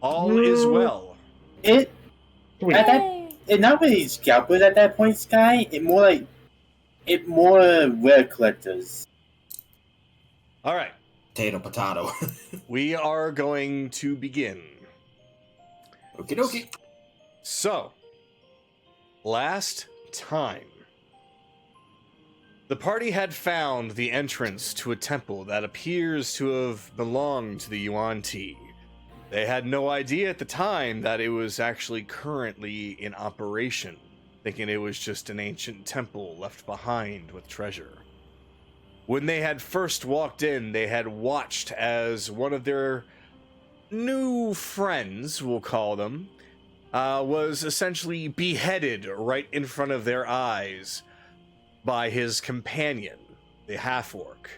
All is well. It Sweet. at that it not really scalpers at that point, Sky. It more rare collectors. All right, Potato. we are going to begin. Okie dokie. So, last time, the party had found the entrance to a temple that appears to have belonged to the Yuan-Ti. They had no idea at the time that it was actually currently in operation, thinking it was just an ancient temple left behind with treasure. When they had first walked in, they had watched as one of their new friends, we'll call them, was essentially beheaded right in front of their eyes by his companion, the half-orc.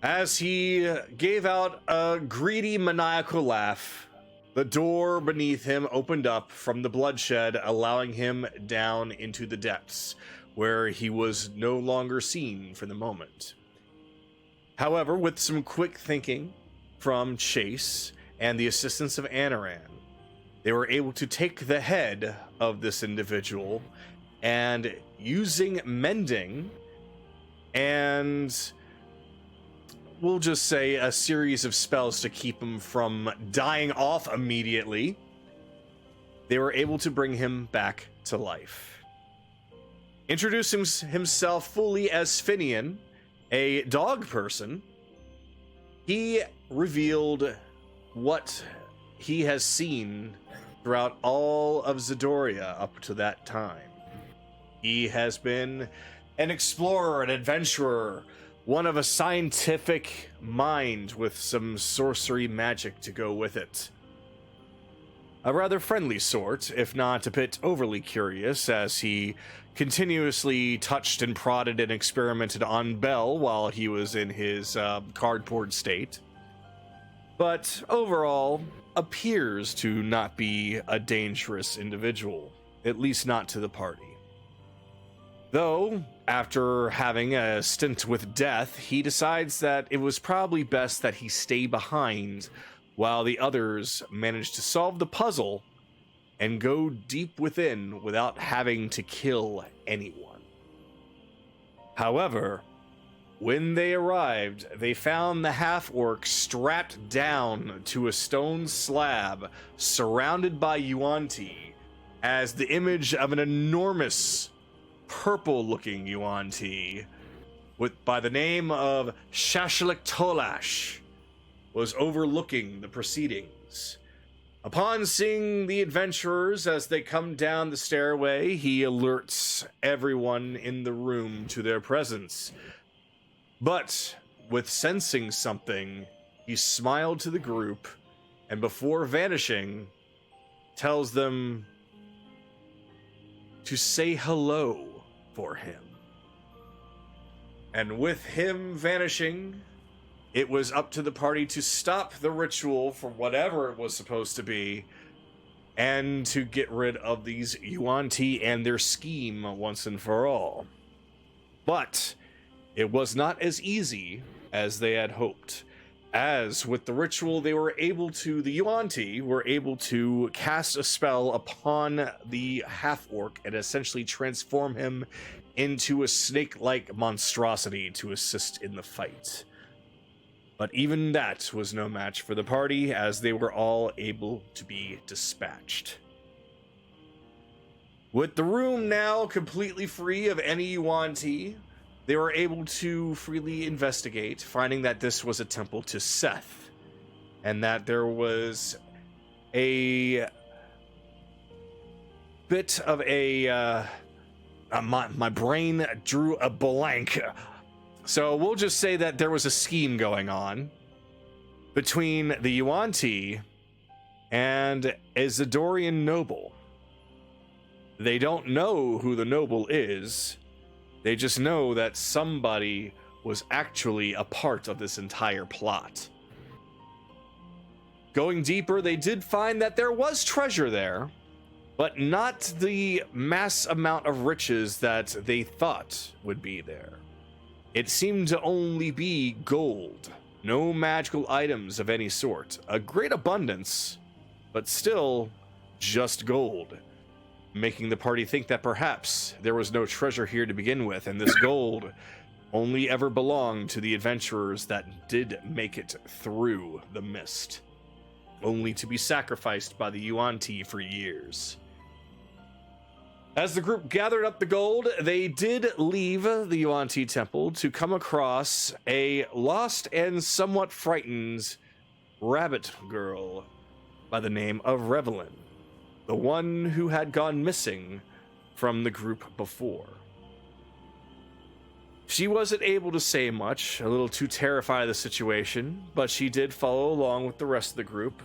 As he gave out a greedy, maniacal laugh, the door beneath him opened up from the bloodshed, allowing him down into the depths, where he was no longer seen for the moment. However, with some quick thinking from Chase and the assistance of Anaran, they were able to take the head of this individual and, using mending and, we'll just say, a series of spells to keep him from dying off immediately, they were able to bring him back to life. Introducing himself fully as Finian, a dog person, he revealed what he has seen throughout all of Zidoria up to that time. He has been an explorer, an adventurer, one of a scientific mind with some sorcery magic to go with it. A rather friendly sort, if not a bit overly curious, as he continuously touched and prodded and experimented on Bell while he was in his cardboard state. But overall, appears to not be a dangerous individual, at least not to the party. Though, after having a stint with death, he decides that it was probably best that he stay behind while the others manage to solve the puzzle and go deep within without having to kill anyone. However, when they arrived, they found the half-orc strapped down to a stone slab surrounded by Yuan-Ti, as the image of an enormous purple-looking Yuan-Ti by the name of Shashalik Tolash was overlooking the proceedings. Upon seeing the adventurers as they come down the stairway, he alerts everyone in the room to their presence. But with sensing something, he smiled to the group, and before vanishing, tells them to say hello for him. And with him vanishing, it was up to the party to stop the ritual for whatever it was supposed to be, and to get rid of these Yuan-Ti and their scheme once and for all. But it was not as easy as they had hoped, as with the ritual the Yuan-Ti were able to cast a spell upon the half-orc and essentially transform him into a snake-like monstrosity to assist in the fight. But even that was no match for the party, as they were all able to be dispatched. With the room now completely free of any Yuan-Ti, they were able to freely investigate, finding that this was a temple to Seth, and that there was a bit of a... my brain drew a blank. So we'll just say that there was a scheme going on between the Yuan-Ti and a Zidorian noble. They don't know who the noble is. They just know that somebody was actually a part of this entire plot. Going deeper, they did find that there was treasure there, but not the mass amount of riches that they thought would be there. It seemed to only be gold, no magical items of any sort. A great abundance, but still just gold, making the party think that perhaps there was no treasure here to begin with, and this gold only ever belonged to the adventurers that did make it through the mist, only to be sacrificed by the Yuan-Ti for years. As the group gathered up the gold, they did leave the Yuan-Ti temple to come across a lost and somewhat frightened rabbit girl by the name of Revelin, the one who had gone missing from the group before. She wasn't able to say much, a little too terrified of the situation, but she did follow along with the rest of the group,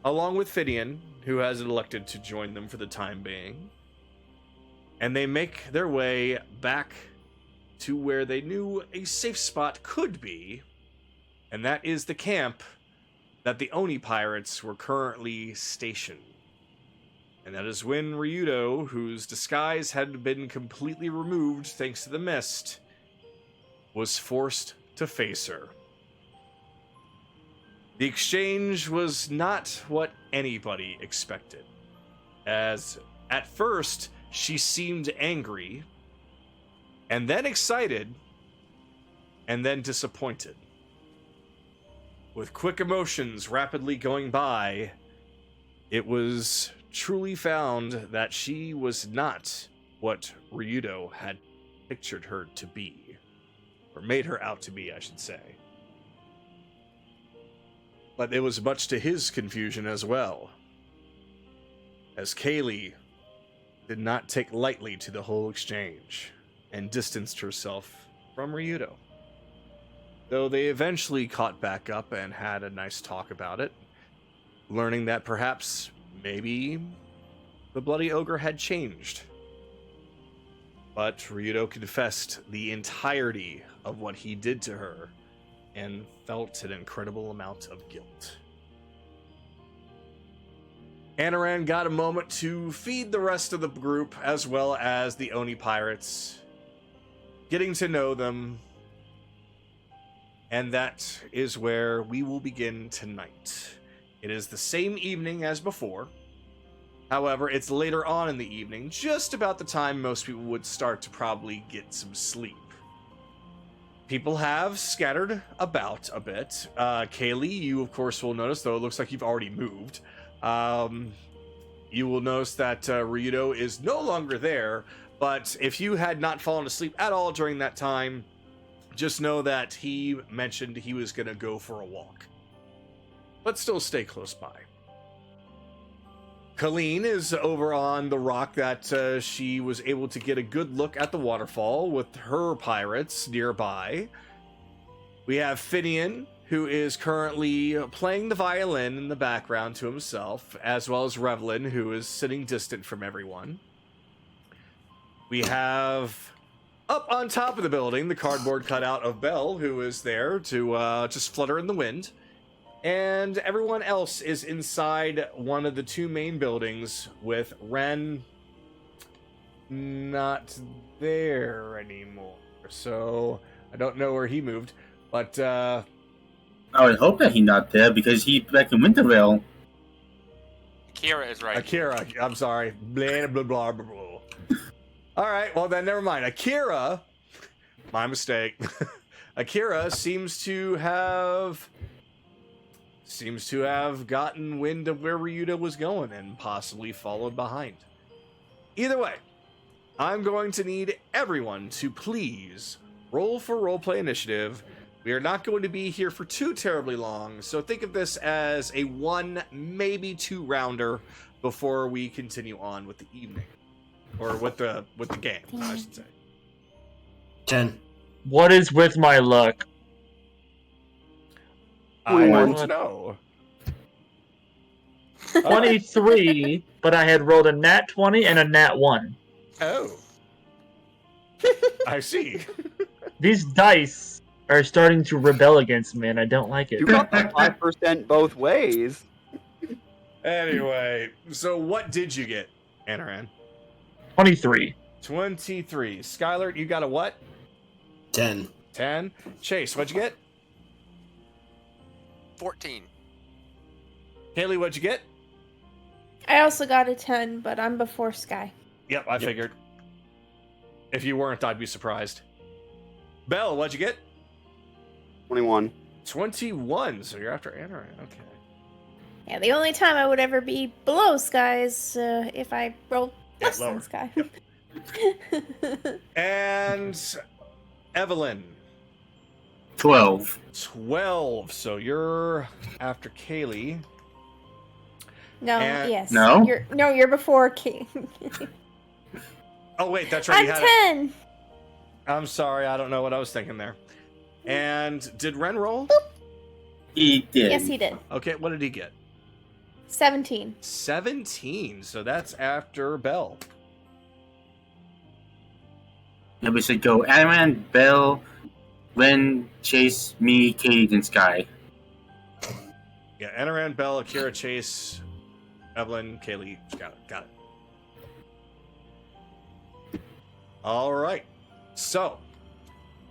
along with Finian, who has elected to join them for the time being. And they make their way back to where they knew a safe spot could be, and that is the camp that the Oni pirates were currently stationed. And that is when Ryudo, whose disguise had been completely removed thanks to the mist, was forced to face her. The exchange was not what anybody expected, as at first she seemed angry, and then excited, and then disappointed. With quick emotions rapidly going by, it was truly found that she was not what Ryudo had pictured her to be, or made her out to be, I should say. But it was much to his confusion as well, as Kaylee did not take lightly to the whole exchange and distanced herself from Ryudo. Though they eventually caught back up and had a nice talk about it, learning that perhaps, maybe, the Bloody Ogre had changed. But Ryudo confessed the entirety of what he did to her and felt an incredible amount of guilt. Anaran got a moment to feed the rest of the group as well as the Oni pirates, getting to know them, and that is where we will begin tonight. It is the same evening as before. However, it's later on in the evening, just about the time most people would start to probably get some sleep. People have scattered about a bit. Kaylee, you of course will notice, though it looks like you've already moved. You will notice that Ryudo is no longer there, but if you had not fallen asleep at all during that time, just know that he mentioned he was going to go for a walk. But still stay close by. Colleen is over on the rock that she was able to get a good look at the waterfall with her pirates nearby. We have Finian, who is currently playing the violin in the background to himself, as well as Revelin, who is sitting distant from everyone. We have, up on top of the building, the cardboard cutout of Belle, who is there to just flutter in the wind. And everyone else is inside one of the two main buildings, with Ren not there anymore. So I don't know where he moved, but I would hope that he's not there because he's back in Wintervale. Akira is right. Akira, I'm sorry. Blah, blah, blah, blah, blah. All right, well then, never mind. Akira, my mistake. Akira seems to have gotten wind of where Ryudo was going and possibly followed behind. Either way, I'm going to need everyone to please roll for roleplay initiative. We are not going to be here for too terribly long, so think of this as a 1, maybe 2 rounder before we continue on with the evening. Or with the game, I should say. 10. What is with my luck? I want to know. 23, but I had rolled a nat 20 and a nat 1. Oh. I see. These dice are starting to rebel against me, and I don't like it. You got the 5% both ways. Anyway, so what did you get, Anaran? 23. 23. Skylar, you got a what? 10. 10. Chase, what'd you get? 14. Haley, what'd you get? I also got a 10, but I'm before Sky. Yep, I figured. If you weren't, I'd be surprised. Belle, what'd you get? 21. 21, so you're after Anaran. Okay. Yeah, the only time I would ever be below Sky is if I roll Yeah, less lower. than Sky. Yep. And Evelyn. 12. 12, so you're after Kaylee. No, And- yes. No? You're before King. Oh, wait, that's right. I'm you had 10. I'm sorry, I don't know what I was thinking there. And did Ren roll? He did. Yes, he did. Okay, what did he get? 17. 17, so that's after Belle. And we should go Anaran, Bell, Ren, Chase, me, Katie, and Sky. Yeah, Anaran, Belle, Akira, Chase, Evelyn, Kaylee. Got it. All right. So,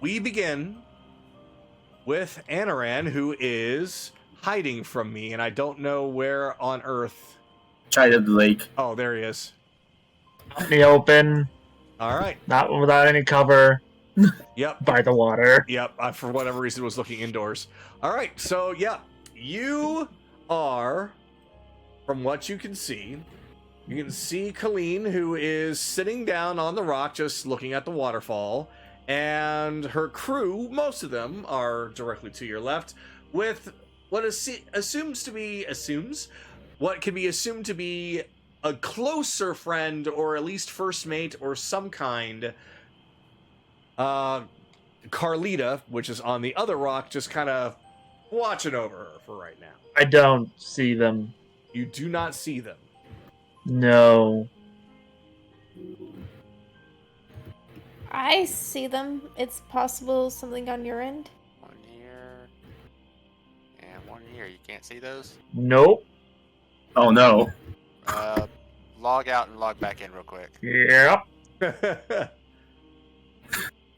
we begin with Anaran, who is hiding from me, and I don't know where on Earth. Side of the lake. Oh, there he is. Out in the open, All right. not without any cover, Yep. by the water. Yep. I, for whatever reason, was looking indoors. All right. So, yeah, you are, from what you can see Colleen, who is sitting down on the rock, just looking at the waterfall, and her crew, most of them, are directly to your left, with what what can be assumed to be a closer friend, or at least first mate, or some kind. Carlita, which is on the other rock, just kind of watching over her for right now. I don't see them. You do not see them. No. I see them. It's possible something on your end. One here. And one here. You can't see those? Nope. Oh no. Log out and log back in real quick. Yep.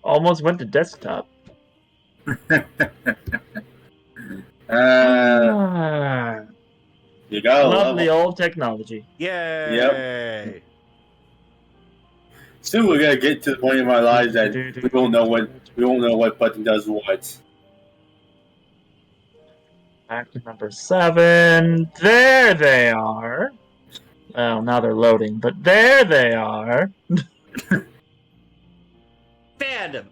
Almost went to desktop. Ah, You got a lovely level. old technology. Yay! Soon we're gonna get to the point in our lives that we won't know what button does what. Back to number 7. There they are. Well, now they're loading, but there they are. Fandom.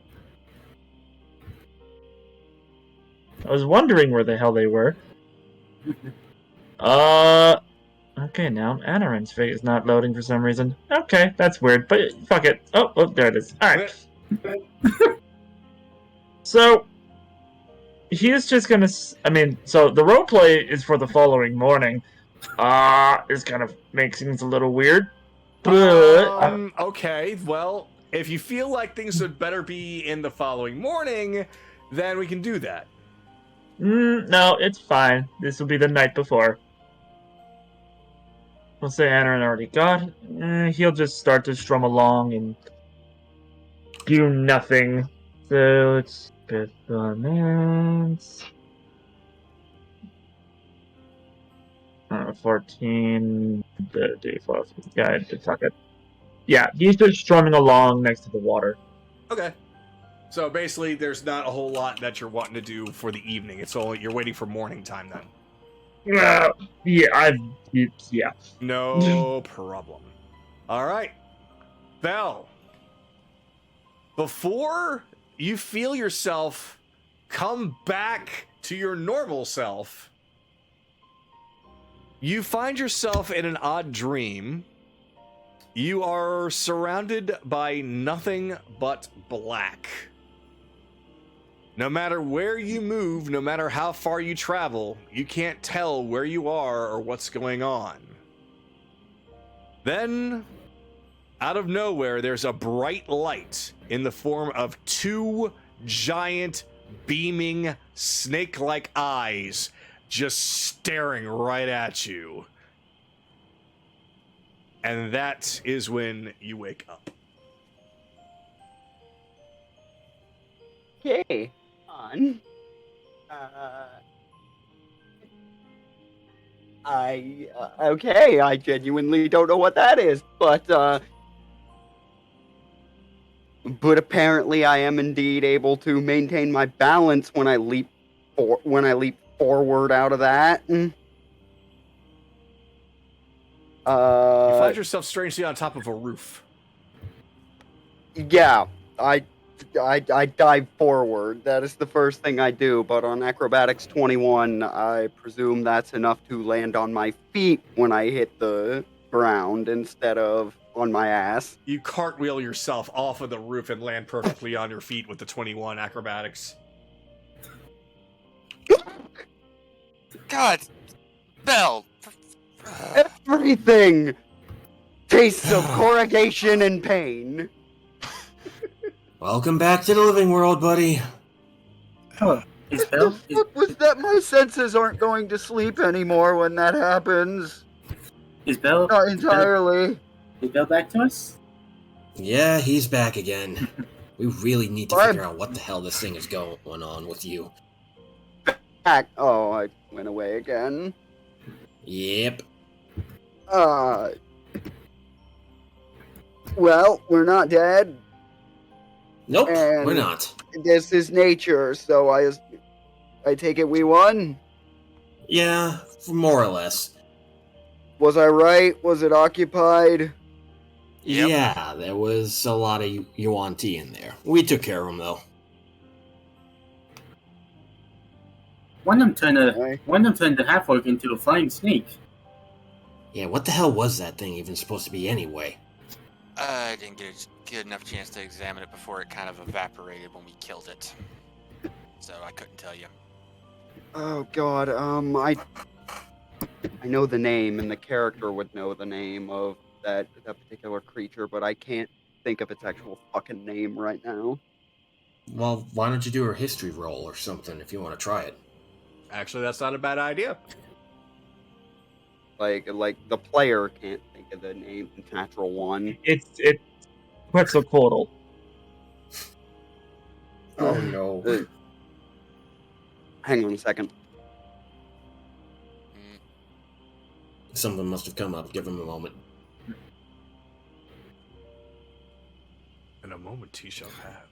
I was wondering where the hell they were. Okay, now Anaran's fate is not loading for some reason. Okay, that's weird, but fuck it. Oh, there it is. Alright. So, he's just gonna... so the roleplay is for the following morning. This kind of makes things a little weird. But... Okay, well, if you feel like things would better be in the following morning, then we can do that. No, it's fine. This will be the night before. We'll say Anaran already got it. He'll just start to strum along and do nothing. So it's performance. 14. The default guide to fuck it. Yeah, he's just strumming along next to the water. Okay. So basically, there's not a whole lot that you're wanting to do for the evening. It's only you're waiting for morning time then. Yeah. No problem. All right, Belle. Before you feel yourself come back to your normal self, you find yourself in an odd dream. You are surrounded by nothing but black. No matter where you move, no matter how far you travel, you can't tell where you are or what's going on. Then, out of nowhere, there's a bright light in the form of 2 giant, beaming, snake-like eyes just staring right at you. And that is when you wake up. Okay. On. Okay, I genuinely don't know what that is, but apparently I am indeed able to maintain my balance when I leap forward out of that. You Uh, find yourself strangely on top of a roof. yeah, I dive forward. That is the first thing I do, but on acrobatics 21, I presume that's enough to land on my feet when I hit the ground instead of on my ass. You cartwheel yourself off of the roof and land perfectly on your feet with the 21 acrobatics. God, Bell. Everything tastes of corrugation and pain. Welcome back to the living world, buddy. Oh, is What the Bell? fuck was that? My senses aren't going to sleep anymore when that happens. Is Bell? Not entirely. Is Bell back to us? Yeah, he's back again. We really need to I'm figure out what the hell this thing is going on with you. back. Oh, I went away again. Yep. Well, we're not dead. Nope, And- we're not. This is nature, so I take it we won. Yeah, more or less. Was I right? Was it occupied? Yep. Yeah, there was a lot of Yuan Ti in there. We took care of him, though. One of them turned Okay. the half orc into a flying snake. Yeah, what the hell was that thing even supposed to be anyway? I didn't get a good enough chance to examine it before it kind of evaporated when we killed it. So I couldn't tell you. Oh God. I know the name, and the character would know the name of that particular creature, but I can't think of its actual fucking name right now. Well, why don't you do a history roll or something if you want to try it? Actually, that's not a bad idea. Like the player can't think of the name. Natural one. It's Quetzalcoatl. Oh no. Hang on a second. Mm, Something must have come up. Give him a moment. In a moment, he shall have.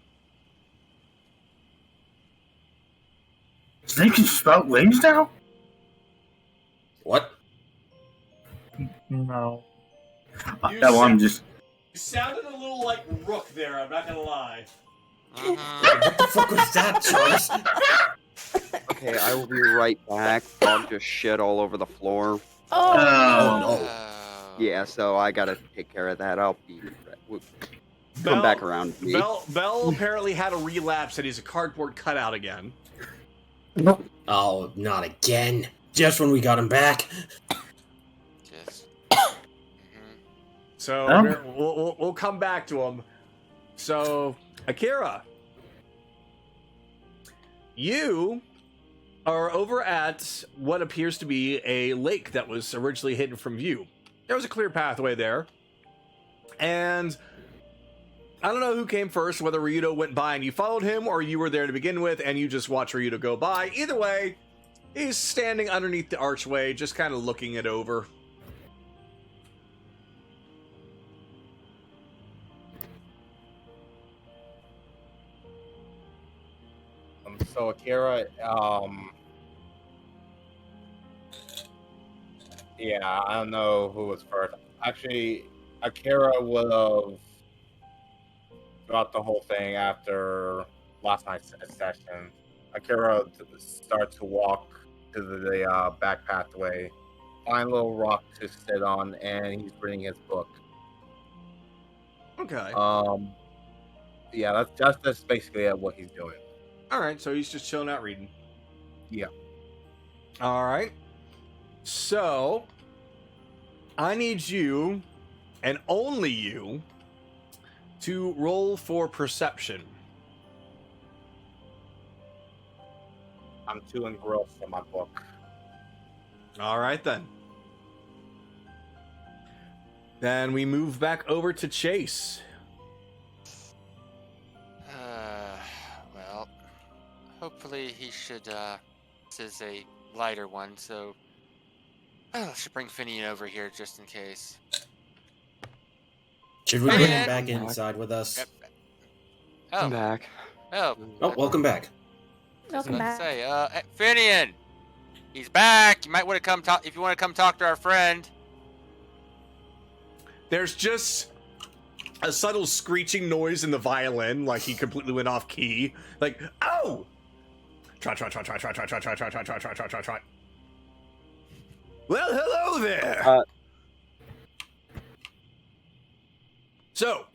Snake can sprout wings now? What? No. That one just. You sounded a little like Rook there, I'm not gonna lie. mhm. What the fuck was that, Charles? Okay, I will be right back. Dog just shit all over the floor. Oh, Oh, no. no. Yeah, so I gotta take care of that. I'll be come back around to me. Bell apparently had a relapse and he's a cardboard cutout again. Oh, not again. Just when we got him back. Just. So we'll come back to him. So, Akira, you are over at what appears to be a lake that was originally hidden from view. There was a clear pathway there. And I don't know who came first, whether Ryudo went by and you followed him, or you were there to begin with and you just watched Ryudo go by. Either way, he's standing underneath the archway, just kind of looking it over. So Akira, yeah, I don't know who was first. Actually, Akira would have throughout the whole thing after last night's session. Akira starts to walk to the back pathway, find a little rock to sit on, and he's reading his book. Okay. Yeah, that's basically what he's doing. All right, so he's just chilling out reading. Yeah. All right. So, I need you, and only you, to roll for perception. I'm too engrossed in my book. All right, then. Then we move back over to Chase. Well, hopefully he should, this is a lighter one, so I should bring Finian over here just in case. Should we bring him Finian! back inside with us? Yep. I'm Oh, back. oh. Oh, welcome back. Welcome Let's back. say, hey, Finian! He's back! You might want to come talk, if you want to come talk to our friend. There's just a subtle screeching noise in the violin, like he completely went off key. Like, oh! Trot. Well, hello there! So,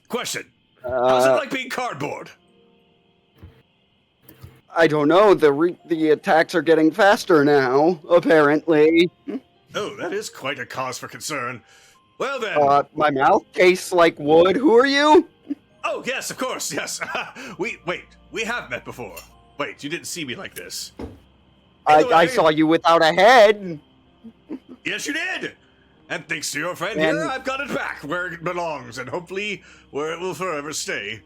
question. How's it like being cardboard? I don't know. The attacks are getting faster now, apparently. Oh, that is quite a cause for concern. Well then. My mouth tastes like wood. Who are you? Oh, yes, of course, yes. we have met before. Wait, you didn't see me like this. I Anyway. saw you without a head. Yes, you did! And thanks to your friend And- here, I've got it back where it belongs, and hopefully where it will forever stay.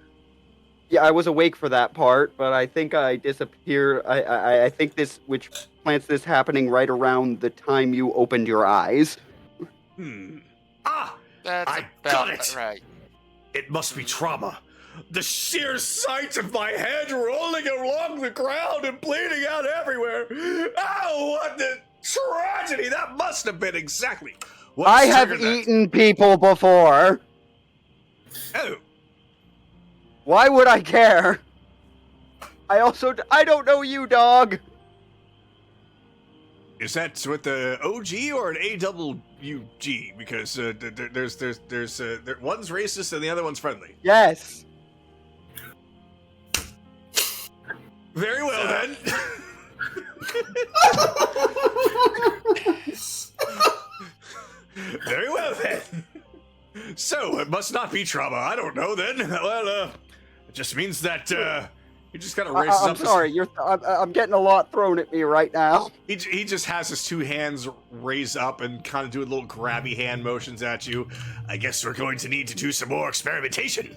Yeah, I was awake for that part, but I think I disappeared. I think this, which plants this happening right around the time you opened your eyes. Ah! That's I about got it. right. It must be trauma. The sheer sight of my head rolling along the ground and bleeding out everywhere. Oh, what the tragedy! That must have been exactly what I have triggered that. eaten people before. Oh, Why would I care? I don't know you, dog. is that with the OG or an AWG? Because there's one's racist and the other one's friendly. Yes. Very well then. Very well then. So it must not be trauma. I don't know then. Well, it just means that he just kind of raises I'm up. sorry. I'm getting a lot thrown at me right now. He just has his two hands raised up and kind of doing little grabby hand motions at you. I guess we're going to need to do some more experimentation.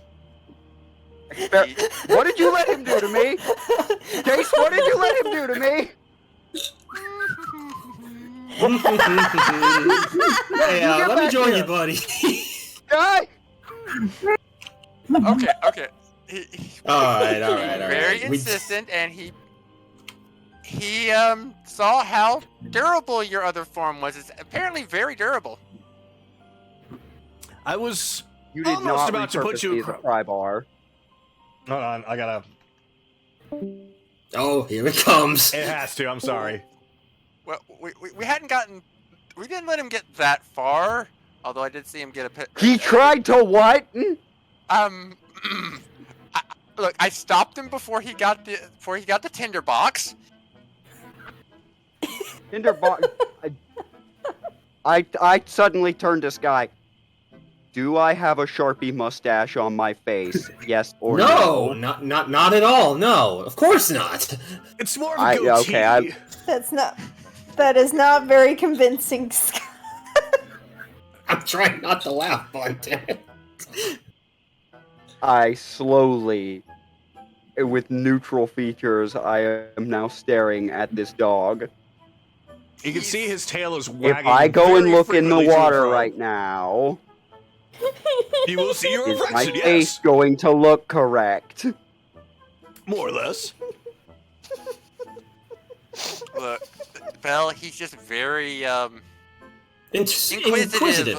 What did you let him do to me? Jace, what did you let him do to me? Hey, You get let me back join here. you, buddy. Guy! Okay. He all right. very We- insistent, and he saw how durable your other form was. It's apparently very durable. I was You did almost not about to put repurpose you me as a pry bar. Hold on, I gotta. Oh, here it comes. It has to. I'm sorry. Well, we hadn't gotten. We didn't let him get that far. Although I did see him get a pit. He tried to what? Look, I stopped him before he got the tinder box. Tinderbox. I suddenly turned to Sky. Do I have a Sharpie mustache on my face? Yes or No, no? not at all. No, of course not. It's more of a goatee. That is not very convincing. I'm trying not to laugh, but I slowly, with neutral features, I am now staring at this dog. You can see his tail is wagging. If I go and very look in the frequently to and water fro. right now, you will see your is my reflection. face Yes, going to look correct? more or less. Look, Bell, he's just very inquisitive.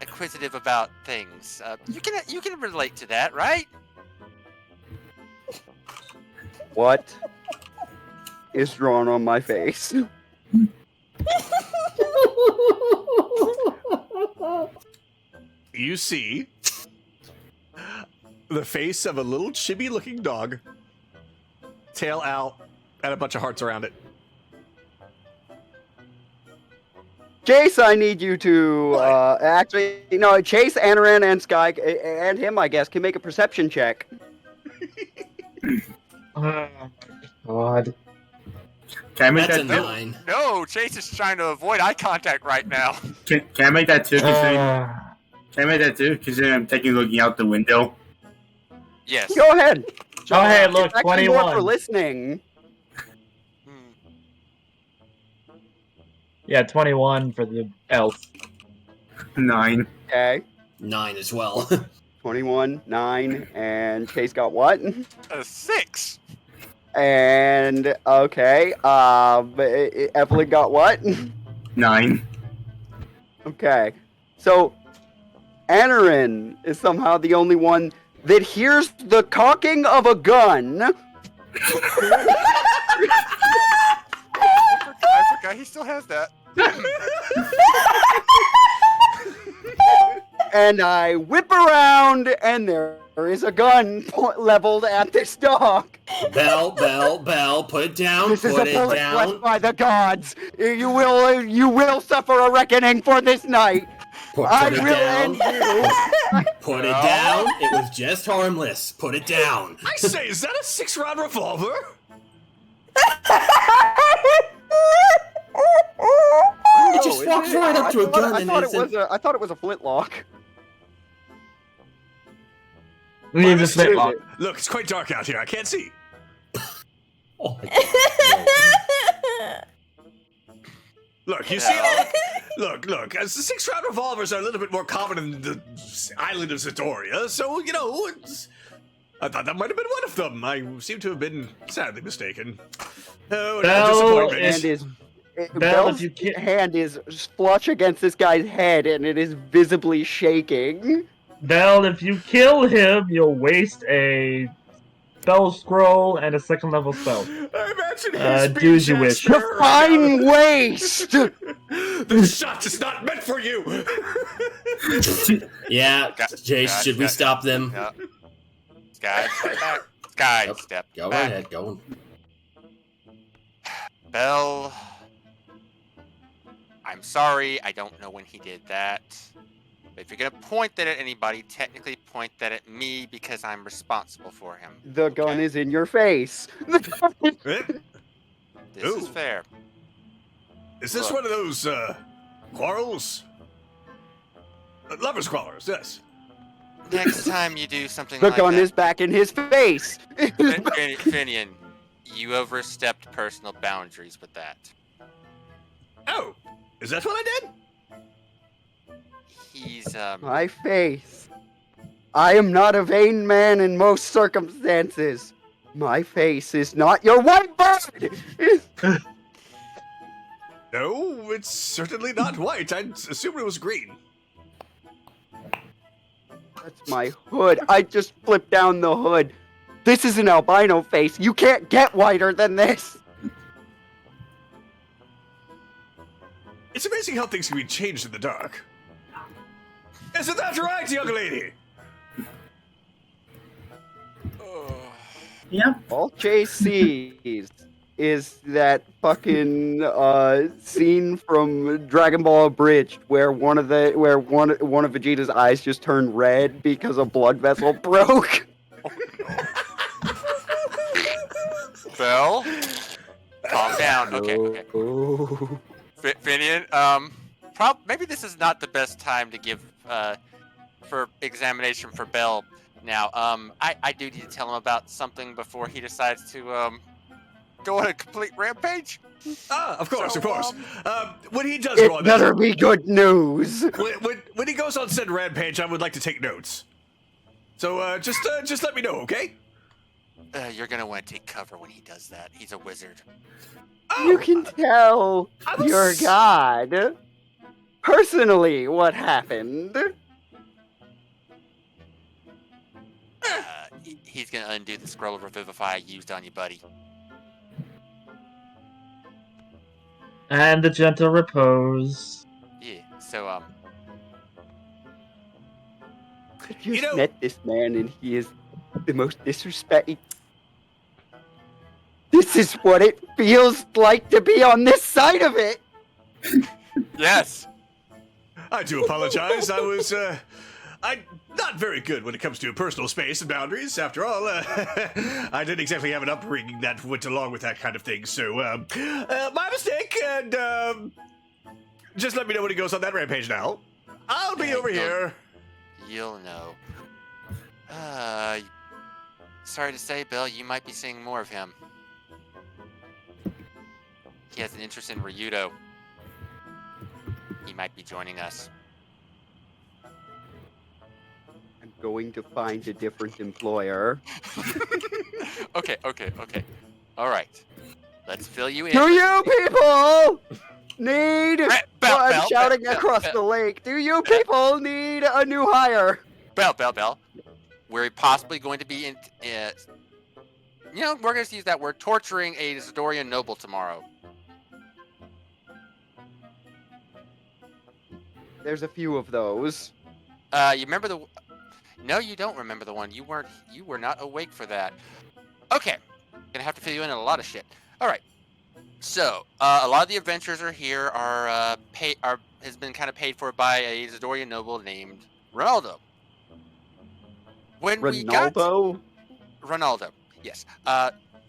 inquisitive about things. You can relate to that, right? What is drawn on my face? You see the face of a little chibi-looking dog, tail out, and a bunch of hearts around it. Chase, I need you to actually, Chase, Anaran, and Sky, and him, I guess, can make a perception check. Oh my god. Can I make That's a that too? 9. No, Chase is trying to avoid eye contact right now. Can I make that too? Considering I'm looking out the window. Yes. Go ahead. Oh, hey, look, It's actually more for 21. listening. Hmm. Yeah, 21 for the elf. 9. Okay. 9 as well. 21, 9, and Chase got what? A 6. And okay, Evelyn got what? 9. Okay, so Anarin is somehow the only one that hears the cocking of a gun. I forgot he still has that. And I whip around, and there is a gun leveled at this dog. Bell, put it down, This is put a it bullet down. blessed by the gods. You will suffer a reckoning for this night. Put I it will down. end you. Put it down. It was just harmless. Put it down. I say, is that a 6-round revolver? It just walks right up to a gun and I thought it was a flintlock. Leave the flintlock. Look, it's quite dark out here. I can't see. Oh my God. Look, you see all... Look, 6-round revolvers are a little bit more common in the island of Zidoria, so, you know, I thought that might have been one of them. I seem to have been sadly mistaken. Oh, Bell disappointment. Bell's hand is flush against this guy's head, and it is visibly shaking. Bell, if you kill him, you'll waste a spell scroll and a 2nd level spell. I imagine his do as you wish. Fine waste! This shot is not meant for you! Yeah, Jace, should we stop them? Yeah. Sky, step back. Sky, Yep. step Go back. ahead, go. Bell, I'm sorry. I don't know when he did that. But if you're gonna point that at anybody, technically point that at me because I'm responsible for him. The gun is in your face. This Ooh. is fair. Is this Look. one of those, quarrels? Lovers' quarrels, yes. Next time you do something The like gun that, is back in his face. Finian, you overstepped personal boundaries with that. Oh, is that what I did? He's My face. I am not a vain man in most circumstances. My face is not your white bird. No, it's certainly not white. I'd assume it was green. That's my hood. I just flipped down the hood. This is an albino face. You can't get whiter than this. It's amazing how things can be changed in the dark. Isn't that right, young lady? Yeah. All Chase sees is that fucking scene from Dragon Ball Abridged where one of Vegeta's eyes just turned red because a blood vessel broke. Bell. Calm down. Okay. Finian, maybe this is not the best time to give for examination for Bell. Now, I do need to tell him about something before he decides to go on a complete rampage. Of course. When he does It go on better be good news. when he goes on said rampage, I would like to take notes. So just let me know, okay? You're gonna want to take cover when he does that. He's a wizard. You can tell your god personally what happened. He's gonna undo the scroll of revivify I used on you, buddy. And the gentle repose. Yeah. So I just met this man and he is the most disrespectful. This is what it feels like to be on this side of it. yes. I do apologize. I'm not very good when it comes to personal space and boundaries. After all, I didn't exactly have an upbringing that went along with that kind of thing. So, my mistake. And just let me know when he goes on that rampage. Now, I'll be over here. You'll know. Sorry to say, Bill, you might be seeing more of him. He has an interest in Ryudo. he might be joining us. I'm going to find a different employer. Okay. All right. Let's fill you in. Do you people need? Bell, I'm Bell, shouting Bell, across Bell, the lake. Do you people need a new hire? Bell. We're possibly going to be in. We're going to use that word, torturing a Zidoria noble tomorrow. There's a few of those. You remember the? No, you don't remember the one. You were not awake for that. Okay, gonna have to fill you in on a lot of shit. All right. So a lot of the adventures has been kind of paid for by a Zidoria noble named Ronaldo. When we got Ronaldo? Ronaldo, yes.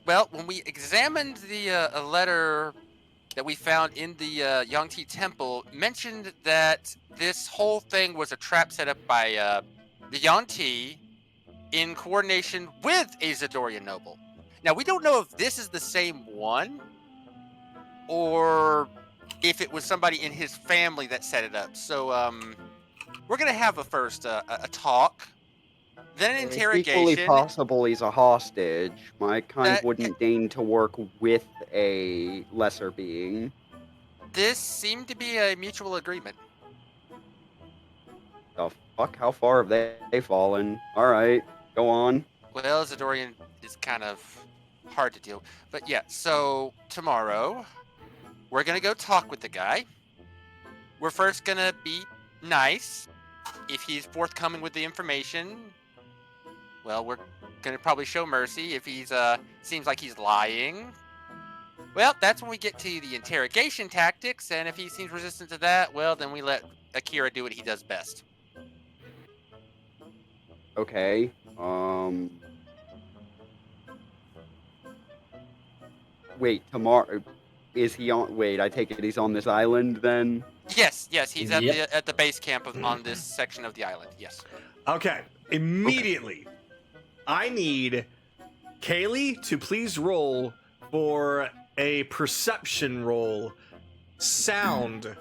Well, when we examined the a letter that we found in the Yangti temple, mentioned that this whole thing was a trap set up by the Yangti in coordination with a Zidoria noble. Now, we don't know if this is the same one or if it was somebody in his family that set it up. So, we're going to have a talk, then an It's equally interrogation. possible he's a hostage. My kind That- wouldn't deign to work with a lesser being. This seemed to be a mutual agreement. The fuck? How far have they fallen? Alright, go on. Well, Zidorian is kind of hard to deal. But yeah, so tomorrow, we're going to go talk with the guy. We're first going to be nice. If he's forthcoming with the information, well, we're going to probably show mercy. If he's seems like he's lying, well, that's when we get to the interrogation tactics. And if he seems resistant to that, well, then we let Akira do what he does best. Okay, Wait, tomorrow... Is he on... Wait, I take it he's on this island, then? Yes, he's at Yep. the base camp on this section of the island. Yes. Okay, immediately, I need Kaylee to please roll for a perception roll. Sound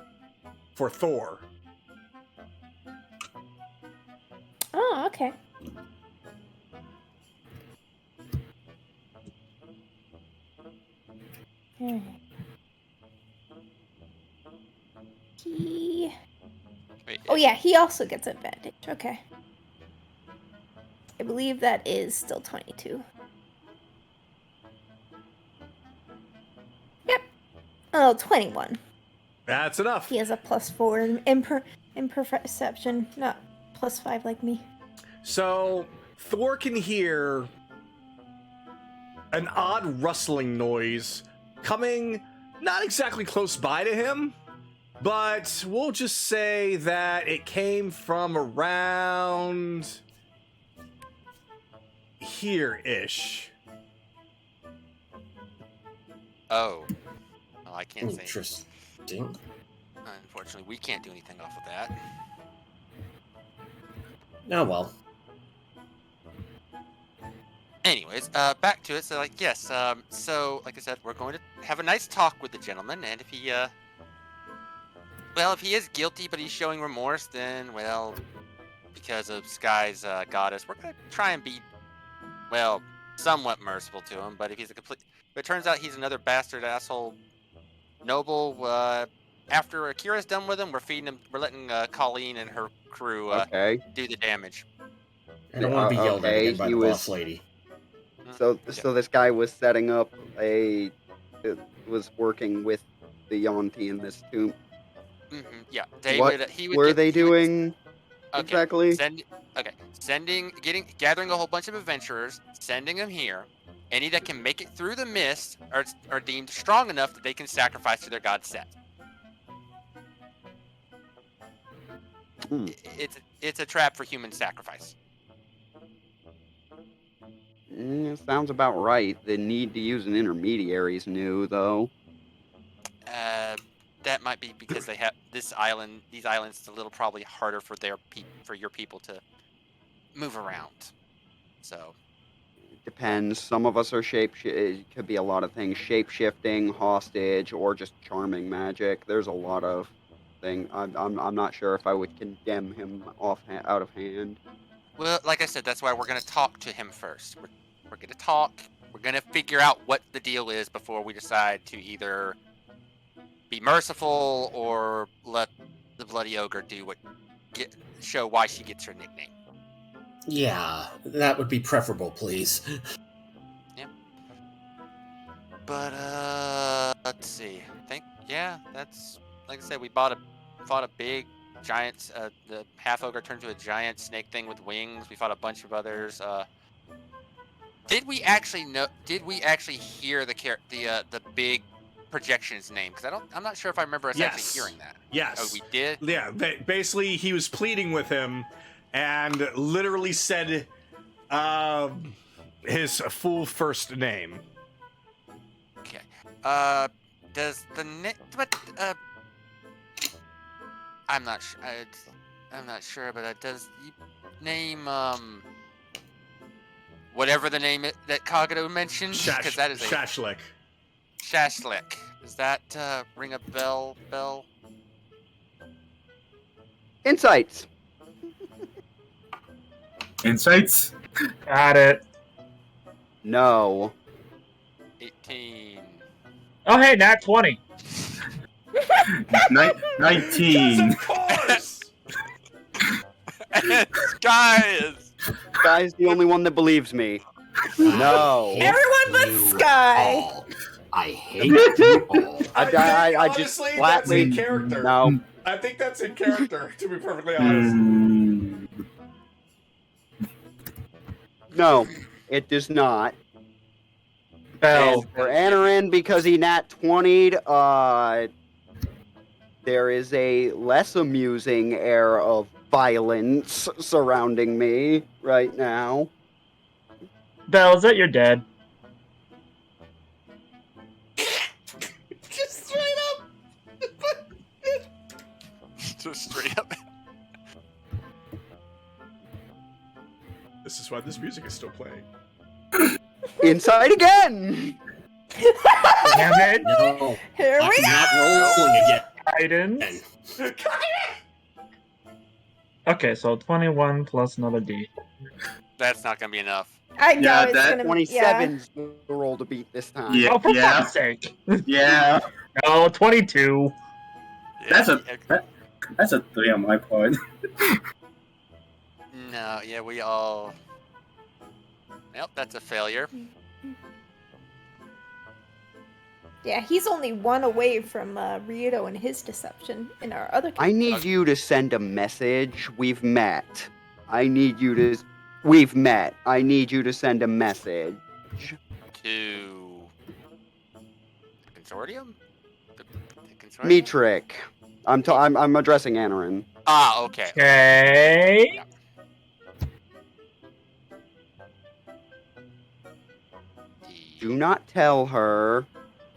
for Thor. Oh, okay. Hmm. Wait, Oh yeah, he also gets advantage. Okay. I believe that is still 22. Yep. Oh, 21. That's enough. He has a +4 in perception, not +5 like me. So Thor can hear an odd rustling noise coming not exactly close by to him, but we'll just say that it came from around here-ish. Oh. Well, I can't say. Interesting. Unfortunately, we can't do anything off of that. Oh well. Anyways, back to it. So, like, yes. So, like I said, we're going to have a nice talk with the gentleman, and if he, well, if he is guilty but he's showing remorse, then, well, because of Sky's goddess, we're gonna try and be, well, somewhat merciful to him. But if he's if it turns out he's another bastard asshole noble, after Akira's done with him, we're letting Colleen and her crew Okay. do the damage. I don't want to be yelled at Okay, again by he the was- boss lady. So this guy was setting up was working with the Yonti in this tomb. Yeah, What he would were get- they he would- doing Okay, exactly? gathering a whole bunch of adventurers, sending them here. Any that can make it through the mist are deemed strong enough that they can sacrifice to their god Set. Hmm. It's a trap for human sacrifice. Sounds about right. The need to use an intermediary is new, though. That might be because they have these islands. It's a little probably harder for your people to move around. So Depends. Some of us are it could be a lot of things. Shape-shifting, hostage, or just charming magic. There's a lot of something. I'm not sure if I would condemn him out of hand. Well, like I said, that's why we're gonna talk to him first. We're gonna talk. We're gonna figure out what the deal is before we decide to either be merciful or let the bloody ogre do show why she gets her nickname. Yeah, that would be preferable, please. But let's see. I think that's like I said. We fought a big giant. The half ogre turned into a giant snake thing with wings. We fought a bunch of others. Did we actually hear the big projection's name? Because I'm not sure if I remember us actually hearing that. Yes. Oh, we did. Yeah. Basically, he was pleading with him, and literally said, his full first name. Okay. Does the I'm not sure. I'm not sure, but does the name whatever the name that Kagado mentioned? Because that is Shashlik. Shashlik. Does that ring a bell? Insights. Insights? Got it. No. 18. Oh, hey, nat 20. 19. Of course! Sky's the only one that believes me. No. Everyone but Sky. All. I hate you all. I just honestly, flatly that's in character. no. I think that's in character, to be perfectly honest. No, it does not. Bell. And for Anarin, because he nat 20'd, there is a less amusing air of violence surrounding me right now. Bell, is that your dad? Just straight up. Just straight up. This is why this music is still playing. Inside again! Damn it. No, Here we I'm go. not rolling again. Guidance. Okay, so 21 plus another D. That's not gonna be enough. I know Yeah, it's that gonna 27's the roll to beat this time. Yeah, Oh, for yeah, fuck's sake. yeah. No, 22. That's a 3 on my part. No, yeah, we all. Yep, that's a failure. Yeah, he's only one away from Rito and his deception in our other I need you to send a message. We've met. I need you to send a message. To the consortium? The consortium? Metric. I'm addressing Anarin. Ah, okay. Okay. Do not tell her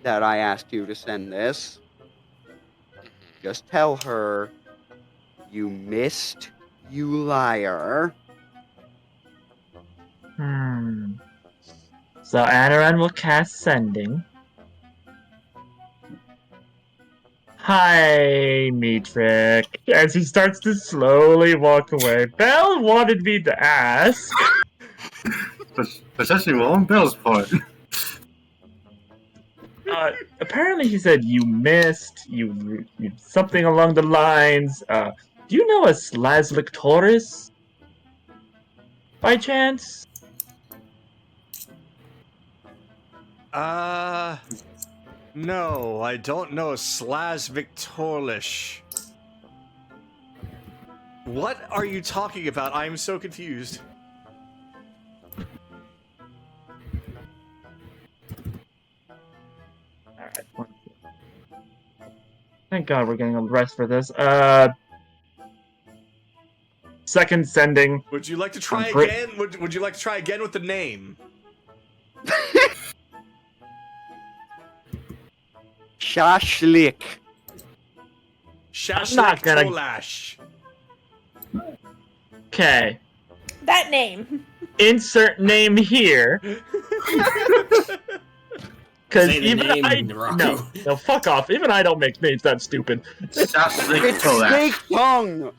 that I asked you to send this. Just tell her you missed, you liar. So Anaran will cast Sending. Hi, Metric. As he starts to slowly walk away. Bell wanted me to ask. Especially on Bell's part. Apparently he said you missed, you something along the lines. Do you know a Slaslik Taurus? By chance? No, I don't know Slaz Victorlish. What are you talking about? I am so confused. Alright. Thank God we're getting a rest for this. Second Sending. Would you like to try I'm again? Would you like to try again with the name? Shashlik. Shashlik not gonna- Tolash. Okay. That name. Insert name here. Because Say the even name, I Naraku. no, fuck off. Even I don't make names that stupid. Shaslik It's Tolak. Snake Tongue.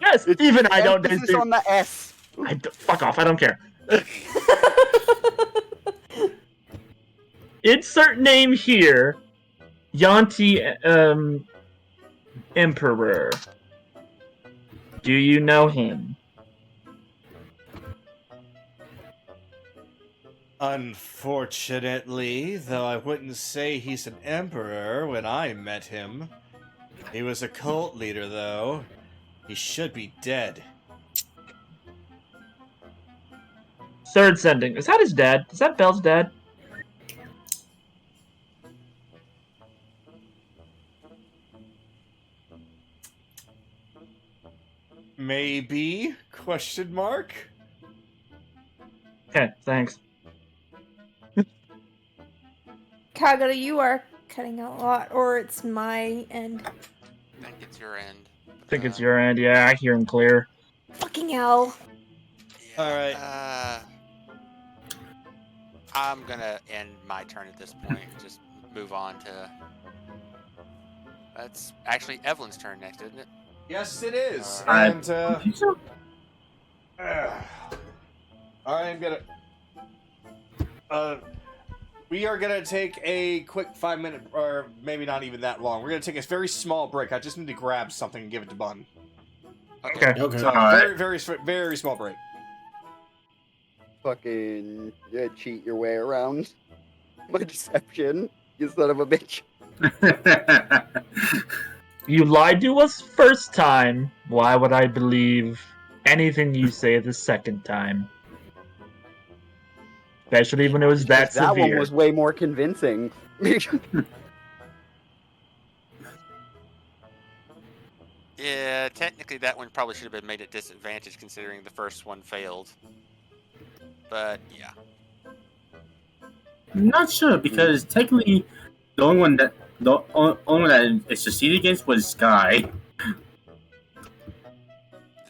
Yes, It's even I don't. emphasis on the S. Fuck off. I don't care. Insert name here. Yanti Emperor. Do you know him? Unfortunately, though I wouldn't say he's an emperor when I met him. He was a cult leader, though. He should be dead. Third sending. Is that his dad? Is that Bell's dad? Maybe? Question mark? Okay, thanks. Kagura, you are cutting out a lot, or it's my end. I think it's your end. I think it's your end. Yeah, I hear him clear. Fucking hell. Alright. I'm gonna end my turn at this point and just move on to. That's actually Evelyn's turn next, isn't it? Yes, it is. I And, think so. I'm gonna... we are gonna take a quick 5-minute, or maybe not even that long. We're gonna take a very small break. I just need to grab something and give it to Bun. Okay. Okay. So, Alright. very small break. Fucking cheat your way around my deception, you son of a bitch. You lied to us first time. Why would I believe anything you say the second time? Especially when it was that That severe. one was way more convincing. Yeah, technically that one probably should have been made at disadvantage considering the first one failed. But yeah. I'm not sure because technically the only one that it succeeded against was Sky.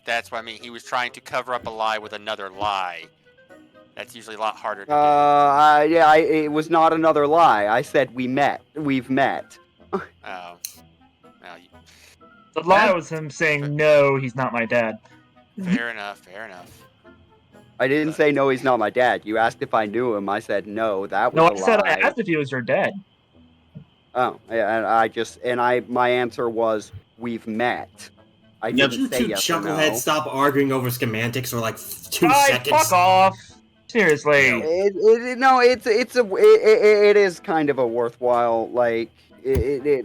That's what I mean. He was trying to cover up a lie with another lie. That's usually a lot harder to do. Yeah, it was not another lie. I said we met. We've met. Oh. Well, The lie was him saying, no, he's not my dad. fair enough, fair enough. I didn't say no, he's not my dad. You asked if I knew him. I said no. That was No, a I said lie. I asked if he was your dad. Oh, yeah, and my answer was we've met. I Did didn't you say two yes or chuckleheads no. stop arguing over schematics for like 2 Guys, seconds? fuck off. Seriously. It is kind of a worthwhile, like,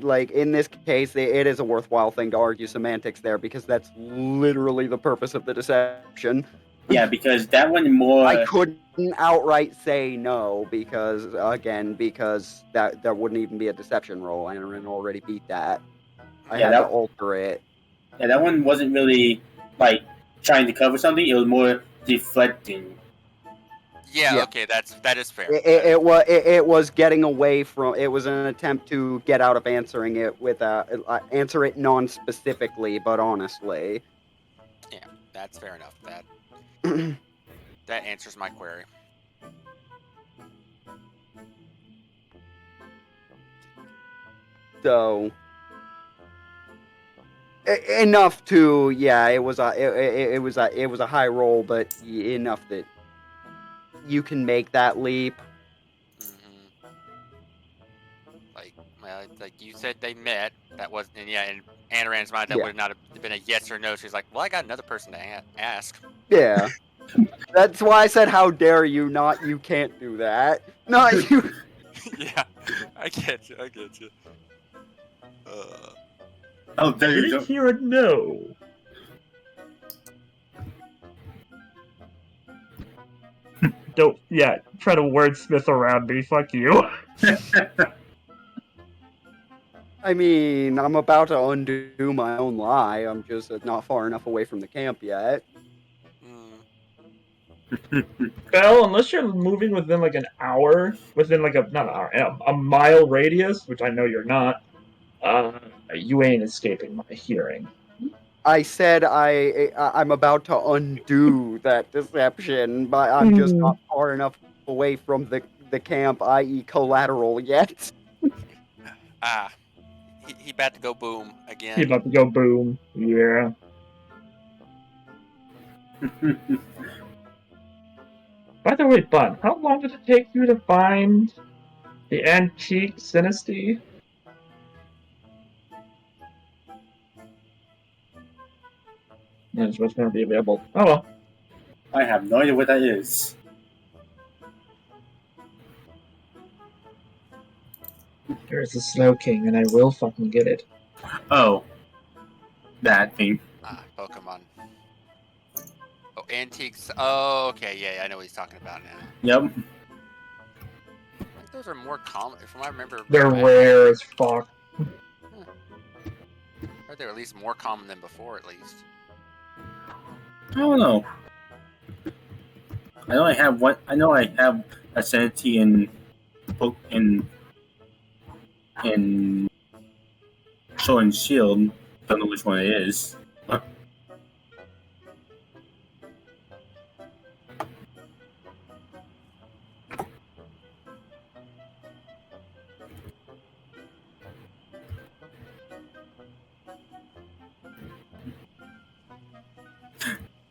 like, in this case, it is a worthwhile thing to argue semantics there, because that's literally the purpose of the deception. Yeah, because that one more. I couldn't outright say no, because that wouldn't even be a deception roll. Aaron already beat that. I had to alter it. Yeah, that one wasn't really like trying to cover something. It was more deflecting. Yeah, okay, that is fair. It was getting away from. It was an attempt to get out of answering it with answer it non-specifically, but honestly. Yeah, that's fair enough. That answers my query. So enough to it was a high roll, but enough that you can make that leap. Like you said, they met. That was, and in Anaran's mind, that would not have been a yes or no. She's like, well, I got another person to ask. Yeah, that's why I said, "How dare you?" Not you can't do that. Not you. Yeah, I get you. Oh, there you go. Didn't hear a no. Don't, try to wordsmith around me. Fuck you. I mean, I'm about to undo my own lie. I'm just not far enough away from the camp yet. Bell, unless you're moving within like an hour, within like a mile radius, which I know you're not, you ain't escaping my hearing. I said I'm about to undo that deception, but I'm just not far enough away from the camp, i.e., collateral, yet. Ah, he about to go boom He again. about to go boom. Yeah. By the way, Bud, how long did it take you to find the antique Sinisty? Yeah, it's what's going to be available. Oh well. I have no idea what that is. There's the Snow King, and I will fucking get it. Oh, that thing. Ah, Pokemon. Oh, antiques. Oh, okay, yeah, I know what he's talking about now. Yep. I think those are more common, if I remember. They're right. rare as fuck. Or they're at least more common than before, at least. I don't know. I know I have one. I know I have a sanity in Sword and Shield. Don't know which one it is.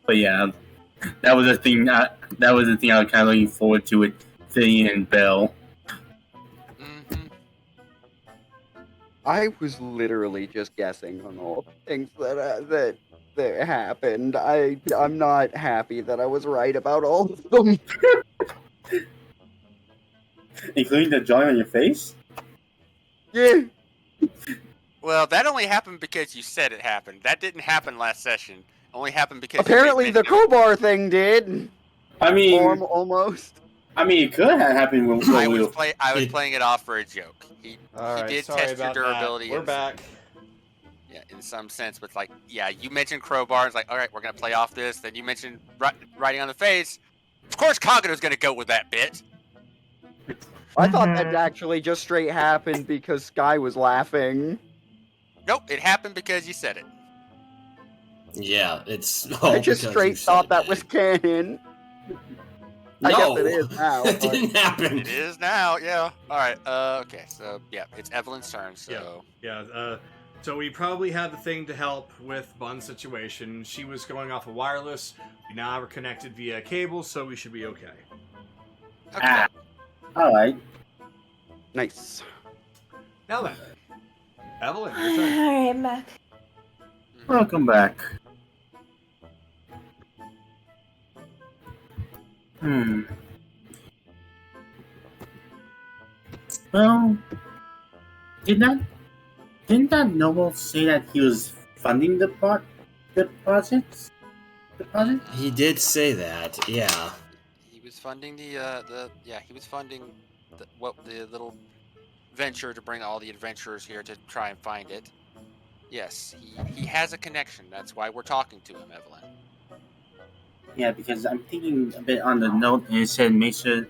But yeah, that was the thing. That was the thing I was kind of looking forward to with Finn and Belle. Mm-hmm. I was literally just guessing on all the things that happened. I'm not happy that I was right about all of them. Including the drawing on your face? Yeah. Well, that only happened because you said it happened. That didn't happen last session. It only happened because Apparently you the crowbar thing did. I mean, Almost. I mean, it could have happened when I we was were. playing it off for a joke. He All right, did sorry test your about durability. that. We're back. Yeah, in some sense, but like, yeah, you mentioned crowbar. It's like, all right, we're gonna play off this. Then you mentioned writing on the face. Of course, Kagato's gonna go with that bit. I thought that actually just straight happened because Sky was laughing. Nope, it happened because you said it. Yeah, it's. I just straight thought that was canon. I guess it is now. It didn't happen. It is now, yeah. All right. Okay. So yeah, it's Evelyn's turn. So Yeah. So we probably had the thing to help with Bun's situation. She was going off a wireless. We now are connected via cable, so we should be okay. okay. All right. Nice. Now then, Evelyn, your turn. Alright, I'm back. Welcome back. Well, didn't that Noble say that he was funding the project? He did say that, yeah. He was funding he was funding the little venture to bring all the adventurers here to try and find it. Yes, he has a connection. That's why we're talking to him, Evelyn. Yeah, because I'm thinking a bit on the note, and it said make sure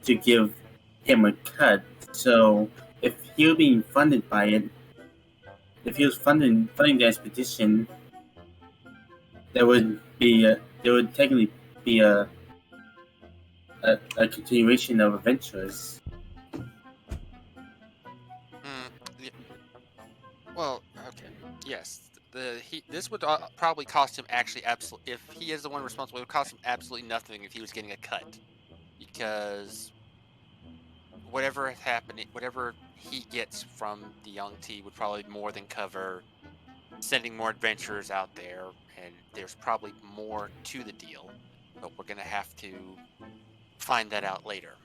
to give him a cut. So if he was being funded by it, if he was funding the expedition, there would technically be a continuation of adventures. Well, okay, yes. This would probably cost him if he is the one responsible, it would cost him absolutely nothing if he was getting a cut, because whatever he gets from the Young T would probably more than cover sending more adventurers out there, and there's probably more to the deal, but we're gonna have to find that out later.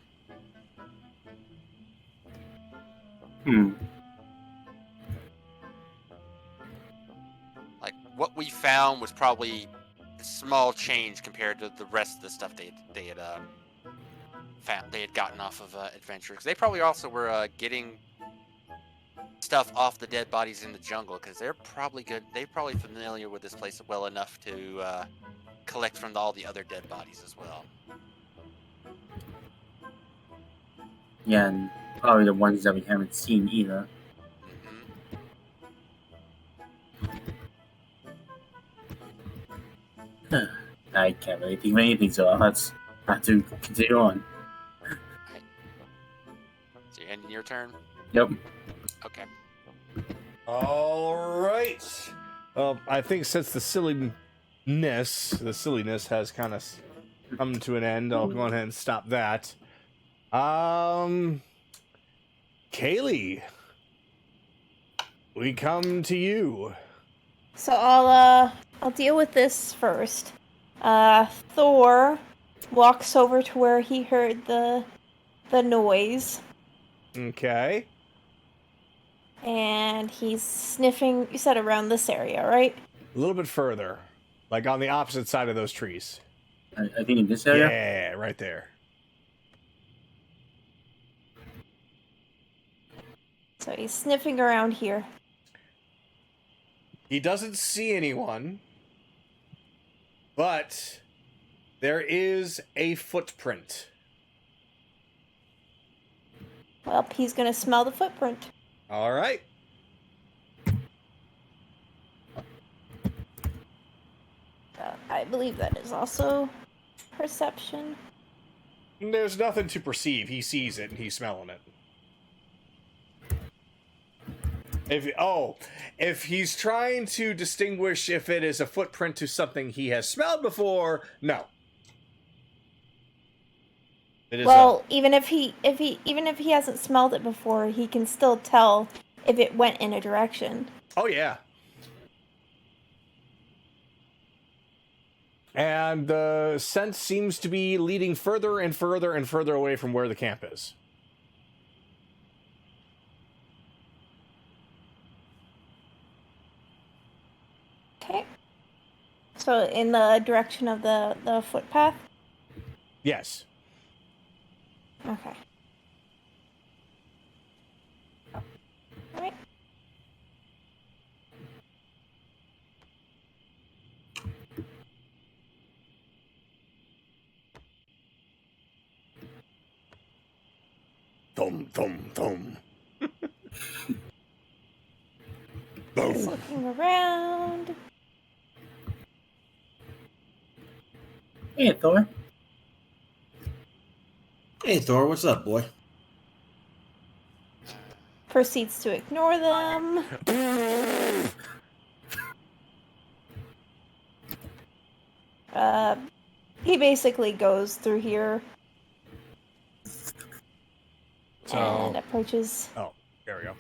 Like, what we found was probably a small change compared to the rest of the stuff they had found. They had gotten off of adventure, because they probably also were getting stuff off the dead bodies in the jungle, because they're probably familiar with this place well enough to collect from all the other dead bodies as well. Yeah, and probably the ones that we haven't seen either. I can't really think of anything, so I'll have to continue on. your turn? Yep. Okay. All right. Well, I think since the silliness has kind of come to an end, I'll go ahead and stop that. Kaylee, we come to you. So I'll deal with this first. Thor walks over to where he heard the noise, Okay. and he's sniffing. You said around this area, right? A little bit further, like on the opposite side of those trees. I think in this area. Yeah, right there. So he's sniffing around here. He doesn't see anyone, but there is a footprint. Well, he's gonna smell the footprint. All right. I believe that is also perception. There's nothing to perceive. He sees it and he's smelling it. If he's trying to distinguish if it is a footprint to something he has smelled before, no. It is Well, even if he hasn't smelled it before, he can still tell if it went in a direction. Oh yeah. And the scent seems to be leading further and further and further away from where the camp is. Okay. So in the direction of the footpath? Yes. Okay. Alright. Thum, thum, thum. Just looking around. Hey, Thor. Hey, Thor, what's up, boy? Proceeds to ignore them. He basically goes through here and approaches Oh, there we go.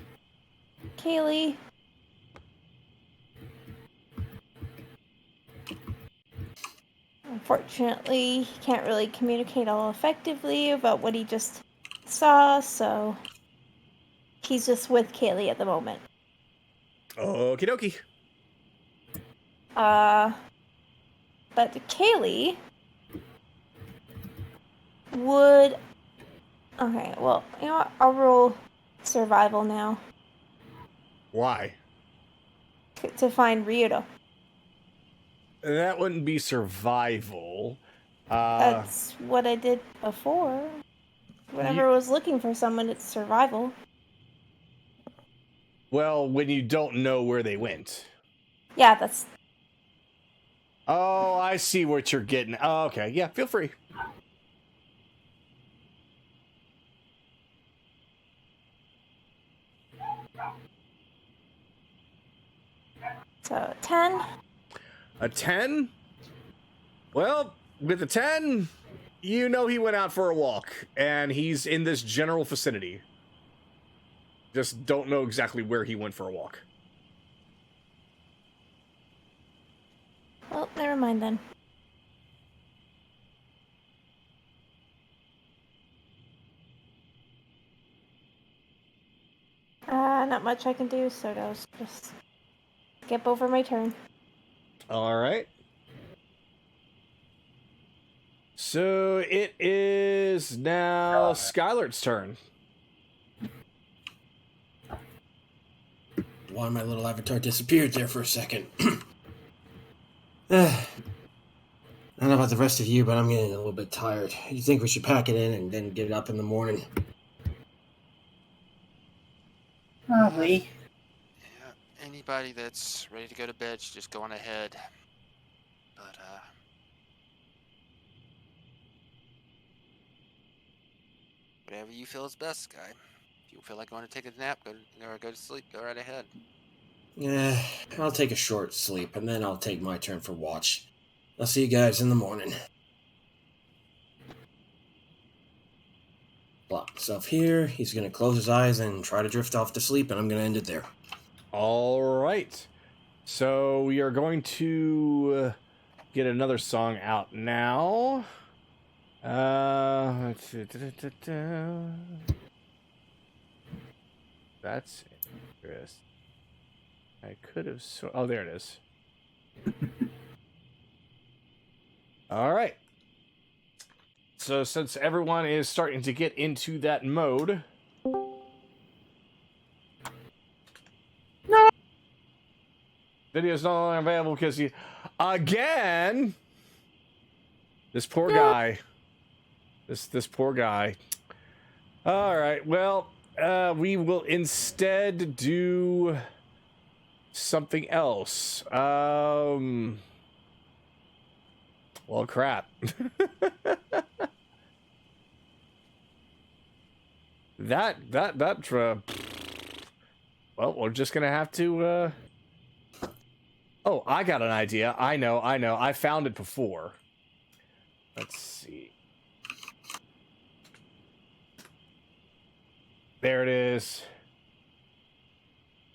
Kaylee. Unfortunately, he can't really communicate all effectively about what he just saw, so he's just with Kaylee at the moment. Okie dokie. But Kaylee would... Okay, well, you know what? I'll roll survival now Why? to find Ryudo. That wouldn't be survival. That's what I did before. Whenever I was looking for someone, it's survival. Well, when you don't know where they went. Yeah, that's... Oh, I see what you're getting. Oh, okay, yeah, feel free. So, 10. A 10? Well, with a 10, you know he went out for a walk, and he's in this general vicinity. Just don't know exactly where he went for a walk. Well, never mind then. Not much I can do, so I'll just skip over my turn. All right. So it is now Skylar's turn. Why my little avatar disappeared there for a second. I don't know about the rest of you, but I'm getting a little bit tired. You think we should pack it in and then get it up in the morning? Probably. Yeah, anybody that's ready to go to bed should just go on ahead. But, whatever you feel is best, Sky. If you feel like going to take a nap, go to sleep. Go right ahead. Yeah, I'll take a short sleep, and then I'll take my turn for watch. I'll see you guys in the morning. Block himself here. He's going to close his eyes and try to drift off to sleep, and I'm going to end it there. All right. So we are going to get another song out now. Let's see. That's interesting. I could have. Oh, there it is. All right. So since everyone is starting to get into that mode. No. Video's no longer available because he. Again! This poor guy. This poor guy. All right. Well, we will instead do something else. Well, crap. Well, we're just gonna have to. Oh, I got an idea. I know. I found it before. Let's see. There it is.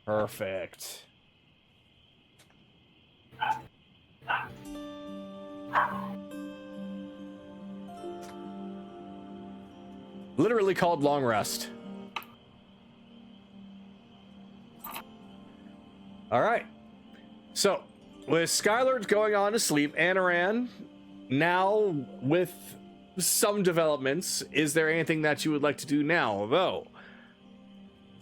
Perfect. Literally called Long Rest. All right. So, with Skylar going on to sleep, Anaran, now with some developments, is there anything that you would like to do now? Though,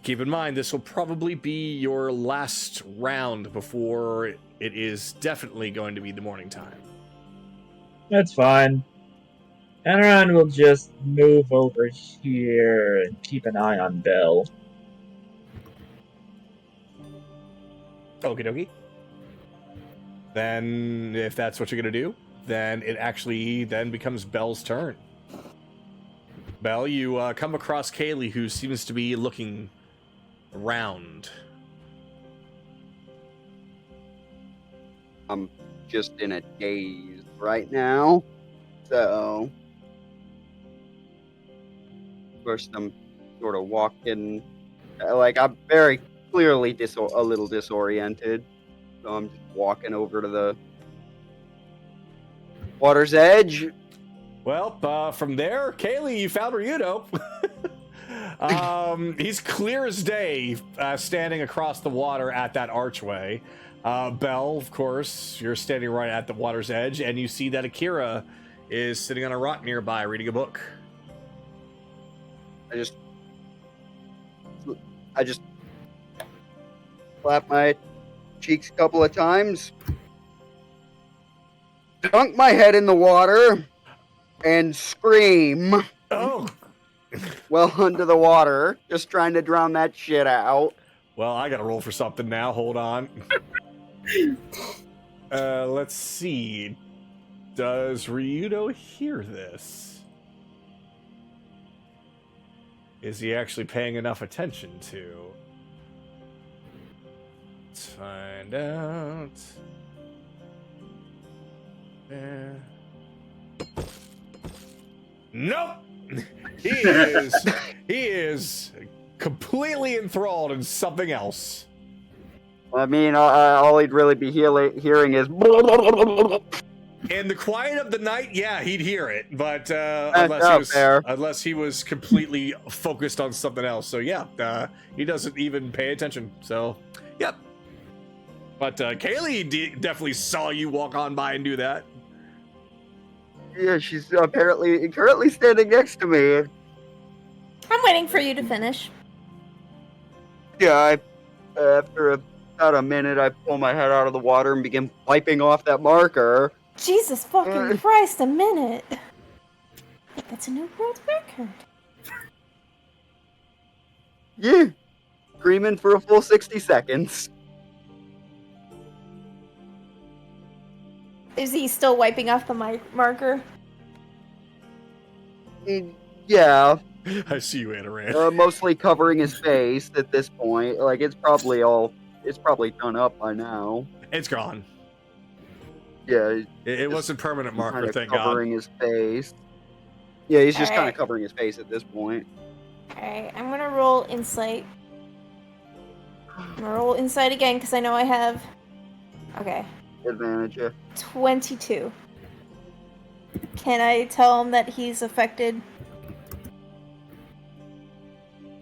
keep in mind, this will probably be your last round before it is definitely going to be the morning time. That's fine. Anaran will just move over here and keep an eye on Bell. Okie dokie. Then, if that's what you're going to do, then it actually then becomes Bell's turn. Bell, you come across Kaylee, who seems to be looking around. I'm just in a daze right now, so first I'm sort of walking, like I'm very clearly a little disoriented, so I'm just walking over to the water's edge. Well, from there, Kaylee, you found Ryudo. He's clear as day, standing across the water at that archway. Belle, of course, you're standing right at the water's edge, and you see that Akira is sitting on a rock nearby, reading a book. I just slap my cheeks a couple of times, dunk my head in the water, and scream. Oh! Well under the water, just trying to drown that shit out. Well, I gotta roll for something now. Hold on. Let's see. Does Ryudo hear this? Is he actually paying enough attention to? Let's find out. Nope! He is completely enthralled in something else. I mean, all he'd really be hearing is. In the quiet of the night, yeah, he'd hear it, but unless he was completely focused on something else. So yeah, he doesn't even pay attention. So, yep. But Kaylee definitely saw you walk on by and do that. Yeah, she's currently standing next to me. I'm waiting for you to finish. Yeah, after about a minute, I pull my head out of the water and begin wiping off that marker. Jesus fucking Christ, a minute. That's a new world record. Yeah, screaming for a full 60 seconds. Is he still wiping off the marker? Yeah. I see you, Anaran. Mostly covering his face at this point. Like, it's probably done up by now. It's gone. Yeah, It wasn't permanent marker, kind of thank God. covering his face. Yeah, he's just kind of Alright. covering his face at this point. Alright, I'm gonna roll insight. I'm gonna roll insight again because I know I have. Okay, Advantage, yeah. 22. Can I tell him that he's affected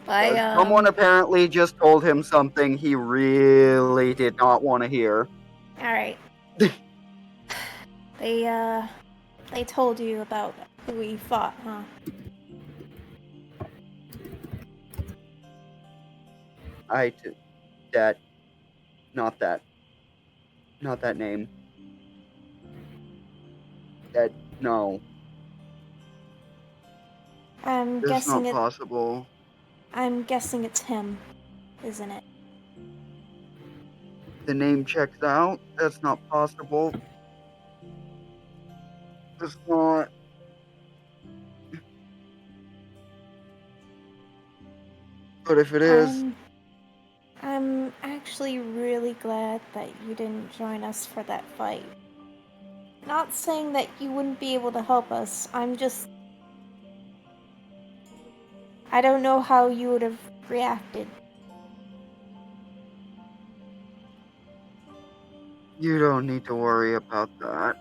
by Someone apparently just told him something he really did not want to hear. Alright. They told you about who we fought, huh? Not that name. No. I'm It's guessing not it. possible. I'm guessing it's him, isn't it? The name checks out. That's not possible. It's not. But if it is, I'm actually really glad that you didn't join us for that fight. Not saying that you wouldn't be able to help us. I don't know how you would have reacted. you don't need to worry about that.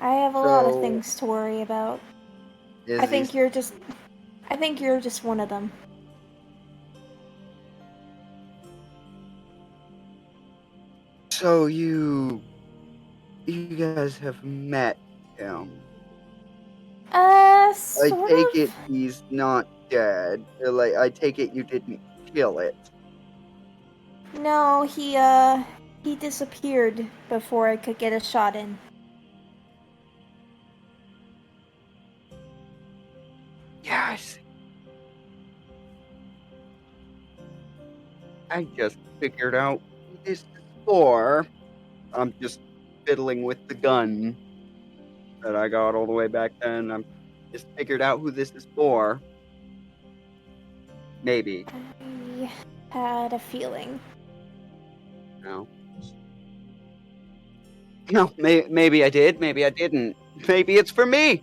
I have a lot of So, things to worry about. Is I think he- you're just one of them. So you guys have met him. Sort I take of. it he's not dead. Like, I take it you didn't kill it. No, he disappeared before I could get a shot in. Yes. I just figured out who this is for. I'm just fiddling with the gun that I got all the way back then. I'm just figured out who this is for. Maybe. I had a feeling. No. No, maybe I did, maybe I didn't. Maybe it's for me.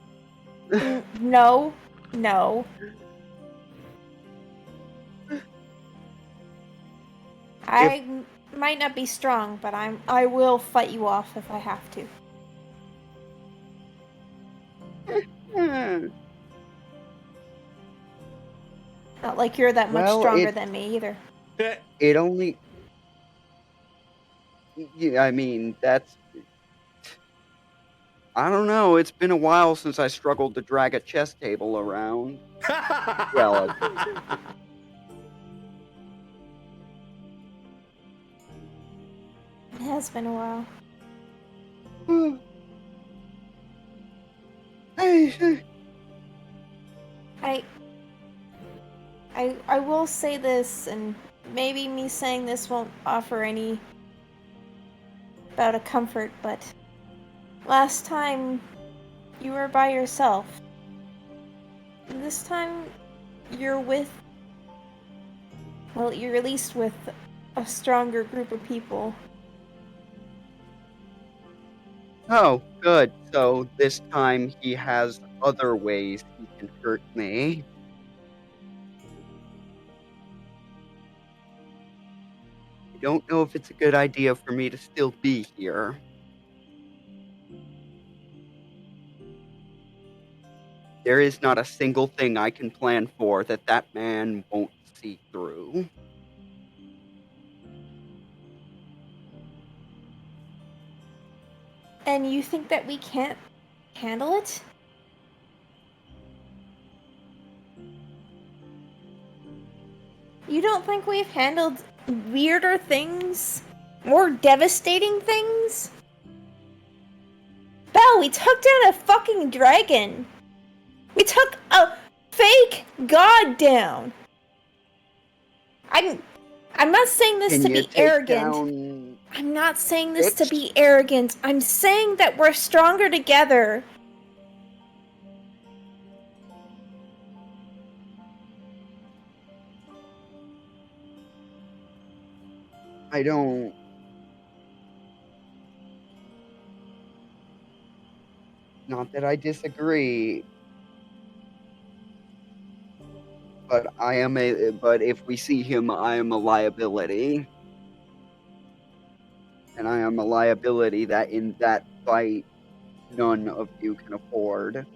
No. I might not be strong, but I will fight you off if I have to. Not like you're that much Well, stronger than me either. It only. Yeah, I mean, that's. I don't know. It's been a while since I struggled to drag a chess table around. Well, It has been a while. I will say this, and maybe me saying this won't offer any bout of comfort, but last time you were by yourself. This time you're with, well, you're at least with a stronger group of people. Oh, good. So this time he has other ways he can hurt me. I don't know if it's a good idea for me to still be here. There is not a single thing I can plan for that man won't see through. And you think that we can't handle it? You don't think we've handled weirder things? More devastating things? Belle, we took down a fucking dragon! We took a fake god down! I'm not saying this Can to you be take arrogant. down I'm not saying this to Bitch. be arrogant. I'm saying that we're stronger together. I don't. Not that I disagree, but But if we see him, I am a liability, and I am a liability that in that fight, none of you can afford.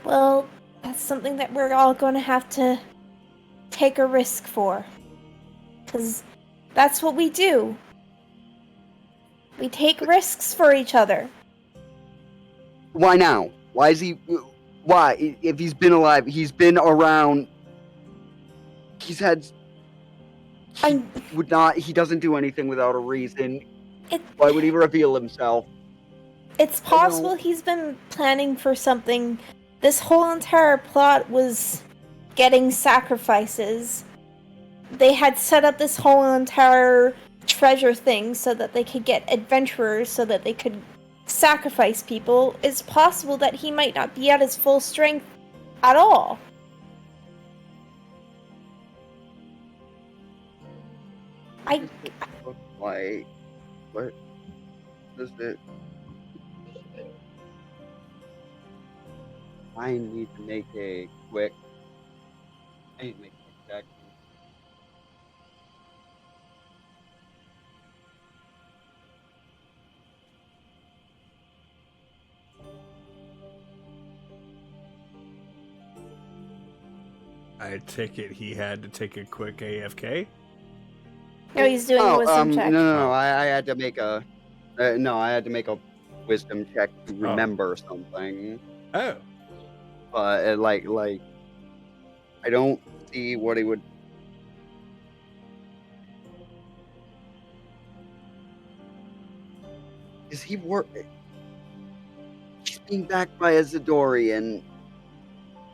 Well, that's something that we're all going to have to take a risk for. Because that's what we do. We take risks for each other. Why now? Why is he? Why? If he's been alive, he's been around. He's had. He would not. He doesn't do anything without a reason. Why would he reveal himself? It's possible he's been planning for something. This whole entire plot was getting sacrifices. They had set up this whole entire treasure thing so that they could get adventurers, so that they could sacrifice people. It's possible that he might not be at his full strength at all. Like, what does it? I need to make a quick. I need to make a quick check. I take it he had to take a quick AFK. No, he's doing a wisdom check. No. I had to make a. I had to make a wisdom check to remember something. Oh. But like, I don't see what he would. Is he working? He's being backed by a Zidorian.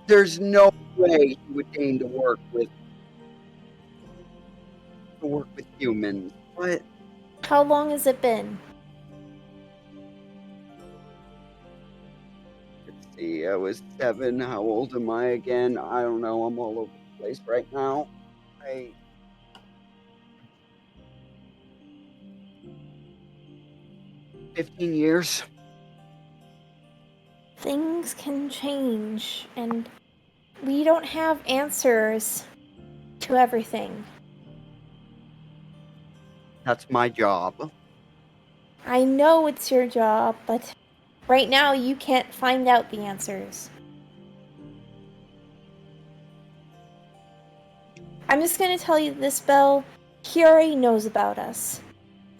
There's no way he would deign to work with humans. What? How long has it been? Let's see. I was 7. How old am I again? I don't know. I'm all over the place right now. 15 years. Things can change, and we don't have answers to everything. That's my job. I know it's your job, but right now you can't find out the answers. I'm just gonna tell you this, Belle. He already knows about us.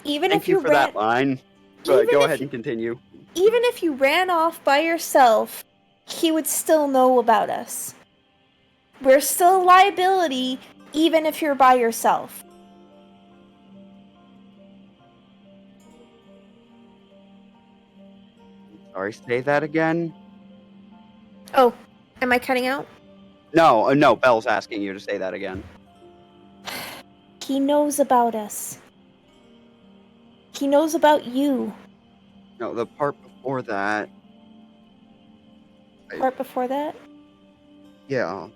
Even Thank if you for ran, that line. Even Go if ahead you- and continue. even if you ran off by yourself, he would still know about us. We're still a liability, even if you're by yourself. Sorry, say that again? Oh, am I cutting out? No, Belle's asking you to say that again. He knows about us. He knows about you. No, the part before that. Part before that? Yeah,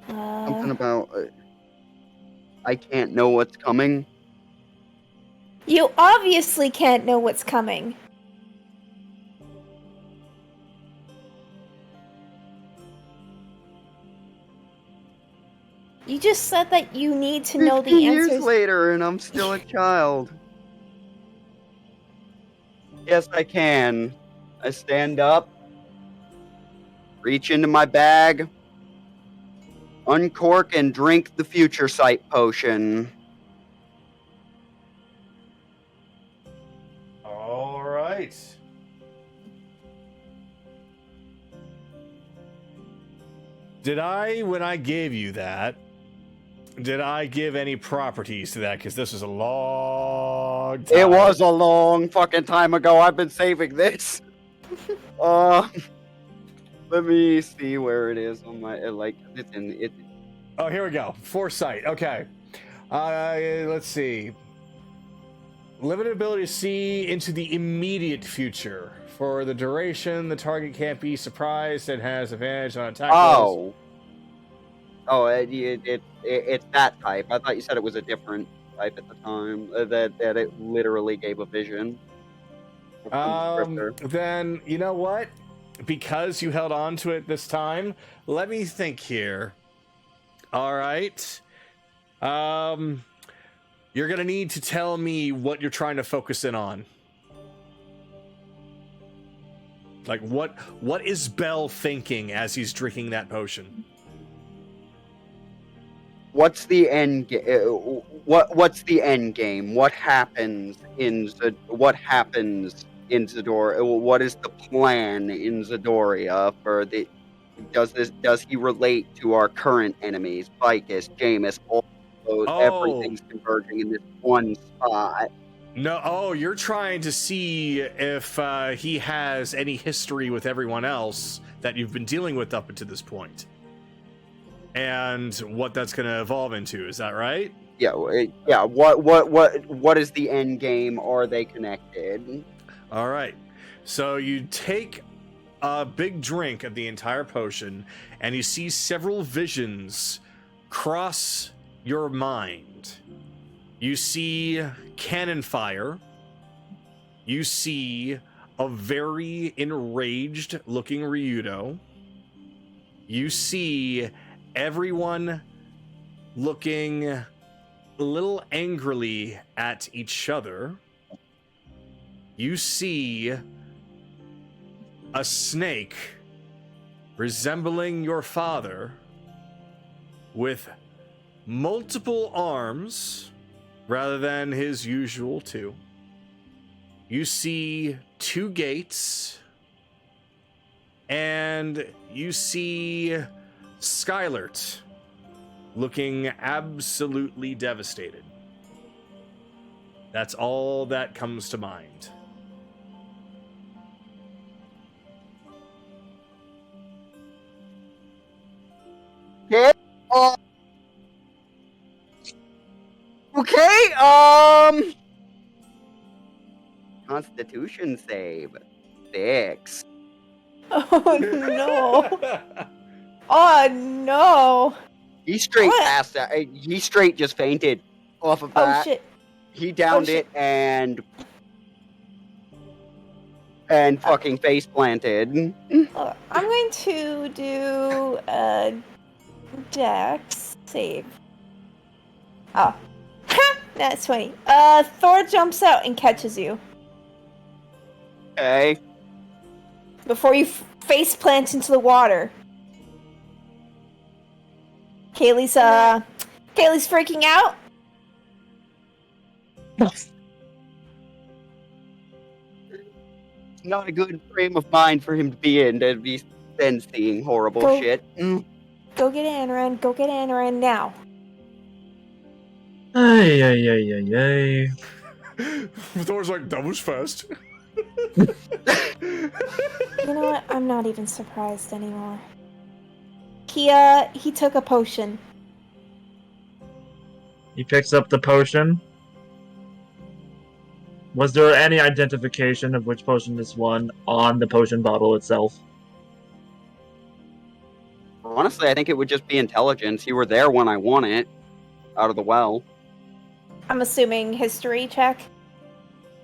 something Uh, about I can't know what's coming. you obviously can't know what's coming. You just said that you need to know the 15 answers. years later, and I'm still a child. Yes, I can. I stand up, reach into my bag, uncork and drink the future sight potion. All right. Did I, when I gave you that, did I give any properties to that? Because this was a long time. It was a long fucking time ago. I've been saving this. Let me see where it is on my it's in it. Oh, here we go. Foresight. Okay. Let's see. Limited ability to see into the immediate future. For the duration, the target can't be surprised and has advantage on attack rolls. Oh, it's that type. I thought you said it was a different type at the time. That it literally gave a vision from the scripter. Then you know what? Because you held on to it this time, let me think here. All right. You're gonna need to tell me what you're trying to focus in on. Like what is Bell thinking as he's drinking that potion? What's the end? What's the end game? What happens in Zidoria? What is the plan in Zidoria for the? Does he relate to our current enemies, Vicus, Jameis? All those, everything's converging in this one spot. No, oh, you're trying to see if he has any history with everyone else that you've been dealing with up until this point, and what that's going to evolve into. Is that right? Yeah, yeah. What is the end game? Are they connected? All right. So you take a big drink of the entire potion, and you see several visions cross your mind. You see cannon fire. You see a very enraged looking Ryudo. You see everyone looking a little angrily at each other. You see a snake resembling your father with multiple arms rather than his usual two. You see two gates, and you see Skylert looking absolutely devastated. That's all that comes to mind. Yeah. Okay. Constitution save 6. Oh no! Oh no! He straight What? passed that. He straight just fainted off of Oh that. shit! He downed shit. it and fucking face planted. I'm going to do a Dex save. Oh. That's 20. Thor jumps out and catches you. Okay. Before you face plant into the water. Kaylee's freaking out. Not a good frame of mind for him to be in, to be then seeing horrible Go. shit. Go get Anaran. Go get Anaran now. Ay. Thor's like, that was fast. You know what? I'm not even surprised anymore. He took a potion. He picks up the potion. Was there any identification of which potion this one on the potion bottle itself? Honestly, I think it would just be intelligence. You were there when I won it. Out of the well. I'm assuming history check.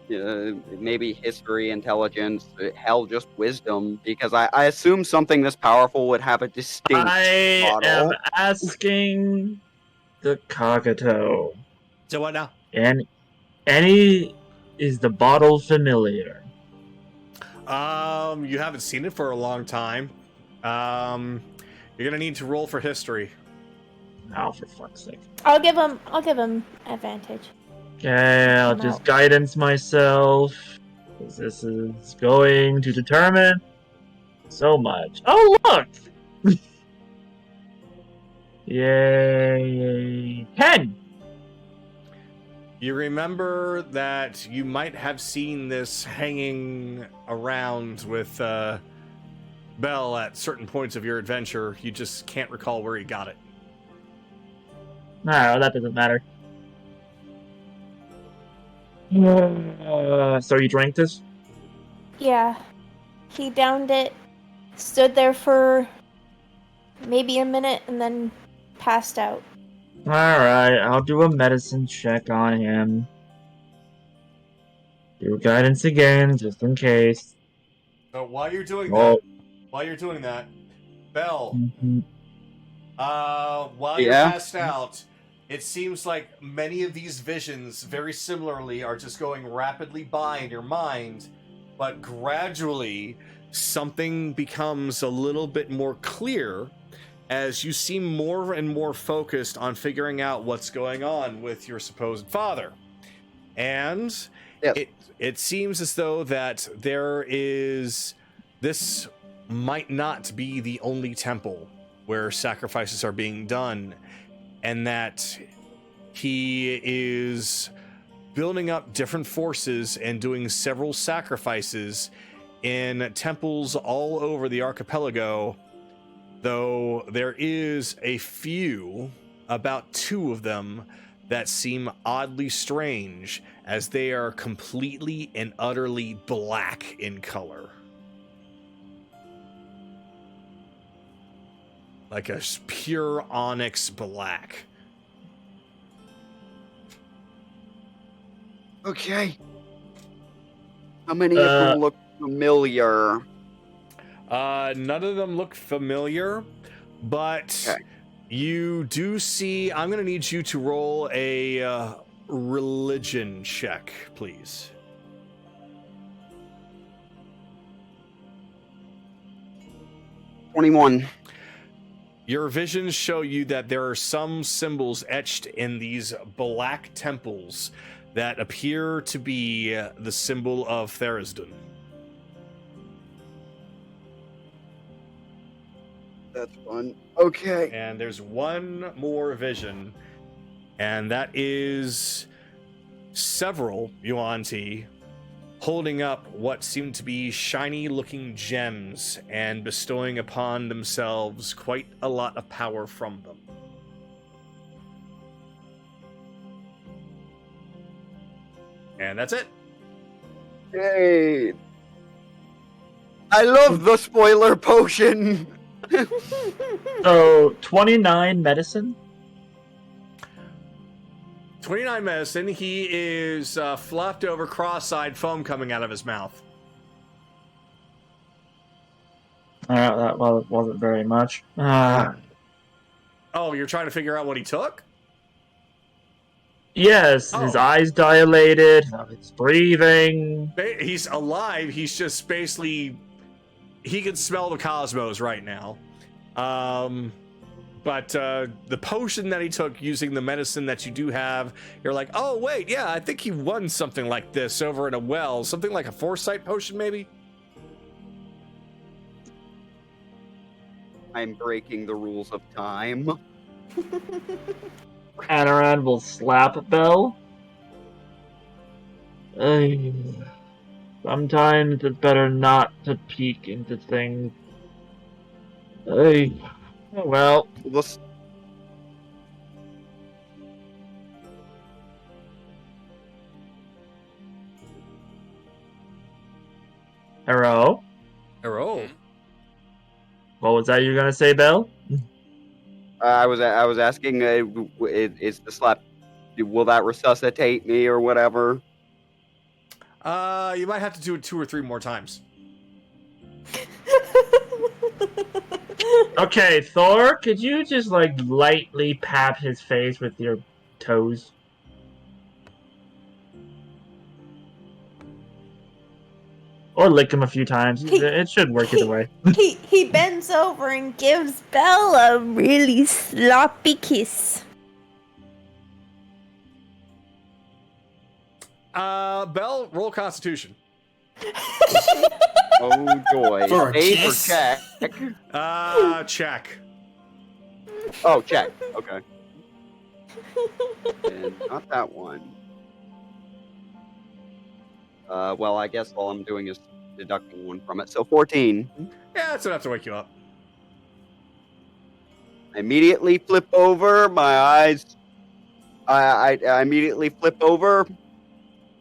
Maybe history, intelligence, hell, just wisdom. Because I assume something this powerful would have a distinct I bottle. am asking the Kagato. So what now? Is the bottle familiar? You haven't seen it for a long time. You're gonna need to roll for history. Oh, for fuck's sake. I'll give him advantage. Okay, I'll just guidance myself. Because this is going to determine so much. Oh, look! Yay. 10! You remember that you might have seen this hanging around with Bell at certain points of your adventure. You just can't recall where you got it. No, that doesn't matter. So you drank this? Yeah. He downed it, stood there for maybe a minute, and then passed out. Alright, I'll do a medicine check on him. Do guidance again, just in case. So while you're doing Oh. that, Bell, Mhm. while you're Yeah? passed out, it seems like many of these visions, very similarly, are just going rapidly by in your mind, but gradually something becomes a little bit more clear as you seem more and more focused on figuring out what's going on with your supposed father. And Yes. it seems as though that this might not be the only temple where sacrifices are being done, and that he is building up different forces and doing several sacrifices in temples all over the archipelago, though there is a few, about 2 of them, that seem oddly strange, as they are completely and utterly black in color. Like a pure onyx black. Okay. How many of them look familiar? None of them look familiar, but Okay. you do see. I'm going to need you to roll a religion check, please. $21. Your visions show you that there are some symbols etched in these black temples that appear to be the symbol of Therisden. That's fun. Okay. And there's one more vision, and that is several Yuan-Ti holding up what seem to be shiny-looking gems and bestowing upon themselves quite a lot of power from them. And that's it. Yay. I love the spoiler potion. So, 29 medicine? 29 medicine. He is flopped over, cross-eyed, foam coming out of his mouth. That wasn't very much. Oh, you're trying to figure out what he took? Yes, his Oh. eyes dilated, his breathing. He's alive. He's just basically... He can smell the cosmos right now. But the potion that he took using the medicine that you do have, you're like, oh, wait, yeah, I think he won something like this over in a well. Something like a foresight potion, maybe? I'm breaking the rules of time. Anaran will slap Bell. Sometimes it's better not to peek into things. Oh, well. Let's... Hello? Hello? What was that you were gonna say, Bell? I was asking, is the slap? Will that resuscitate me or whatever? You might have to do it 2 or 3 more times. Okay, Thor, could you just lightly pat his face with your toes? Or lick him a few times. It should work either way. He bends over and gives Belle a really sloppy kiss. Bell, roll Constitution. Oh joy! For a Save or kiss? check? Check. Oh, check. Okay. And not that one. Well, I guess all I'm doing is deducting 1 from it. So 14. Yeah, that's enough to wake you up. I immediately flip over. My eyes. I immediately flip over.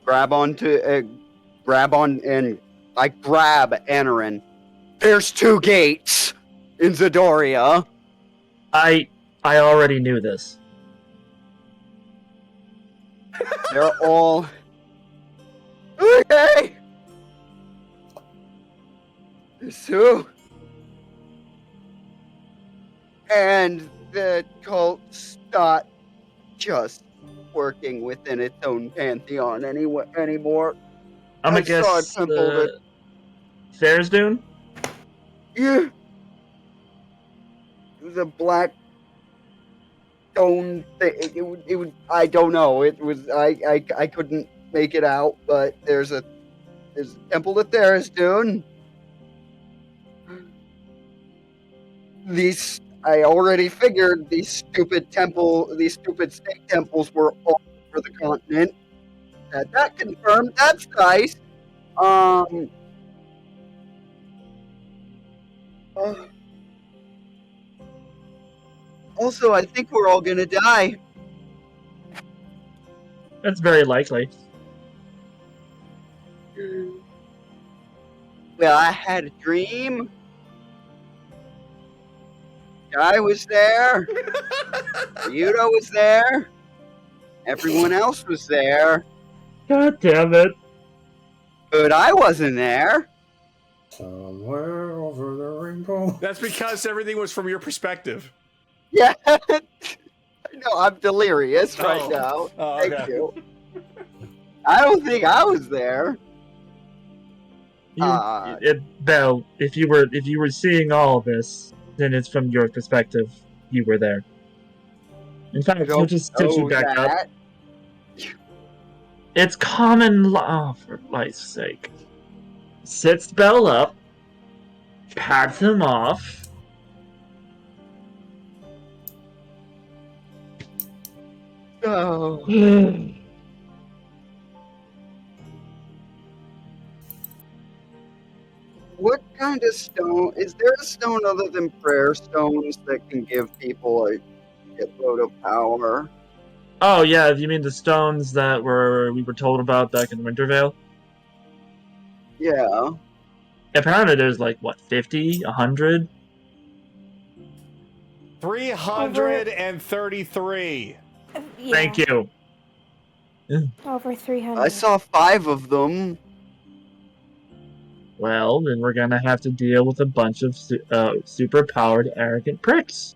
Grab on, and I grab Anaran. There's 2 gates in Zidoria. I I already knew this. They're all okay. So, and the cult's not just working within its own pantheon anymore. I'm I gonna saw a guess temple that, Fair's-Dune? yeah, it was a black stone thing. It was, I don't know. It was, I couldn't make it out, but there's a temple that there is doing. I already figured these stupid snake temples were all over the continent. Had that confirmed. That's nice. Uh, also, I think we're all gonna die. That's very likely. Well, I had a dream. Guy was there. Ryudo was there. Everyone else was there. God damn it. But I wasn't there. Somewhere over the rainbow. That's because everything was from your perspective. Yeah. No, I'm delirious right Oh. now. Oh, Thank okay. you. I don't think I was there. Belle, if you were seeing all of this, then it's from your perspective. You were there. In fact, he'll just sit you back up. It's common law, for life's sake. Sits Belle up, pats him off. Oh. What kind of stone? Is there a stone other than prayer stones that can give people a shitload of power? Oh yeah, you mean the stones that we were told about back in Wintervale? Yeah. Apparently there's like, what, 50? 100? 333. Yeah, Thank you. over 300. I saw 5 of them. Well, then we're gonna have to deal with a bunch of super-powered, arrogant pricks.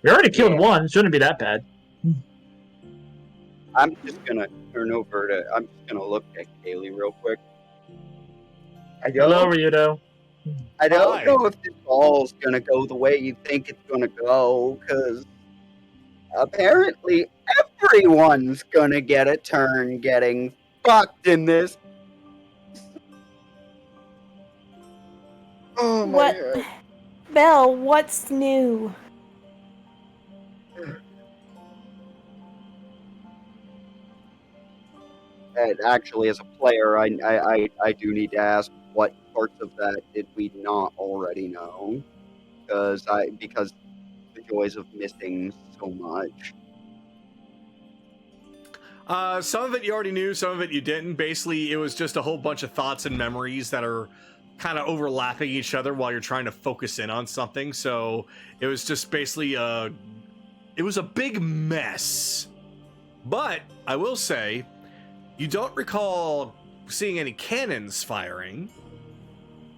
We already killed one. Shouldn't be that bad. I'm just gonna I'm just gonna look at Kaylee real quick. Hello, Ryudo. I don't know if this ball's gonna go the way you think it's gonna go, because apparently everyone's gonna get a turn getting fucked in this. Oh my What? God. Belle, what's new? And actually, as a player, I do need to ask, what parts of that did we not already know? Because the joys of missing so much. Some of it you already knew, some of it you didn't. Basically, it was just a whole bunch of thoughts and memories that are kind of overlapping each other while you're trying to focus in on something. So it was just basically it was a big mess. But I will say, you don't recall seeing any cannons firing.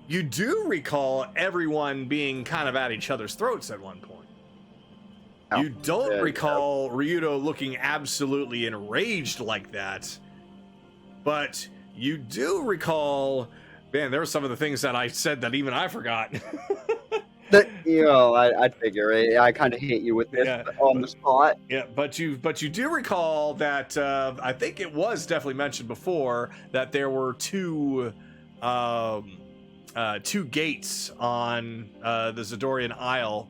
You do recall everyone being kind of at each other's throats at one point. You don't recall Ryudo looking absolutely enraged like that, but you do recall, man, there were some of the things that I said that even I forgot. I figure it. I kind of hate you with this on the spot. Yeah, but you do recall that I think it was definitely mentioned before that there were two gates on the Zidorian Isle.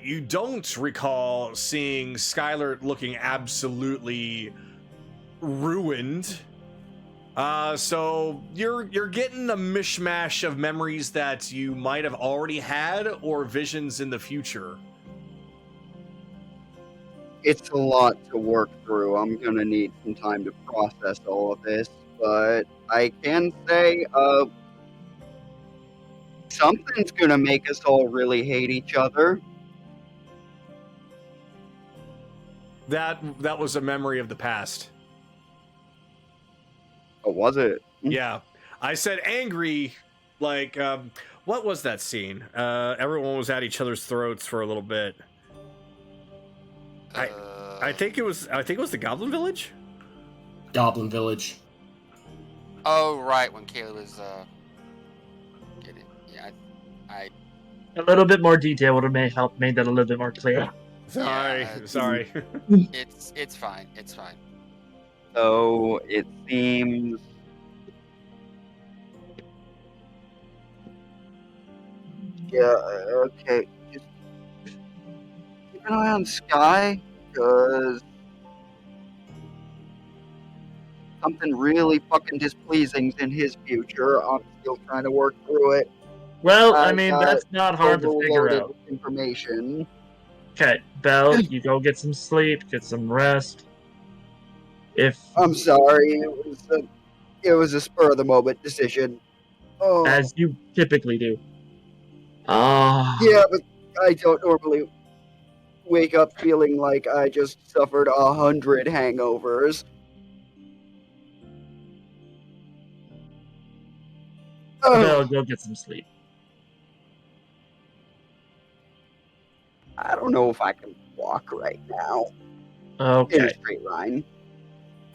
You don't recall seeing Skylar looking absolutely ruined. So you're getting a mishmash of memories that you might have already had or visions in the future. It's a lot to work through. I'm gonna need some time to process all of this, but I can say something's gonna make us all really hate each other. That was a memory of the past. Oh, was it? Yeah. I said angry, like, what was that scene? Everyone was at each other's throats for a little bit. I think it was the Goblin Village? Goblin Village. Oh, right, when Kayla was, get it. Yeah, I A little bit more detail would have made that a little bit more clear. Sorry, Yeah, sorry. it's fine. It's fine. So it seems. Yeah, okay. Just keep an eye on Sky, because something really fucking displeasing's in his future. I'm still trying to work through it. Well, I I mean, got that's not hard to figure overloaded out. with information. Okay, Belle, you go get some sleep, get some rest. If, I'm sorry. It was a spur of the moment decision. Oh, as you typically do. Ah. yeah, but I don't normally wake up feeling like I just suffered 100 hangovers. Belle, Oh, go get some sleep. I don't know if I can walk right now in Okay. a straight line.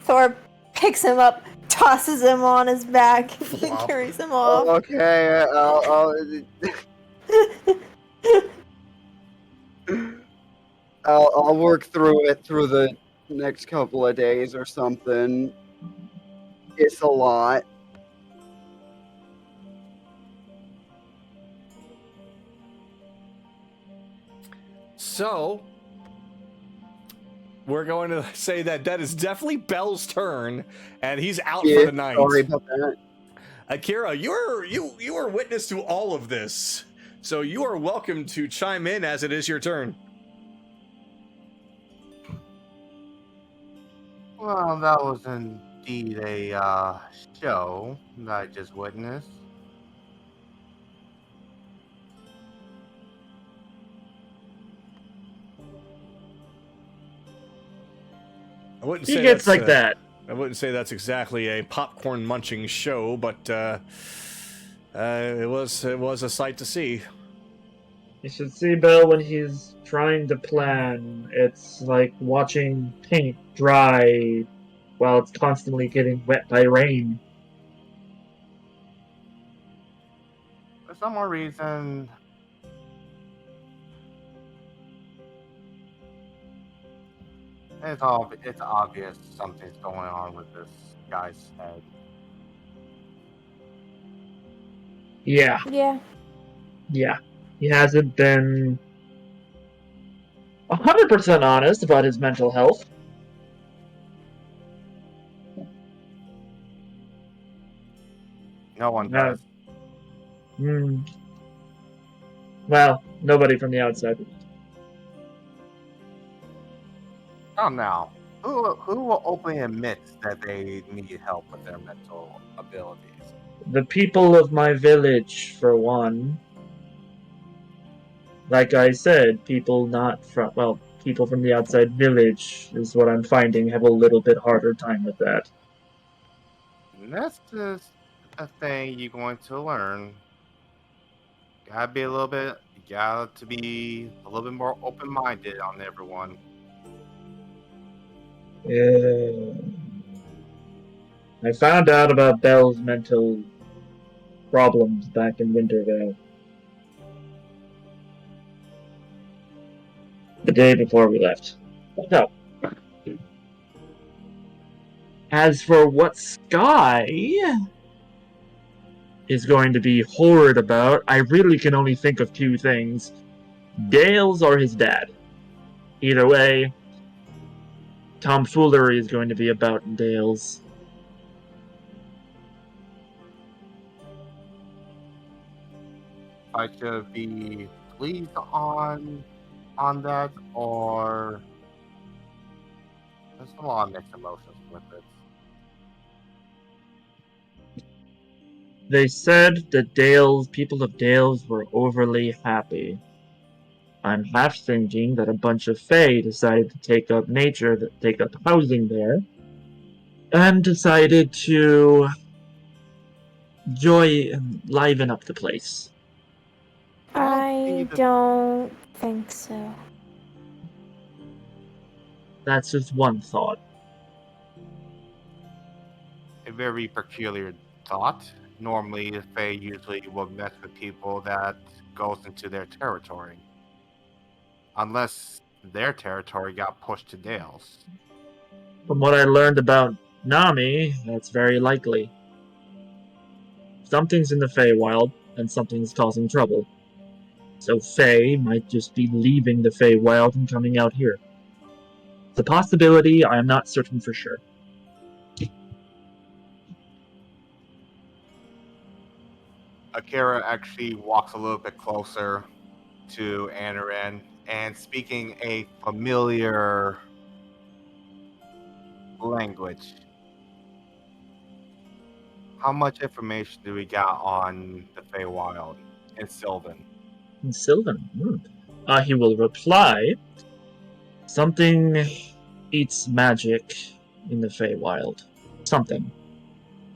Thor picks him up, tosses him on his back, and Wow. carries him off. Okay, I'll work through it through the next couple of days or something. It's a lot. So, we're going to say that is definitely Belle's turn, and he's out for the night. Sorry about that. Akira, you are witness to all of this, so you are welcome to chime in as it is your turn. Well, that was indeed a show that I just witnessed. I wouldn't He say gets that's, like that. I wouldn't say that's exactly a popcorn munching show, but it was a sight to see. You should see Belle when he's trying to plan. It's like watching paint dry while it's constantly getting wet by rain. For some more reason, it's obvious something's going on with this guy's head. Yeah, Yeah. yeah. He hasn't been 100% honest about his mental health. No one Uh, does. Well, nobody from the outside. Oh, now, who will openly admit that they need help with their mental abilities? The people of my village, for one. Like I said, people from the outside village is what I'm finding have a little bit harder time with that. And that's just a thing you're going to learn. You got to be a little bit more open-minded on everyone. I found out about Belle's mental problems back in Wintervale. The day before we left. No. As for what Sky is going to be horrid about, I really can only think of two things. Dale's or his dad. Either way, tomfoolery is going to be about in Dale's. I should be pleased on that, or there's a lot of mixed emotions with it. They said the people of Dales were overly happy. I'm half thinking that a bunch of Fae decided to take up housing there, and decided to joy and liven up the place. I don't think so. That's just one thought. A very peculiar thought. Normally, the Fae usually will mess with people that goes into their territory. Unless their territory got pushed to Dale's. From what I learned about Nami, that's very likely. Something's in the Feywild, and something's causing trouble. So Fae might just be leaving the Feywild and coming out here. It's a possibility, I am not certain for sure. Akira actually walks a little bit closer to Anaran and speaking a familiar language. How much information do we got on the Feywild and Sylvan? And Sylvan, he will reply, something eats magic in the Feywild. Something.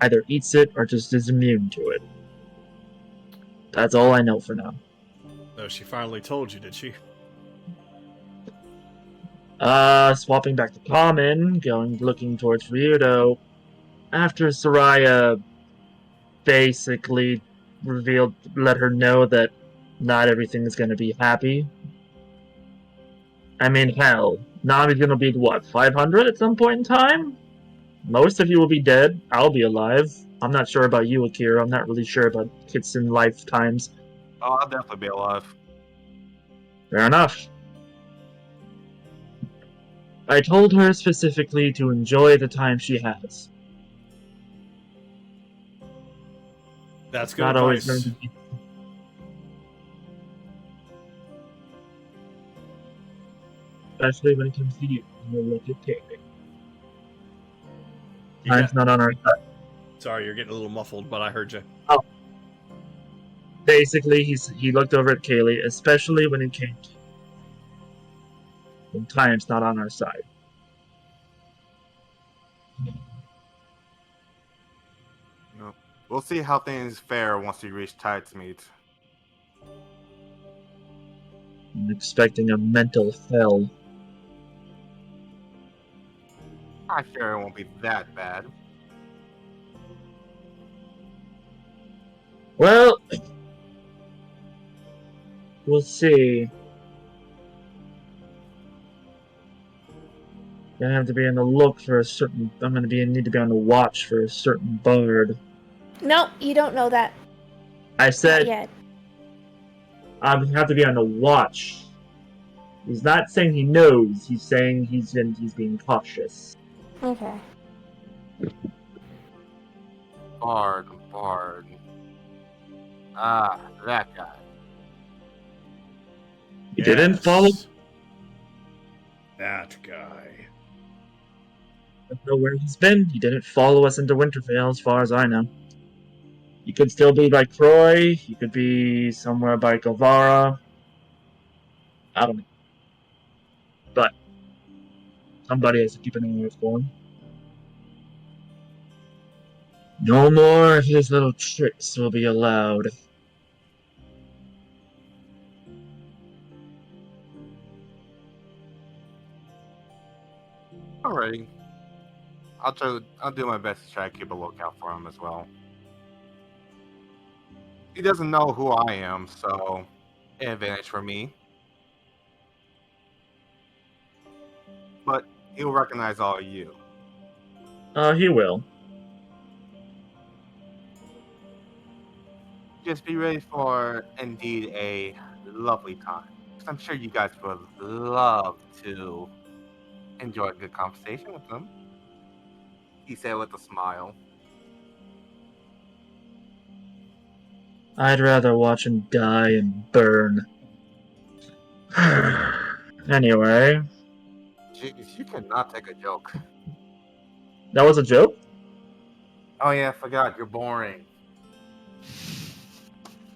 Either eats it or just is immune to it. That's all I know for now. Oh, she finally told you, did she? Swapping back to common, looking towards Ryudo. After Soraya basically let her know that not everything is going to be happy. I mean, hell, Nami's going to be, 500 at some point in time? Most of you will be dead. I'll be alive. I'm not sure about you, Akira. I'm not really sure about Kitsun lifetimes. Oh, I'll definitely be alive. Fair enough. I told her specifically to enjoy the time she has. That's good Not always advice. going to be. Especially when it comes to you. You'll look at Kaylee. Time's not on our side. Sorry, you're getting a little muffled, but I heard you. Oh. Basically, he looked over at Kaylee, especially when it came to when time's not on our side. No. We'll see how things fare once we reach Tide's-Meet. I'm expecting a mental hell. I'm sure it won't be that bad. Well, we'll see. Gonna have to be on the look for a certain. I'm gonna need to be on the watch for a certain bard. No, you don't know that. I Not said yet. I have to be on the watch. He's not saying he knows. He's saying he's being cautious. Okay. Bard. Ah, that guy. You didn't follow. That guy. I don't know where he's been. He didn't follow us into Wintervale, as far as I know. He could still be by Croy. He could be somewhere by Guevara. I don't know. But somebody has to keep an eye on what's going. No more of his little tricks will be allowed. Alrighty. I'll do my best to try to keep a lookout for him as well. He doesn't know who I am, so an advantage for me. But he'll recognize all of you. He will. Just be ready for indeed a lovely time. 'Cause I'm sure you guys would love to enjoy a good conversation with him. He said with a smile. I'd rather watch him die and burn. Anyway. Jeez, you cannot take a joke. That was a joke? Oh yeah, I forgot. You're boring.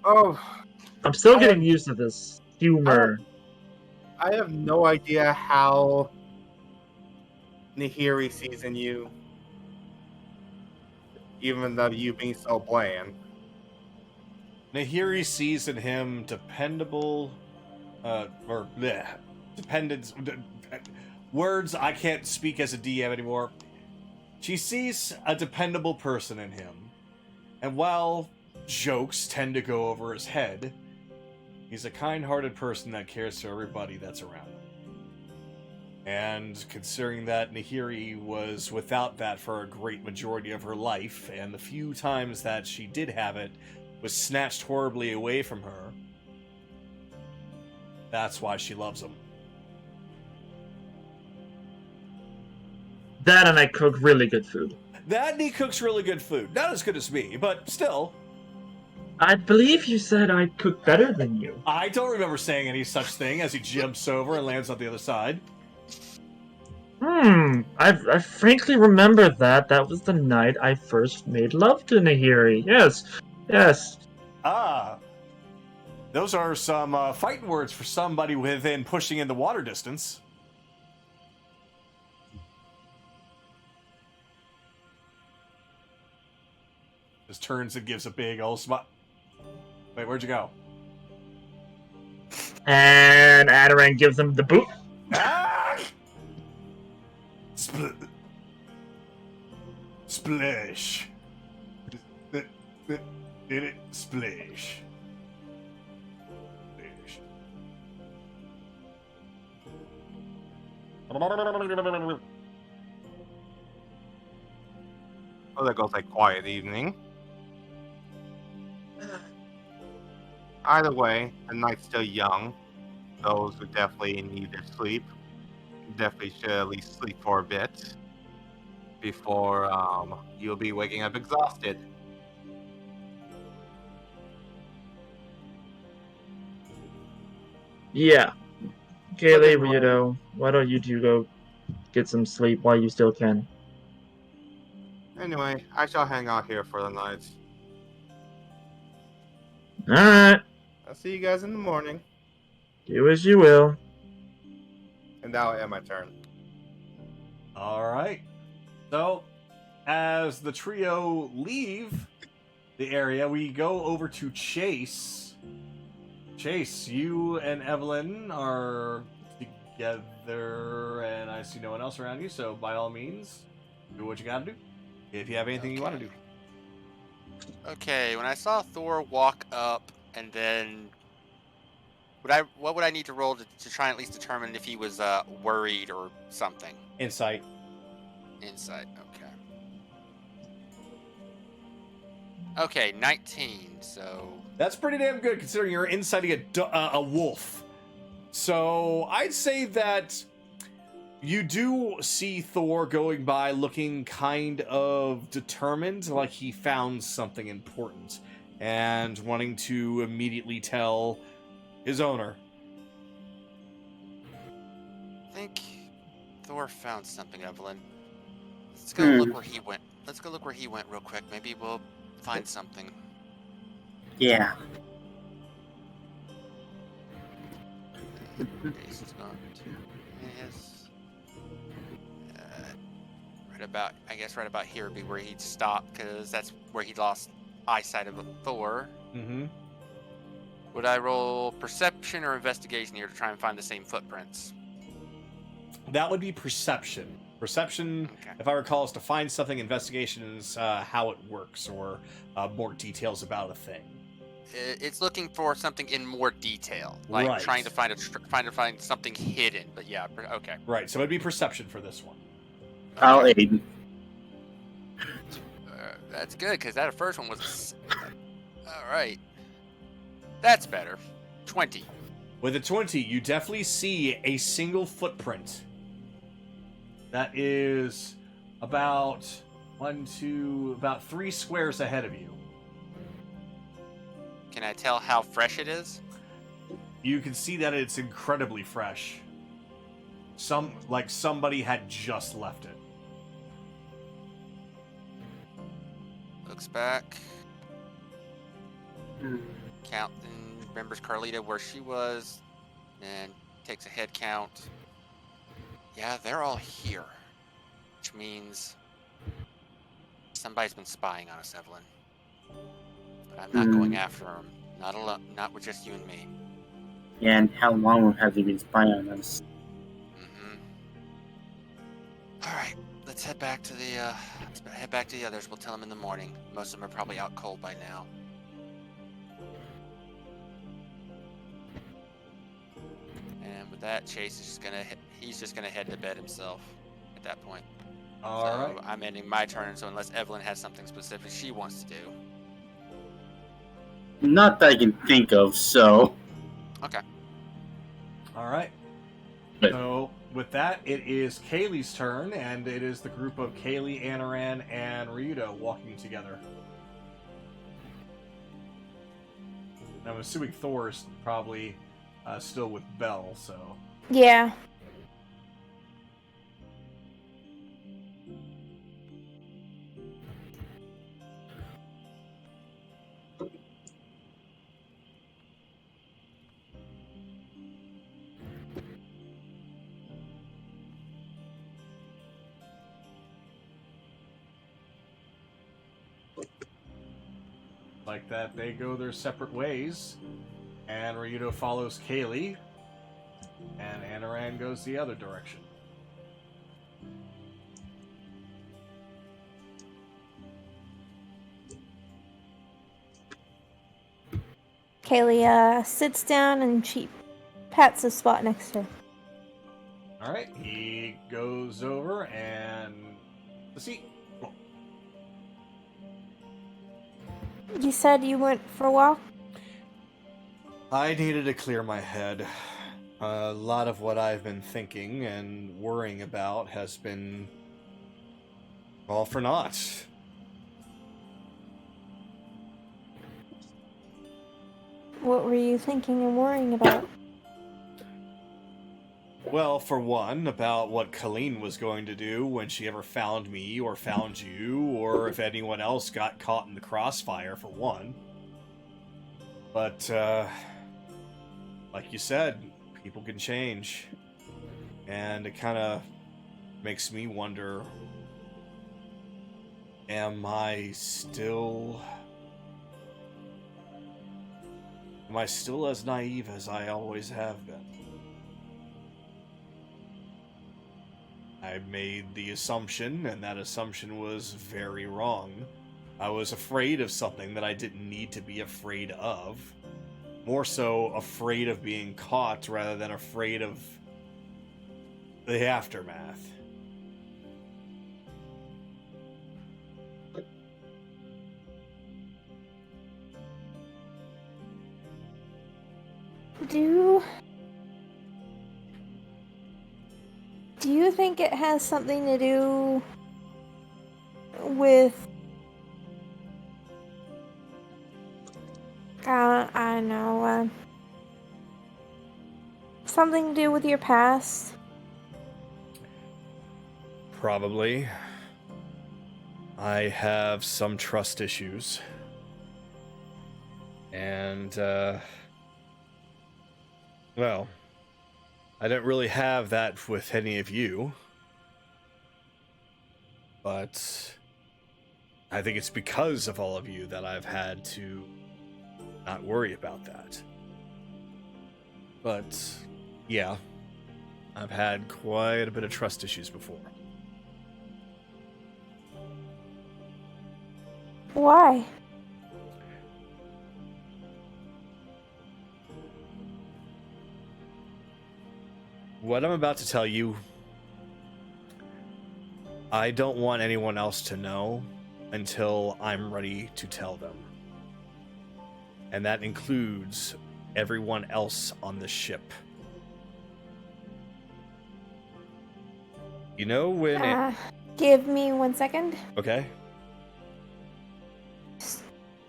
Oh. I'm still getting used to this humor. I have no idea how Nahiri sees in you, even though you being so bland. Nahiri sees in him dependable, or bleh, dependence. Words I can't speak as a DM anymore. She sees a dependable person in him, and while jokes tend to go over his head, he's a kind-hearted person that cares for everybody that's around him. And considering that Nahiri was without that for a great majority of her life, and the few times that she did have it was snatched horribly away from her, that's why she loves him. That and I cook really good food. That and he cooks really good food. Not as good as me, but still. I believe you said I cook better than you. I don't remember saying any such thing as he jumps over and lands on the other side. I frankly remember that. That was the night I first made love to Nahiri. Yes. Ah. Those are some fighting words for somebody within pushing in the water distance. Just turns and gives a big old smile. Wait, where'd you go? And Adoran gives him the boot. Ah! Splash. Did it? Splash. Oh, there goes a quiet evening. Either way, the night's still young. Those who definitely need their sleep definitely should at least sleep for a bit before you'll be waking up exhausted. Yeah. Kaylee, Okay, Rito, why don't you two go get some sleep while you still can? Anyway, I shall hang out here for the night. Alright. I'll see you guys in the morning. Do as you will. And that'll end my turn. All right. So, as the trio leave the area, we go over to Chase. Chase, you and Evelyn are together, and I see no one else around you, so by all means, do what you gotta do. If you have anything you want to do. Okay, when I saw Thor walk up, and then what would I need to roll to try and at least determine if he was worried or something? Insight. Insight. Okay. Okay, 19. So That's pretty damn good considering you're inciting a wolf. So I'd say that you do see Thor going by looking kind of determined, like he found something important, and wanting to immediately tell his owner. I think Thor found something, Evelyn. Let's go look where he went. Let's go look where he went real quick. Maybe we'll find something. Yeah. Jason's gone to his. Right about here would be where he'd stop, because that's where he lost eyesight of Thor. Mm-hmm. Would I roll perception or investigation here to try and find the same footprints? That would be perception. Perception, Okay. if I recall, is to find something. Investigation is how it works, or more details about a thing. It's looking for something in more detail, like Right. trying to find something hidden. But yeah, okay. Right, so it'd be perception for this one. I'll aid. That's good, because that first one was. All right. That's better. 20. With a 20, you definitely see a single footprint. That is about about 3 squares ahead of you. Can I tell how fresh it is? You can see that it's incredibly fresh. Like somebody had just left it. Looks back. Count and remembers Carlita where she was, and takes a head count. Yeah, they're all here. Which means somebody's been spying on us, Evelyn. But I'm not going after them. Not alone. Not with just you and me. Yeah, and how long have they been spying on us? All right, let's head back to the others. We'll tell them in the morning. Most of them are probably out cold by now. And with that, Chase is he's just gonna head to bed himself at that point. All right. I'm ending my turn, so unless Evelyn has something specific she wants to do. Not that I can think of, so. Okay. All right. But- So with that, it is Kaylee's turn, and it is the group of Kaylee, Anaran, and Ryudo walking together. And I'm assuming Thor's probably still with Belle, so. Yeah. Like that, they go their separate ways, and Ryudo follows Kaylee, and Anaran goes the other direction. Kaylee sits down and she pats the spot next to her. All right, he goes over and the seat. Cool. You said you went for a walk? I needed to clear my head. A lot of what I've been thinking and worrying about has been all for naught. What were you thinking and worrying about? Well, for one, about what Colleen was going to do when she ever found me or found you, or if anyone else got caught in the crossfire, for one. But, like you said, people can change. And it kind of makes me wonder, am I still as naive as I always have been? I made the assumption, and that assumption was very wrong. I was afraid of something that I didn't need to be afraid of. More so afraid of being caught rather than afraid of the aftermath. Do you think it has something to do with I don't know, something to do with your past? Probably. I have some trust issues. And, well, I don't really have that with any of you. But I think it's because of all of you that I've had to not worry about that. But, yeah, I've had quite a bit of trust issues before. Why? What I'm about to tell you, I don't want anyone else to know until I'm ready to tell them. And that includes everyone else on the ship. You know when Give me 1 second. Okay.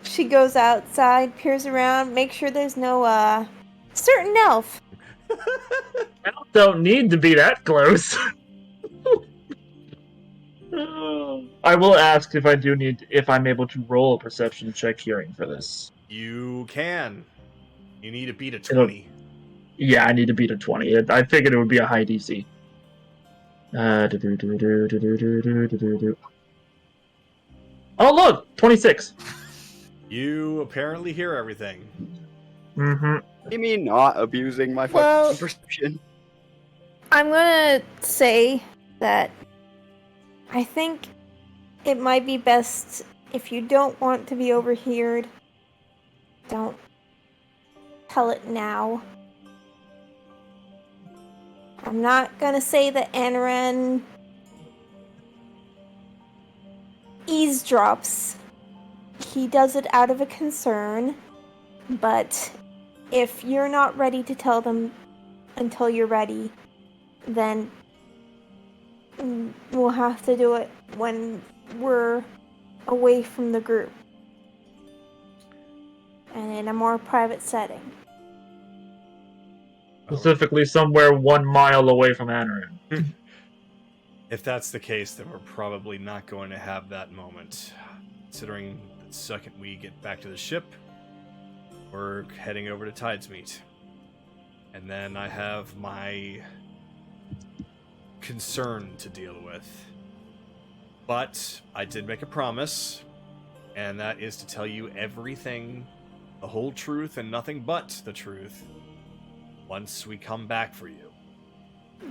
She goes outside, peers around, make sure there's no certain elf. Elf don't need to be that close. I will ask if I'm able to roll a perception check hearing for this. You can. You need to beat a 20. Yeah, I need to beat a 20. I figured it would be a high DC. Oh, look! 26. You apparently hear everything. Mm-hmm. You mean not abusing my Well- fucking perception? I'm gonna say that I think it might be best if you don't want to be overheard, don't tell it now. I'm not gonna say that Anaran eavesdrops. He does it out of a concern, but if you're not ready to tell them until you're ready, then we'll have to do it when we're away from the group and in a more private setting. Specifically somewhere 1 mile away from Anaran. If that's the case, then we're probably not going to have that moment. Considering the second we get back to the ship, we're heading over to Tidesmeet. And then I have my concern to deal with. But I did make a promise, and that is to tell you everything, the whole truth and nothing but the truth, once we come back for you.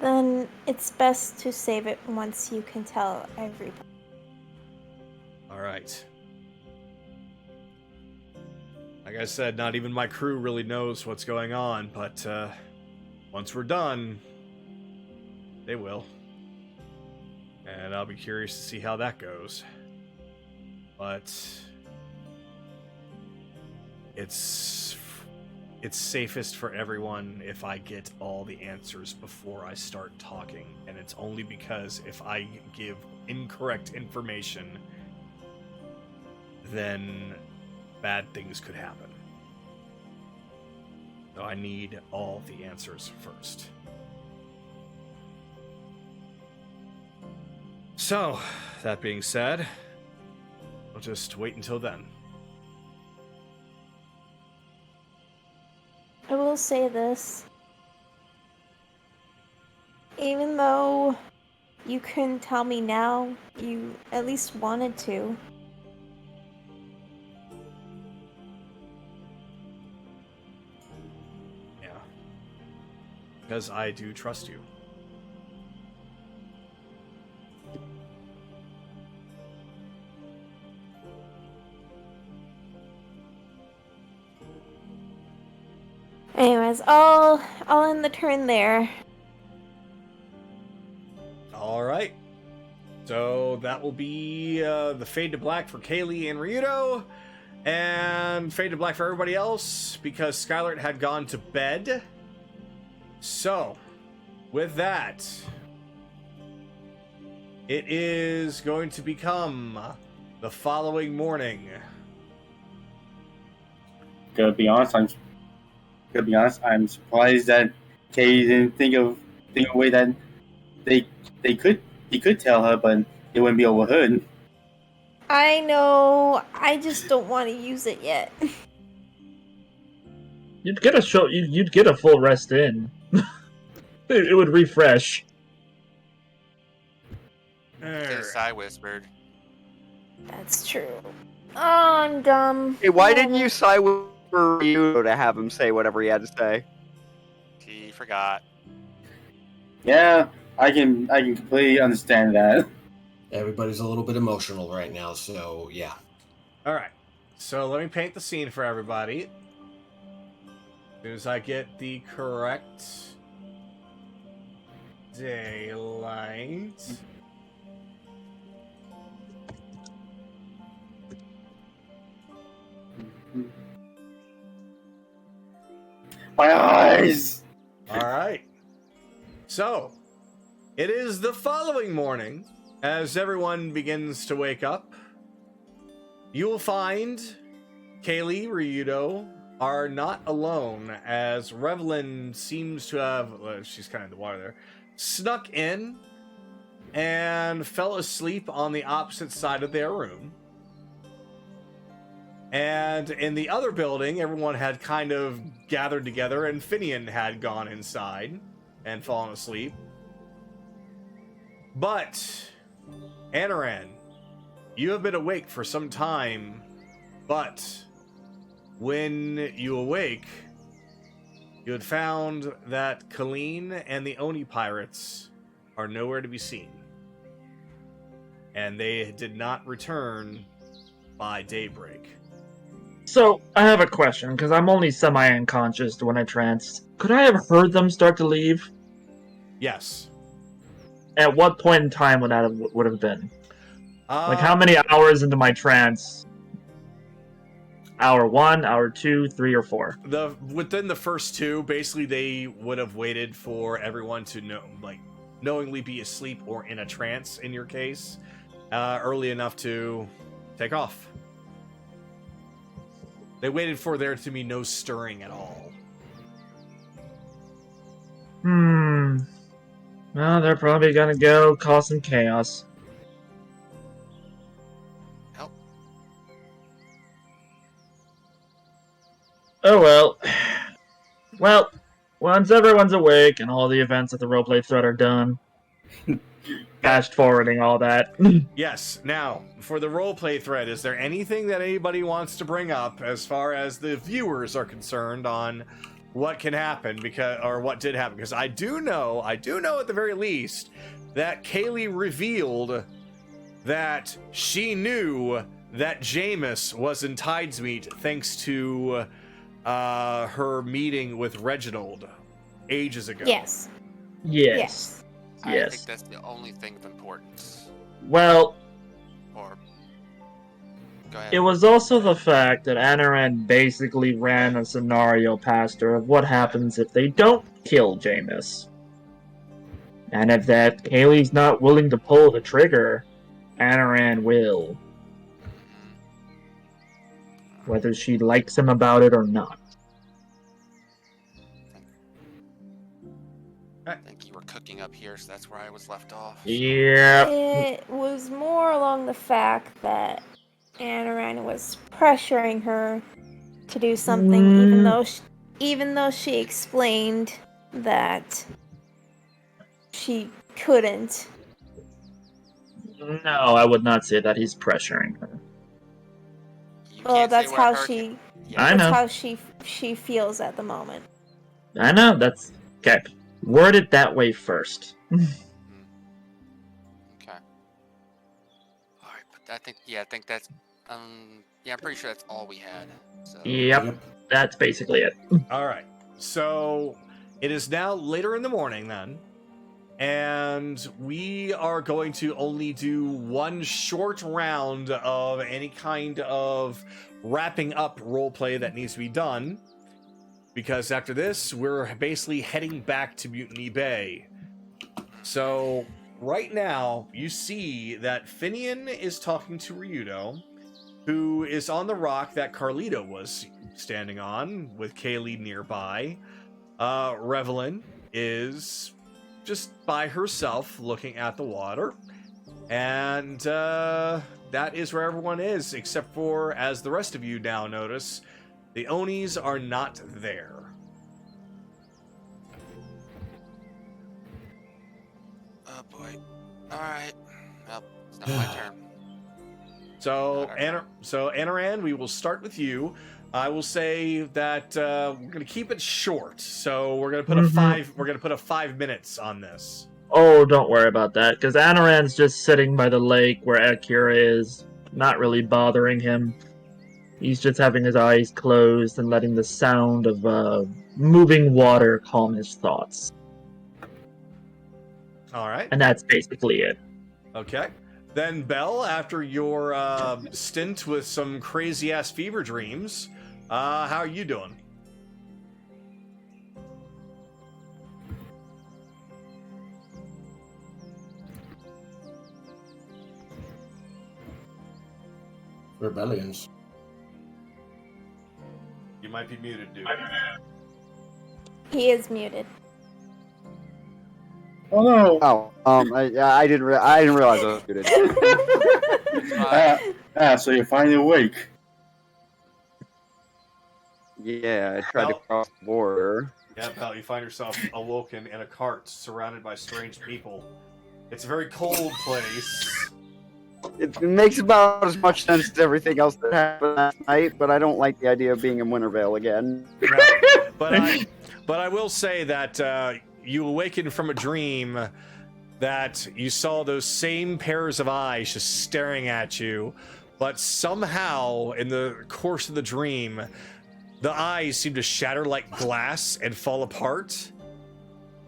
Then it's best to save it once you can tell everybody. Alright. Like I said, not even my crew really knows what's going on, but once we're done, they will. And I'll be curious to see how that goes. But it's safest for everyone if I get all the answers before I start talking. And it's only because if I give incorrect information, then bad things could happen. So I need all the answers first. So, that being said, we'll just wait until then. I will say this. Even though you couldn't tell me now, you at least wanted to. Yeah. Because I do trust you. Anyways, I'll end the turn there. Alright. So that will be the Fade to Black for Kaylee and Ryudo. And Fade to Black for everybody else because Skylert had gone to bed. So, with that, it is going to become the following morning. To be honest, I'm surprised that Kay didn't think of a way that he could tell her, but it wouldn't be overheard. I know, I just don't want to use it yet. You'd get a full rest in. It would refresh. Yes, I whispered. That's true. Oh, I'm dumb. Hey, why didn't you side with Ryudo to have him say whatever he had to say? He forgot. Yeah, I can completely understand that. Everybody's a little bit emotional right now, so yeah. Alright. So let me paint the scene for everybody. As soon as I get the correct daylight. My eyes! Alright. So, it is the following morning. As everyone begins to wake up, you will find Kaylee, Ryudo are not alone, as Revlin seems to have, she's kind of in the water there, snuck in and fell asleep on the opposite side of their room. And in the other building, everyone had kind of gathered together, and Finian had gone inside and fallen asleep. But, Anaran, you have been awake for some time, but when you awake, you had found that Colleen and the Oni pirates are nowhere to be seen. And they did not return by daybreak. So, I have a question, because I'm only semi-unconscious when I tranced. Could I have heard them start to leave? Yes. At what point in time would that have been? Like, how many hours into my trance? Hour 1, hour 2, 3, or 4? Within the first 2, basically they would have waited for everyone to knowingly be asleep or in a trance, in your case, early enough to take off. They waited for there to be no stirring at all. Well, they're probably gonna go cause some chaos. Nope. Oh well. Well, once everyone's awake and all the events at the roleplay thread are done, fast forwarding all that. Yes. Now, for the roleplay thread, is there anything that anybody wants to bring up as far as the viewers are concerned on what can happen or what did happen? Because I do know at the very least that Kaylee revealed that she knew that Jameis was in Tidesmeet thanks to her meeting with Reginald ages ago. Yes. Yes. I Yes. think that's the only thing of importance. Well, Or go ahead. it was also the fact that Anaran basically ran a scenario past her of what happens if they don't kill Jameis. And if that Kaylee's not willing to pull the trigger, Anaran will. Whether she likes him about it or not. I think you were cooking up here, so that's where I was left off. Yeah. It was more along the fact that Anaran was pressuring her to do something, even though she explained that she couldn't. No, I would not say that he's pressuring her. You Well, can't say that's where how her- she. Yeah. I That's know. how she feels at the moment. I know, that's... Okay. Word it that way first. Okay. Alright, but I think that's I'm pretty sure that's all we had. So Yep. That's basically it. All right. So it is now later in the morning then, and we are going to only do one short round of any kind of wrapping up roleplay that needs to be done, because after this, we're basically heading back to Mutiny Bay. So right now, you see that Finian is talking to Ryudo, who is on the rock that Carlito was standing on, with Kaylee nearby. Revelin is just by herself looking at the water. And that is where everyone is, except for, as the rest of you now notice, the Onis are not there. oh boy. Alright. Well, it's not my turn. So, Not our Anaran, we will start with you. I will say that we're going to keep it short. So we're going to put a 5 minutes on this. Oh, don't worry about that, because Anaran's just sitting by the lake where Akira is, not really bothering him. He's just having his eyes closed and letting the sound of moving water calm his thoughts. All right. And that's basically it. Okay. Then, Belle, after your stint with some crazy-ass fever dreams, how are you doing? Rebellions. You might be muted, dude. He is muted. Oh no! Oh, I didn't realize I was muted. Fine. So you're finally awake. Yeah, I tried to Well- cross the border. Yeah, Bell, you find yourself awoken in a cart surrounded by strange people. It's a very cold place. It makes about as much sense as everything else that happened last night, but I don't like the idea of being in Wintervale again. Yeah. But I will say that you awakened from a dream that you saw those same pairs of eyes just staring at you, but somehow in the course of the dream, the eyes seem to shatter like glass and fall apart,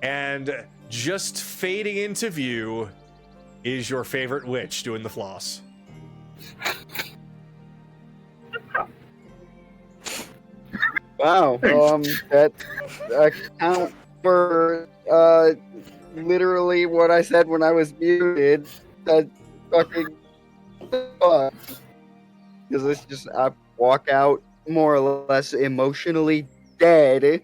and just fading into view is your favorite witch doing the floss. Wow, that account for literally what I said when I was muted. That fucking fuck. Because it's just I walk out more or less emotionally dead.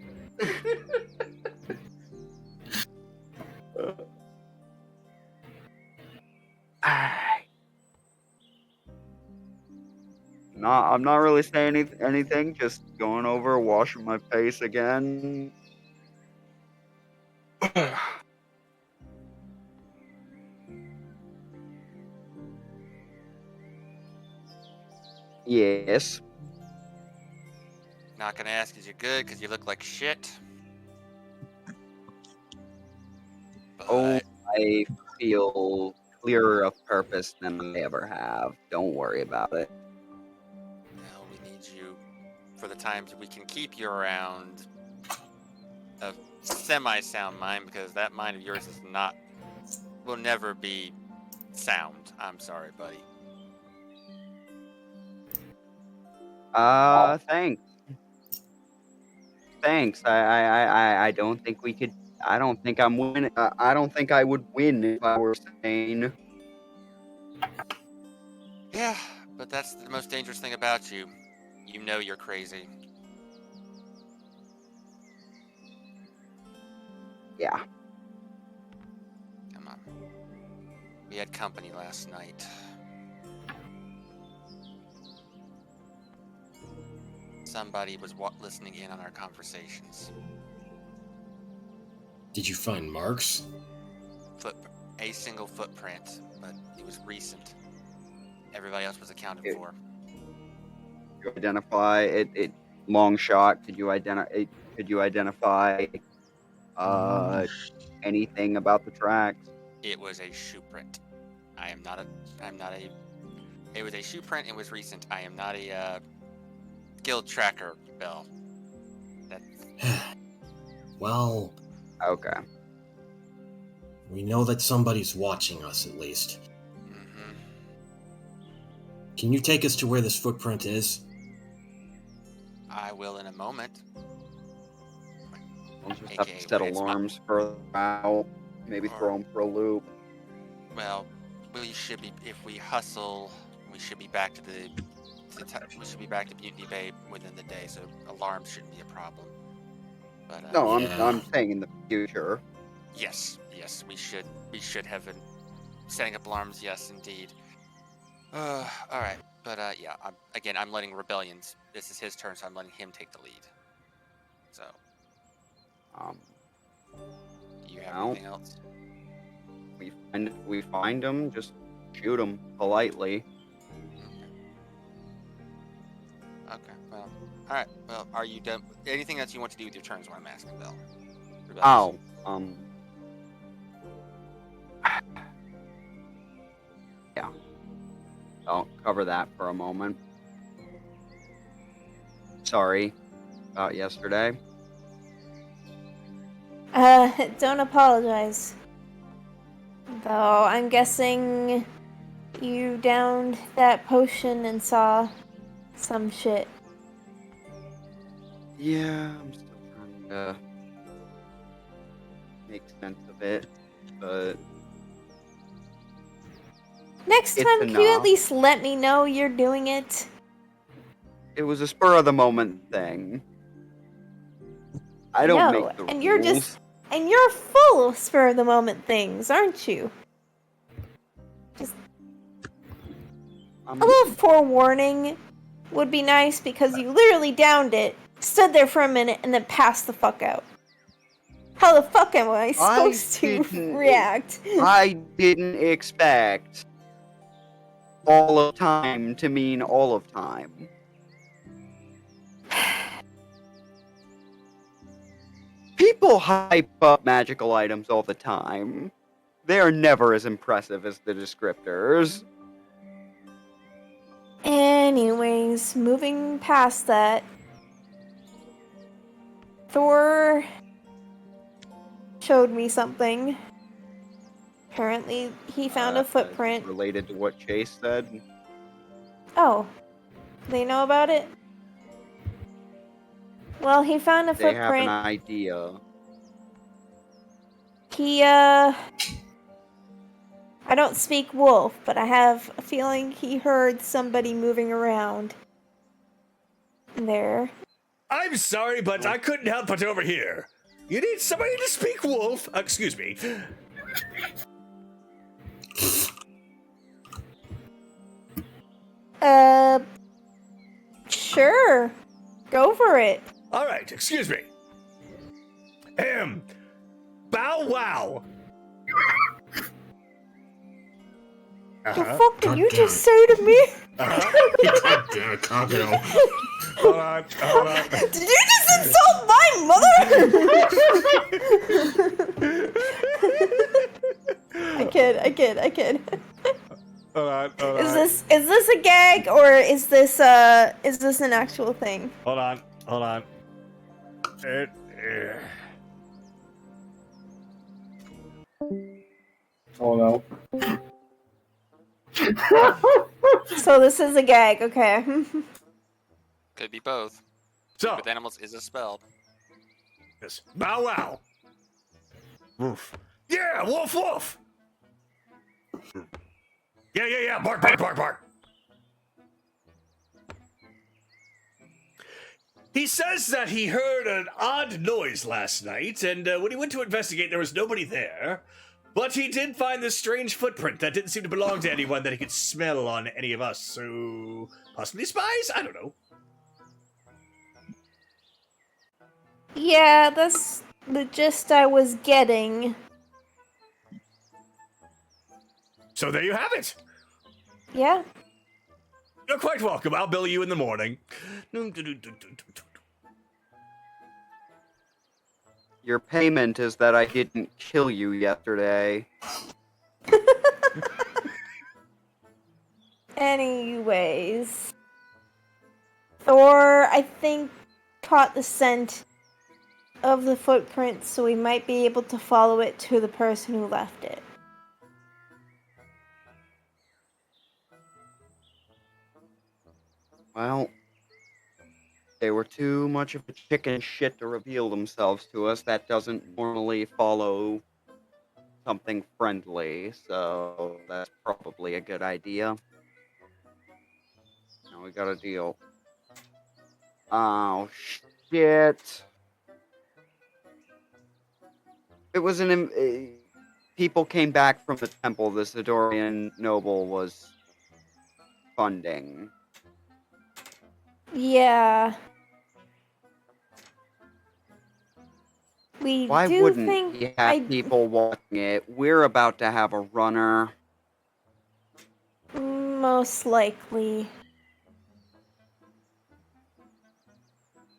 I'm not really saying anything. Just going over, washing my face again. Yes. Not gonna ask is you good because you look like shit. But Oh, I feel clearer of purpose than I ever have. Don't worry about it. well, we need you for the times we can keep you around a semi-sound mind, because that mind of yours is not, will never be sound. I'm sorry, buddy. Thanks. Thanks. I don't think we could. I don't think I'm winning. I don't think I would win if I were sane. Yeah, but that's the most dangerous thing about you. You know you're crazy. Yeah. Come on. We had company last night. Somebody was listening in on our conversations. Did you find marks? A single footprint, but it was recent. Everybody else was accounted for. You identify it. Long shot. Could you identify? Could you identify anything about the tracks? It was a shoe print. It was a shoe print. It was recent. I am not a guild tracker, Bill. Well, Okay. we know that somebody's watching us at least. Mm-hmm. Can you take us to where this footprint is? I will in a moment. We'll just have AKA to set when it's alarms further out. Maybe Or- throw them for a loop. Well, we should be, if we hustle, we should be back to we should be back to Mutiny Bay within the day, so alarms shouldn't be a problem. But No, Yeah. I'm saying in the future. yes, we should have been setting up alarms. Yes, indeed. All right, but yeah. I'm letting Rebellions. This is his turn, so I'm letting him take the lead. So, do you have Well. anything else? We find them, just shoot them politely. Okay. Well. All right. Well, are you done? Anything else you want to do with your turn is what I'm asking, Bill. Oh, yeah. I'll cover that for a moment. Sorry about yesterday. Don't apologize. Though I'm guessing you downed that potion and saw some shit. Yeah, I'm still trying to make sense of it, but Next It's time, can you at enough. least let me know you're doing it? it was a spur of the moment thing. I don't No, make the and rules. you're full of spur of the moment things, aren't you? I'm, A little forewarning would be nice because you literally downed it stood there for a minute, and then passed the fuck out. How the fuck am I supposed to react? I didn't expect all of time to mean all of time. People hype up magical items all the time. They are never as impressive as the descriptors. Anyways, moving past that, Thor showed me something. Apparently, he found a footprint. Related to what Chase said. Oh, they know about it? Well, he found a They have footprint. an idea. I don't speak wolf, but I have a feeling he heard somebody moving around there. I'm sorry, but I couldn't help but overhear. You need somebody to speak wolf? Excuse me. Sure. Go for it. All right, excuse me. Bow wow. The fuck did you just say to me? God damn it, Cockado. Hold on. Did you just insult my mother? I kid. Hold on. Is this a gag or is this an actual thing? Hold on. Oh no. So this is a gag, okay. Could be both. So, With animals is a spell. yes. Bow wow. Woof. Yeah, woof. Yeah. Bark. He says that he heard an odd noise last night, and when he went to investigate, there was nobody there. But he did find this strange footprint that didn't seem to belong to anyone that he could smell on any of us. So, possibly spies? I don't know. Yeah, that's the gist I was getting. So there you have it. Yeah. You're quite welcome. I'll bill you in the morning. Your payment is that I didn't kill you yesterday. Anyways. Thor, I think, caught the scent of the footprint, so we might be able to follow it to the person who left it. Well, they were too much of a chicken shit to reveal themselves to us. That doesn't normally follow something friendly, so that's probably a good idea. Now we got a deal. Oh, shit. It was people came back from the temple the Zidorian noble was funding. Yeah. Why do wouldn't think he have people watching it? We're about to have a runner. Most likely.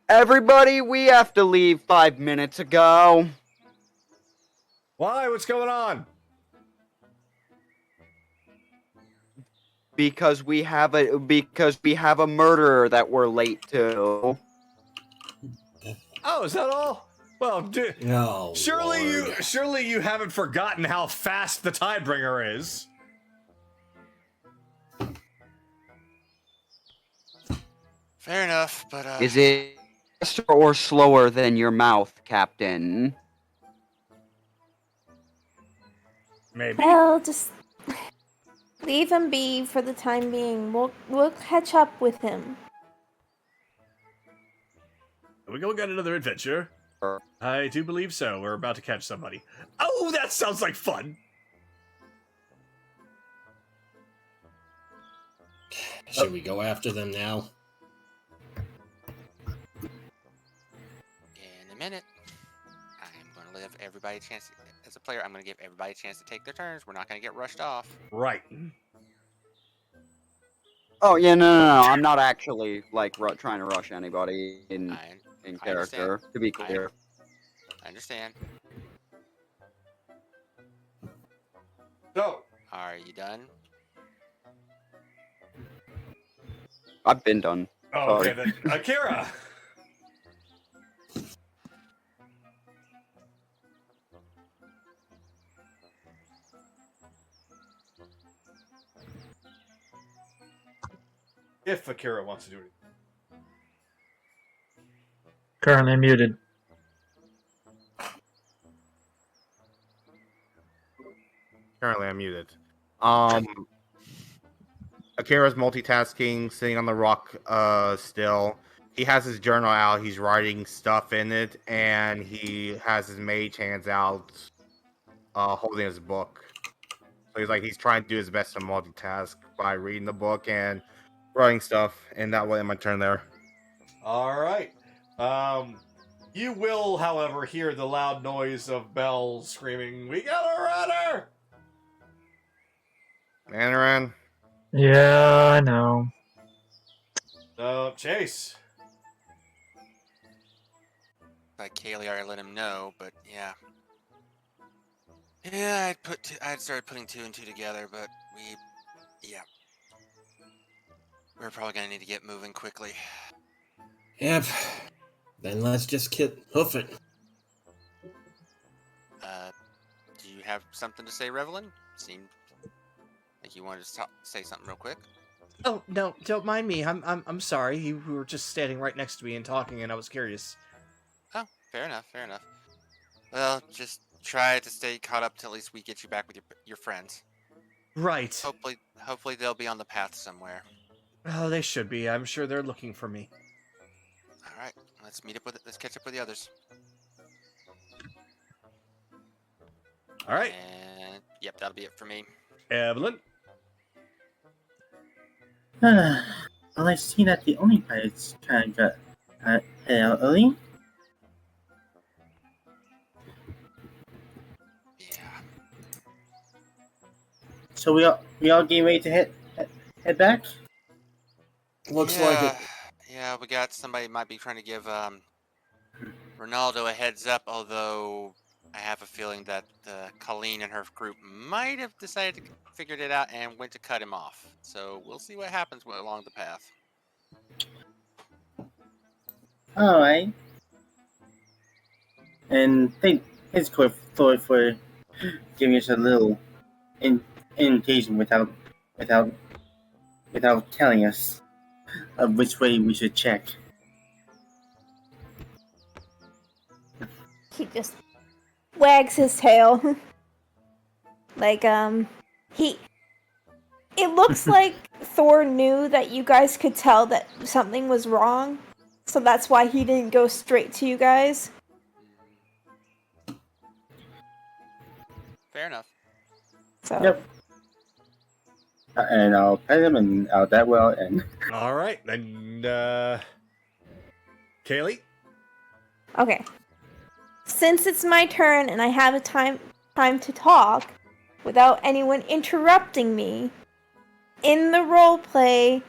Everybody, we have to leave 5 minutes ago. Why? What's going on? Because we have a murderer that we're late to. Oh, is that all? Well, Oh, surely you haven't forgotten how fast the Tidebringer is. Fair enough, but Is it faster or slower than your mouth, Captain? Maybe. Well, just leave him be for the time being. We'll catch up with him. Are we going on another adventure? I do believe so. We're about to catch somebody. Oh, that sounds like fun. Should we go after them now? everybody a chance. As a player, I'm going to give everybody a chance to take their turns. We're not going to get rushed off. Right. Oh yeah, no. I'm not actually like trying to rush anybody in I character. To be clear. I understand. So, Are you done? I've been done. okay, Sorry. then Akira. If Akira wants to do it. Currently muted. Currently, I'm muted. Akira's multitasking, sitting on the rock still. He has his journal out. He's writing stuff in it, and he has his mage hands out, holding his book. So he's trying to do his best to multitask by reading the book and writing stuff. And that will end my turn there. All right. You will, however, hear the loud noise of bells screaming, "We got a runner!" Anaran. Yeah, I know. Chase. Like Kaylee already let him know, but yeah. Yeah, I'd started putting 2 and 2 together, but we're probably gonna need to get moving quickly. Yep. Then let's just hoof it. Do you have something to say, Revelin? Seemed like you wanted to say something real quick. Oh no, don't mind me. I'm sorry. You were just standing right next to me and talking, and I was curious. Oh, fair enough. Well, just try to stay caught up till at least we get you back with your friends. Right. Hopefully they'll be on the path somewhere. Oh, they should be. I'm sure they're looking for me. All right, let's catch up with the others. All right. And yep, that'll be it for me. Evelyn. Well, I see that the only pirates kind of got head out early. Yeah. So we all getting ready to head back. Looks like it. Yeah, we got somebody might be trying to give Ronaldo a heads up, although I have a feeling that Colleen and her group might have decided to figured it out and went to cut him off. So we'll see what happens along the path. All right. And thanks for giving us a little indication without telling us of which way we should check. He just wags his tail. Like, it looks like Thor knew that you guys could tell that something was wrong, so that's why he didn't go straight to you guys. Fair enough. So. Yep. And I'll pet him and out that well and. All right, then. Kaylee. Okay. Since it's my turn and I have a time to talk without anyone interrupting me, in the roleplay,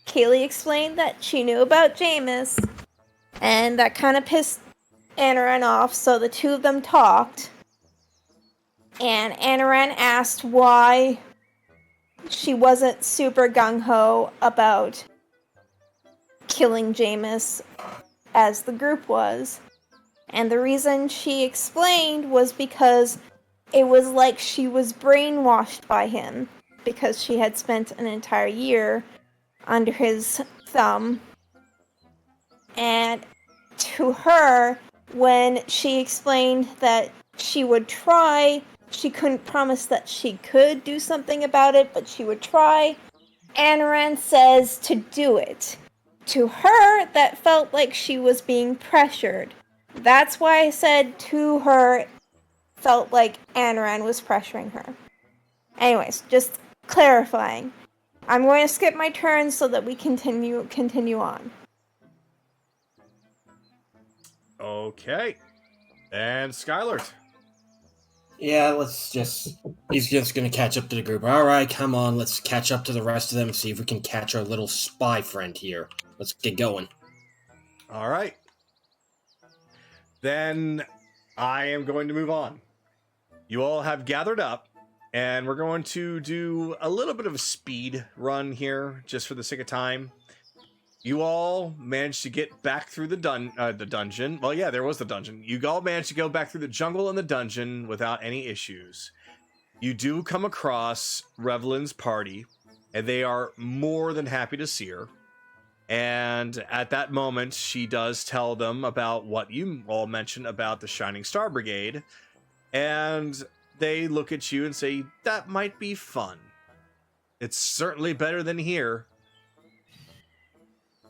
Kaylee explained that she knew about Jameis, and that kind of pissed Anaran off, so the two of them talked. And Anaran asked why she wasn't super gung-ho about killing Jameis as the group was. And the reason she explained was because it was like she was brainwashed by him, because she had spent an entire year under his thumb. And to her, when she explained that she would try, she couldn't promise that she could do something about it, but she would try, Anaran says to do it. To her, that felt like she was being pressured. That's why I said to her, felt like Anaran was pressuring her. Anyways, just clarifying. I'm going to skip my turn so that we continue on. Okay. And Skylert. Yeah, he's just gonna catch up to the group. Alright, come on, let's catch up to the rest of them, see if we can catch our little spy friend here. Let's get going. All right. Then I am going to move on. You all have gathered up, and we're going to do a little bit of a speed run here, just for the sake of time. You all managed to get back through the dungeon. Well, yeah, there was the dungeon. You all managed to go back through the jungle and the dungeon without any issues. You do come across Revelin's party, and they are more than happy to see her. And at that moment, she does tell them about what you all mentioned about the Shining Star Brigade. And they look at you and say, that might be fun. It's certainly better than here.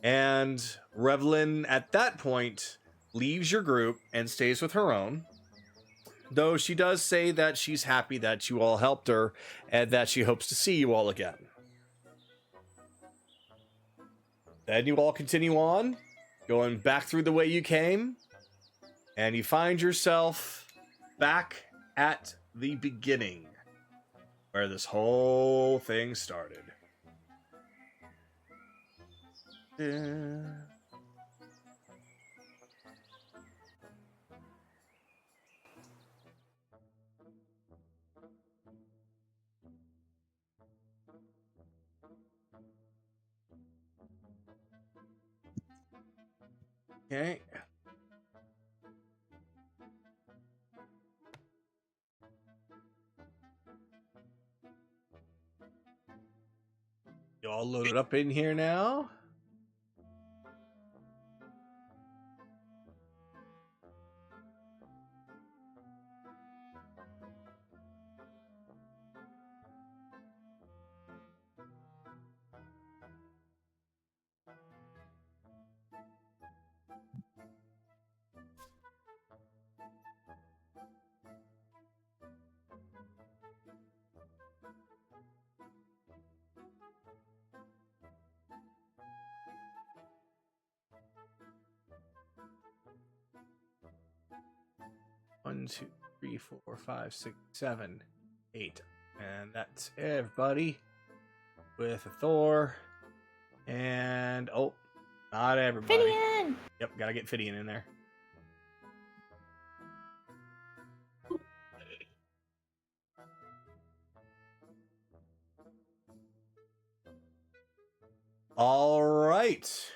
And Revelin, at that point, leaves your group and stays with her own. Though she does say that she's happy that you all helped her and that she hopes to see you all again. Then you all continue on, going back through the way you came, and you find yourself back at the beginning, where this whole thing started. Okay. You all loaded up in here now? One, 2, 3, 4, 5, 6, 7, 8. And that's everybody with a Thor. And, oh, not everybody. Finian! Yep, gotta get Fidian in there. All right.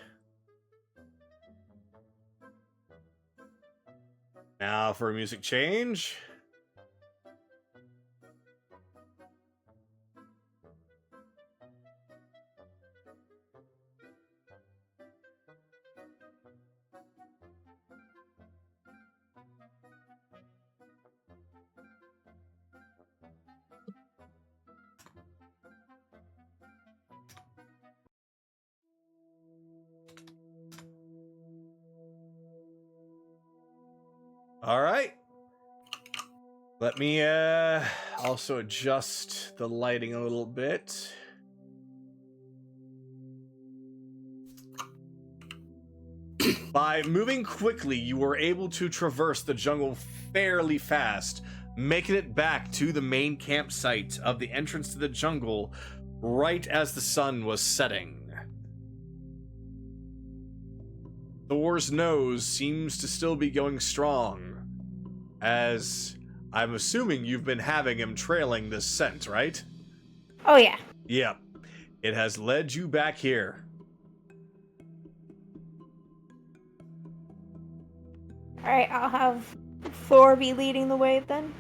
Now for a music change. All right. Let me also adjust the lighting a little bit. By moving quickly, you were able to traverse the jungle fairly fast, making it back to the main campsite of the entrance to the jungle right as the sun was setting. Thor's nose seems to still be going strong, as I'm assuming you've been having him trailing this scent, right? Oh, yeah. Yep. It has led you back here. Alright, I'll have Thor be leading the way then.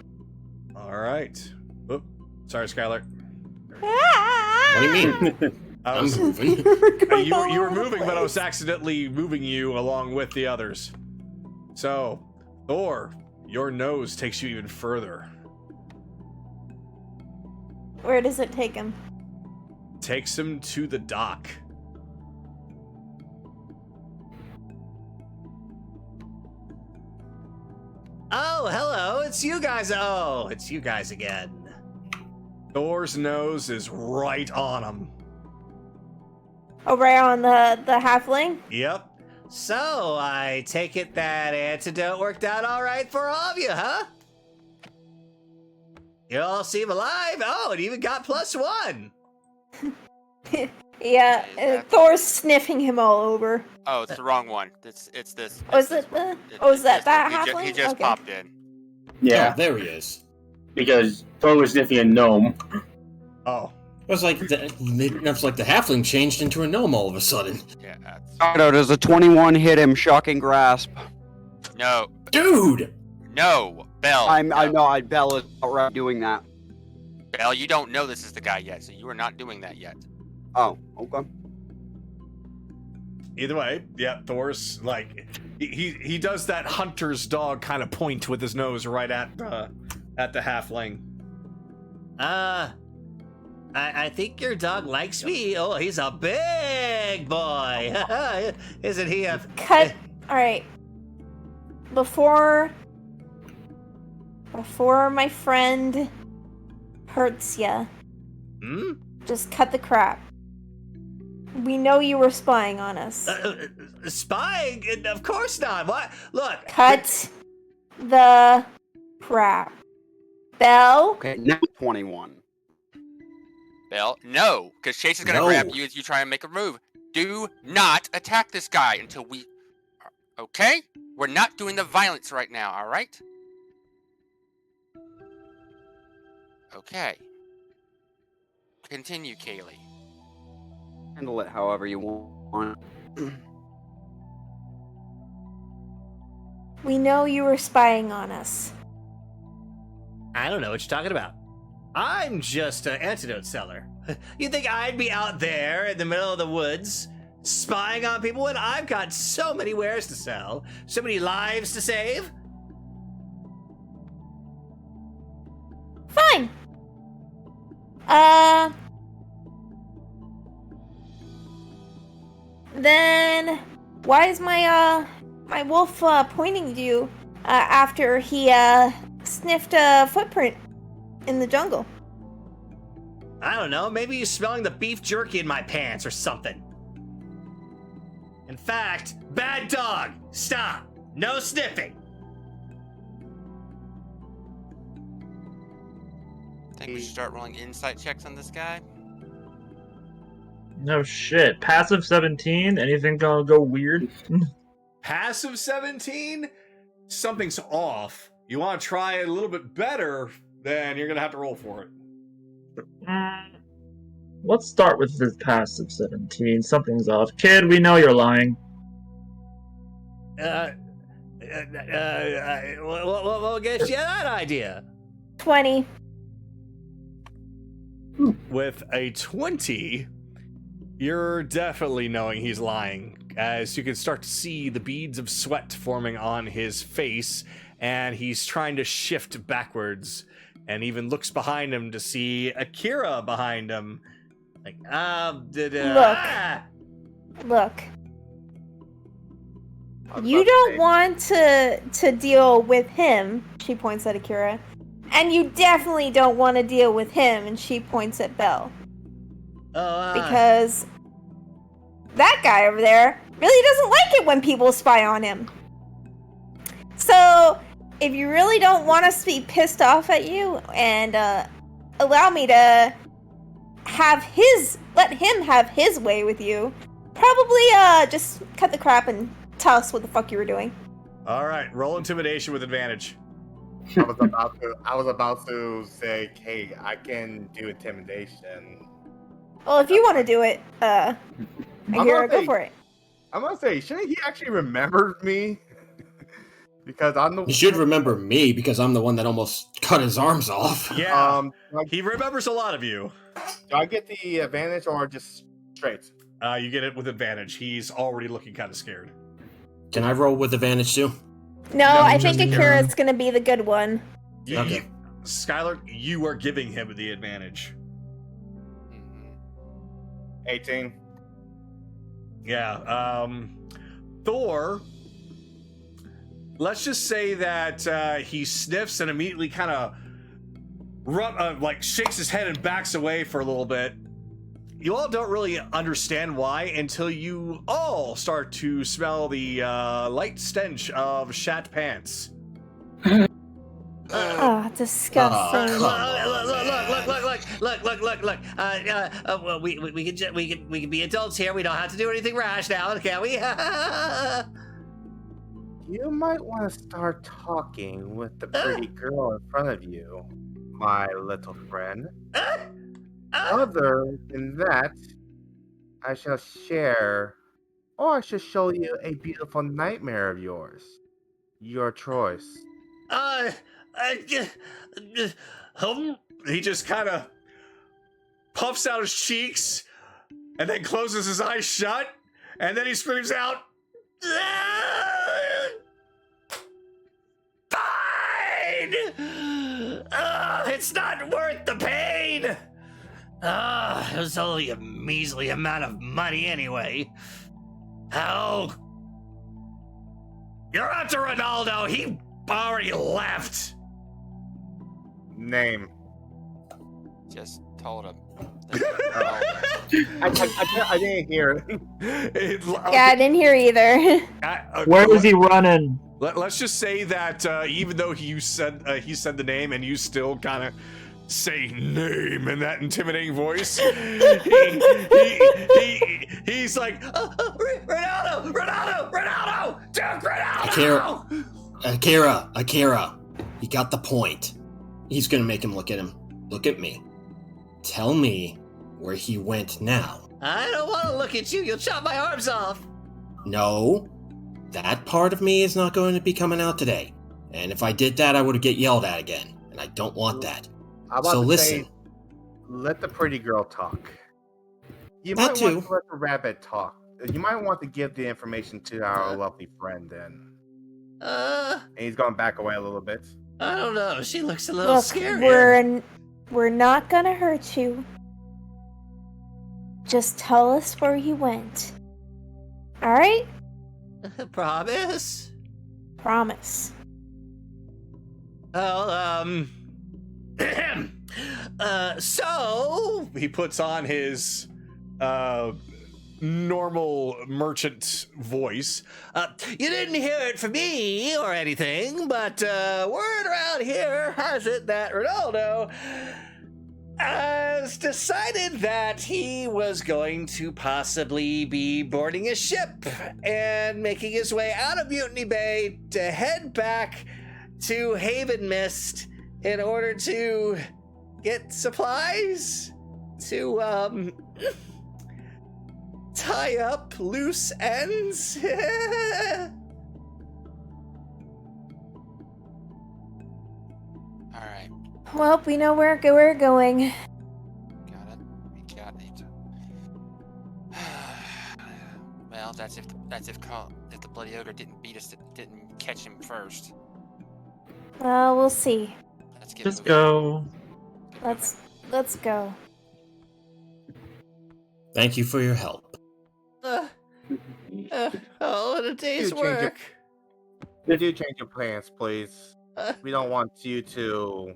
All right. Oop. Sorry, Skylar. Ah! What do you mean? I'm moving. You were moving, but I was accidentally moving you along with the others. So, Thor, your nose takes you even further. Where does it take him? Takes him to the dock. Oh, hello, it's you guys. Oh, it's you guys again. Thor's nose is right on him. Oh, right on the halfling? Yep. So, I take it that antidote worked out all right for all of you, huh? You all seem alive. Oh, it even got +1. Yeah, that- Thor's sniffing him all over. Oh, it's the wrong one. It's this. Oh, it's is this it one. the? Oh, is that it's that he halfling? he just Okay. popped in. Yeah, Oh, there he is. because Thor was sniffing a gnome. Oh, It was like the halfling changed into a gnome all of a sudden. Yeah. That's... Does a 21 hit him? Shocking grasp. No. Dude! No. Bell. I no. know. Bell is outright doing that. Bell, you don't know this is the guy yet, so you are not doing that yet. Oh, okay. either way, yeah, Thor's like he does that hunter's dog kind of point with his nose right at the halfling. I think your dog likes me. Oh, he's a big boy. Isn't he a... Cut. All right. Before my friend hurts ya, Hmm? just cut the crap. We know you were spying on us. Spying? Of course not. What? Look. Cut the crap. Bell? Okay, now 21. Bell, no, because Chase is gonna No. grab you as you try and make a move. Do not attack this guy until we... Okay? We're not doing the violence right now, alright? Okay. Continue, Kaylee. Handle it however you want. We know you were spying on us. I don't know what you're talking about. I'm just an antidote seller. You think I'd be out there in the middle of the woods spying on people when I've got so many wares to sell, so many lives to save? Fine. Then why is my wolf pointing to you after he sniffed a footprint in the jungle? I don't know, maybe he's smelling the beef jerky in my pants or something. In fact, bad dog, stop. No sniffing. Think we should start rolling insight checks on this guy? No shit. Passive 17. Anything gonna go weird? Passive 17? Something's off. You want to try it a little bit better, then you're going to have to roll for it. Let's start with this passive 17. Something's off. Kid, we know you're lying. What gets you that idea? 20. With a 20, you're definitely knowing he's lying, as you can start to see the beads of sweat forming on his face, and he's trying to shift backwards, and even looks behind him to see Akira behind him. Like, Look. You don't want to deal with him, she points at Akira. And you definitely don't want to deal with him, and she points at Belle. Because that guy over there really doesn't like it when people spy on him. So, if you really don't want us to be pissed off at you, and allow me to let him have his way with you, probably just cut the crap and tell us what the fuck you were doing. All right, roll intimidation with advantage. I was about to say, hey, I can do intimidation. Well, if you want to do it, Akira, go for it. I'm gonna say, shouldn't he actually remember me? Because I'm the. He should remember me because I'm the one that almost cut his arms off. Yeah, he remembers a lot of you. Do I get the advantage or just straight? You get it with advantage. He's already looking kind of scared. Can I roll with advantage too? No, I think Akira's gonna be the good one. Okay. Skylar, you are giving him the advantage. 18. Yeah, Thor, let's just say that he sniffs and immediately kind of shakes his head and backs away for a little bit. You all don't really understand why until you all start to smell the light stench of shat pants. Oh, disgusting. come on, Look. Well, we can be adults here. We don't have to do anything rash now, can we? You might want to start talking with the pretty girl in front of you, my little friend. Other than that, I shall share, or I shall show you a beautiful nightmare of yours. Your choice. He just kind of puffs out his cheeks and then closes his eyes shut, and then he screams out, "Fine! It's not worth the pain! It was only a measly amount of money anyway. Oh, you're after Ronaldo. He already left. Name. Just told him. I didn't hear it. Yeah, I didn't hear either. Where is he running? Let's just say that even though he said the name and you still kind of say name in that intimidating voice, he's like, Ronaldo, Duke Ronaldo. Akira, he got the point. He's gonna make him look at him. Look at me. Tell me where he went now. I don't want to look at you. You'll chop my arms off. No, that part of me is not going to be coming out today. And if I did that, I would get yelled at again. And I don't want that. So listen. Let the pretty girl talk. You That might want too. to let the rabbit talk. You might want to give the information to our lovely friend then. And he's going back away a little bit. I don't know. She looks a little Look, scary. we're not gonna hurt you. Just tell us where he went. All right? Promise? Promise. Well, So he puts on his normal merchant voice. You didn't hear it from me or anything, but word around here has it that Ronaldo has decided that he was going to possibly be boarding a ship and making his way out of Mutiny Bay to head back to Haven Mist in order to get supplies to tie up loose ends. All right, Well, we know where we're going. got it. We got it. Well, that's if the bloody ogre didn't beat us, didn't catch him first. Well, we'll see. Let's get Just moving. go. Let's go. Thank you for your help. All in a day's You change it. work. Do change your plans, please. We don't want you to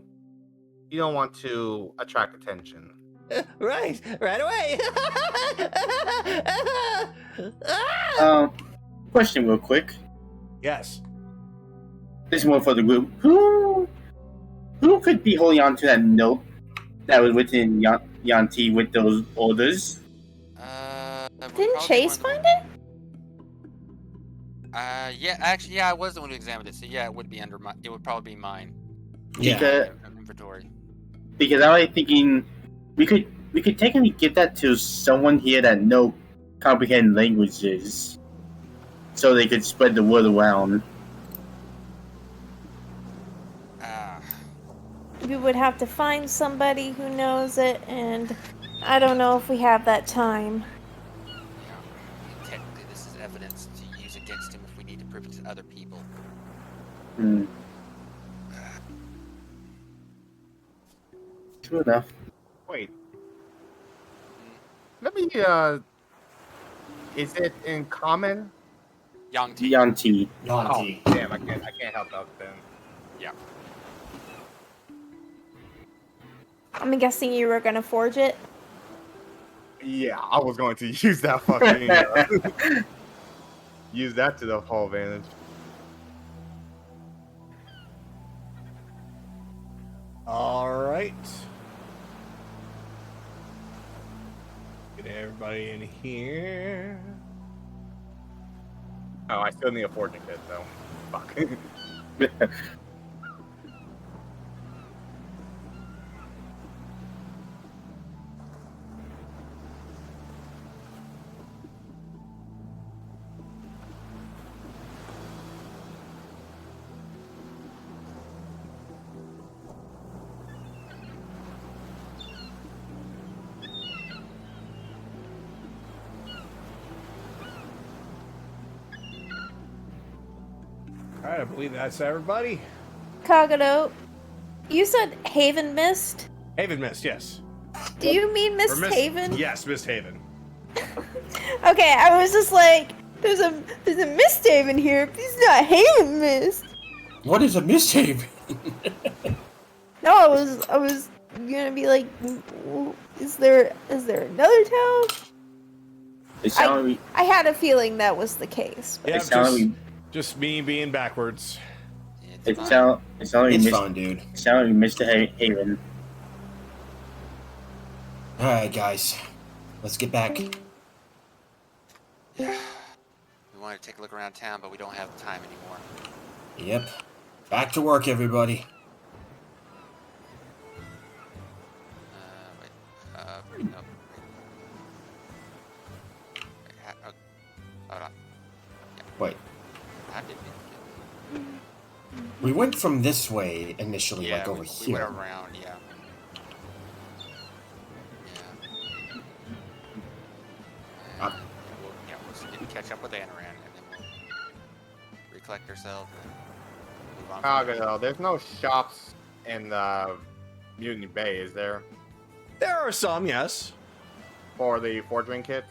attract attention. Right away. Question real quick. Yes. This is more for the group. Who could be holding on to that note that was within Yanti with those orders? Didn't Chase find it? Yeah, actually, I was the one who examined it, so yeah, it would be under my. It would probably be mine. Yeah. Inventory. Because I was thinking we could technically give that to someone here that know comprehend languages, so they could spread the word around. We would have to find somebody who knows it, and I don't know if we have that time. Technically, this is evidence to use against him if we need to prove it to other people. True enough. Wait. Let me is it in common? Yanti. Yanti. Oh, damn, I can't help out then. Yeah. I'm guessing you were gonna forge it. Yeah, I was going to use that fucking use that to the whole advantage. All right. Get everybody in here. Oh, I still need a fortune kit, though. Fuck. All right, I believe that's everybody. Kagado, you said Haven Mist? Haven Mist, yes. Do you mean Mist Or Haven? Yes, Mist Haven. Okay, I was just like, there's a Mist Haven here, but it's not Haven Mist. What is a mishaven? No, I was gonna be like, is there another town? It sounded I had a feeling that was the case. But Yeah, it sounded just me being backwards. it sounded It's like fine, dude. it sounded like Mr. Haven. Alright, guys. Let's get back. We wanted to take a look around town, but we don't have time anymore. Yep. Back to work, everybody. Wait. No. Hold on. Wait. How did We went from this way initially, like over we here. went around, yeah. We'll catch up with Anoran, and then we'll recollect ourselves and move on. Chicago, there's no shops in Mutiny Bay, is there? There are some, yes. For the forging kits?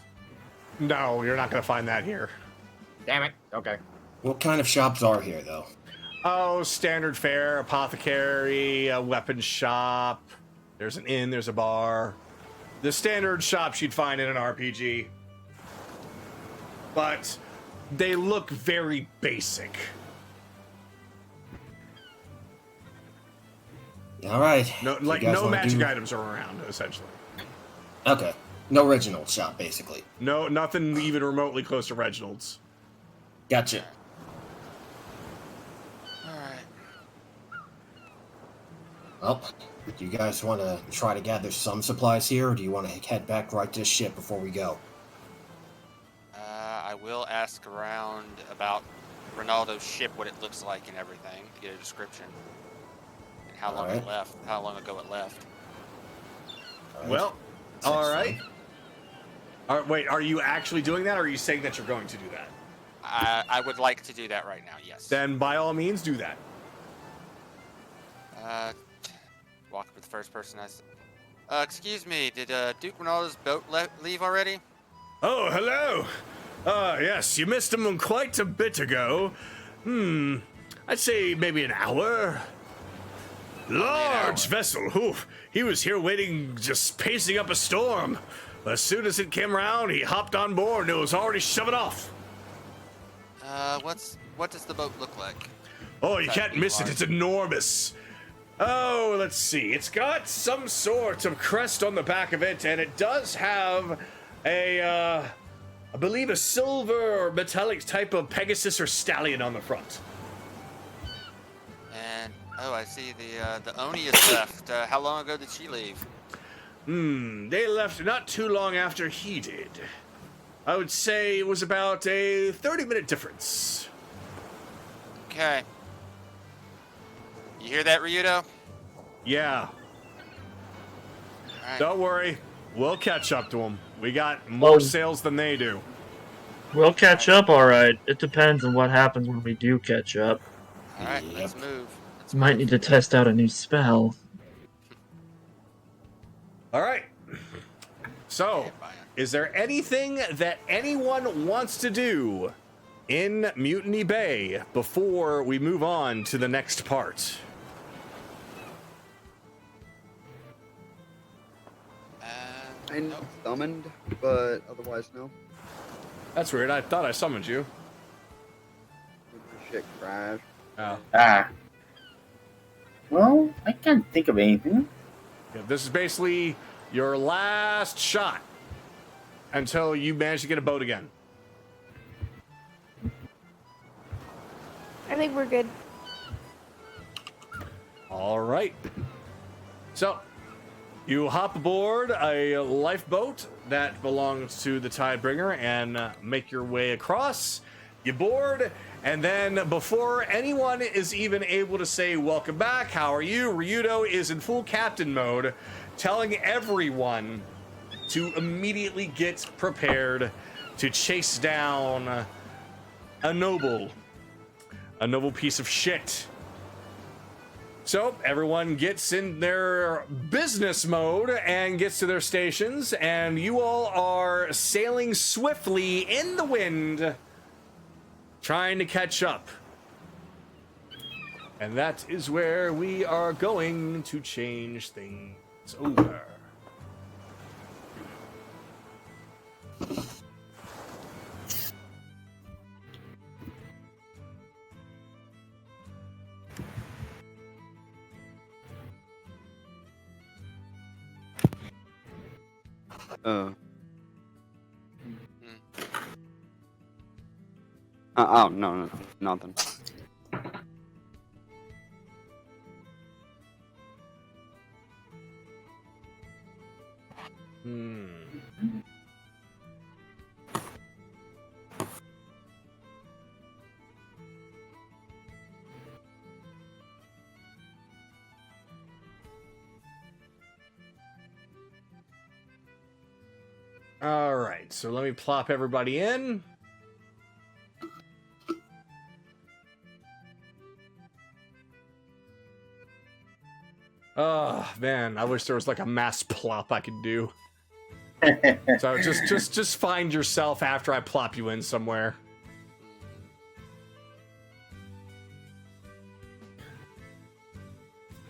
No, you're not going to find that here. Damn it. Okay. What kind of shops are here, though? Oh, standard fare, apothecary, a weapon shop. There's an inn, there's a bar. The standard shops you'd find in an RPG. But they look very basic. Alright. No, like no magic items are around, essentially. Okay. No original shop, basically. No, nothing even remotely close to Reginald's. Gotcha. Alright. Well, do you guys want to try to gather some supplies here, or do you want to head back right to the ship before we go? I will ask around about Ronaldo's ship, what it looks like and everything, to get a description. And how long it left, how long ago it left. Well, all right. Wait, are you actually doing that, or are you saying that you're going to do that? I would like to do that right now, yes. Then by all means, do that. Walk up to the first person I said. Excuse me, did Duke Ronaldo's boat leave already? Oh, hello. Yes, you missed him quite a bit ago. I'd say maybe an hour. Large vessel. Oof. He was here waiting, just pacing up a storm. As soon as it came around, he hopped on board and it was already shoving off. What does the boat look like? Oh, you can't miss it. It's enormous. Oh, let's see. It's got some sort of crest on the back of it, and it does have I believe a silver or metallic type of Pegasus or stallion on the front. And I see the Oni is left. How long ago did she leave? They left not too long after he did. I would say it was about a 30-minute difference. Okay. You hear that, Ryudo? Yeah. Alright. Don't worry. We'll catch up to them. We got more sails than they do. We'll catch up, alright. It depends on what happens when we do catch up. Alright, let's move. Might need to test out a new spell. All right. So, is there anything that anyone wants to do in Mutiny Bay before we move on to the next part? I summoned, but otherwise no. That's weird. I thought I summoned you. Shit crashed. Oh. Ah. Well, I can't think of anything. Yeah, this is basically your last shot until you manage to get a boat again. I think we're good. All right. So, you hop aboard a lifeboat that belongs to the Tidebringer and make your way across. You board, and then before anyone is even able to say welcome back, how are you, Ryudo is in full captain mode, telling everyone to immediately get prepared to chase down a noble piece of shit. So everyone gets in their business mode and gets to their stations, and you all are sailing swiftly in the wind, trying to catch up. And that is where we are going to change things over. Oh, no, nothing. All right, so let me plop everybody in. Oh man, I wish there was like a mass plop I could do. So just find yourself after I plop you in somewhere.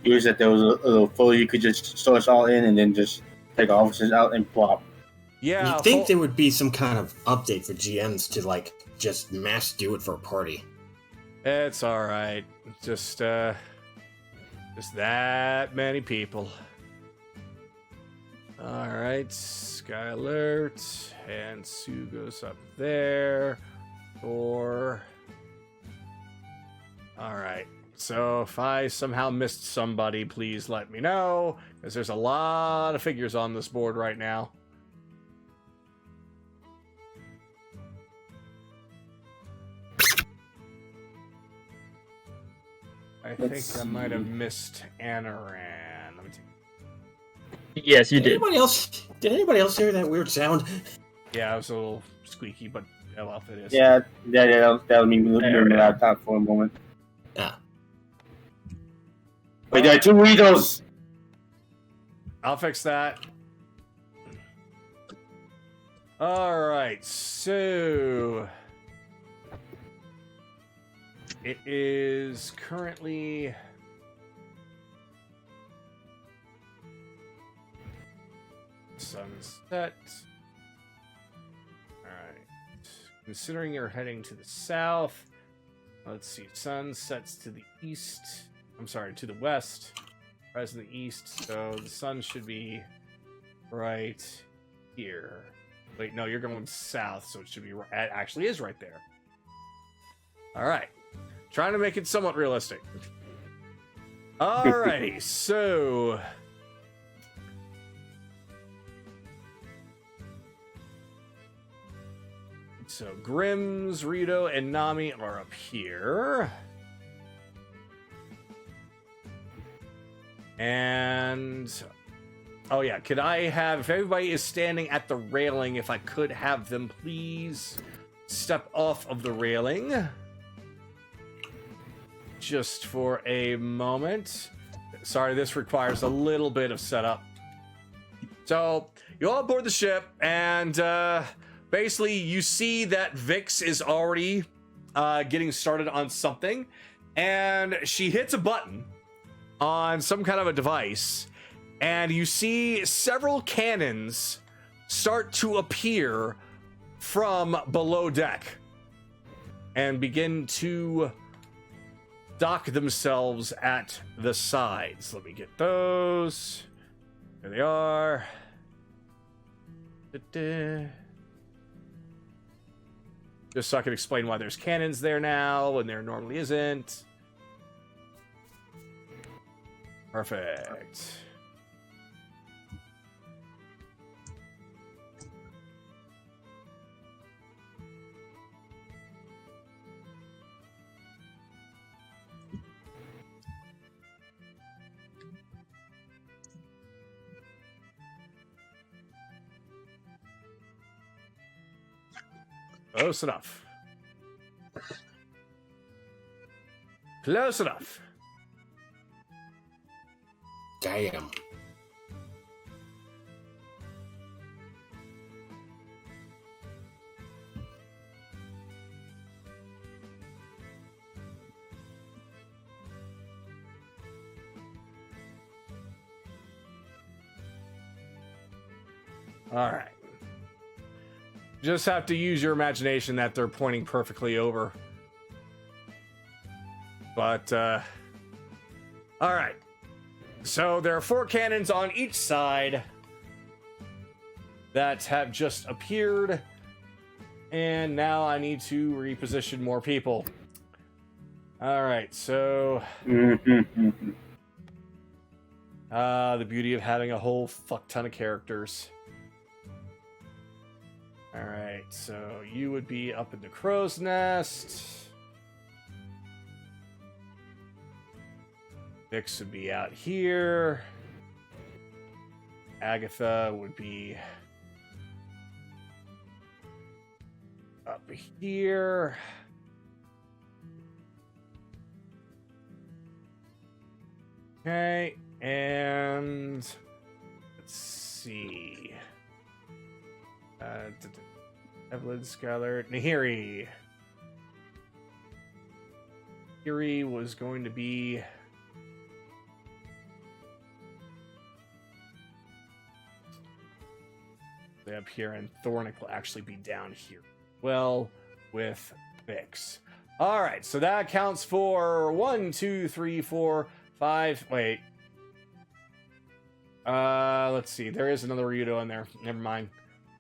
Use that there was a little folder you could just store us all in and then just take officers out and plop. Yeah. You'd think there would be some kind of update for GMs to like just mass do it for a party. It's all right. Just that many people. All right, Sky Alert, and Sue goes up there. Thor. All right. So if I somehow missed somebody, please let me know, because there's a lot of figures on this board right now. I think I might have missed Anaran. Let me take... Yes, you did. Did anybody else hear that weird sound? Yeah, it was a little squeaky, but oh well, it is. Yeah, that'll mean moving the laptop for a moment. Yeah. Wait, there are two Weedles! I'll fix that. Alright, so... It is currently... sunset. Alright. Considering you're heading to the south, let's see, sun sets to the east. I'm sorry, to the west. Rise in the east, so the sun should be right here. Wait, no, you're going south, so it should be right. It actually is right there. Alright. Trying to make it somewhat realistic. Alrighty, so... So, Grims, Rito, and Nami are up here. And... oh yeah, could I have... if everybody is standing at the railing, if I could have them please step off of the railing. Just for a moment. Sorry, this requires a little bit of setup. So, you all board the ship, and basically you see that Vix is already getting started on something, and she hits a button on some kind of a device, and you see several cannons start to appear from below deck and begin to dock themselves at the sides. Let me get those. There they are. Just so I can explain why there's cannons there now when there normally isn't. Perfect. Close enough. Close enough. Damn. All right. Just have to use your imagination that they're pointing perfectly over. But, all right. So there are 4 cannons on each side that have just appeared. And now I need to reposition more people. All right, so... the beauty of having a whole fuck ton of characters. All right, so you would be up in the crow's nest. Vix would be out here. Agatha would be up here. Okay, and let's see. Evelyn, Skylar, Nahiri. Nahiri was going to be up here, and Thornic will actually be down here. Well, with Vix. All right, so that counts for 1, 2, 3, 4, 5. Wait. Let's see. There is another Ryudo in there. Never mind.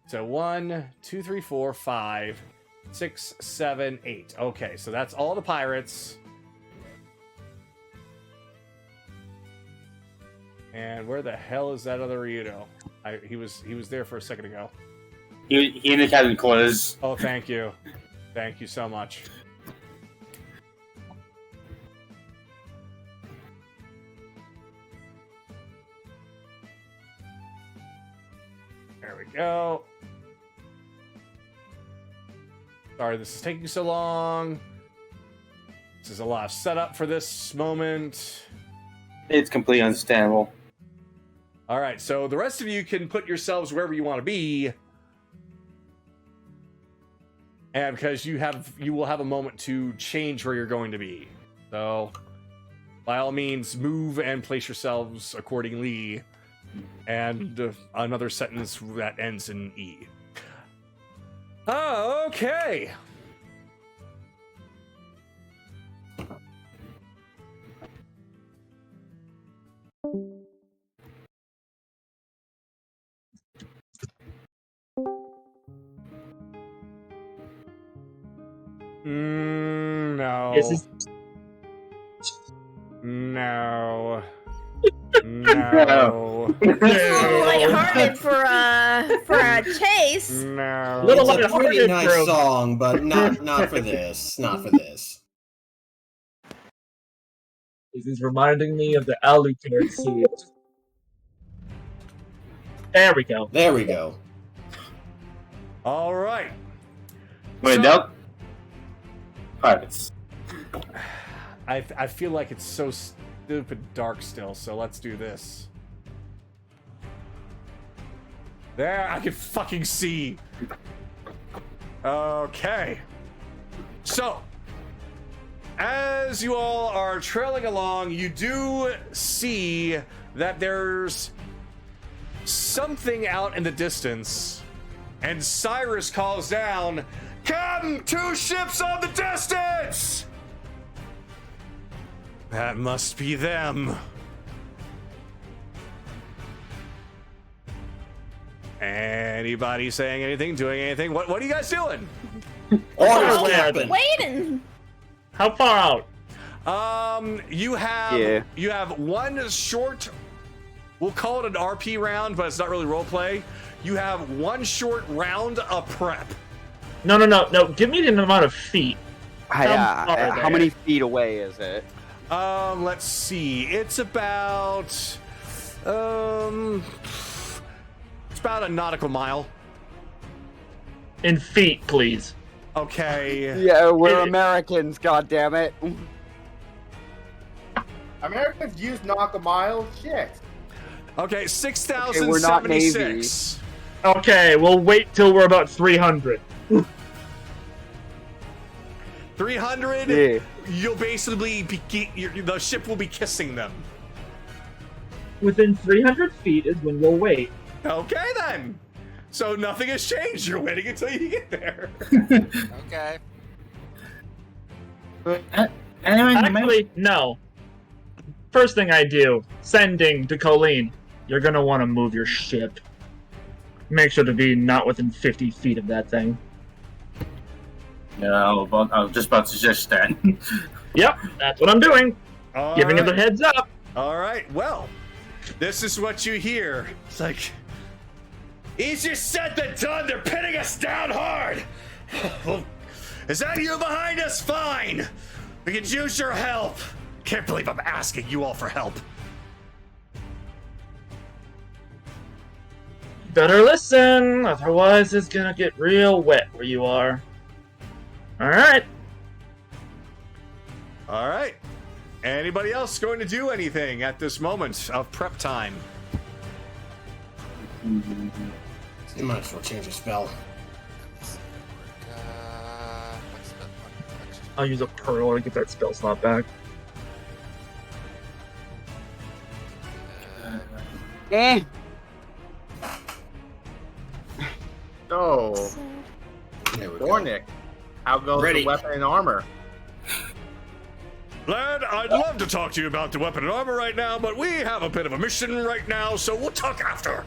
So 1, 2, 3, 4, 5, 6, 7, 8. Okay, so that's all the pirates. And where the hell is that other Ryudo? He was there for a second ago. He in the cabin quarters. Oh, thank you. Thank you so much. There we go. Sorry, this is taking so long. This is a lot of setup for this moment. It's completely understandable. All right, so the rest of you can put yourselves wherever you want to be. And because you will have a moment to change where you're going to be. So, by all means, move and place yourselves accordingly. And another sentence that ends in E. Oh, okay. No. No. No. It's a little lighthearted for a chase. No. It's a pretty nice song, but not for this. Not for this. This is reminding me of the alligator scene. There we go. There we go. All right. Wait, no. Pirates. I feel like it's so stupid dark still, so let's do this. There, I can fucking see. Okay. So, as you all are trailing along, you do see that there's something out in the distance, and Cyrus calls down, "Captain, 2 ships on the distance!" That must be them. Anybody saying anything, doing anything? What are you guys doing? Waiting. How far out? You have one short, we'll call it an RP round, but it's not really roleplay. You have one short round of prep. No. Give me the amount of feet. How many feet away is it? Let's see. It's about, it's about a nautical mile. In feet, please. Okay. Yeah, we're Americans, goddammit. Americans use nautical miles. Shit. Okay, 6,076. Okay, we'll wait till we're about 300. 300. Yeah. You'll basically be the ship will be kissing them. Within 300 feet is when we'll wait. Okay then. So nothing has changed. You're waiting until you get there. Okay. Actually, no. First thing I do, sending to Colleen. You're gonna want to move your ship. Make sure to be not within 50 feet of that thing. Yeah, I was just about to suggest that. Yep, that's what I'm doing. Giving right. you the heads up. All right. Well, this is what you hear. It's like, easier said than done. They're pinning us down hard. Is that you behind us? Fine. We could use your help. Can't believe I'm asking you all for help. Better listen, otherwise it's gonna get real wet where you are. Alright. All right. Anybody else going to do anything at this moment of prep time? You might as well change your spell. I'll use a pearl to get that spell slot back. So, There we go. Dornick, how goes Ready. the weapon and armor? Lad, I'd love to talk to you about the weapon and armor right now, but we have a bit of a mission right now, so we'll talk after.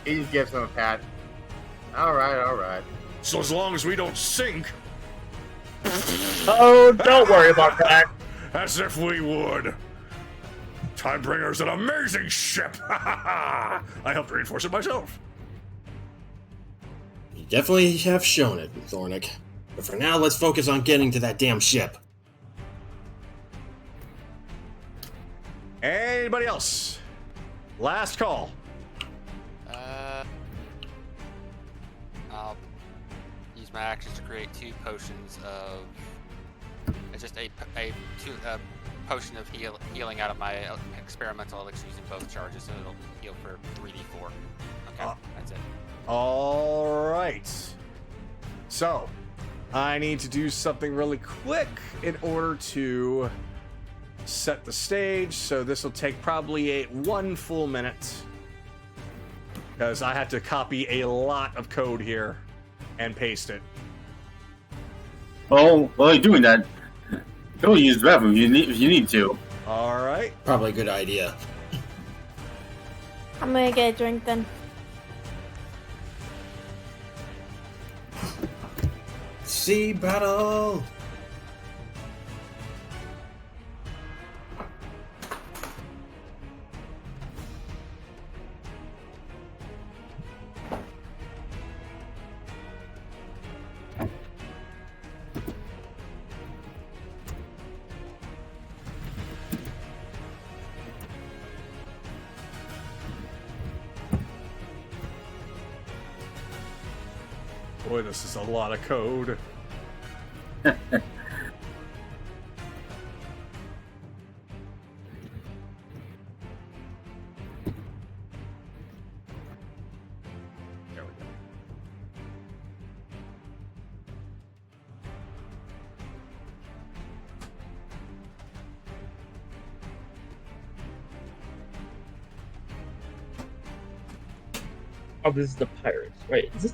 He just gives him a pat. All right. So as long as we don't sink. Oh, don't worry about that. As if we would. Timebringer's an amazing ship. I helped reinforce it myself. You definitely have shown it, Thornick. But for now, let's focus on getting to that damn ship. Anybody else? Last call. I'll use my actions to create 2 potions of. It's just a potion of healing out of my experimental elixir using both charges, so it'll heal for 3d4. Okay, that's it. All right. So, I need to do something really quick in order to set the stage. So this will take probably 1 full minute, because I have to copy a lot of code here and paste it. Oh, while you're doing that, go use the bathroom if you need to. All right. Probably a good idea. I'm gonna get a drink then. Sea battle! Boy, this is a lot of code. There we go. Oh, this is the pirates. Wait, is this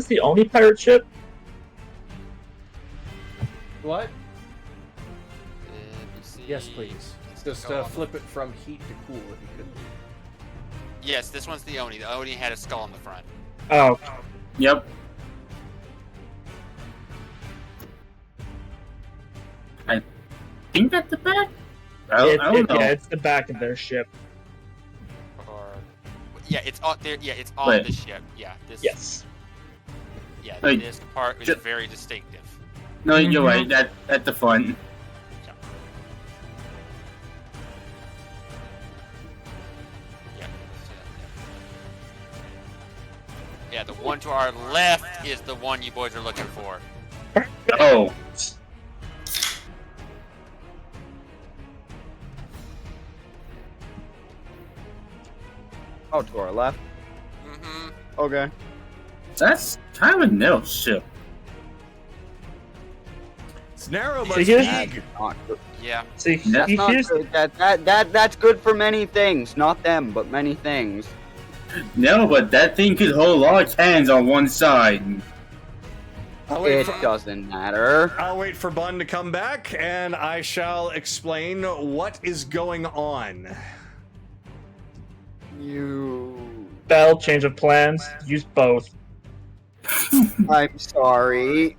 the only pirate ship? What? Yes, please. Just flip it from heat to cool if you could. Yes, this one's the Oni. The Oni had a skull on the front. Oh, Yep. I think that's the back. I don't know. yeah, it's the back of their ship. Or yeah, it's on there. Yeah, it's on Wait. the ship. Yeah, this. Yes. Yeah, Like, this part is very distinctive. No, you're right. That at the front. Yeah. Yeah, the one to our left is the one you boys are looking for. Oh. Oh, to our left. Mm-hmm. Okay. That's kind of a narrow ship. It's narrow, but See, it's here's- big. Not good. Yeah. See, That's Not here's good. That's good for many things. Not them, but many things. No, but that thing could hold a lot of cannons on one side. It doesn't matter. I'll wait for Bun to come back, and I shall explain what is going on. You. Bell, change of plans. Use both. I'm sorry.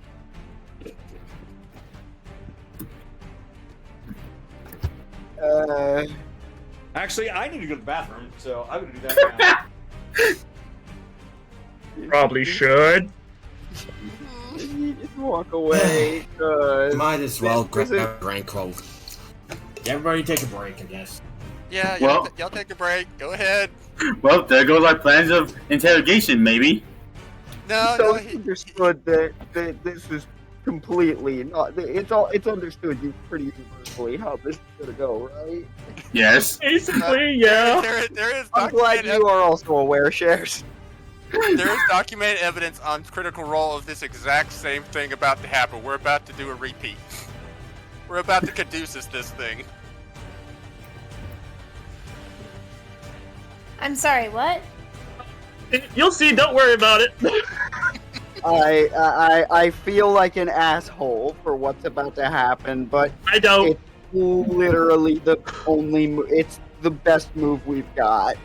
Actually, I need to go to the bathroom, so I'm gonna do that now. Probably should. Just walk away. Might as well grab Is it- a drink cold. Everybody take a break, I guess. Yeah, Well- y'all take a break. Go ahead. Well, there goes our plans of interrogation, maybe. No, So no. it's understood that this is completely not. It's understood you pretty universally how this is gonna go, right? Yes. Basically, yeah. There is I'm glad documented you are also aware, Shares. there is documented evidence on Critical Role of this exact same thing about to happen. We're about to do a repeat. We're about to Caduceus this thing. I'm sorry, what? You'll see. Don't worry about it. I feel like an asshole for what's about to happen, but I don't. it's literally the only. It's the best move we've got.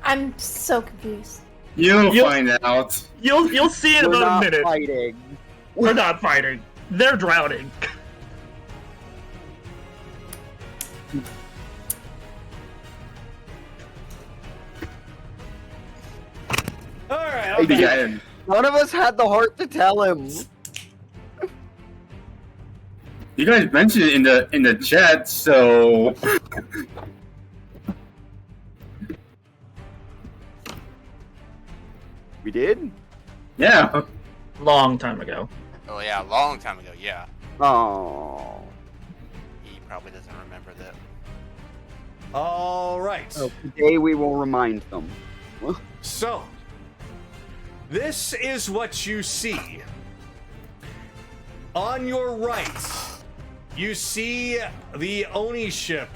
I'm so confused. You'll You- find out. You'll see in We're about not a minute. fighting. We're not fighting. They're drowning. All right, I I'm back. Yeah. None of us had the heart to tell him. You guys mentioned it in the chat, so We did? yeah. Long time ago. Oh yeah, a long time ago. Yeah, Oh. he probably doesn't remember that. All right. So today we will remind them. So, this is what you see. On your right, you see the Oni ship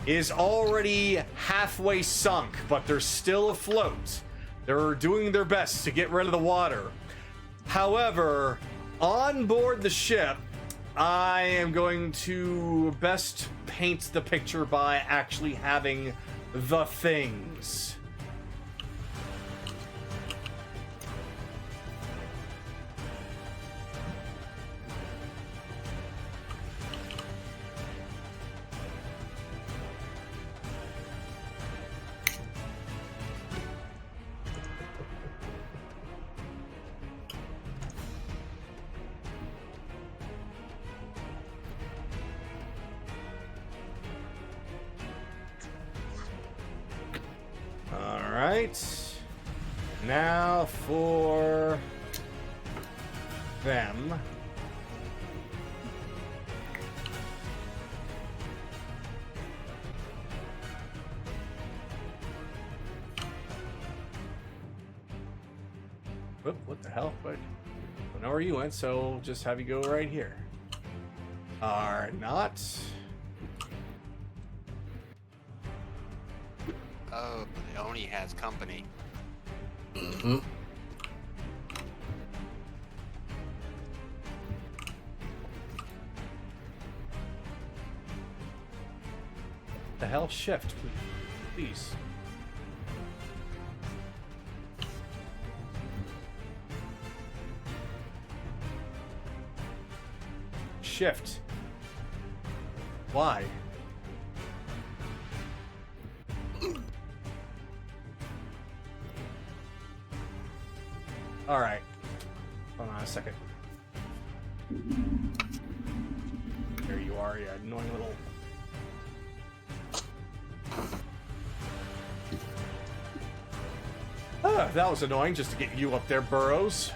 is already halfway sunk, but they're still afloat. They're doing their best to get rid of the water. However, on board the ship, I am going to best paint the picture by actually having the things. Alright. Now for them. Whoop, what the hell? What? I don't know where you went, so we'll just have you go right here. Are not. Oh, the Oni has company. Mm-hmm. the hell? Shift, please. Shift. Why? All right. Hold on a second. There you are, you annoying little... Ah, that was annoying just to get you up there, Burrows.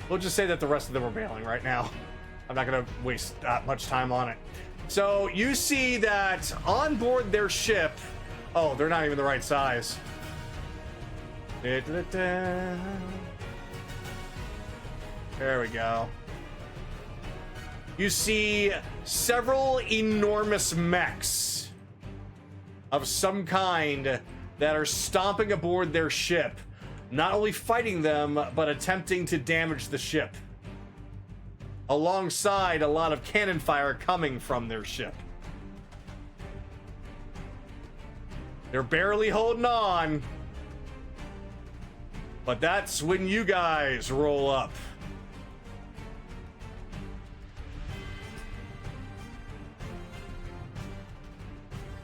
We'll just say that the rest of them are bailing right now. I'm not going to waste that much time on it. So you see that on board their ship... Oh, they're not even the right size. There we go. You see several enormous mechs of some kind that are stomping aboard their ship. Not only fighting them, but attempting to damage the ship. Alongside a lot of cannon fire coming from their ship. They're barely holding on. But that's when you guys roll up.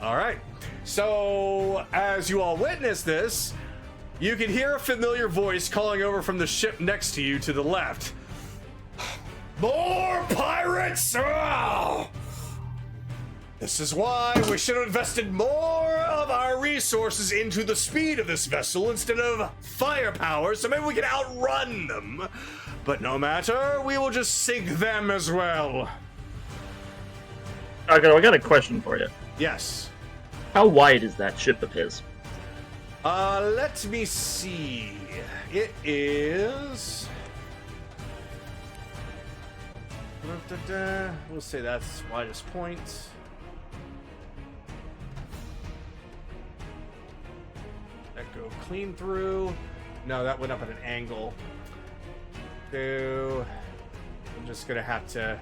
Alright. So, as you all witness this, you can hear a familiar voice calling over from the ship next to you to the left. More pirates! Oh! This is why we should have invested more of our resources into the speed of this vessel instead of firepower, so maybe we can outrun them. But no matter, we will just sink them as well. Okay, I got a question for you. Yes. How wide is that ship of his? Let me see. It is... We'll say that's widest point. That go clean through. No, that went up at an angle. So I'm just gonna have to...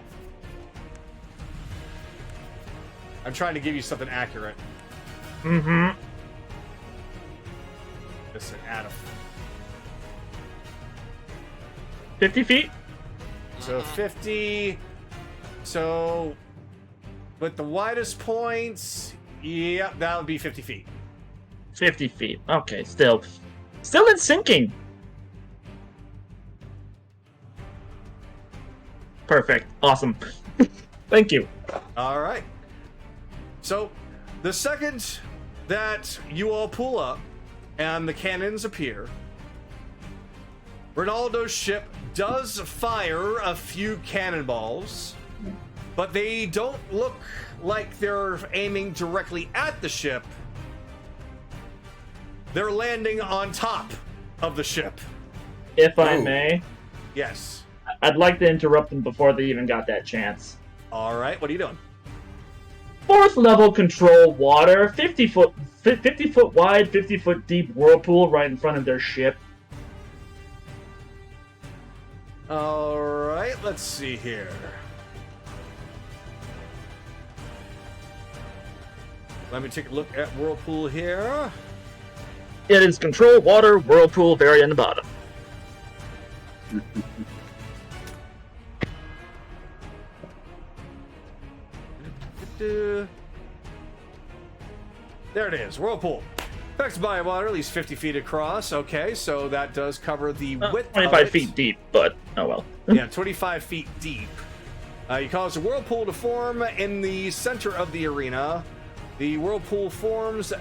I'm trying to give you something accurate. Mm-hmm. Listen, Adam. 50 feet? So 50. So with the widest points, yep, that would be 50 feet. 50 feet. Okay, still in sinking. Perfect. Awesome. Thank you. All right. So the second that you all pull up and the cannons appear, Ronaldo's ship does fire a few cannonballs, but they don't look like they're aiming directly at the ship. They're landing on top of the ship. If I may, Yes. I'd like to interrupt them before they even got that chance. All right, what are you doing? 4th level control water, 50 foot wide, 50 foot deep whirlpool right in front of their ship. All right, let's see here. Let me take a look at whirlpool here. It is control water whirlpool very in the bottom. There it is, whirlpool. Affected by water, at least 50 feet across. Okay, so that does cover the width 25 of it. feet deep, but oh well. Yeah, 25 feet deep. You cause a whirlpool to form in the center of the arena. The whirlpool forms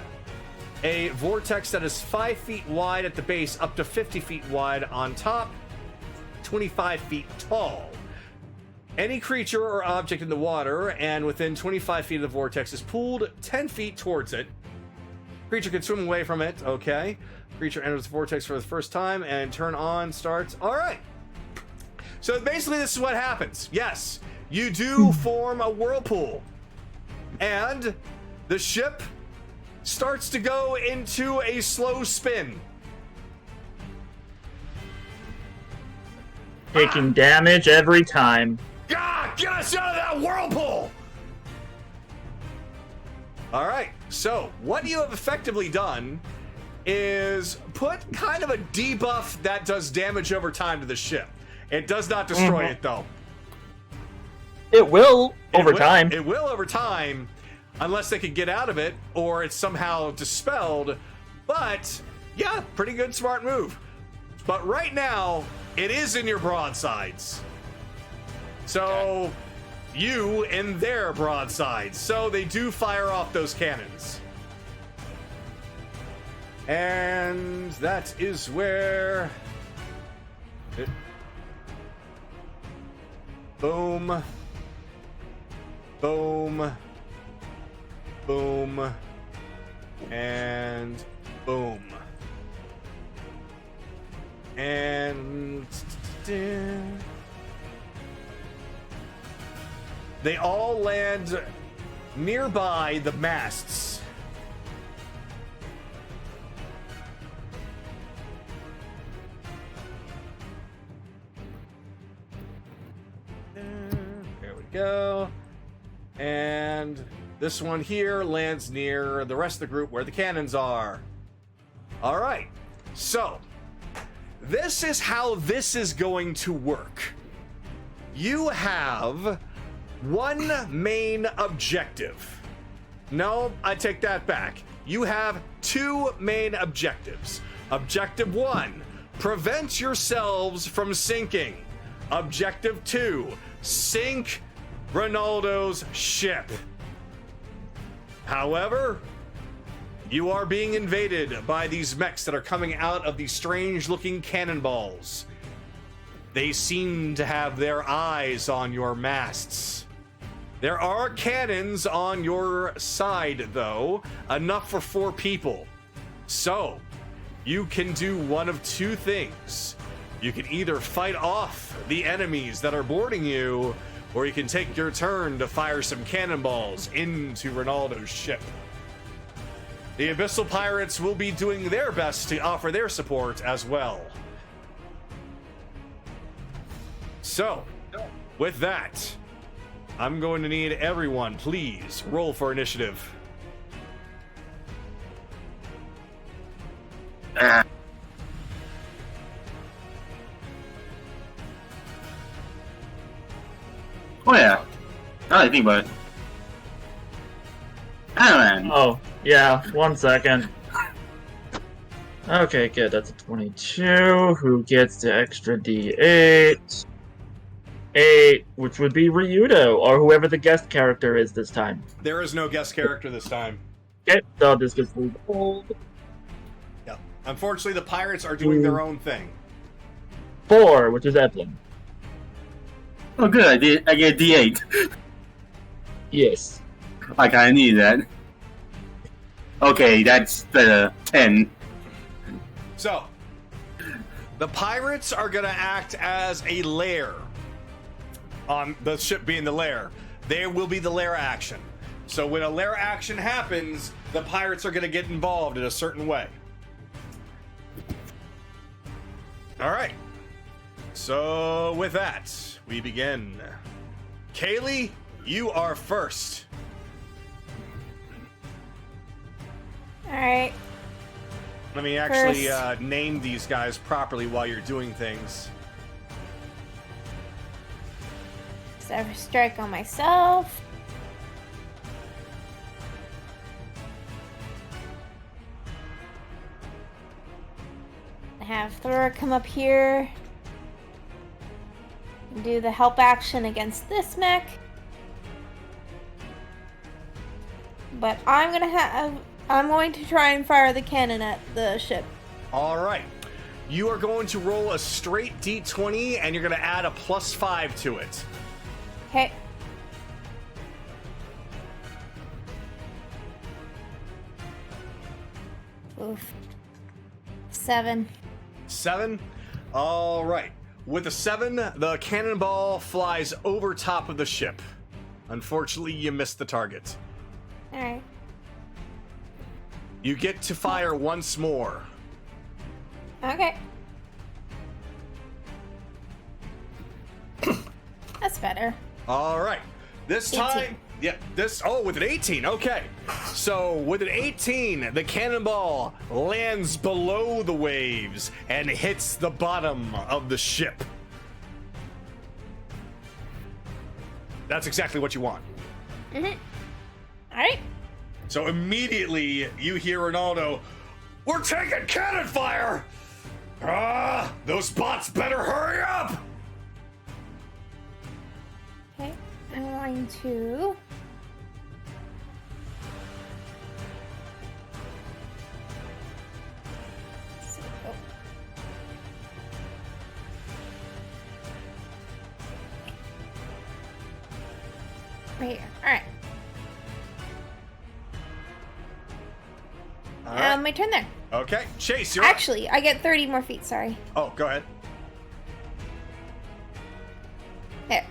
a vortex that is 5 feet wide at the base, up to 50 feet wide on top, 25 feet tall. Any creature or object in the water and within 25 feet of the vortex is pulled 10 feet towards it. Creature can swim away from it. Okay. Creature enters the vortex for the first time and turn on starts. All right. So basically this is what happens. Yes, you do form a whirlpool, and the ship starts to go into a slow spin. Taking damage every time. God, get us out of that whirlpool! All right, so what you have effectively done is put kind of a debuff that does damage over time to the ship. It does not destroy it, though. It will over time. It will over time, unless they can get out of it or it's somehow dispelled. But yeah, pretty good, smart move. But right now, it is in your broadsides. So you in their broadsides. So they do fire off those cannons. And that is where boom. Boom. Boom. And boom. And they all land nearby the masts. There we go. And this one here lands near the rest of the group where the cannons are. All right. So this is how this is going to work. You have one main objective. No, I take that back. You have two main objectives. Objective 1, prevent yourselves from sinking. Objective 2, sink Ronaldo's ship. However, you are being invaded by these mechs that are coming out of these strange-looking cannonballs. They seem to have their eyes on your masts. There are cannons on your side, though, enough for 4 people. So, you can do one of two things. You can either fight off the enemies that are boarding you, or you can take your turn to fire some cannonballs into Ronaldo's ship. The Abyssal Pirates will be doing their best to offer their support as well. So, with that, I'm going to need everyone, please, roll for initiative. Oh yeah. Now that I think about it. Oh, yeah, 1 second. Okay, good, that's a 22. Who gets the extra D8? 8, which would be Ryudo, or whoever the guest character is this time. There is no guest character this time. Okay, so this gets rolled. Yep. Unfortunately, the pirates are doing their own thing. 4, which is Evelyn. Oh good, I get a D8. Yes. I kinda need that. Okay, that's better. 10. So, the pirates are going to act as a lair. On the ship being the lair. They will be the lair action. So when a lair action happens, the pirates are going to get involved in a certain way. All right. So with that, we begin. Kaylee, you are first. All right. Let me actually name these guys properly while you're doing things. So strike on myself. I have Thor come up here and do the help action against this mech. But I'm going to try and fire the cannon at the ship. All right. You are going to roll a straight D20 and you're going to add a +5 to it. Okay. Oof. 7. 7? All right. With a 7, the cannonball flies over top of the ship. Unfortunately, you missed the target. Alright. You get to fire once more. Okay. That's better. All right. This time, 18. with an 18, okay. So with an 18, the cannonball lands below the waves and hits the bottom of the ship. That's exactly what you want. Mm-hmm. Alright. So immediately you hear Ronaldo, "We're taking cannon fire! Those bots better hurry up!" Okay, I'm going to... Let's see. Oh. Right here. Alright. All right. My turn there. Okay, Chase, you're up. Actually, I get 30 more feet, sorry. Oh, go ahead. There.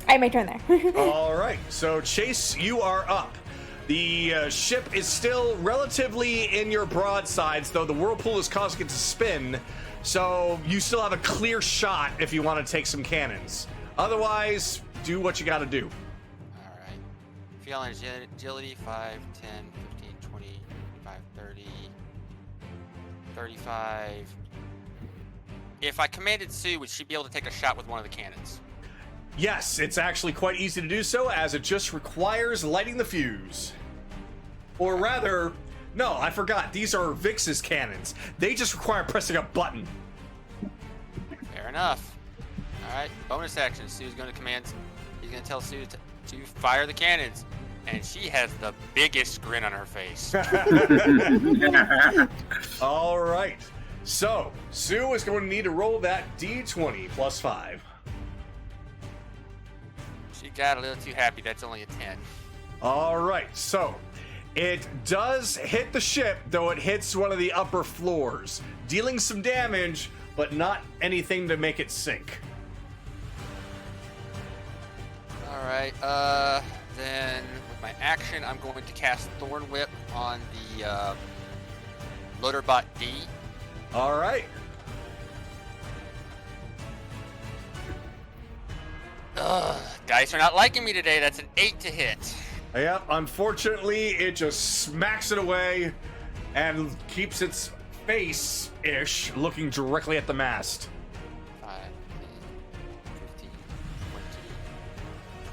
I had my turn there. All right, so Chase, you are up. The ship is still relatively in your broadsides, though the whirlpool is causing it to spin, so you still have a clear shot if you want to take some cannons. Otherwise, do what you got to do. Alright. Feel agility 5, 10, 15, 20, 25, 30, 35. If I commanded Sue, would she be able to take a shot with one of the cannons? Yes, it's actually quite easy to do so, as it just requires lighting the fuse. Or rather, no, I forgot. These are Vix's cannons. They just require pressing a button. Fair enough. Alright, bonus action. Sue's going to command. He's going to tell Sue to fire the cannons. And she has the biggest grin on her face. All right. So, Sue is going to need to roll that D20 plus 5. She got a little too happy. That's only a 10. All right. So, it does hit the ship, though it hits one of the upper floors, dealing some damage, but not anything to make it sink. All right. Then with my action, I'm going to cast Thorn Whip on the Loaderbot D. All right. Dice are not liking me today. That's an 8 to hit. Yep, unfortunately, it just smacks it away and keeps its face-ish looking directly at the mast. 5, 10, 15,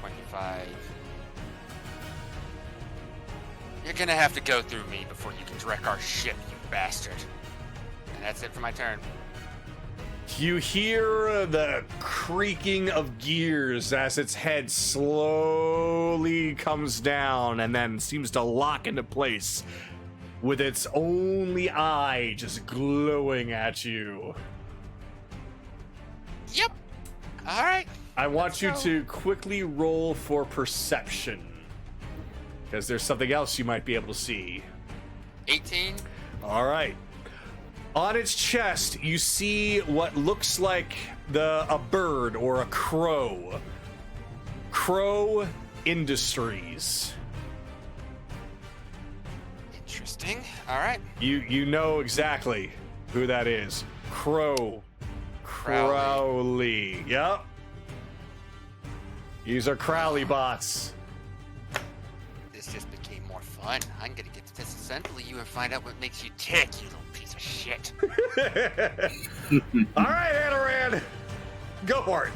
20, 25. You're gonna have to go through me before you can wreck our ship, you bastard. And that's it for my turn. You hear the creaking of gears as its head slowly comes down and then seems to lock into place with its only eye just glowing at you. Yep. All right. I want you to quickly roll for perception, because there's something else you might be able to see. 18. All right. On its chest, you see what looks like a bird or a crow. Crow Industries. Interesting. All right. You know exactly who that is. Crow. Crowley. Yep. These are Crowley bots. This just became more fun. I'm gonna get to disassemble you and find out what makes you tick, you little piece of shit. All right, Anoran. Go for it.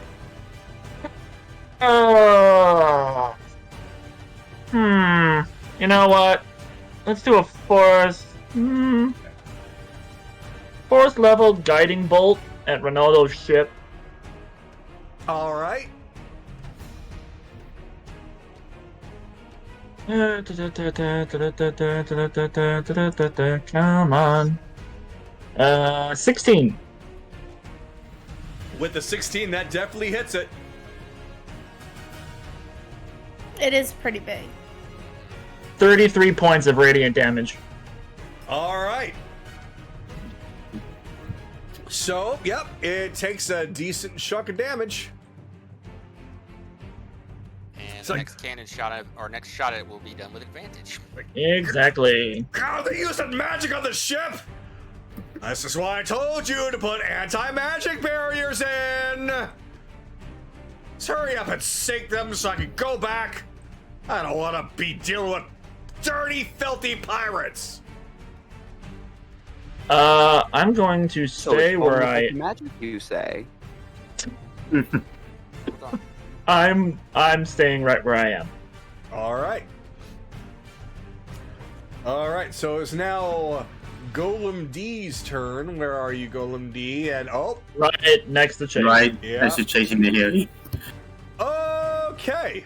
You know what? Let's do a forest. Forest level guiding bolt at Ronaldo's ship. All right. Come on. 16. With the 16, that definitely hits it. It is pretty big. 33 points of radiant damage. All right. So, yep, it takes a decent chunk of damage. And It's the like- next cannon shot at, or next shot at it will be done with advantage. Exactly. How they using magic on the ship? This is why I told you to put anti-magic barriers in. Let's hurry up and sink them so I can go back. I don't want to be dealing with dirty, filthy pirates. I'm going to stay where I. Magic, you say? Hold on. I'm staying right where I am. All right. All right. So it's now Golem D's turn. Where are you, Golem D? And Right next to Chase. Right, Yeah. that's just chasing the hill. Okay.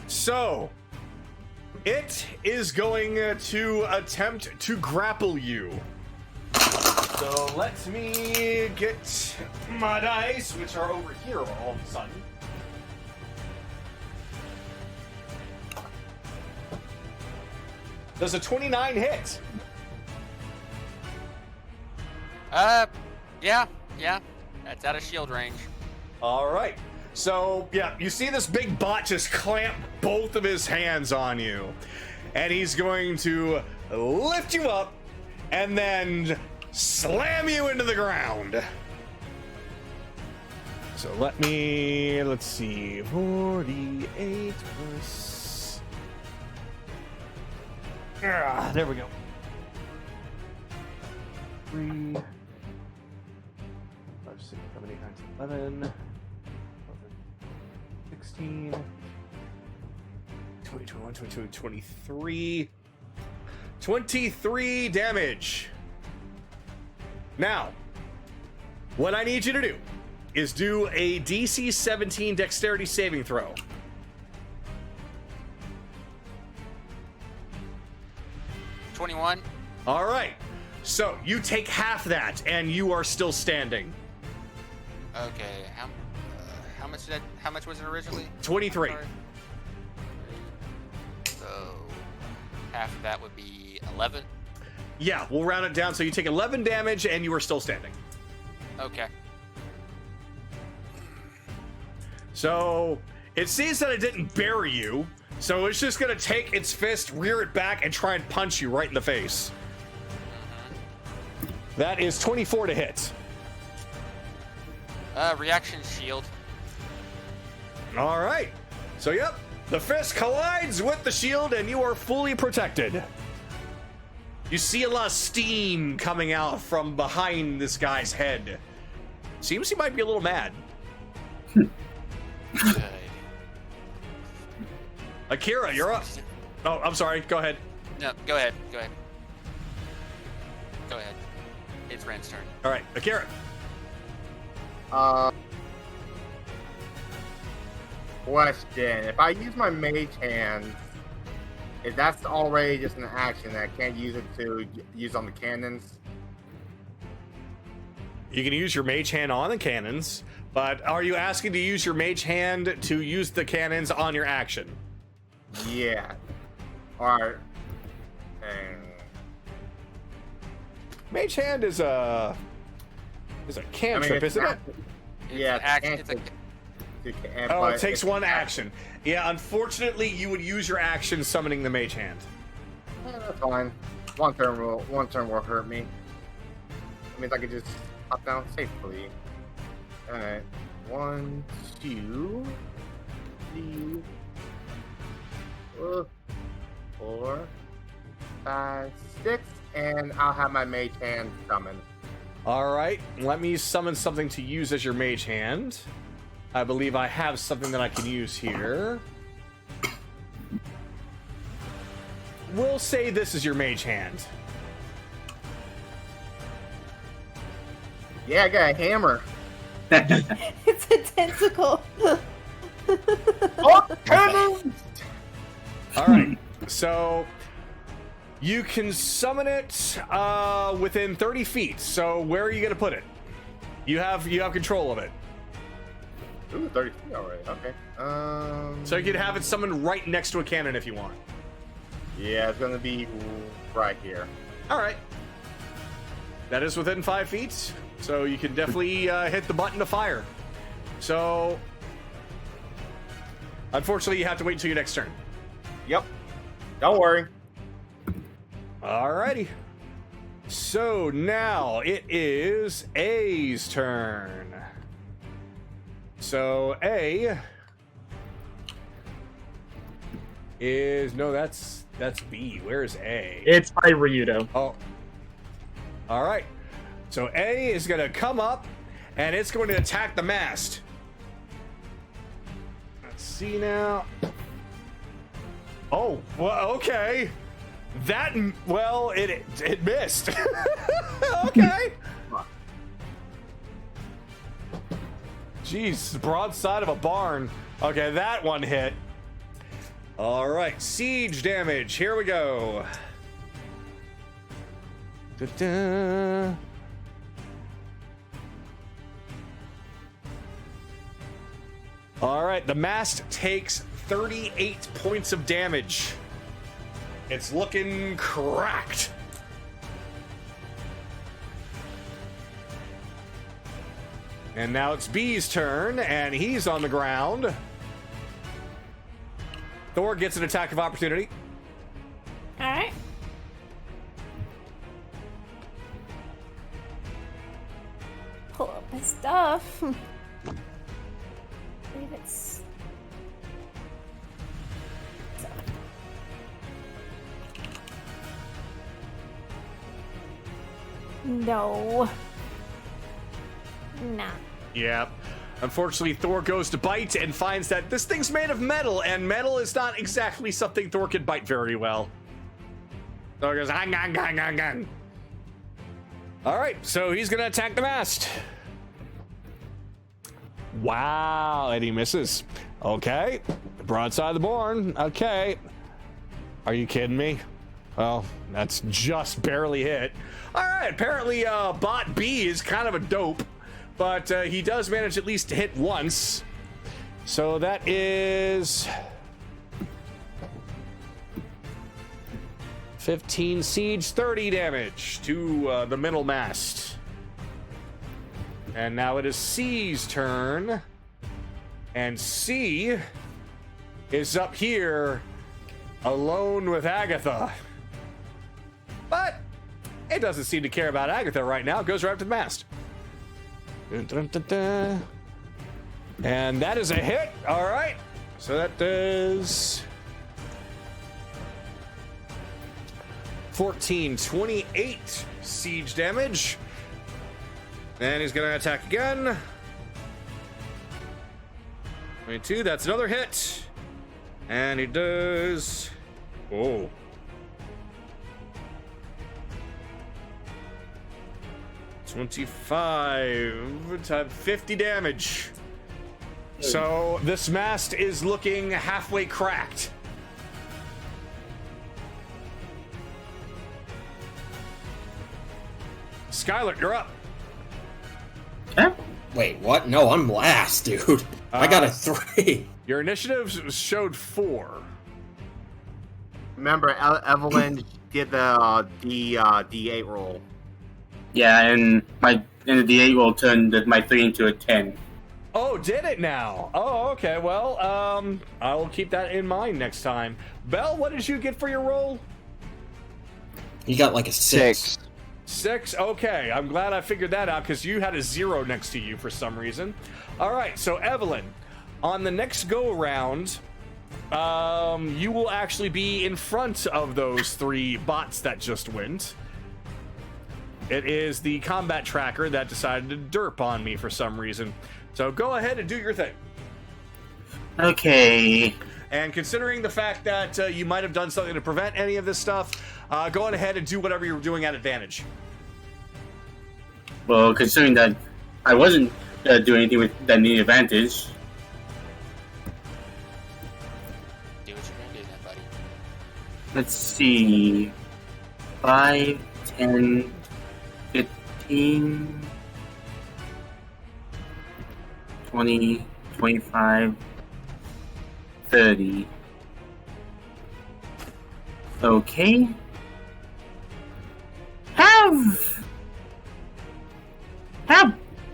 So it is going to attempt to grapple you. So let me get my dice, which are over here all of a sudden. Does a 29 hit? Yeah. That's out of shield range. All right. So, yeah, you see this big bot just clamp both of his hands on you. And he's going to lift you up and then slam you into the ground. So let's see, 48 plus... there we go. 3, 5, 6, 7, 8, 9, 10, 11, 16, 20, 21, 22, 23. 23 damage. Now, what I need you to do is do a DC 17 dexterity saving throw. $21. All right. So you take half that, and you are still standing. Okay. How much was it originally? 23. Sorry. So half of that would be 11. Yeah, we'll round it down. So you take 11 damage, and you are still standing. Okay. So it sees that it didn't bury you, so it's just gonna take its fist, rear it back, and try and punch you right in the face. That is 24 to hit. Reaction shield. All right. So, yep, the fist collides with the shield, and you are fully protected. You see a lot of steam coming out from behind this guy's head. Seems he might be a little mad. Good. Akira, you're up. Oh, I'm sorry. Go ahead. No, go ahead. It's Rand's turn. All right, Akira. Question: if I use my mage hand, if that's already just an action, I can't use it to use on the cannons. You can use your mage hand on the cannons, but are you asking to use your mage hand to use the cannons on your action? Yeah. Or Mage hand is a cantrip, isn't it? It's Oh, it takes one action. Yeah, unfortunately, you would use your action summoning the mage hand. That's fine. One turn will hurt me. That means I could just hop down safely. Alright. 1, 2, 3, 4, 5, 6, and I'll have my mage hand summon. All right, let me summon something to use as your mage hand. I believe I have something that I can use here. We'll say this is your mage hand. Yeah, I got a hammer. It's a tentacle. Oh, cannons! All right, so you can summon it within 30 feet. So where are you going to put it? You have control of it. Ooh, 30 feet already. Okay. So you could have it summoned right next to a cannon if you want. Yeah, it's gonna be right here. All right. That is within 5 feet, so you can definitely hit the button to fire. So, unfortunately, you have to wait until your next turn. Yep. Don't worry. Alrighty. So now it is A's turn. So A is that's B. Where is A? It's by Ryudo. Oh. All right. So A is going to come up and it's going to attack the mast. Let's see now. Oh, well, okay. It missed. Okay. Jeez, broadside of a barn. Okay, that one hit. All right, siege damage. Here we go. Da-da. All right, the mast takes 38 points of damage. It's looking cracked. And now it's B's turn, and he's on the ground. Thor gets an attack of opportunity. Alright. Pull up my stuff. I believe it's... No. Nah. Yep. Unfortunately, Thor goes to bite and finds that this thing's made of metal, and metal is not exactly something Thor can bite very well. So he goes, hang on. All right, so he's going to attack the mast. Wow, and he misses. Okay, broadside of the barn. Okay. Are you kidding me? Well, that's just barely hit. All right, apparently bot B is kind of a dope, but he does manage at least to hit once. So that is 15 siege, 30 damage to the middle mast. And now it is C's turn. And C is up here alone with Agatha. But it doesn't seem to care about Agatha right now. It goes right up to the mast. Dun, dun, dun, dun. And that is a hit. All right. So that does 14, 28 siege damage. And he's going to attack again. 22, that's another hit. And he does... Oh. 25 times 50 damage. So this mast is looking halfway cracked. Skylar, you're up. Huh? Wait, what? No, I'm last, dude. I got a 3. Your initiatives showed 4. Remember, Evelyn did the D8 roll. Yeah, and the D8 will turn my 3 into a 10. Oh, did it now? Oh, okay. Well, I will keep that in mind next time. Belle, what did you get for your roll? You got like a 6. 6? Okay, I'm glad I figured that out because you had a 0 next to you for some reason. All right, so Evelyn, on the next go-around, you will actually be in front of those 3 bots that just went. It is the combat tracker that decided to derp on me for some reason. So go ahead and do your thing. Okay. And considering the fact that you might have done something to prevent any of this stuff, go on ahead and do whatever you're doing at advantage. Well, considering that I wasn't doing anything with that needed advantage. Do what you're gonna do then, buddy. Let's see. 5, 10, 15, 20, 25, 30. Okay.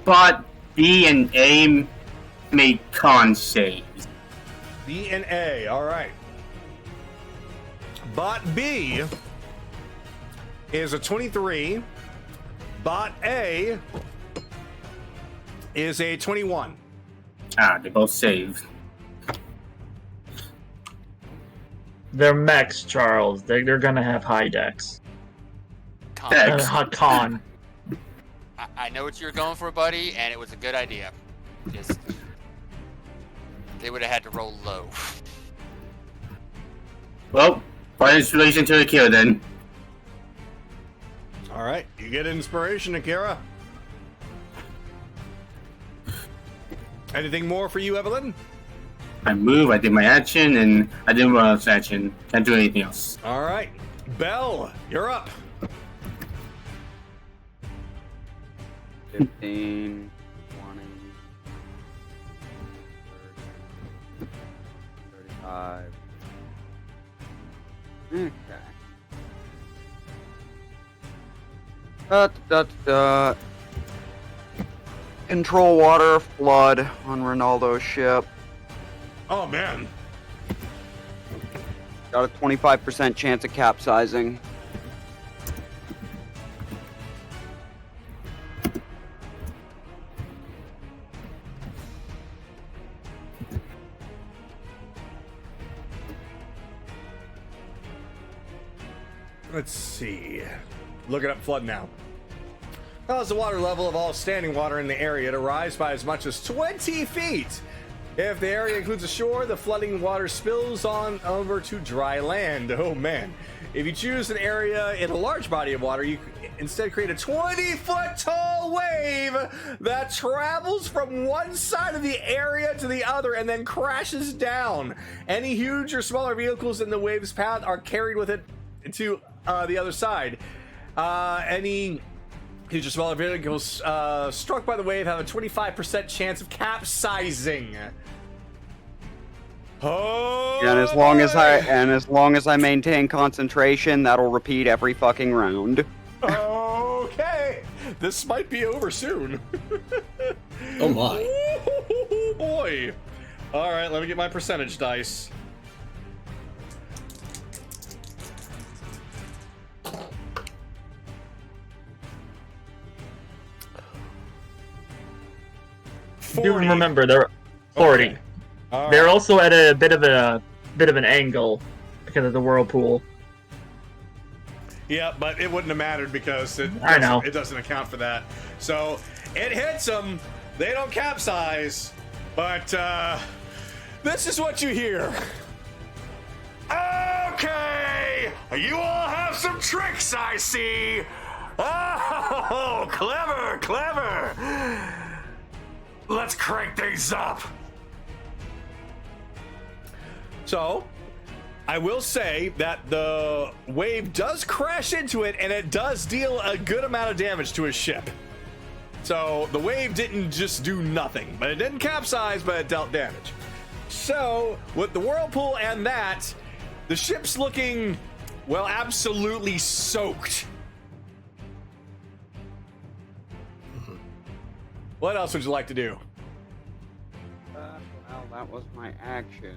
But B and A make con saves. B and A, all right. Bot B is a 23. Bot A is a 21. Ah, they both save. They're mechs, Charles. They're gonna have high decks. Dex. Con. I know what you were going for, buddy, and it was a good idea. Just they would have had to roll low. Well, by inspiration to Akira then. All right, you get inspiration, Akira. Anything more for you, Evelyn? I move, I did my action, and I did my else action. Can't do anything else. All right, Belle, you're up. 15, 20, 30, 35. Okay. Control water flood on Ronaldo's ship. Oh, man. Got a 25% chance of capsizing. Let's see. Looking up flood now. Cause the water level of all standing water in the area to rise by as much as 20 feet. If the area includes a shore, the flooding water spills on over to dry land. Oh man. If you choose an area in a large body of water, you instead create a 20-foot tall wave that travels from one side of the area to the other and then crashes down. Any huge or smaller vehicles in the wave's path are carried with it to the other side. Any huge or smaller vehicles struck by the wave have a 25% chance of capsizing. Oh, And as long as I maintain concentration, that'll repeat every fucking round. Okay, this might be over soon. Oh my. Ooh, boy. All right, let me get my percentage dice. Do remember they're 40. Okay. All They're right. also at a bit of an angle because of the whirlpool. Yeah, but it wouldn't have mattered because it doesn't account for that. So it hits them. They don't capsize, but this is what you hear. Okay, you all have some tricks, I see. Oh, clever, clever. Let's crank things up. So, I will say that the wave does crash into it, and it does deal a good amount of damage to his ship. So, the wave didn't just do nothing, but it didn't capsize, but it dealt damage. So, with the whirlpool and that, the ship's looking, well, absolutely soaked. What else would you like to do? Well, that was my action.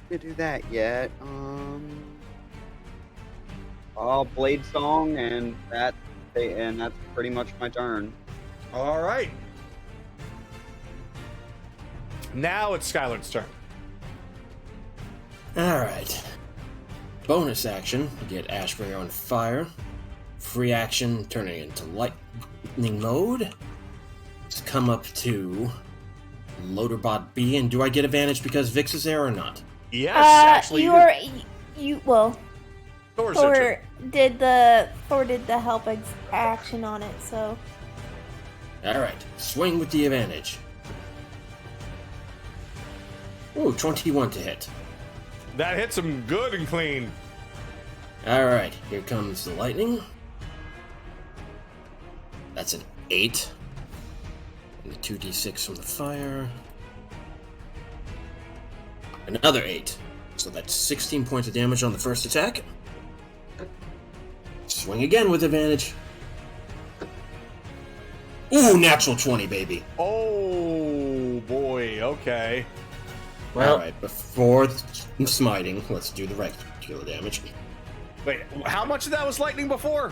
To do that yet. Blade Song, and that's pretty much my turn. All right. Now it's Skylar's turn. Alright. Bonus action, get Ashbury on fire. Free action, turning into lightning mode. Let's come up to Loaderbot B, and do I get advantage because Vix is there or not? Yes, actually. Thor did the help action on it, so. Alright, swing with the advantage. Ooh, 21 to hit. That hits him good and clean. Alright, here comes the lightning. That's an 8. And the 2d6 from the fire. Another 8. So that's 16 points of damage on the first attack. Swing again with advantage. Ooh, natural 20, baby. Oh boy, okay. Well, Alright, before smiting, let's do the regular damage. Wait, how much of that was lightning before?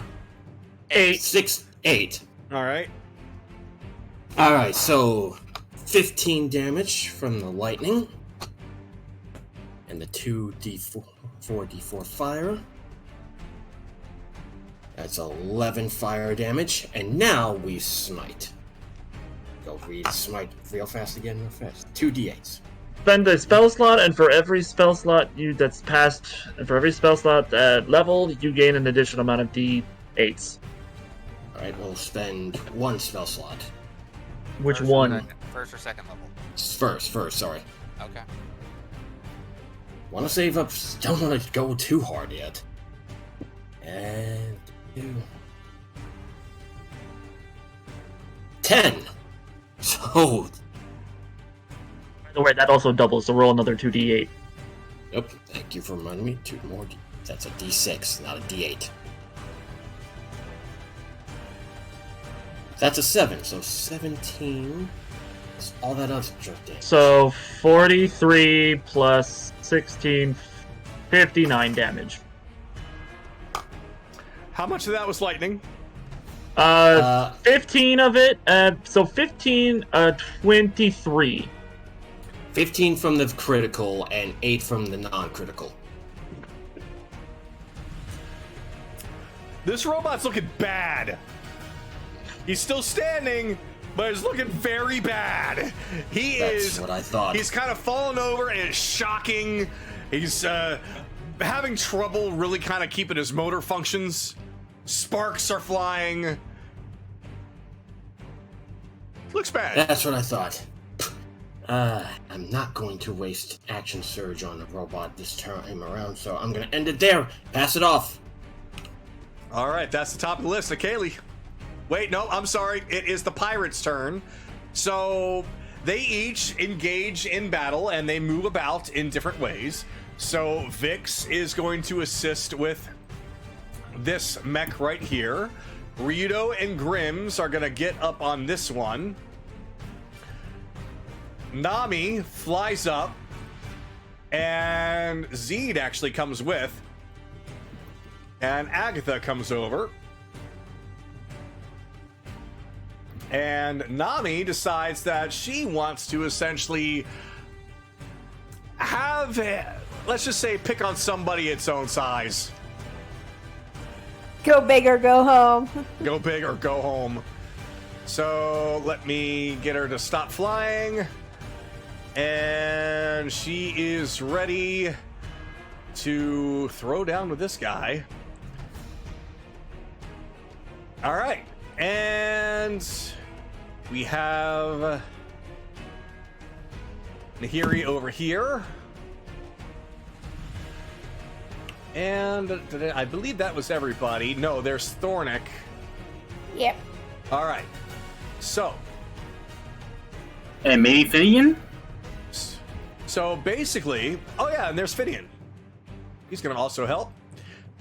8. Alright. Alright, so 15 damage from the lightning. And the 4d4 fire. That's 11 fire damage. And now we smite. Go read smite real fast again, real fast. 2d8s. spend a spell slot, and for every spell slot that's passed, and for every spell slot level, you gain an additional amount of d8s. Alright, we'll spend 1 spell slot. Which First or one? second- First or second level? First, sorry. Okay. Want to save up, don't want to go too hard yet. And 10. So, By the way, that also doubles, so roll another 2d8. yep, thank you for reminding me. 2 more. That's a d6, not a d8. That's a 7, so 17. That's all that extra damage. So 43 plus 16, 59 damage. How much of that was lightning? 15 of it, so 15, 23. 15 from the critical and 8 from the non-critical. This robot's looking bad. He's still standing, but he's looking very bad. That's what I thought. He's kind of fallen over, and it's shocking. He's having trouble really kind of keeping his motor functions. Sparks are flying. Looks bad. That's what I thought. I'm not going to waste action surge on the robot this time around, so I'm gonna end it there. Pass it off. All right, that's the top of the list. Kaylee. Wait, no, I'm sorry. It is the pirates' turn. So they each engage in battle and they move about in different ways. So Vix is going to assist with this mech right here. Ryudo and Grims are going to get up on this one. Nami flies up. And Zed actually comes with. And Agatha comes over. And Nami decides that she wants to essentially have, let's just say, pick on somebody its own size. Go big or go home. Go big or go home. So let me get her to stop flying. And she is ready to throw down with this guy. All right. And we have Nahiri over here. And I believe that was everybody. No, there's Thornick. Yep. All right. So. And maybe Finian? So basically, oh yeah, and there's Finian. He's going to also help.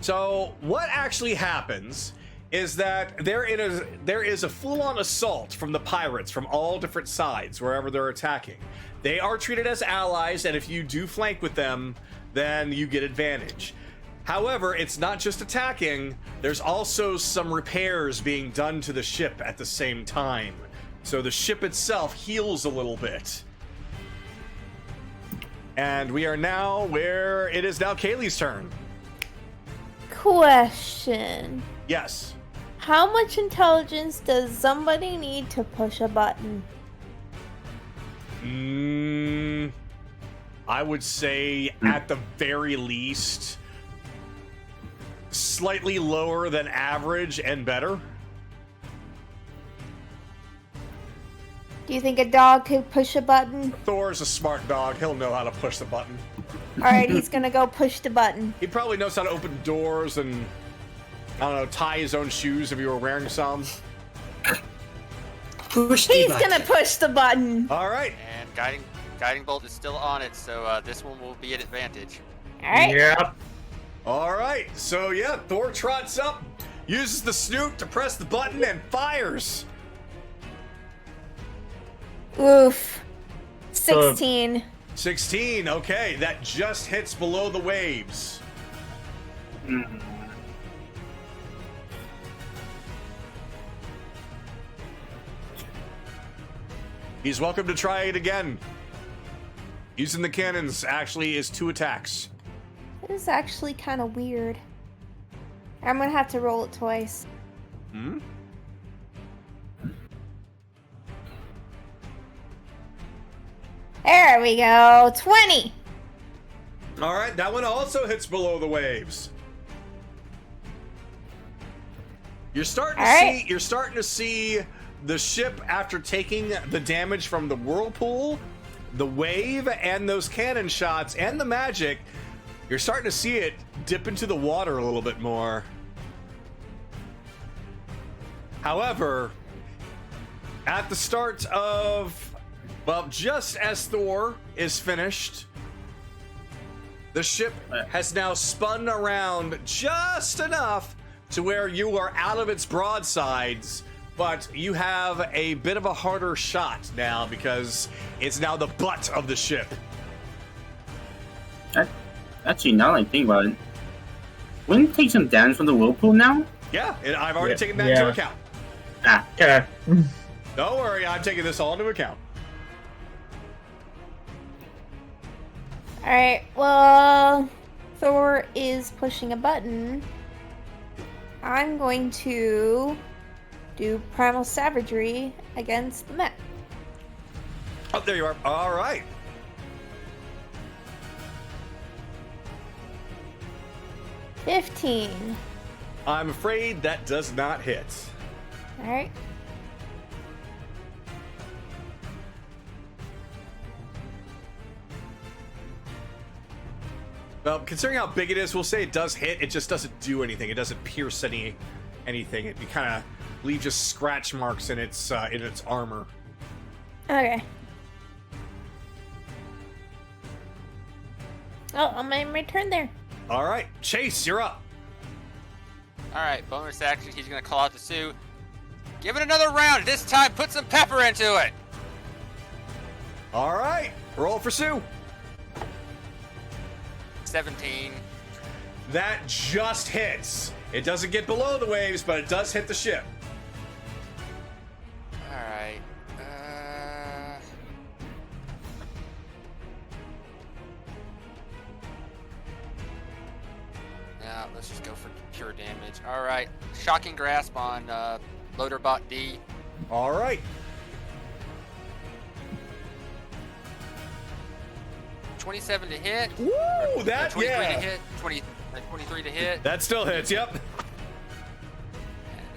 So what actually happens is that there is a full-on assault from the pirates from all different sides, wherever they're attacking. They are treated as allies, and if you do flank with them, then you get advantage. However, it's not just attacking, there's also some repairs being done to the ship at the same time. So the ship itself heals a little bit. And we are now where it is now Kaylee's turn. Question. Yes. How much intelligence does somebody need to push a button? I would say at the very least slightly lower than average and better. Do you think a dog could push a button? Thor's a smart dog. He'll know how to push the button. Alright, he's gonna go push the button. He probably knows how to open doors and, I don't know, tie his own shoes if you were wearing some. Push the He's button. gonna push the button. All right. And guiding Guiding bolt is still on it, so this one will be at advantage. All right. Yep. All right, so yeah, Thor trots up, uses the snoot to press the button, and fires. Oof. 16. 16, okay, that just hits below the waves. He's welcome to try it again. Using the cannons actually is 2 attacks. This is actually kind of weird. I'm gonna have to roll it twice. There we go. 20. All right, that one also hits below the waves. You're starting to see the ship, after taking the damage from the whirlpool, the wave, and those cannon shots, and the magic. You're starting to see it dip into the water a little bit more. However, at the start of, well, just as Thor is finished, the ship has now spun around just enough to where you are out of its broadsides, but you have a bit of a harder shot now because it's now the butt of the ship. Actually, now that I think about it, wouldn't it take some damage from the whirlpool now? Yeah, I've already taken that into account. Okay. Don't worry, I'm taking this all into account. Alright, well, Thor is pushing a button. I'm going to do Primal Savagery against the mech. Oh, there you are. All right. $15. I'm afraid that does not hit. Alright. Well, considering how big it is, we'll say it does hit. It just doesn't do anything. It doesn't pierce anything. It kind of leaves just scratch marks in its armor. Okay. Oh, I'm in my turn there. All right, Chase, you're up. All right, bonus action. He's gonna call out to Sue. Give it another round. This time, put some pepper into it. All right, roll for Sue. 17. That just hits. It doesn't get below the waves, but it does hit the ship. All right. Now let's just go for pure damage. All right. Shocking grasp on Loaderbot D. All right. 27 to hit. Woo! That 23 yeah. to hit. 23 to hit. That still hits. Yep. And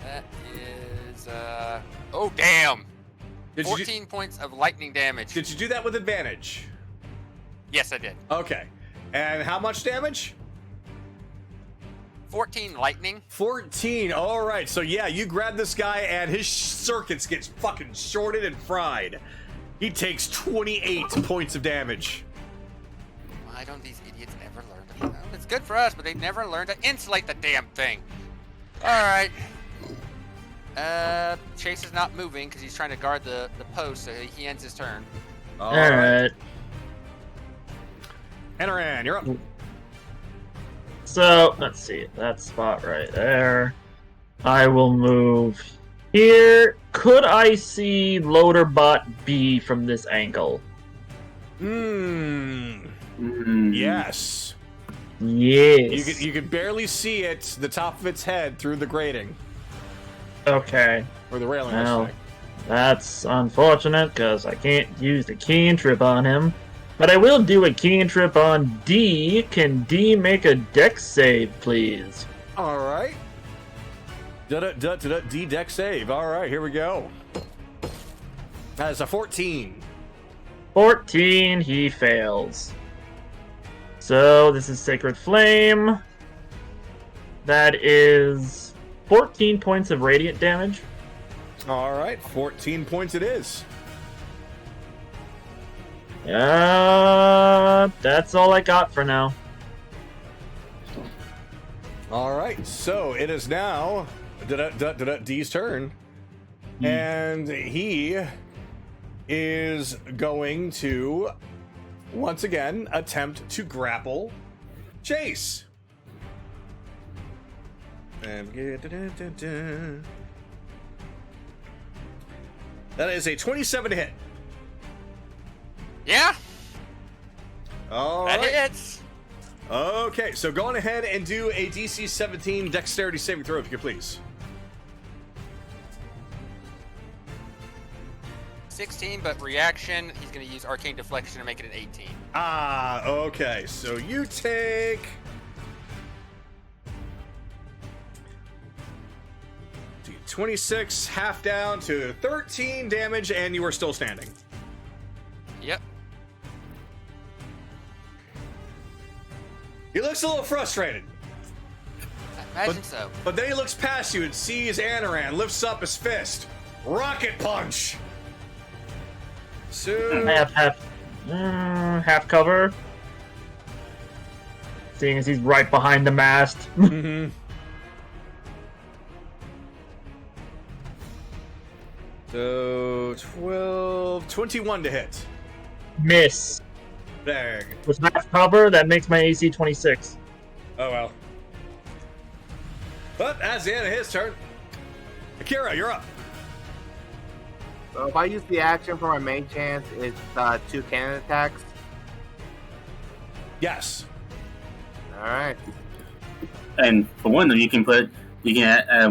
that is oh damn. 14 points of lightning damage. Did you do that with advantage? Yes, I did. Okay. And how much damage? 14 lightning. 14. All right. So yeah, you grab this guy and his circuits get fucking shorted and fried. He takes 28 points of damage. Why don't these idiots ever learn to... Well, it's good for us, but they never learn to insulate the damn thing. All right. Chase is not moving because he's trying to guard the post, so he ends his turn. All right. Enaran, you're up. So, let's see. That spot right there. I will move here. Could I see Loaderbot B from this angle? Yes. Yes. You could barely see it, the top of its head, through the grating. Okay. Or the railing, Well, that's unfortunate, because I can't use the cantrip on him. But I will do a cantrip on D. Can D make a dex save, please? All right. D dex save. All right, here we go. That is a 14. 14, he fails. So, this is Sacred Flame. That is 14 points of radiant damage. All right, 14 points it is. That's all I got for now. All right, so it is now D's turn, and he is going to once again attempt to grapple Chase. And that is a 27 to hit. Yeah, All that right. hits. Okay, so go on ahead and do a DC 17 dexterity saving throw, if you could please. 16, but reaction, he's going to use Arcane Deflection to make it an 18. Ah, okay. So you take 26, half down to 13 damage, and you are still standing. Yep. He looks a little frustrated, I imagine so. but then he looks past you and sees Anaran, lifts up his fist. Rocket punch! So... Half cover. Seeing as he's right behind the mast. Mm-hmm. So 12, 21 to hit. Miss. Dang. With half cover, that makes my AC 26. Oh well. But that's the end of his turn. Akira, you're up. So if I use the action for my main chance, it's 2 cannon attacks. Yes. All right. And for one of them, you can add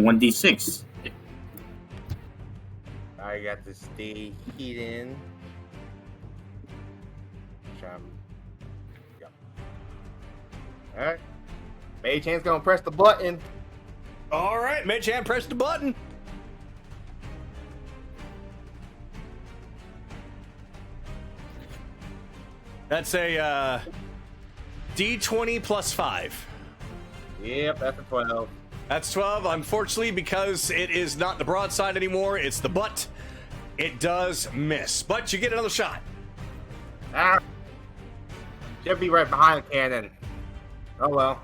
1d6. I got to stay heat in. Yep. All right. Mage Hand's gonna press the button. All right, Mage Hand, press the button. That's a D20 plus 5. Yep, that's a 12. That's 12. Unfortunately, because it is not the broadside anymore, it's the butt. It does miss, but you get another shot. Ah. Should be right behind the cannon. Oh well.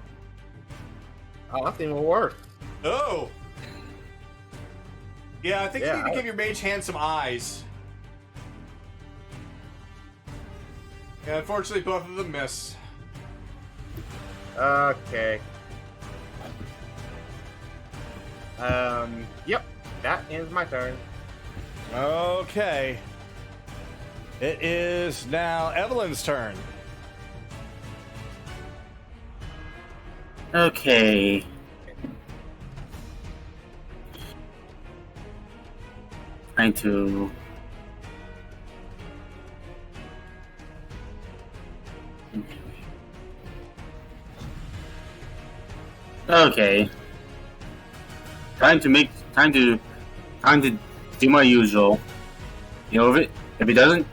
Oh, that's even worse. Oh. Yeah, I think you Yeah, need to give your Mage Hand some eyes. Yeah, unfortunately, both of them miss. Okay. Yep. That ends my turn. Okay. It is now Evelyn's turn. Okay. Trying to. Okay. Time to do my usual. You know, if it doesn't,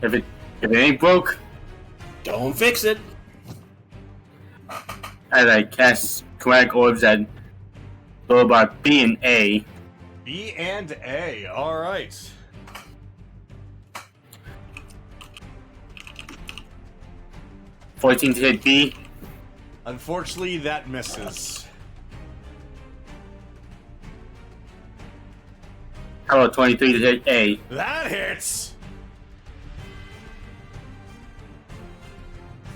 if it ain't broke, Don't fix it. as I cast chromatic orbs at Robot B and A. B and A. All right. $14 to hit B. Unfortunately, that misses. How about 23 to hit A? That hits.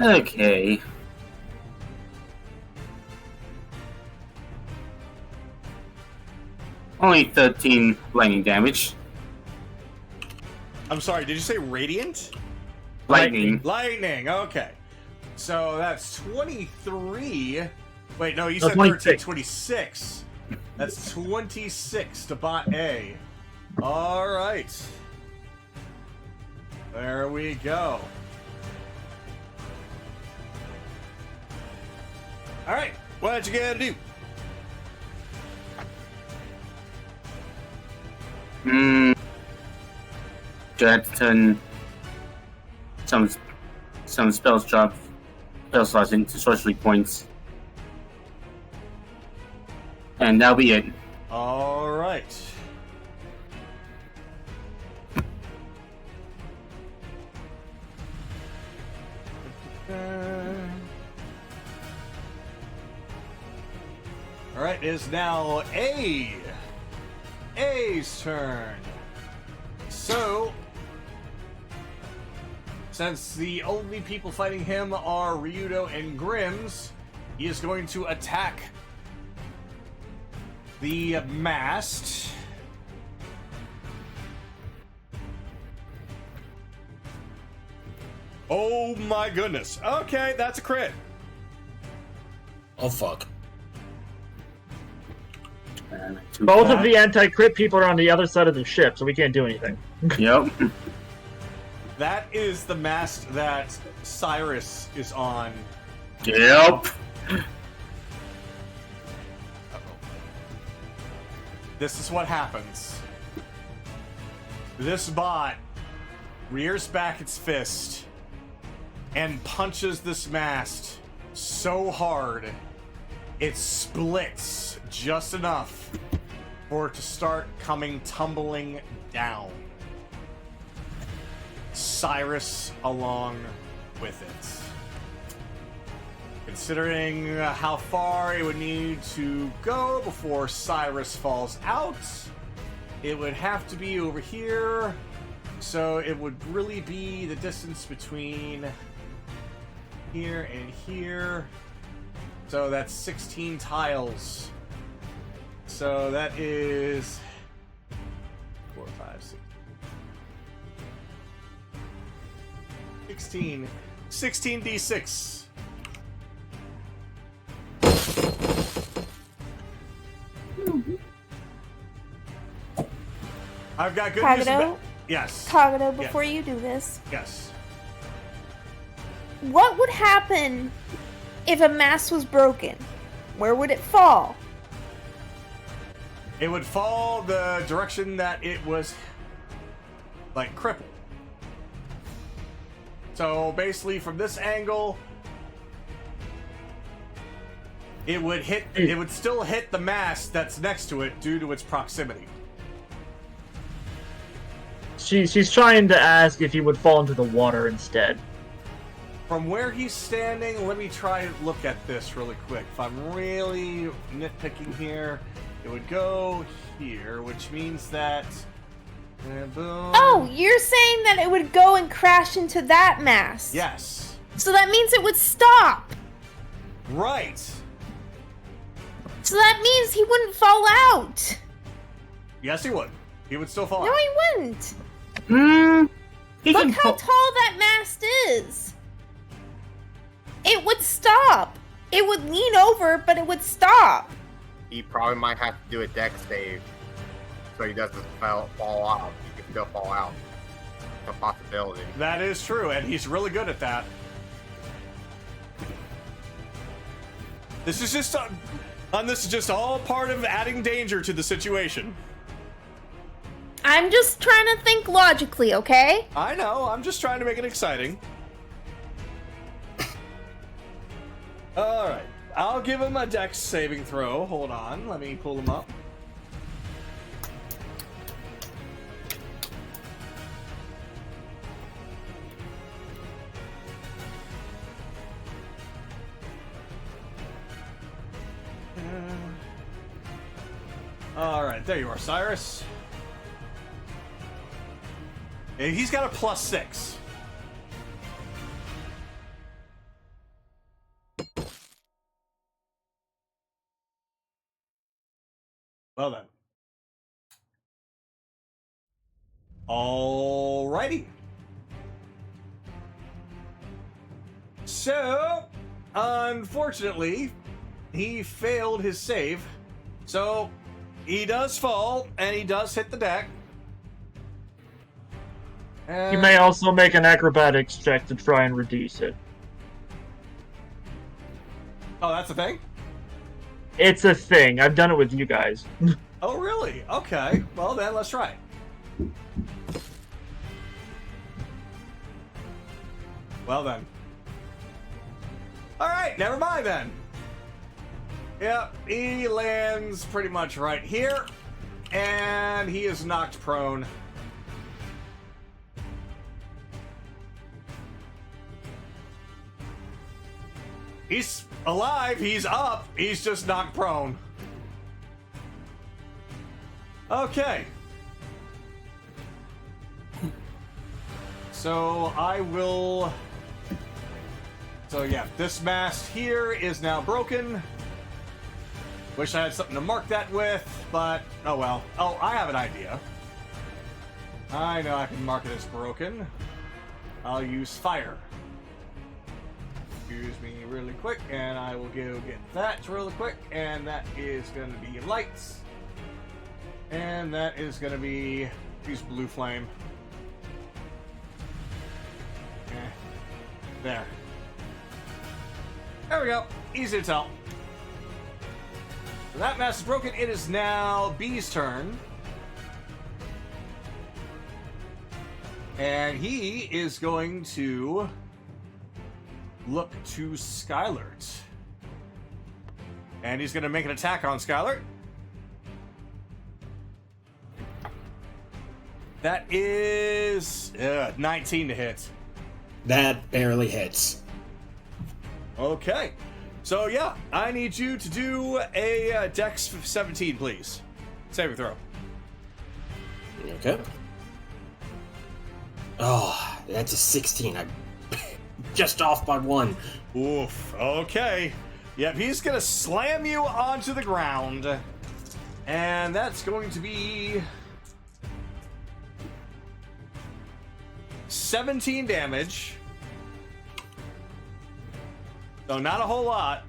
Okay. Only 13 lightning damage. I'm sorry, did you say radiant? Lightning. Lightning, okay. So that's 23. Wait, no, you No, said 26. 13, 26. That's 26 to bot A. All right. There we go. All right, what you gotta do? Do I have to turn some spell slots into sorcery points? And that'll be it. All right. Alright, it is now A's turn. So, since the only people fighting him are Ryudo and Grims, he is going to attack the mast. Oh my goodness. Okay, that's a crit. Oh, fuck. Both of the anti-crit people are on the other side of the ship, so we can't do anything. Yep. That is the mast that Cyrus is on. Yep. This is what happens. This bot rears back its fist and punches this mast so hard it splits just enough for it to start coming tumbling down. Cyrus along with it. Considering how far it would need to go before Cyrus falls out, it would have to be over here. So it would really be the distance between here and here. So that's 16 tiles. So that is 4, 5, 6. 16d6. I've got good news. Kagado? Yes. Kagado, before you do this, Yes. what would happen if a mast was broken? Where would it fall? It would fall the direction that it was, like, crippled. So basically, from this angle, it would hit. It would still hit the mast that's next to it due to its proximity. She's trying to ask if he would fall into the water instead. From where he's standing, let me try to look at this really quick. If I'm really nitpicking here, it would go here, which means that... boom. Oh, you're saying that it would go and crash into that mast? Yes. So that means it would stop. Right. So that means he wouldn't fall out. Yes, he would. He would still fall No, out. he wouldn't. He Look can how pull- tall that mast is. It would stop. It would lean over, but it would stop. He probably might have to do a deck save so he doesn't fall out. He can still fall out. It's a possibility. That is true, and he's really good at that. This is just this is just all part of adding danger to the situation. I'm just trying to think logically, okay? I know, I'm just trying to make it exciting. Alright, I'll give him a dex saving throw. Hold on, let me pull him up. Alright, there you are, Cyrus. And he's got a +6. Well then. Alrighty. So, unfortunately, he failed his save. So, he does fall, and he does hit the deck. You may also make an acrobatics check to try and reduce it. Oh, that's a thing? It's a thing. I've done it with you guys. Oh, really? Okay. Well, then, let's try it. Well, then. Alright, never mind, then. Yep, he lands pretty much right here. And he is knocked prone. He's alive, he's up, he's just knocked prone. Okay. So I will... So yeah, this mast here is now broken. Wish I had something to mark that with, but oh well. Oh, I have an idea. I know I can mark it as broken. I'll use fire. Excuse me really quick, and I will go get that really quick, and that is going to be lights. And that is going to be, use blue flame. There. There we go. Easy to tell. So that mast is broken. It is now B's turn. And he is going to look to Skylert. And he's going to make an attack on Skylert. That is 19 to hit. That barely hits. Okay. So, yeah, I need you to do a Dex 17, please. Saving throw. Okay. Oh, that's a 16. I'm just off by 1. Oof. Okay. Yep, he's going to slam you onto the ground. And that's going to be 17 damage. So not a whole lot.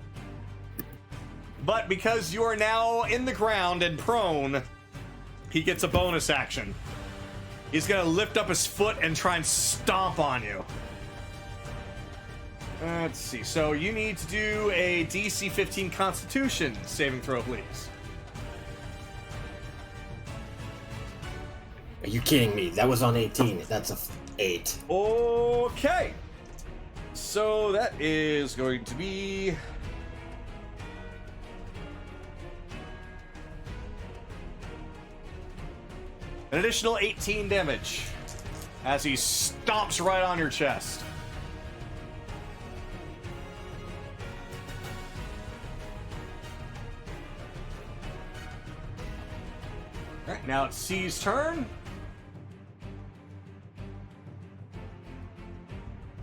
But because you are now in the ground and prone, he gets a bonus action. He's going to lift up his foot and try and stomp on you. Let's see. So you need to do a DC 15 Constitution saving throw, please. Are you kidding me? That was on 18. That's a 8. Okay. So that is going to be... an additional 18 damage as he stomps right on your chest. All right, now it's C's turn.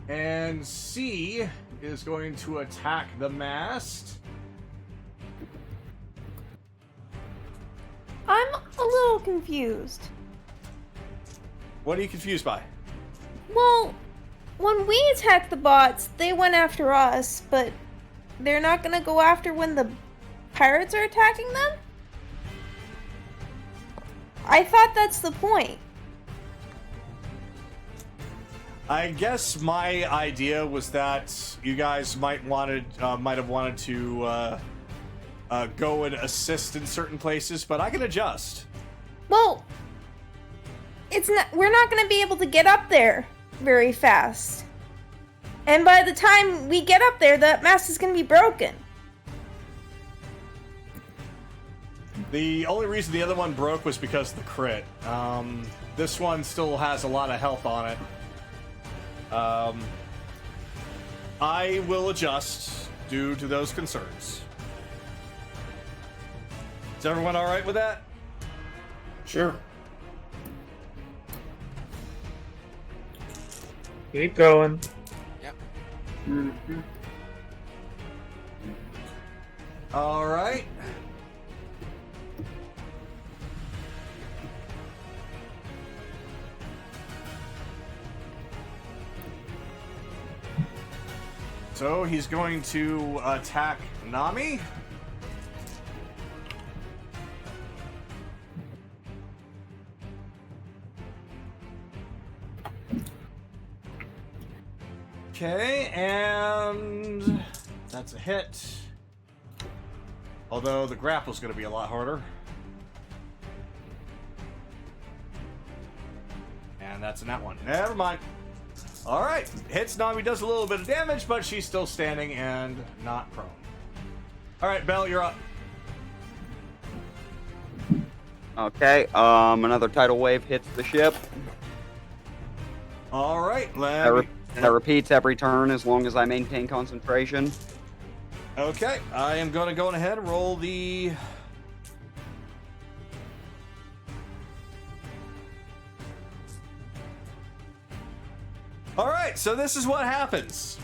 And C is going to attack the mast. I'm a little confused. What are you confused by? Well, when we attacked the bots, they went after us, but they're not gonna go after when the pirates are attacking them? I thought that's the point. I guess my idea was that you guys might have wanted to go and assist in certain places, but I can adjust. Well, we're not gonna be able to get up there very fast. And by the time we get up there, that mast is gonna be broken. The only reason the other one broke was because of the crit. This one still has a lot of health on it. I will adjust due to those concerns. Is everyone all right with that? Sure. Keep going. Yep. Mm-hmm. All right. So he's going to attack Nami. Okay, and that's a hit. Although the grapple's going to be a lot harder. And that's in that one. Never mind. Alright, hits Nami, does a little bit of damage, but she's still standing and not prone. Alright, Belle, you're up. Okay, another tidal wave hits the ship. Alright, That repeats every turn as long as I maintain concentration. Okay, I am going to go ahead and roll the All right, so this is what happens.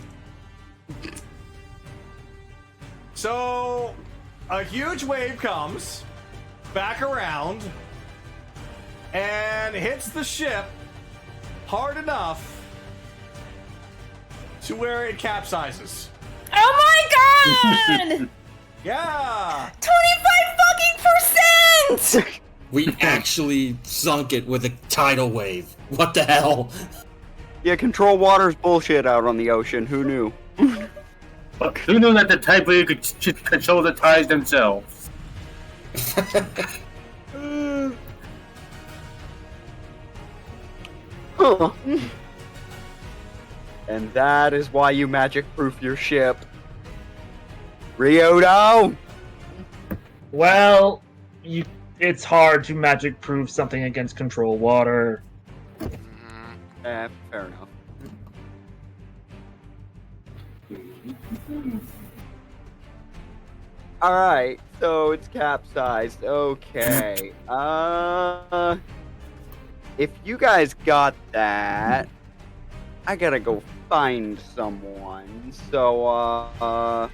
So, a huge wave comes back around and hits the ship hard enough to where it capsizes. Oh my god! Yeah! 25 fucking percent! We actually sunk it with a tidal wave. What the hell? Yeah, control water's bullshit out on the ocean. Who knew? But who knew that the tide wave could control the tides themselves? Huh. And that is why you magic-proof your ship. Ryodo! Well, it's hard to magic-proof something against control water. Mhm. Fair enough. Alright, so it's capsized. Okay. If you guys got that, I gotta go find someone. So,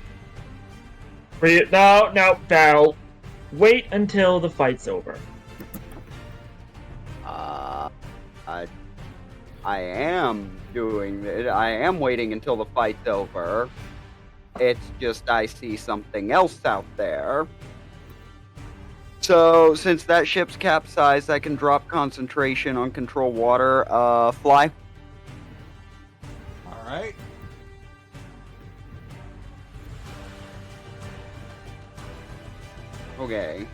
No, Battle. Wait until the fight's over. I am doing it. I am waiting until the fight's over. It's just I see something else out there. So, since that ship's capsized, I can drop concentration on control water. Fly. All right. Okay.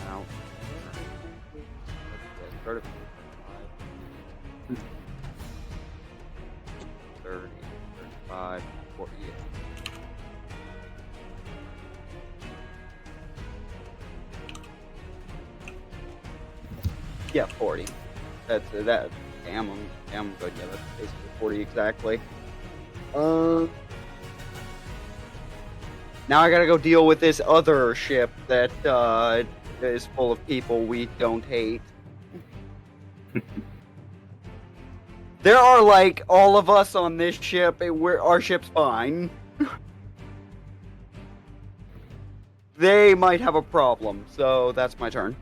Now, start at 30, 35, 40. Yeah, 40. That's that. Damn, I'm good. Yeah, that's basically 40 exactly. Now I gotta go deal with this other ship that is full of people we don't hate. There are like all of us on this ship. Our ship's fine. They might have a problem, so that's my turn.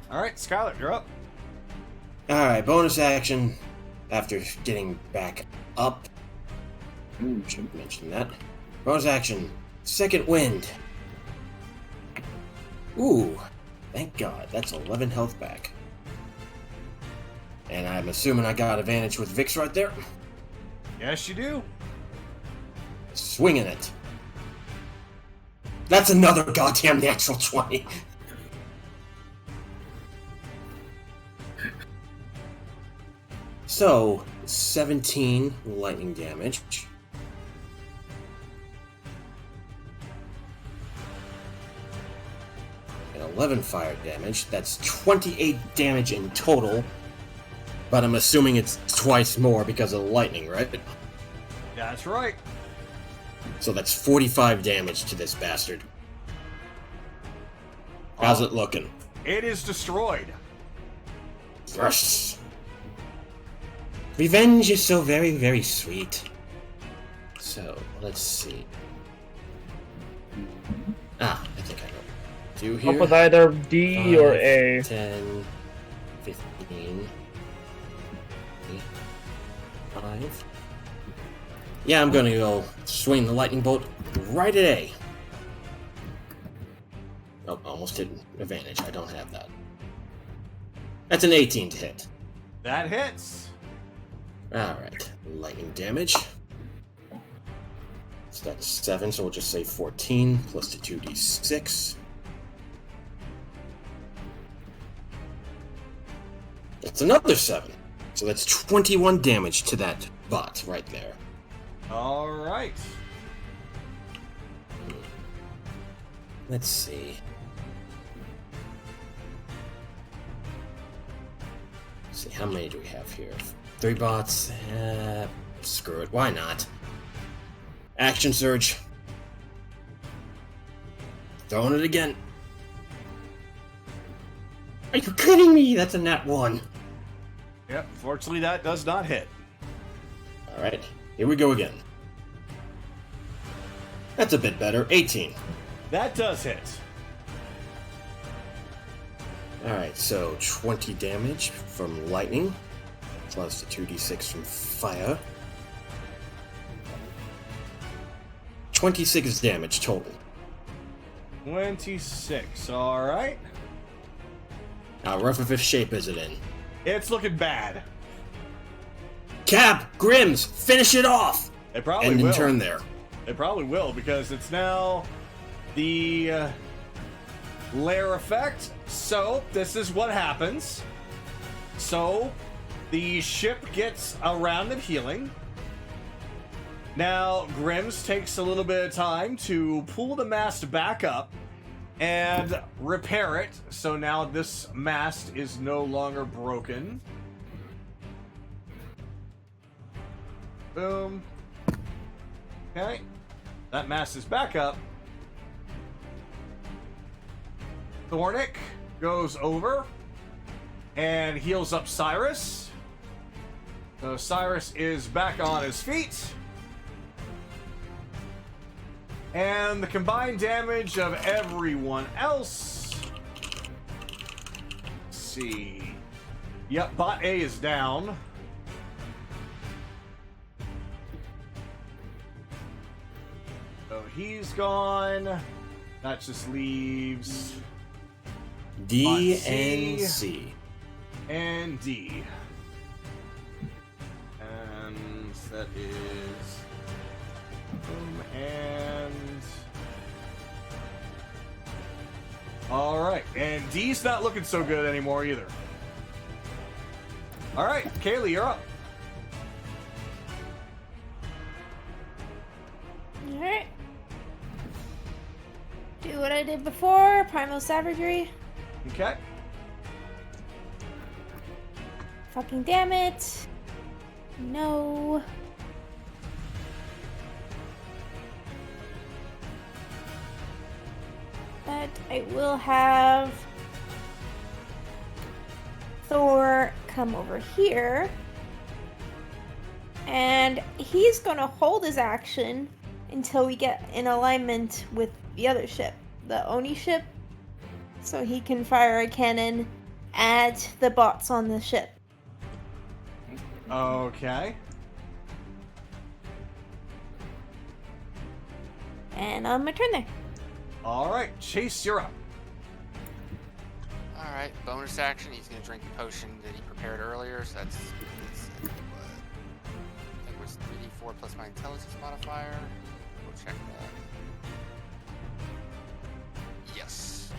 All right, Skylar, you're up. Alright, bonus action. After getting back up. Should mention that. Bonus action. Second wind. Ooh. Thank God. That's 11 health back. And I'm assuming I got advantage with Vix right there. Yes, you do. Swinging it. That's another goddamn natural 20. So, 17 lightning damage. And 11 fire damage. That's 28 damage in total. But I'm assuming it's twice more because of the lightning, right? That's right. So that's 45 damage to this bastard. How's it looking? It is destroyed. Yes. Revenge is so very, very sweet. So, let's see. I think I know what to do here. Up with either D or A. 10, 15, 5. Yeah, I'm gonna go swing the lightning bolt right at A. Oh, almost hit advantage. I don't have that. That's an 18 to hit. That hits. Alright, lightning damage. So that's 7, so we'll just say 14 plus the 2d6. That's another 7. So that's 21 damage to that bot right there. All right. Let's see. Let's see, how many do we have here? 3 bots. Screw it. Why not? Action surge. Throwing it again. Are you kidding me? That's a nat 1. Yep, fortunately that does not hit. Alright, here we go again. That's a bit better. 18. That does hit. Alright, so 20 damage from lightning, plus the 2d6 from fire. 26 damage total. 26, alright. How rough of a shape is it in? It's looking bad. Cap! Grims! Finish it off! They probably End will. in turn there. They probably will, because it's now the lair effect. So, this is what happens. So, the ship gets a round of healing. Now, Grims takes a little bit of time to pull the mast back up and repair it. So now this mast is no longer broken. Boom. Okay. That mast is back up. Thornick goes over and heals up Cyrus. So Cyrus is back on his feet. And the combined damage of everyone else. Let's see. Yep, bot A is down. So he's gone. That just leaves D bot and C. And D. And that is and alright, and D's not looking so good anymore either. Alright, Kaylee, you're up. Alright. Do what I did before, primal savagery. Okay. Fucking damn it. No. But I will have Thor come over here. And he's gonna hold his action until we get in alignment with the other ship, the Oni ship. So he can fire a cannon at the bots on the ship. Okay. And on my turn there. Alright, Chase, you're up. Alright, bonus action. He's going to drink the potion that he prepared earlier. So that's what? I think it was 3d4 plus my intelligence modifier. We'll check that. Yes.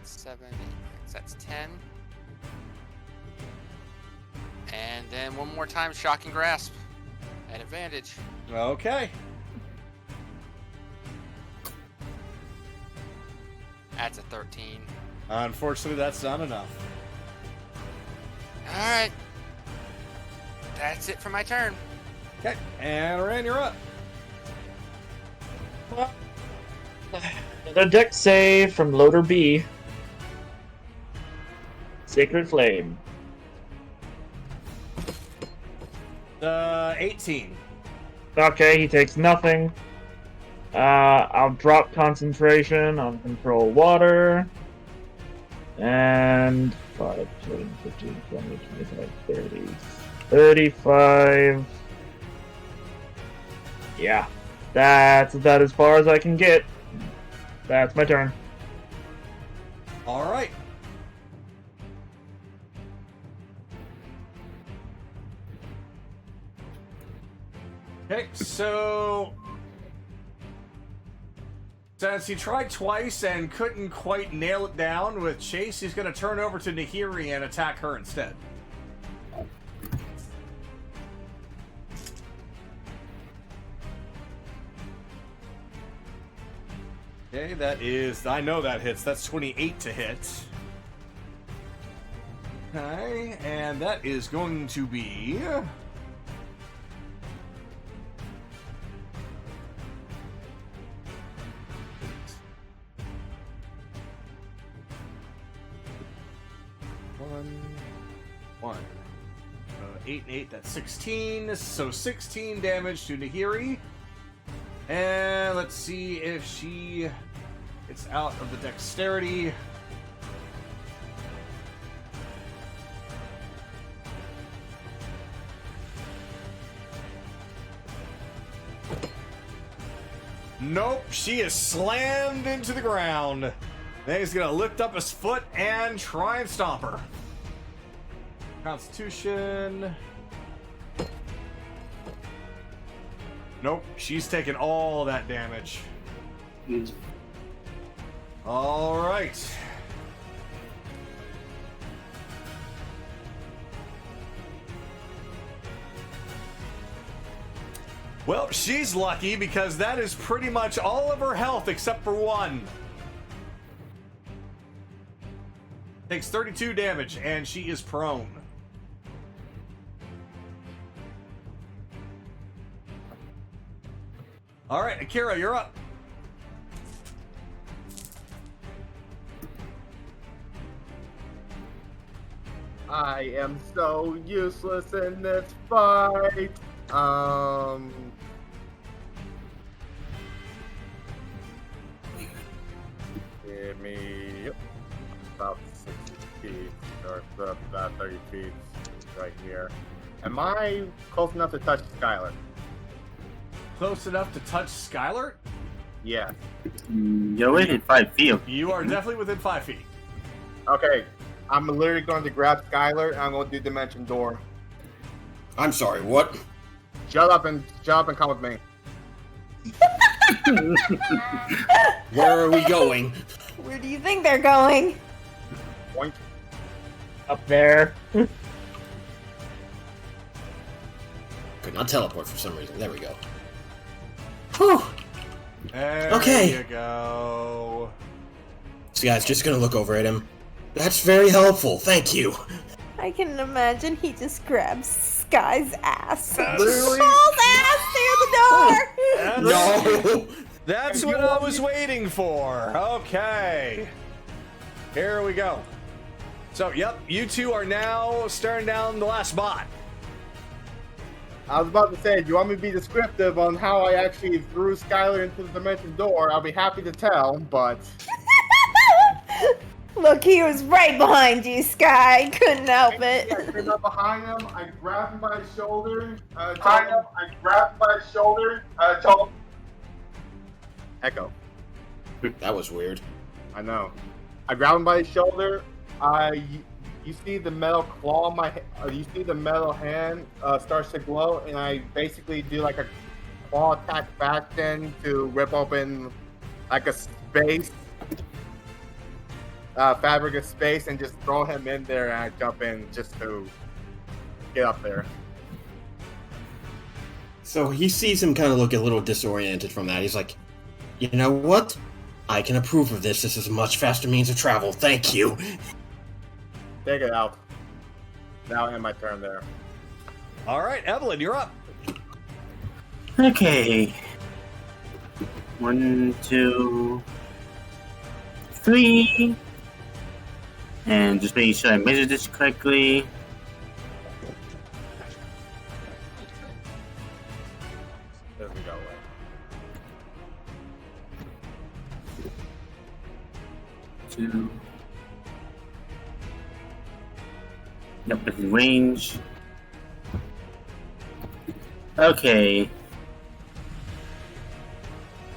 Seven, 8, so that's 10. And then one more time, Shocking Grasp. At advantage. Okay. That's a 13. Unfortunately, that's not enough. Alright. That's it for my turn. Okay, and Rand, you're up. Another deck save from Loader B. Sacred Flame. 18. Okay, he takes nothing. I'll drop concentration on control water. And 5, 10, 15, 20, 25, 30, 35. Yeah. That's about as far as I can get. That's my turn. Alright. Okay, so since he tried twice and couldn't quite nail it down with Chase, he's going to turn over to Nahiri and attack her instead. Okay, that is, I know that hits. That's 28 to hit. Okay, and that is going to be 1. 8 and 8, that's 16. So 16 damage to Nahiri. And let's see if she gets out of the dexterity. Nope, she is slammed into the ground. Then he's gonna lift up his foot and try and stomp her. Constitution. Nope, she's taking all that damage. All right. Well, she's lucky because that is pretty much all of her health except for 1. Takes 32 damage and she is prone. All right, Akira, you're up. I am so useless in this fight. Give me about 60 feet, or about 30 feet right here. Am I close enough to touch Skylar? Close enough to touch Skylar? Yeah. You're within 5 feet. You are definitely within 5 feet. Okay. I'm literally going to grab Skylar and I'm going to do Dimension Door. I'm sorry, what? Shut up and come with me. Where are we going? Where do you think they're going? Point. Up there. Could not teleport for some reason. There we go. Whew. There Okay. you go. So guys, just gonna look over at him. That's very helpful. Thank you. I can imagine he just grabs Sky's ass. Literally. Hauls ass through the door! No. That's what I was waiting for. Okay. Here we go. So, yep, you two are now staring down the last bot. I was about to say, do you want me to be descriptive on how I actually threw Skylar into the Dimension Door? I'll be happy to tell, but... Look, he was right behind you, Sky. Couldn't help it. I came up behind him, I grabbed him by his shoulder, told him... Echo. That was weird. I know. I grabbed him by his shoulder, you see the metal claw on my, you see the metal hand starts to glow, and I basically do like a claw attack fashion to rip open like a space, fabric of space, and just throw him in there, and I jump in just to get up there. So he sees him kind of look a little disoriented from that. He's like, you know what? I can approve of this. This is a much faster means of travel. Thank you. Take it out. Now I end my turn there. All right, Evelyn, you're up. Okay. 1, 2, 3. And just making sure I measured this correctly. There we go. Two. Yep, within range. Okay.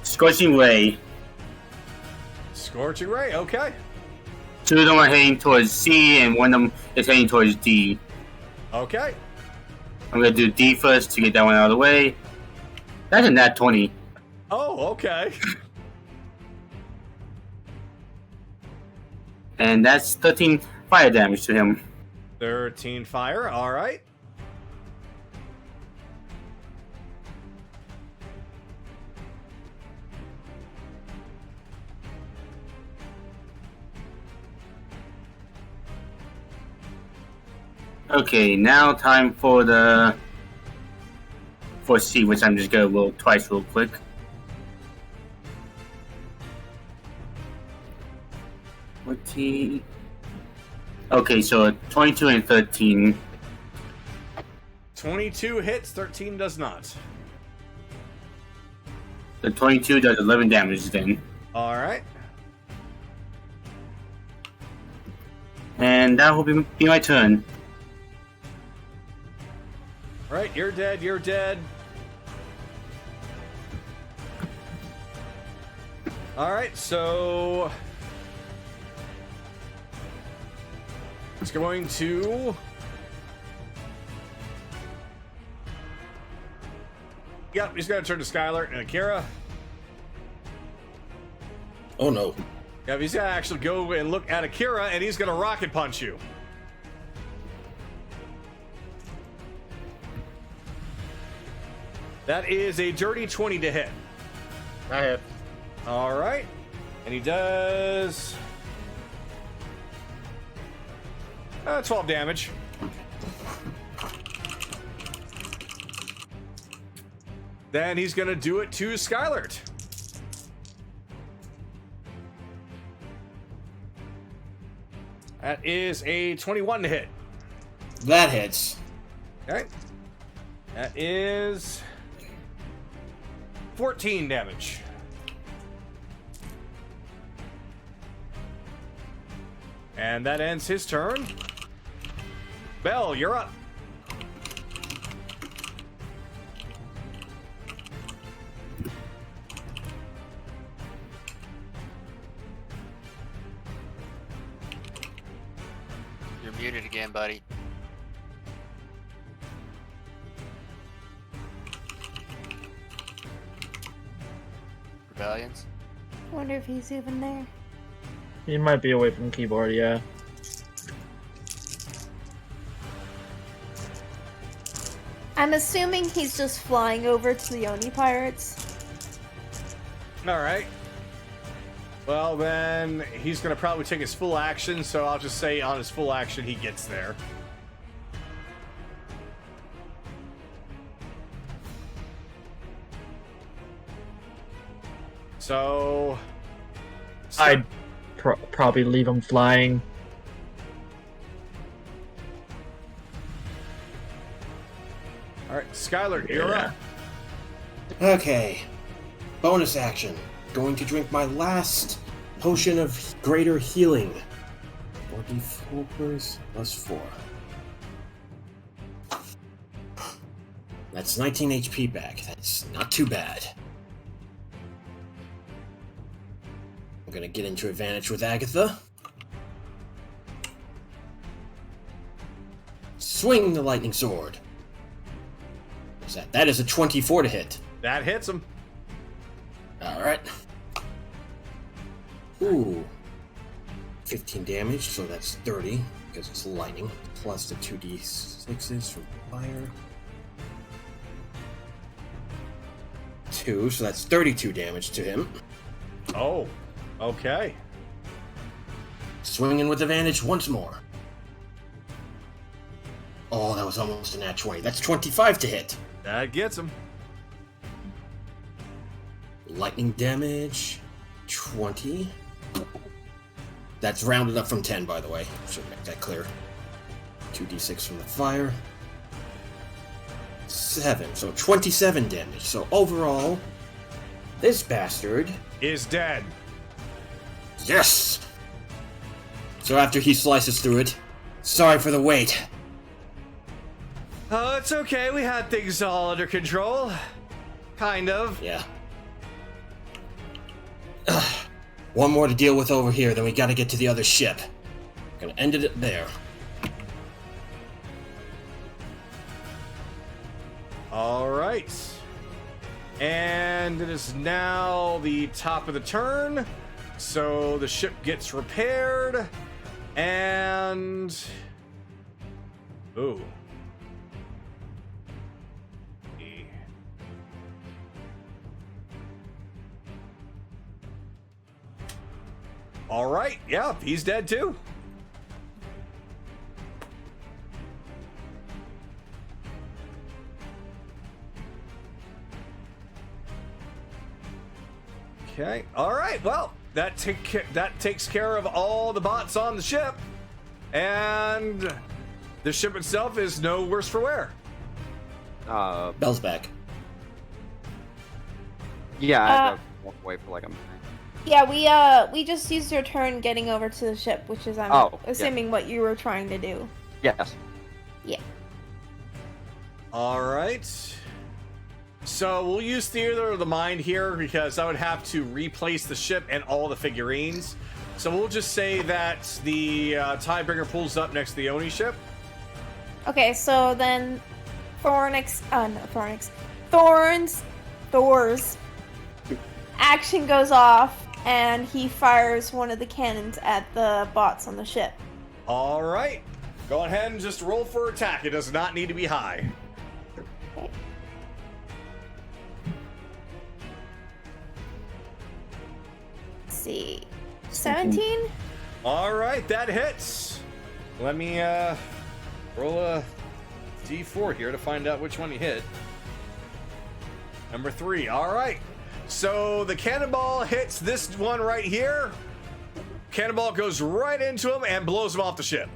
Scorching Ray. Scorching Ray, okay. 2 of them are heading towards C, and 1 of them is heading towards D. Okay. I'm gonna do D first to get that one out of the way. That's a nat 20. Oh, okay. And that's 13 fire damage to him. 13 fire, all right. Okay, now time for the... for C, which I'm just gonna roll twice real quick. Okay, so 22 and 13. 22 hits, 13 does not. The 22 does 11 damage then. All right. And that will be my turn. All right, you're dead, you're dead. All right, so it's going to... Yep, he's going to turn to Skylar and Akira. Oh no. Yep, he's going to actually go and look at Akira, and he's going to rocket punch you. That is a dirty 20 to hit. That hits. All right. And he does 12 damage. Then he's going to do it to Skylert. That is a 21 to hit. That hits. Okay. That is 14 damage. And that ends his turn. Bell, you're up. You're muted again, buddy. Rebellions? I wonder if he's even there. He might be away from the keyboard, yeah. I'm assuming he's just flying over to the Oni pirates. All right. Well, then he's going to probably take his full action, so I'll just say on his full action he gets there. So... I'd probably leave him flying. All right, Skylar, you're up. Okay. Bonus action. Going to drink my last potion of greater healing. 4d4 plus 4. That's 19 HP back. That's not too bad. I'm gonna get into advantage with Agatha. Swing the lightning sword. What's that? That is a 24 to hit. That hits him. Alright. Ooh. 15 damage, so that's 30, because it's lightning, plus the 2d6s from fire. 2, so that's 32 damage to him. Oh, okay. Swinging with advantage once more. Oh, that was almost a nat 20. That's 25 to hit. That gets him. Lightning damage, 20. That's rounded up from 10, by the way. Should make that clear. 2d6 from the fire. 7, so 27 damage. So overall, this bastard is dead. Yes! So after he slices through it, sorry for the wait. Oh, it's okay. We had things all under control. Kind of. Yeah. One more to deal with over here, then we gotta get to the other ship. Gonna end it there. All right. And it is now the top of the turn. So the ship gets repaired. And... Ooh. All right, yeah, he's dead too. Okay, all right, well, that takes care of all the bots on the ship. And the ship itself is no worse for wear. Bell's back. Yeah, I had to walk away for like a minute. Yeah, we just used your turn getting over to the ship, which is I'm Oh, assuming what you were trying to do. Yes. Yeah. All right. So we'll use Theater of the Mind here because I would have to replace the ship and all the figurines. So we'll just say that the Tidebringer pulls up next to the Oni ship. Okay, so then Thor's action goes off and he fires one of the cannons at the bots on the ship. All right. Go ahead and just roll for attack. It does not need to be high. Okay. Let's see. 17? All right, that hits. Let me roll a d4 here to find out which one you hit. Number 3. All right. So the cannonball hits this one right here. Cannonball goes right into him and blows him off the ship.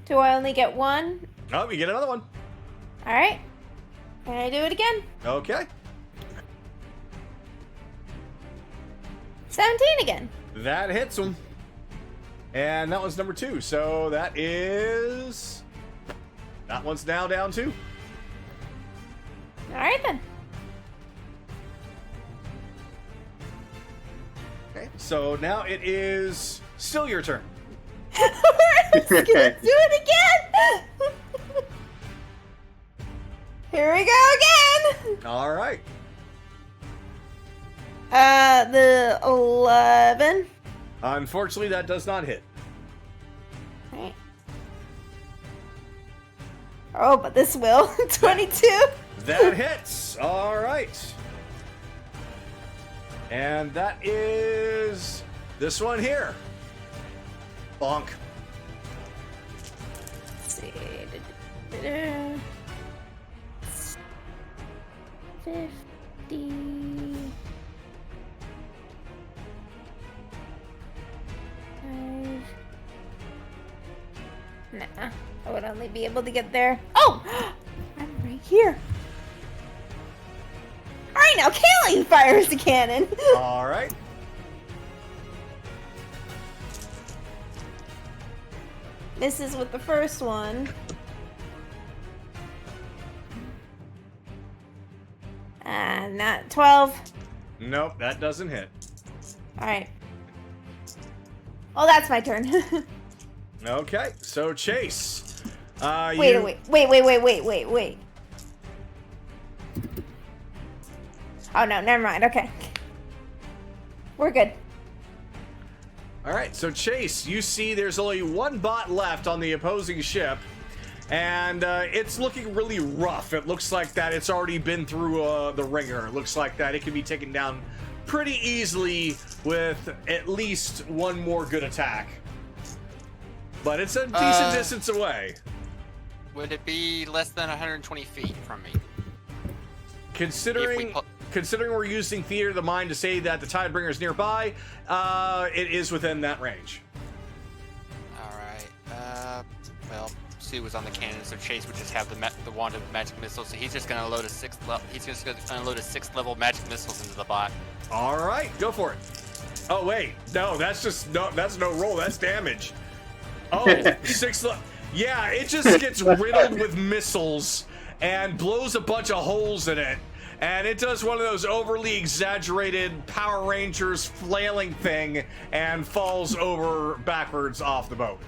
Do I only get one? Oh, you get another one. Alright. Can I do it again? Okay. 17 again. That hits him. And that was number 2. So that is... That one's now down 2. Alright then. Okay. So now it is still your turn. Let's do it again! Here we go again! All right. The 11. Unfortunately, that does not hit. Right. Oh, but this will. 22. That hits. All right. And that is this one here. Bonk. Let's see. 50. Nah, I would only be able to get there. Oh! I'm right here. Alright, now Kaylee fires the cannon. All right. Misses with the first one. Not 12. Nope, that doesn't hit. Alright. Oh, that's my turn. Okay, so Chase. Wait. Oh no, never mind. Okay. We're good. All right, so Chase, you see there's only one bot left on the opposing ship, and it's looking really rough. It looks like that it's already been through the ringer. It looks like that it can be taken down pretty easily with at least one more good attack. But it's a decent distance away. Would it be less than 120 feet from me? Considering we're using Theater of the Mind to say that the Tidebringer is nearby, it is within that range. All right. Well, Sue was on the cannon, so Chase would just have the wand of magic missiles. So he's just gonna load a sixth level magic missiles into the bot. All right, go for it. Oh wait, no, that's no roll. That's damage. Oh, 6 level. Yeah, it just gets riddled with missiles and blows a bunch of holes in it. And it does one of those overly exaggerated Power Rangers flailing thing and falls over backwards off the boat.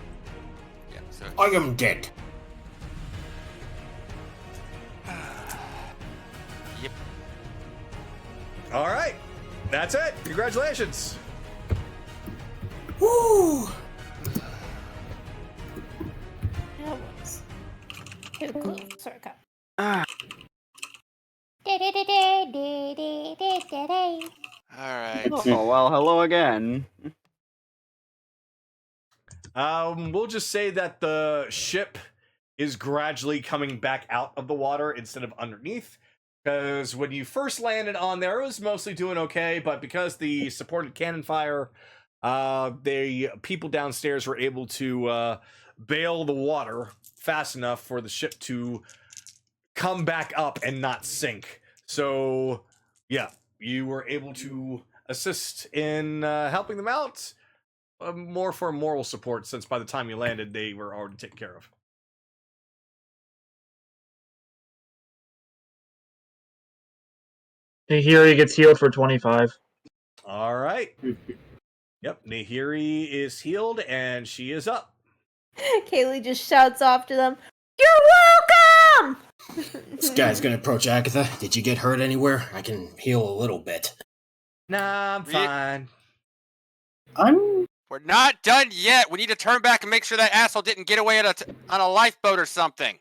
Yeah, so I am dead. Yep. All right, that's it. Congratulations. Woo! That was too close. Sorry, cut. All right. Oh, well, hello again. We'll just say that the ship is gradually coming back out of the water instead of underneath. Because when you first landed on there, it was mostly doing okay, but because the supported cannon fire, the people downstairs were able to bail the water fast enough for the ship to come back up and not sink. So, yeah, you were able to assist in helping them out, more for moral support, since by the time you landed, they were already taken care of. Nahiri gets healed for 25. All right. Yep, Nahiri is healed, and she is up. Kaylee just shouts off to them, "You're welcome!" This guy's gonna approach Agatha. Did you get hurt anywhere? I can heal a little bit. Nah, I'm fine. We're not done yet. We need to turn back and make sure that asshole didn't get away on a lifeboat or something.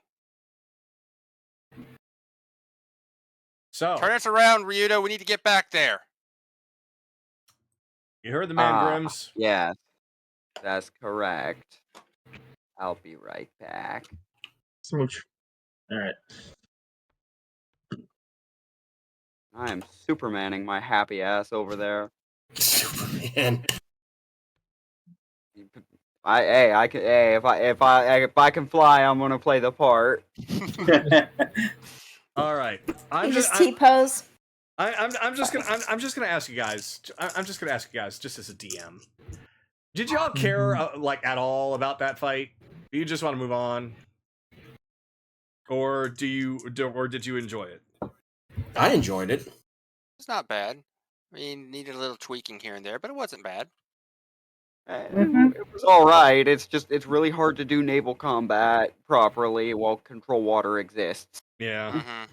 So, turn us around, Ryudo. We need to get back there. You heard the man, Grims. Yes, that's correct. I'll be right back. Smooch. Alright. I am Supermaning my happy ass over there. Superman. If I can fly, I'm gonna play the part. All right. You just T-pose. I'm just gonna ask you guys. I'm just gonna ask you guys, just as a DM. Did y'all care at all about that fight? Do you just want to move on, or did you enjoy it? I enjoyed it. It's not bad. I mean, needed a little tweaking here and there, but it wasn't bad. It was all right. It's really hard to do naval combat properly while control water exists. Yeah.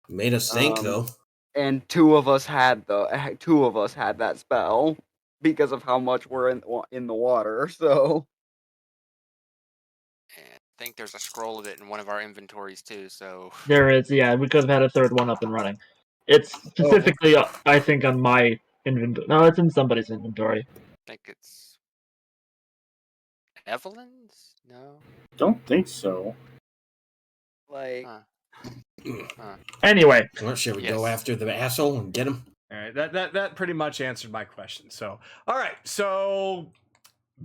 Made us think, though. And two of us had that spell because of how much we're in the water. So I think there's a scroll of it in one of our inventories too. So There is, yeah. We could have had a third one up and running. It's specifically, I think, on my inventory. No, it's in somebody's inventory. I think it's Evelyn's. No. Don't think so. like. Anyway, well, shall we go after the asshole and get him? All right, that pretty much answered my question. So, all right, so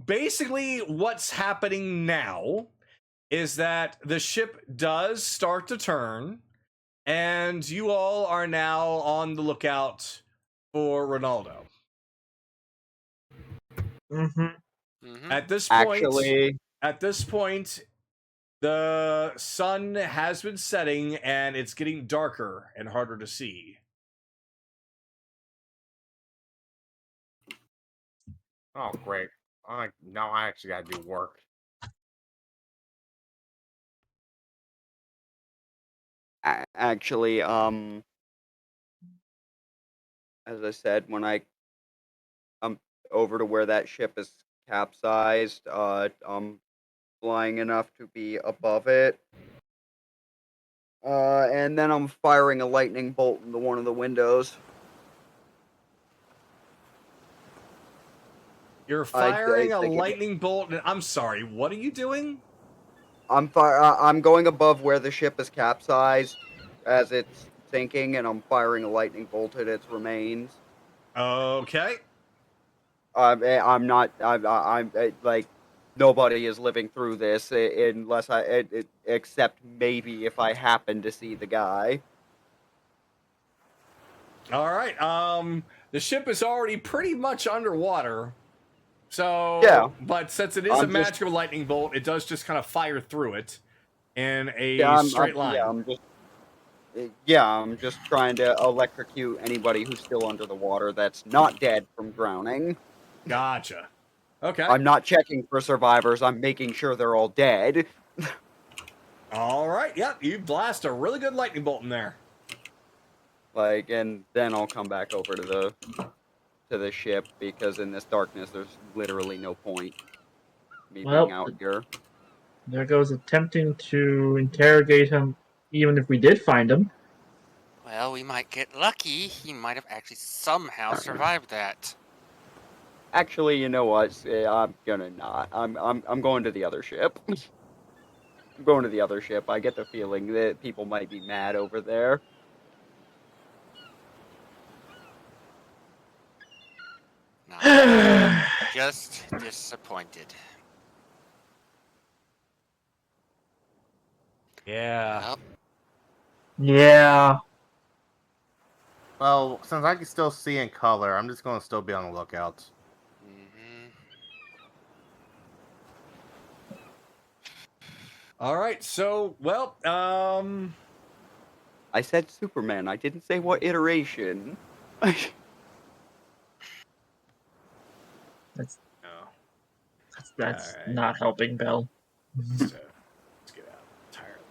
basically, what's happening now is that the ship does start to turn, and you all are now on the lookout for Ronaldo. At this point, the sun has been setting, and it's getting darker and harder to see. Oh, great. Now I actually gotta do work. Actually, as I said, when I'm over to where that ship is capsized, I'm flying enough to be above it. And then I'm firing a lightning bolt into one of the windows. You're firing a lightning bolt. I'm sorry, what are you doing? I'm going above where the ship is capsized as it's sinking, and I'm firing a lightning bolt at its remains. Okay. I'm like, nobody is living through this unless except maybe if I happen to see the guy. All right. The ship is already pretty much underwater. So, yeah. But since it is a magical lightning bolt, it does just kind of fire through it in a straight line. I'm just trying to electrocute anybody who's still under the water that's not dead from drowning. Gotcha. Okay. I'm not checking for survivors. I'm making sure they're all dead. All right. Yep. You blast a really good lightning bolt in there. And then I'll come back over to the ship, because in this darkness, there's literally no point me being out here. There goes attempting to interrogate him, even if we did find him. Well, we might get lucky. He might have actually somehow survived that. Actually, you know what? I'm gonna not. I'm going to the other ship. I'm going to the other ship. I get the feeling that people might be mad over there. Just disappointed. Yeah. Well, Yeah. Well, since I can still see in color, I'm just going to still be on the lookout. mhm. All right. So, well, I said Superman. I didn't say what iteration. That's no. that's Alright. not helping, Bell. Let's get out entirely.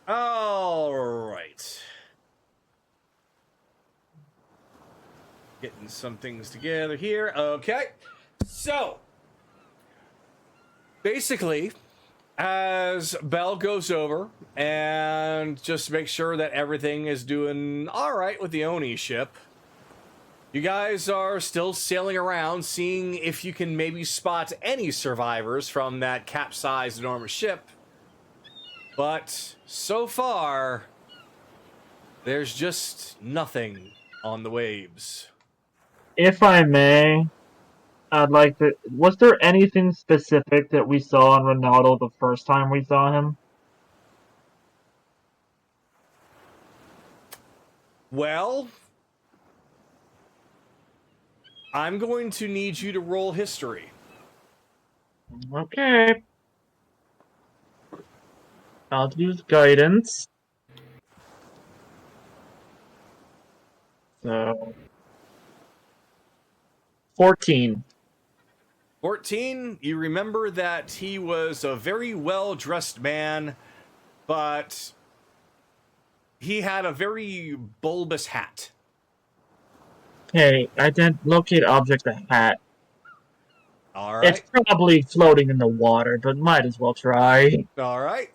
All right. Getting some things together here. Okay. So, basically, as Bell goes over and just make sure that everything is doing all right with the Oni ship, you guys are still sailing around, seeing if you can maybe spot any survivors from that capsized enormous ship. But so far, there's just nothing on the waves. If I may, I'd like to. Was there anything specific that we saw on Ronaldo the first time we saw him? Well, I'm going to need you to roll history. Okay. I'll use guidance. So 14. 14, you remember that he was a very well-dressed man, but he had a very bulbous hat. Okay, locate object the hat. All right. It's probably floating in the water, but might as well try. All right.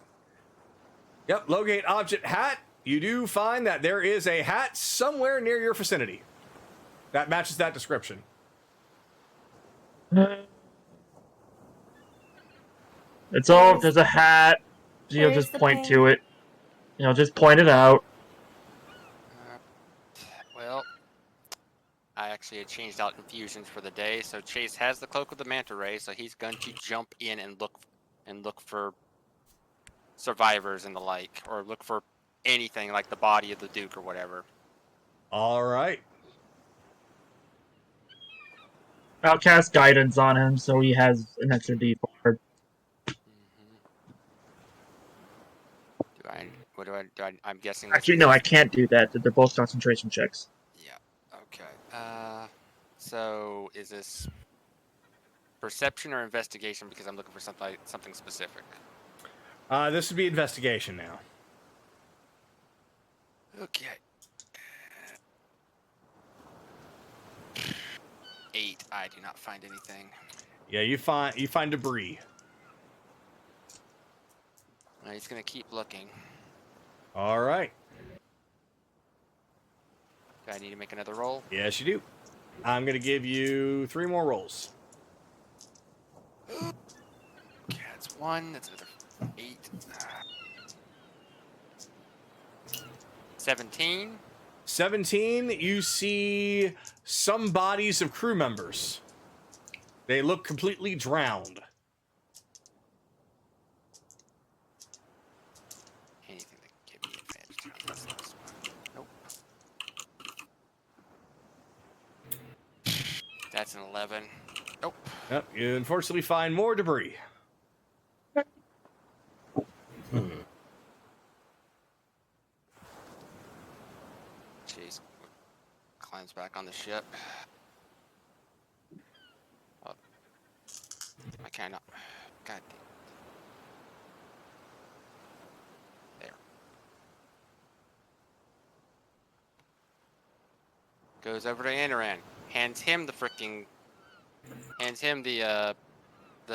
Yep, locate object hat. You do find that there is a hat somewhere near your vicinity that matches that description. It's all there's a hat. You'll Where's just the point pen? to it. Just point it out. Well, I actually had changed out infusions for the day, so Chase has the cloak of the manta ray, so he's going to jump in and look for survivors and the like, or look for anything like the body of the Duke or whatever. All right. I'll cast guidance on him so he has an extra D4. I'm guessing. Actually, no, I can't do that. They're both concentration checks. Yeah. Okay. So is this perception or investigation? Because I'm looking for something specific. This would be investigation now. Okay. 8. I do not find anything. Yeah, you find debris. He's gonna keep looking. All right. Do I need to make another roll? Yes, you do. I'm gonna give you 3 more rolls. Okay, that's 1. That's another 8. 17. 17, you see some bodies of crew members. They look completely drowned. Anything that can give me advantage on this last one. Nope. That's an 11. Nope. Yep, you unfortunately find more debris. Chase climbs back on the ship. Oh, I cannot. God damn. There. Goes over to Anoran. Hands him the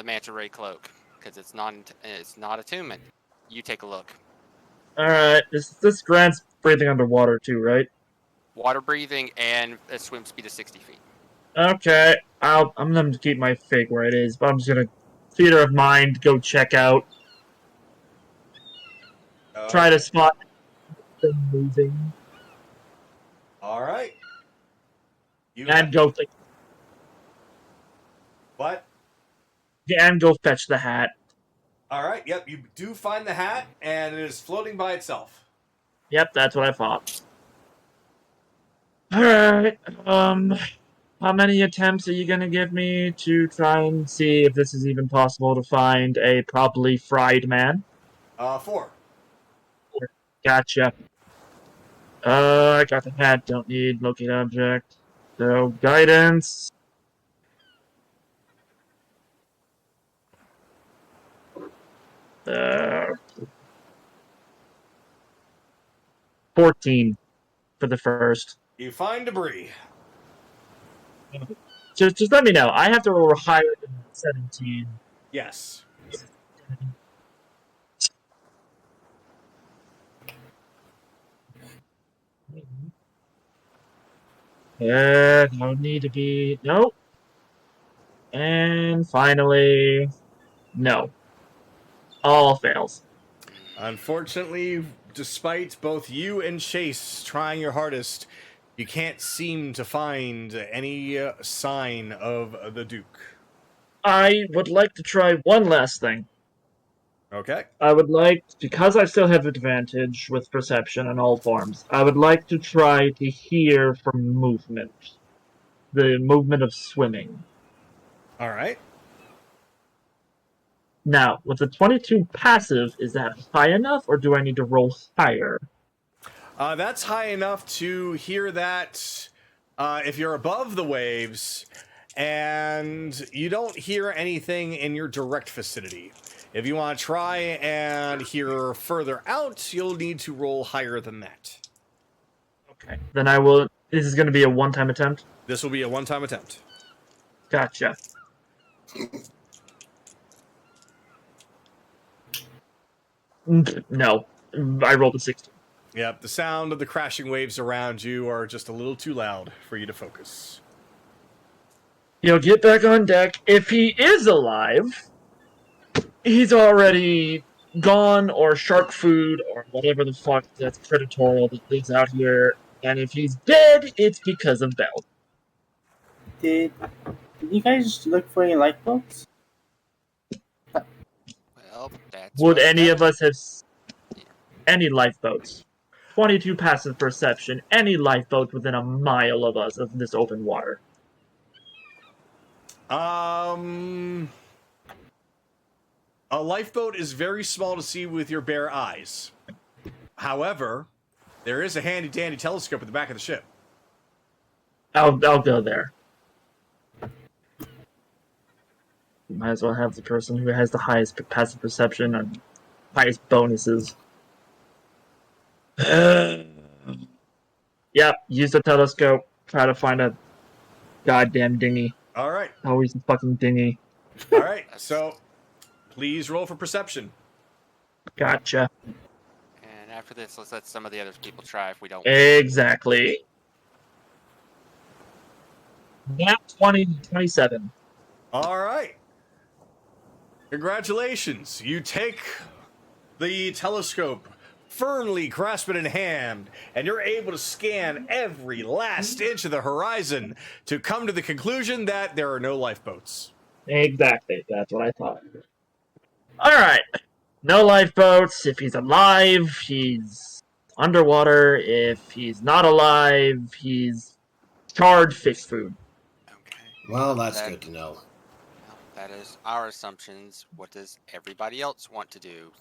manta ray cloak because it's not attunement. You take a look. All right, this Grant's breathing underwater too, right? Water breathing and a swim speed of 60 feet. Okay, I'm gonna keep my fate where it is, but I'm just gonna theater of mind go check out. Try to spot them moving. All right. And go What? and go fetch the hat. All right. Yep. You do find the hat, and it is floating by itself. Yep, that's what I thought. Alright, how many attempts are you gonna give me to try and see if this is even possible to find a properly fried man? 4. Gotcha. I got the hat, don't need locate object. So, guidance. Uh, 14 for the first. You find debris. Just let me know. I have to roll higher than 17. Yes. No need to be... Nope. And finally... No. All fails. Unfortunately, despite both you and Chase trying your hardest, you can't seem to find any sign of the Duke. I would like to try one last thing. Okay. I would like, because I still have advantage with perception in all forms, I would like to try to hear from movement. The movement of swimming. All right. Now, with the 22 passive, is that high enough, or do I need to roll higher? That's high enough to hear that if you're above the waves and you don't hear anything in your direct vicinity. If you want to try and hear further out, you'll need to roll higher than that. Okay. Then I will... This is going to be a one-time attempt? This will be a one-time attempt. Gotcha. No. I rolled a 16. Yep, the sound of the crashing waves around you are just a little too loud for you to focus. He'll get back on deck. If he is alive, he's already gone, or shark food, or whatever the fuck that's predatorial that lives out here. And if he's dead, it's because of Bell. Did you guys look for any lifeboats? Well, that's Would what any that- of us have any lifeboats? 22 passive perception. Any lifeboat within a mile of us of this open water. A lifeboat is very small to see with your bare eyes. However, there is a handy-dandy telescope at the back of the ship. I'll go there. Might as well have the person who has the highest passive perception and highest bonuses. Yep, use the telescope. Try to find a goddamn dinghy. All right. Always a fucking dinghy. All right. So, please roll for perception. Gotcha. And after this, let's let some of the other people try if we don't. Exactly. Nat 20, 27. All right. Congratulations. You take the telescope, firmly grasp it in hand, and you're able to scan every last inch of the horizon to come to the conclusion that there are no lifeboats. Exactly. That's what I thought. Alright. No lifeboats. If he's alive, he's underwater. If he's not alive, he's charred fish food. Okay. Well, that's That- good to know. Well, that is our assumptions. What does everybody else want to do?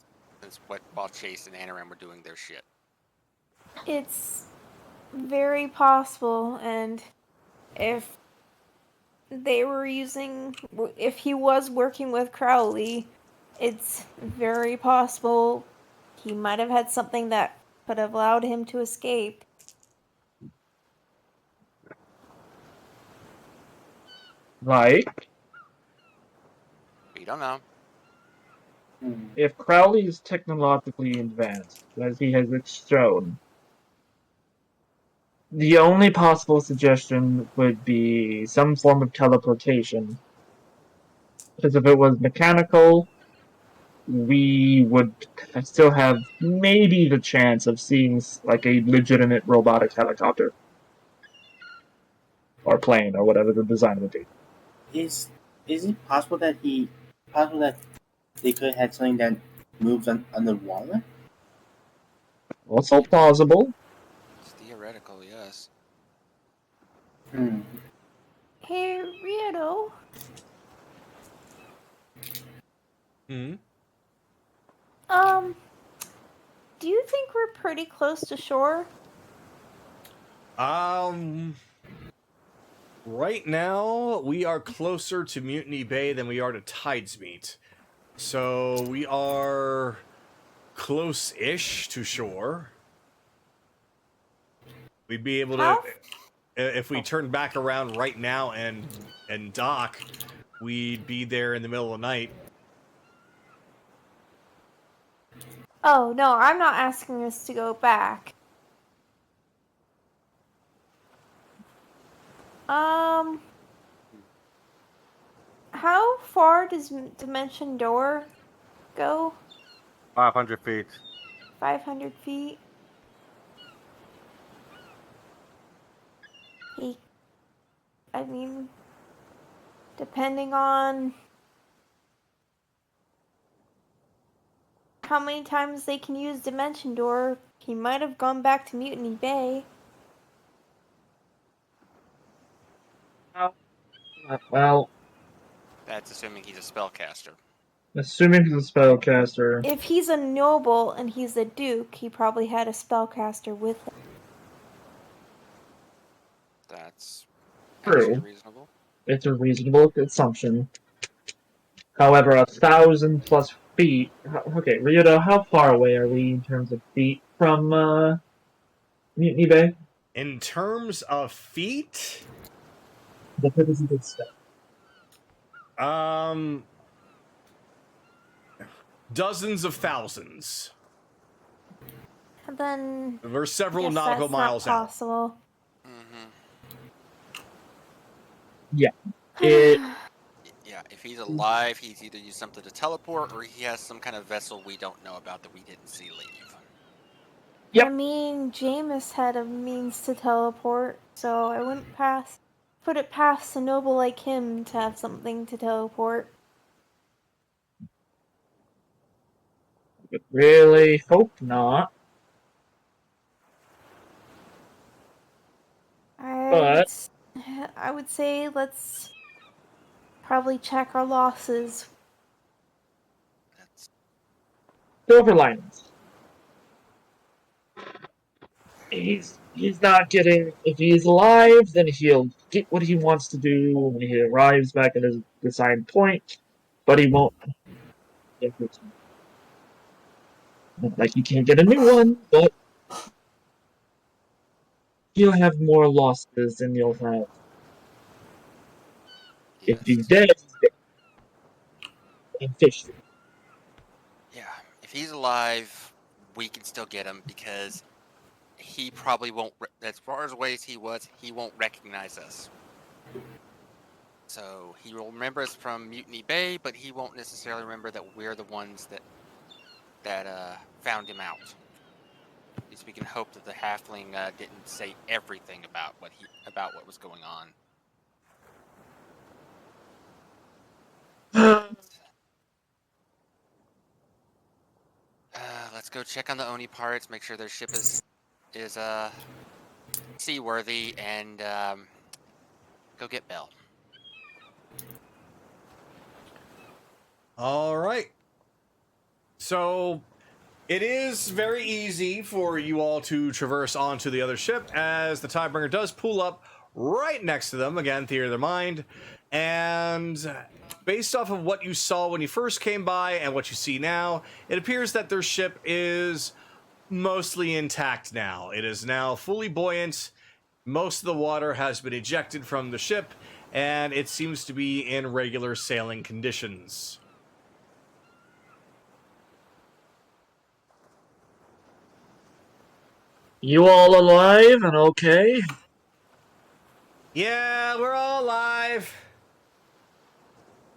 Since while Chase and Anaram were doing their shit. It's very possible, and if if he was working with Crowley, it's very possible he might have had something that could have allowed him to escape. Like, We don't know. if Crowley is technologically advanced, as he has shown, the only possible suggestion would be some form of teleportation. Because if it was mechanical, we would still have maybe the chance of seeing like a legitimate robotic helicopter. or plane or whatever the design would be. Is it possible that they could have had something that moves underwater? Well, it's all plausible. It's theoretical, yes. Hmm. Hey, Rito. Hmm. Do you think we're pretty close to shore? Right now, we are closer to Mutiny Bay than we are to Tidesmeet. So we are close-ish to shore. We'd be able to, How? if we turned back around right now and dock, we'd be there in the middle of the night. Oh, no, I'm not asking us to go back. How far does Dimension Door go? 500 feet. 500 feet? I mean, depending on how many times they can use Dimension Door, he might have gone back to Mutiny Bay. Well, That's assuming he's a spellcaster. assuming he's a spellcaster. If he's a noble and he's a duke, he probably had a spellcaster with him. That's True. actually reasonable. It's a reasonable assumption. However, 1,000+ feet. Okay, Ryudo, how far away are we in terms of feet from Mutiny Bay? In terms of feet, The purpose of this step. dozens of thousands. And then We're several guess nautical that's miles not out. possible. Mm-hmm. Yeah. Yeah, if he's alive, he's either used something to teleport or he has some kind of vessel we don't know about that we didn't see leave. Yep. I mean, Jameis had a means to teleport, so I wouldn't put it past a noble like him to have something to teleport. But really hope not. But I would say let's probably check our losses. That's silver linings. He's not getting. If he's alive, then he'll get what he wants to do when he arrives back at his assigned point. But he won't. Not like he can't get a new one, but he'll have more losses than you'll have. yes. If he's dead, he's dead. And fish. Yeah, if he's alive, we can still get him because he probably won't. As far as away as he was, he won't recognize us. So he will remember us from Mutiny Bay, but he won't necessarily remember that we're the ones that found him out. At least we can hope that the halfling didn't say everything about what was going on. Let's go check on the Oni pirates, make sure their ship is seaworthy, and go get Bell. All right. So it is very easy for you all to traverse onto the other ship as the Tidebringer does pull up right next to them. Again, theater of the mind. And based off of what you saw when you first came by and what you see now, it appears that their ship is mostly intact now. It is now fully buoyant. Most of the water has been ejected from the ship, and it seems to be in regular sailing conditions. You all alive and okay? Yeah, we're all alive.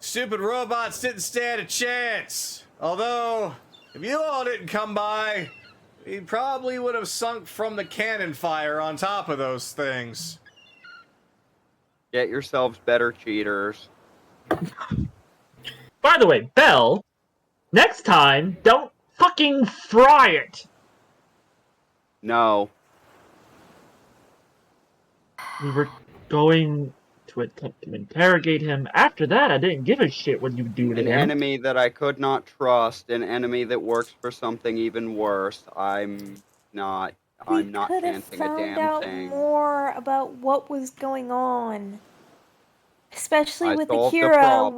Stupid robots didn't stand a chance. Although, if you all didn't come by, we probably would have sunk from the cannon fire on top of those things. Get yourselves better cheaters. By the way, Belle, next time, don't fucking fry it! No. We were going to attempt to interrogate him. After that, I didn't give a shit what you do to An him. enemy that I could not trust, an enemy that works for something even worse. I'm not We chancing could have a found damn out thing. more about what was going on. Especially I with solved the Akira, problem.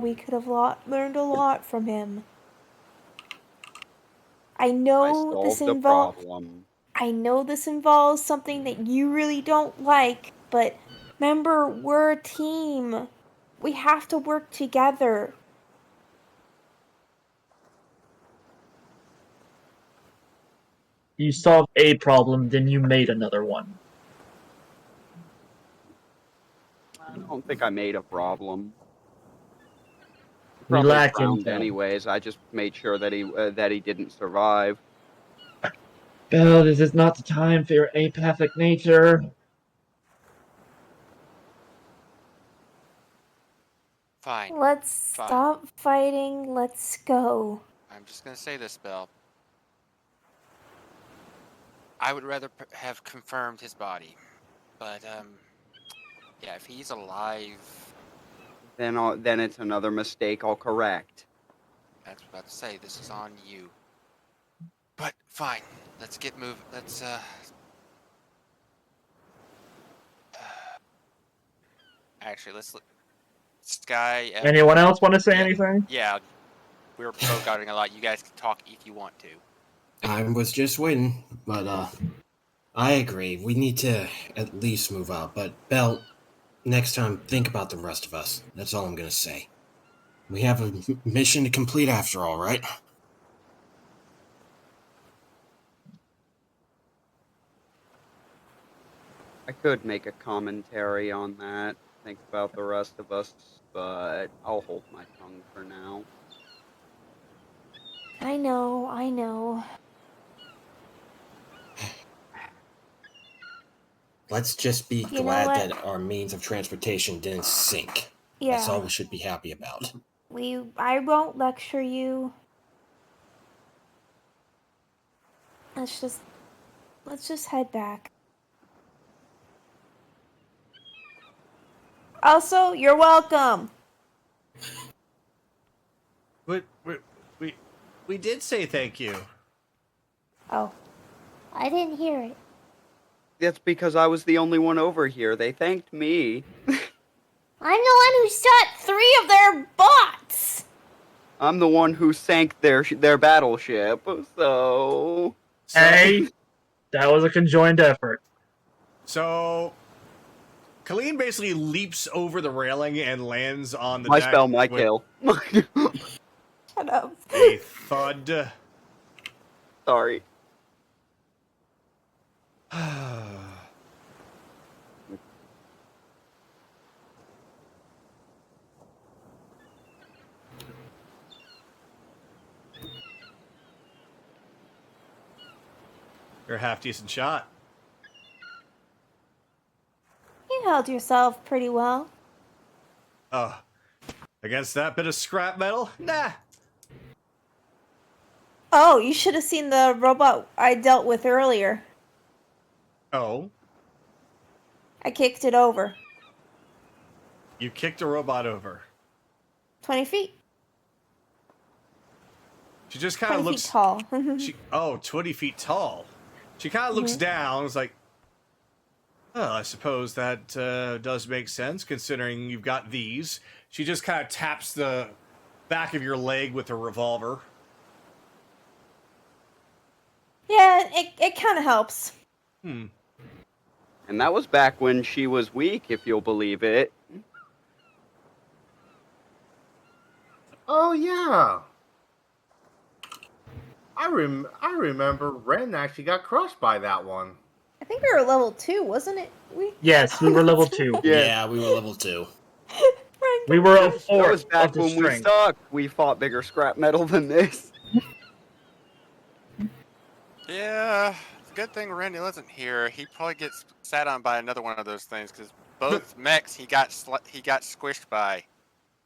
we could have learned a lot from him. I I know this solved the involves. problem. I know this involves something that you really don't like, but remember, we're a team. We have to work together. You solved a problem, then you made another one. I don't think I made a problem. He We probably lack drowned intel. anyways. I just made sure that he didn't survive. Belle, this is not the time for your apathic nature. Fine. Let's Fine. stop fighting. Let's go. I'm just gonna say this, Belle. I would rather have confirmed his body, but yeah, if he's alive, Then it's another mistake I'll correct. that's what I was about to say. This is on you. But fine, let's get moving. Let's actually let's look. Sky. Anyone else want to say yeah. anything? Yeah, we're bogarting a lot. You guys can talk if you want to. I was just waiting, but I agree. We need to at least move out. But Belle, next time, think about the rest of us. That's all I'm gonna say. We have a mission to complete after all, right? I could make a commentary on that. Think about the rest of us, but I'll hold my tongue for now. I know. Let's just be You know glad what? that our means of transportation didn't sink. That's all Yeah, we should be happy about. I won't lecture you. Let's just head back. Also, you're welcome. We did say thank you. Oh, I didn't hear it. That's because I was the only one over here. They thanked me. I'm the one who shot 3 of their bots. I'm the one who sank their battleship. So Hey, that was a conjoined effort. So, Colleen basically leaps over the railing and lands on the my deck spell, my with kill. Shut up. a thud. Sorry. You're a half decent shot. You held yourself pretty well. Against that bit of scrap metal? Nah. Oh, you should have seen the robot I dealt with earlier. Oh, I kicked it over. you kicked a robot over. 20 feet. She just kind 20 of looks feet tall. 20 feet tall. She kind of looks down. It's like, well, I suppose that does make sense considering you've got these. She just kind of taps the back of your leg with her revolver. Yeah, it kind of helps. And that was back when she was weak, if you'll believe it. Oh yeah. I remember Ren actually got crushed by that one. I think we were level 2, wasn't it? Yes, we were level 2. Yeah, we were level 2. We were a That was fourth back of the when we strength. sucked. We fought bigger scrap metal than this. Yeah, good thing Randy wasn't here. He probably gets sat on by another one of those things because both mechs he got squished by.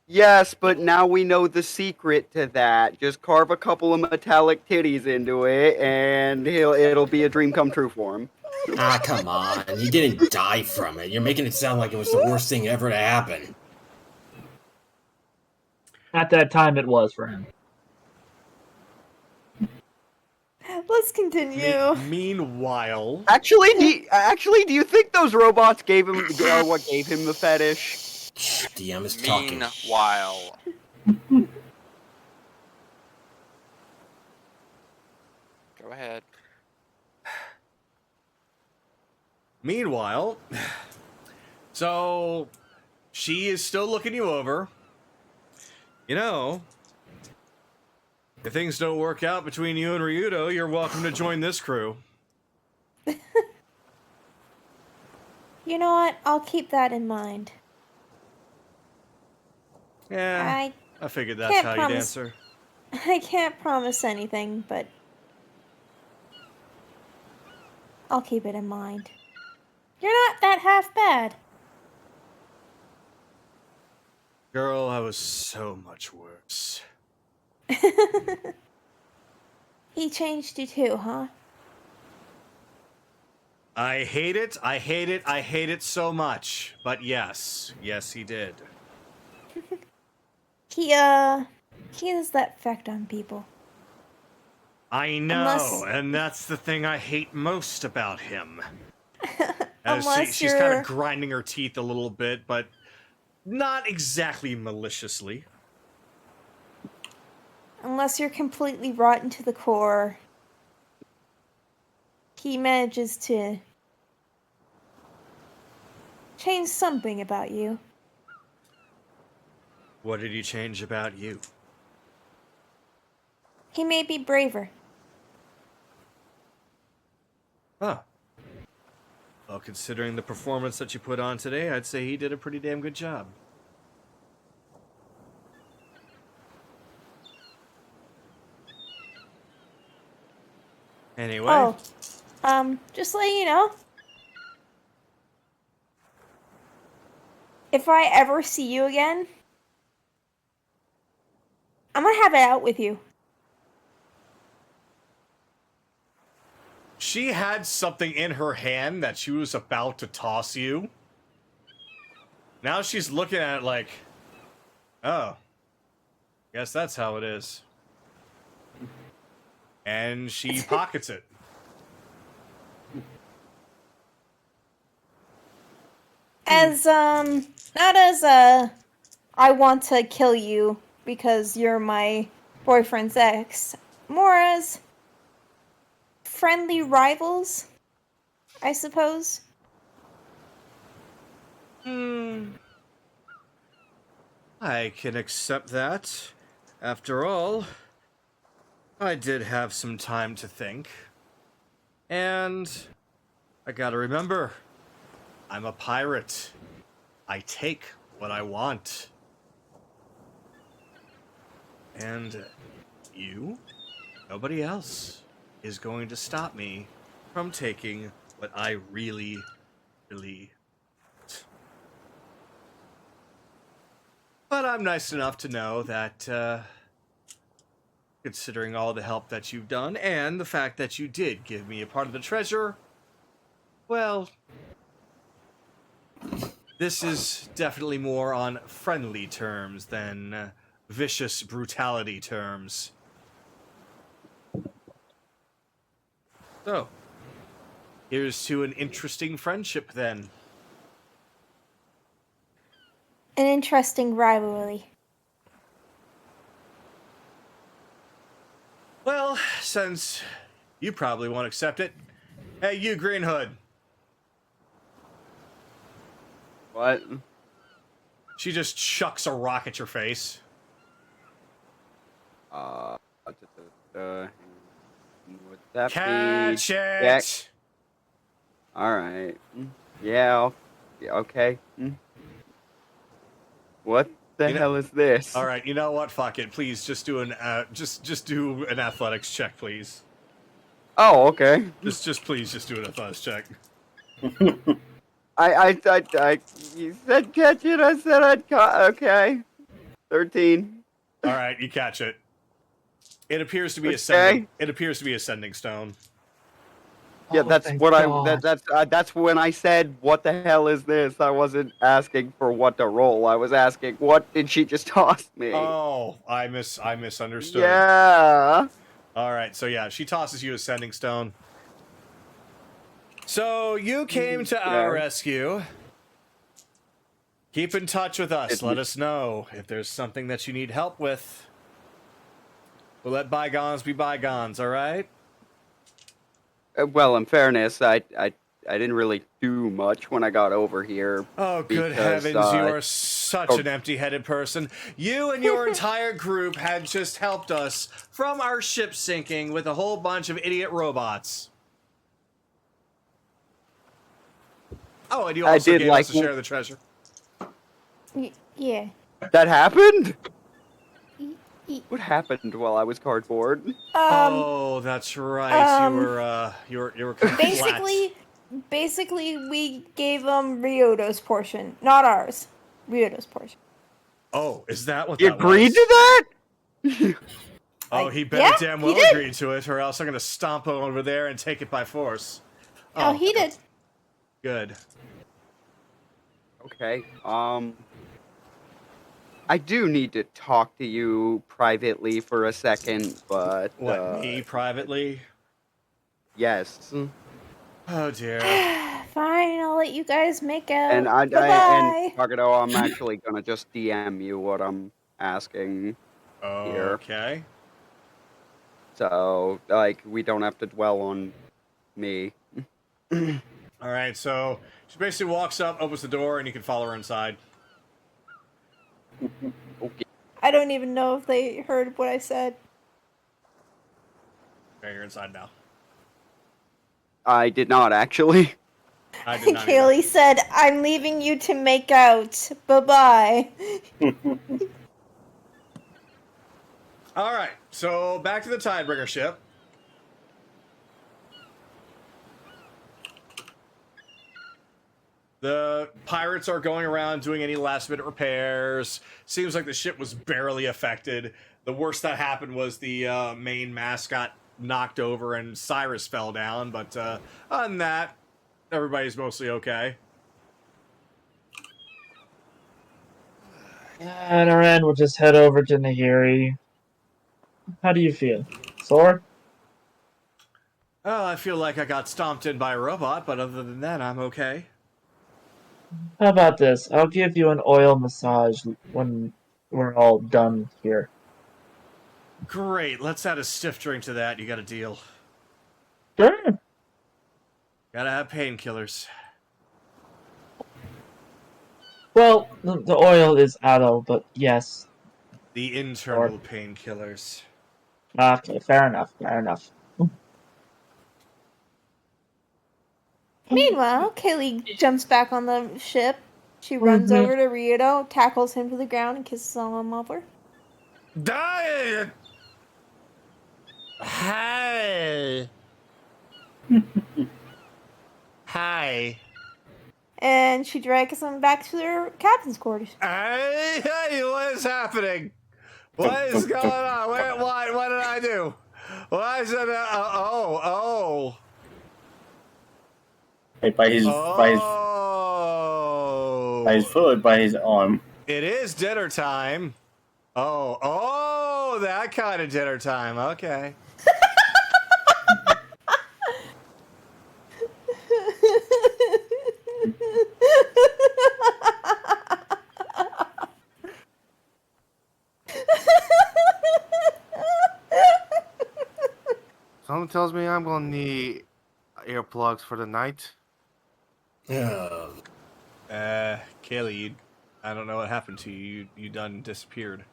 Yes, but now we know the secret to that. Just carve a couple of metallic titties into it, and it'll be a dream come true for him. Ah, come on. He didn't die from it. You're making it sound like it was the worst thing ever to happen. At that time, it was for him. Let's continue. Meanwhile, Actually, do you think those robots gave him are what gave him the fetish? DM is talking. Meanwhile, go ahead. Meanwhile, so she is still looking you over. You know, if things don't work out between you and Ryudo, you're welcome to join this crew. You know what? I'll keep that in mind. Yeah, I figured that's can't how promise- you'd answer. I can't promise anything, but I'll keep it in mind. You're not that half bad. Girl, I was so much worse. He changed you too, huh? I hate it, I hate it, I hate it so much. But yes, he did. He has that effect on people. I know, Unless- and that's the thing I hate most about him. Unless she's kind you're- of grinding her teeth a little bit, but not exactly maliciously. Unless you're completely rotten to the core, he manages to change something about you. What did he change about you? He made me braver. Huh. Well, considering the performance that you put on today, I'd say he did a pretty damn good job. Anyway. Just let you know. If I ever see you again, I'm gonna have it out with you. She had something in her hand that she was about to toss you. Now she's looking at it like, oh, guess that's how it is. And she pockets it. As, not as, I want to kill you because you're my boyfriend's ex. More as friendly rivals, I suppose. I can accept that. After all, I did have some time to think. And I gotta remember, I'm a pirate. I take what I want. And you, nobody else, is going to stop me from taking what I really want. But I'm nice enough to know that, considering all the help that you've done, and the fact that you did give me a part of the treasure, well, this is definitely more on friendly terms than vicious brutality terms. So, here's to an interesting friendship then. An interesting rivalry. Well, since you probably won't accept it, hey, you Green Hood. What? She just chucks a rock at your face. Would that Catch be it! Jack? All right. Yeah. Okay. What the hell is this? All right, you know what? Fuck it. Please just do an just do an athletics check, please. Oh, okay. Just please, just do an athletics check. You said catch it. I said I'd caught. Okay. 13. All right, you catch it. It appears to be Okay. ascending. It appears to be ascending stone. Yeah, Oh, that's thank what God. that's when I said, "What the hell is this?" I wasn't asking for what to roll. I was asking, "What did she just toss me?" Oh, I misunderstood. Yeah. All right, so yeah, she tosses you ascending stone. So you came to our Okay. rescue. Keep in touch with us. It- Let us know if there's something that you need help with. We'll let bygones be bygones, all right? Well, in fairness, I didn't really do much when I got over here. Oh, good Because, heavens, you are such oh. an empty-headed person. You and your entire group had just helped us from our ship sinking with a whole bunch of idiot robots. Oh, and you I also did gave like us a share of the treasure. Yeah. That happened. Y- What happened while I was cardboard? Oh, that's right. You were kind of Basically, we gave them Ryoto's portion, not ours. Ryoto's portion. Oh, is that what You that agreed was? to that? Oh, he better Yeah, damn he well did. agreed to it, or else I'm gonna stomp over there and take it by force. Oh, he did. Good. Okay. I do need to talk to you privately for a second, but What, me privately? yes. Oh dear. Fine, I'll let you guys make out. And Bye-bye. Tagato, I'm actually gonna just DM you what I'm asking here. Okay. So, like, we don't have to dwell on me. All right, so she basically walks up, opens the door, and you can follow her inside. Okay. I don't even know if they heard what I said. Okay, you're inside now. I did not actually. I did not either. Kaylee said, I'm leaving you to make out. Bye-bye. All right, so back to the Tidebringer ship. The pirates are going around doing any last-minute repairs. Seems like the ship was barely affected. The worst that happened was the main mast got knocked over and Cyrus fell down. But other than that, everybody's mostly okay. At our end, we'll just head over to Nahiri. How do you feel? Sore? Oh, I feel like I got stomped in by a robot, but other than that, I'm okay. How about this? I'll give you an oil massage when we're all done here. Great, let's add a stiff drink to that. You got a deal. Sure. Gotta have painkillers. Well, the oil is aloe, but yes. The internal painkillers. Okay, fair enough, fair enough. Meanwhile, Kaylee jumps back on the ship. She runs over to Ryoto, tackles him to the ground, and kisses him over. Die! Hi. Hi. And she drags him back to their captain's quarters. Hey, what is happening? What is going on? What did I do? Why is it? Hey, by his foot, by his arm. It is dinner time. Oh, that kind of dinner time. Okay. Something tells me I'm gonna need earplugs for the night. Kaylee, I don't know what happened to you. You done disappeared.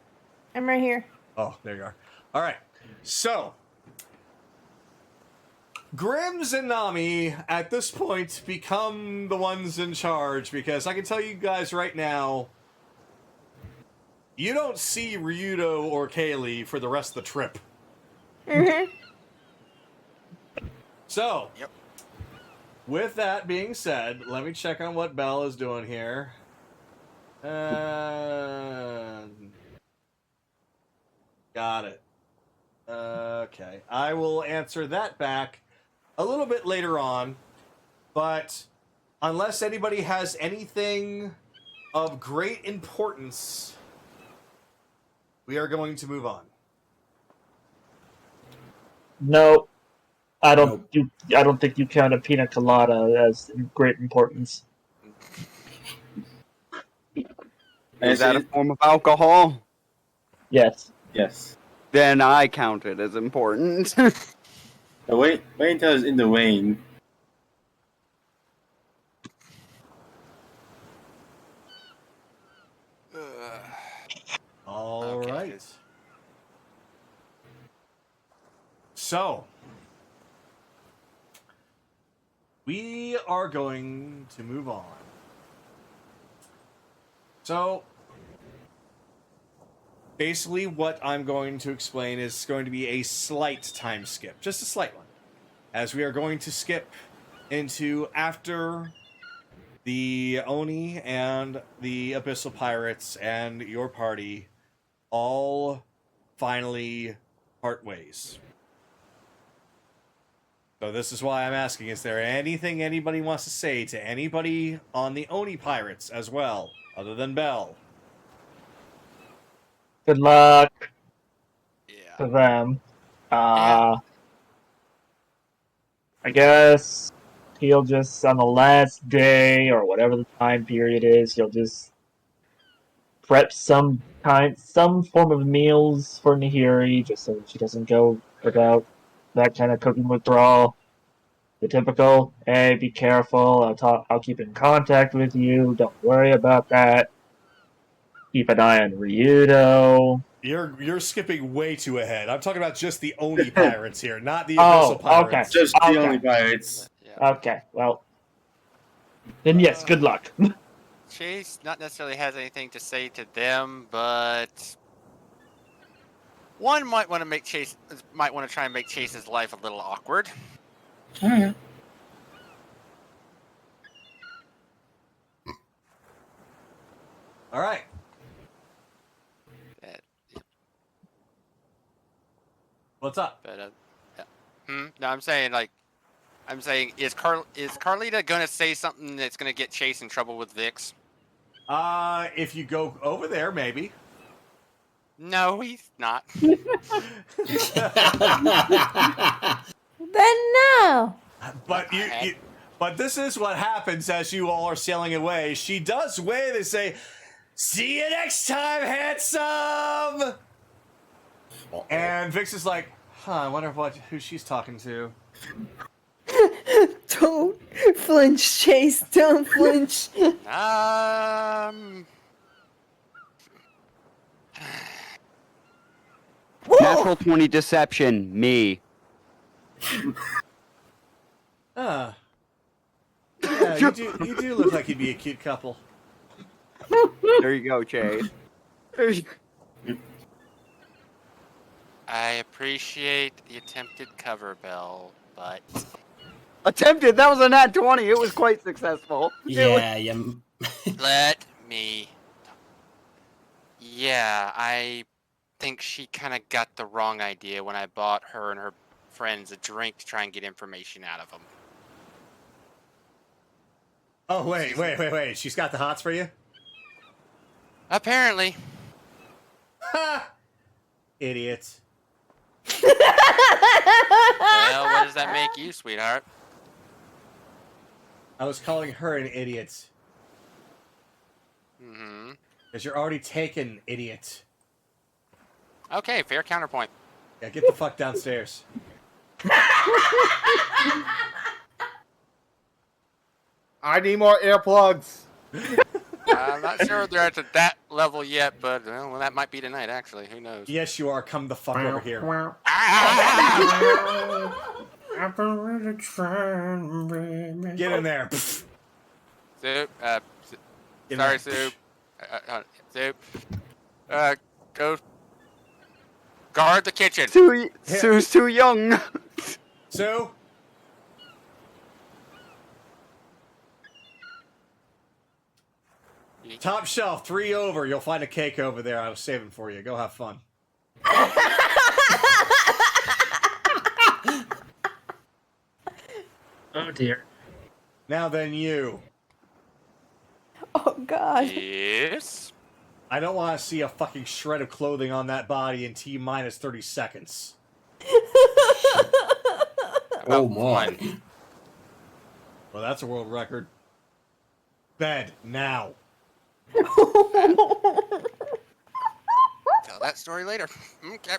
I'm right here. Oh, there you are. All right. So, Grims and Nami at this point become the ones in charge because I can tell you guys right now, you don't see Ryudo or Kaylee for the rest of the trip. Mm-hmm. So, Yep. with that being said, let me check on what Belle is doing here. Got it. Okay. I will answer that back a little bit later on, but unless anybody has anything of great importance, we are going to move on. No, I don't. Nope. I don't think you count a pina colada as great importance. Is that a form of alcohol? Yes. Yes. Then I count it as important. But wait until it's in the vein. All Okay, right. good. So, we are going to move on. So, basically what I'm going to explain is going to be a slight time skip, just a slight one, as we are going to skip into after the Oni and the Abyssal Pirates and your party all finally part ways. So this is why I'm asking, is there anything anybody wants to say to anybody on the Oni Pirates as well, other than Belle? Good luck Yeah. to them. Yeah. I guess he'll just on the last day or whatever the time period is, he'll just prep some form of meals for Nahiri, just so she doesn't go without that kind of cooking withdrawal. The typical, hey, be careful. I'll keep in contact with you. Don't worry about that. Keep an eye on Ryudo. You're skipping way too ahead. I'm talking about just the Oni Pirates here, not the Oh, Abyssal Pirates. okay. Just the Okay. only pirates. Yeah. Okay, well, then yes, good luck. Chase not necessarily has anything to say to them, but one might want to try and make Chase's life a little awkward. All right. That- What's up? But yeah. No, I'm saying is Carlita gonna say something that's gonna get Chase in trouble with Vix? If you go over there, maybe. No, he's not. Then no. But but this is what happens as you all are sailing away. She does wave and say, "See you next time, handsome." And Vix is like, "Huh? I wonder who she's talking to." Don't flinch, Chase. Don't flinch. Natural 20 deception, me. Yeah, you do look like you'd be a cute couple. There you go, Chase. I appreciate the attempted cover, Bell, but Attempted. That was a nat 20. It was quite successful. Yeah. let me. Yeah, I think she kind of got the wrong idea when I bought her and her friends a drink to try and get information out of them. Oh wait! She's got the hots for you. Apparently. Ha! Idiot. Well, what does that make you, sweetheart? I was calling her an idiot. Mm-hmm. Because you're already taken, idiot. Okay, fair counterpoint. Yeah, get the fuck downstairs. I need more earplugs. I'm not sure they're at that level yet, but well, that might be tonight, actually. Who knows? Yes, you are. Come the fuck over here. Get in there. Soup. In Sorry, there. Soup. Soup. Go. Guard the kitchen. Sue's too young. Sue, Top shelf, 3 over. You'll find a cake over there. I was saving for you. Go have fun. Oh dear. Now then, you. Oh God. Yes. I don't want to see a fucking shred of clothing on that body in T minus 30 seconds. Oh my. One. Well, that's a world record. Bed, now. Tell that story later. Okay.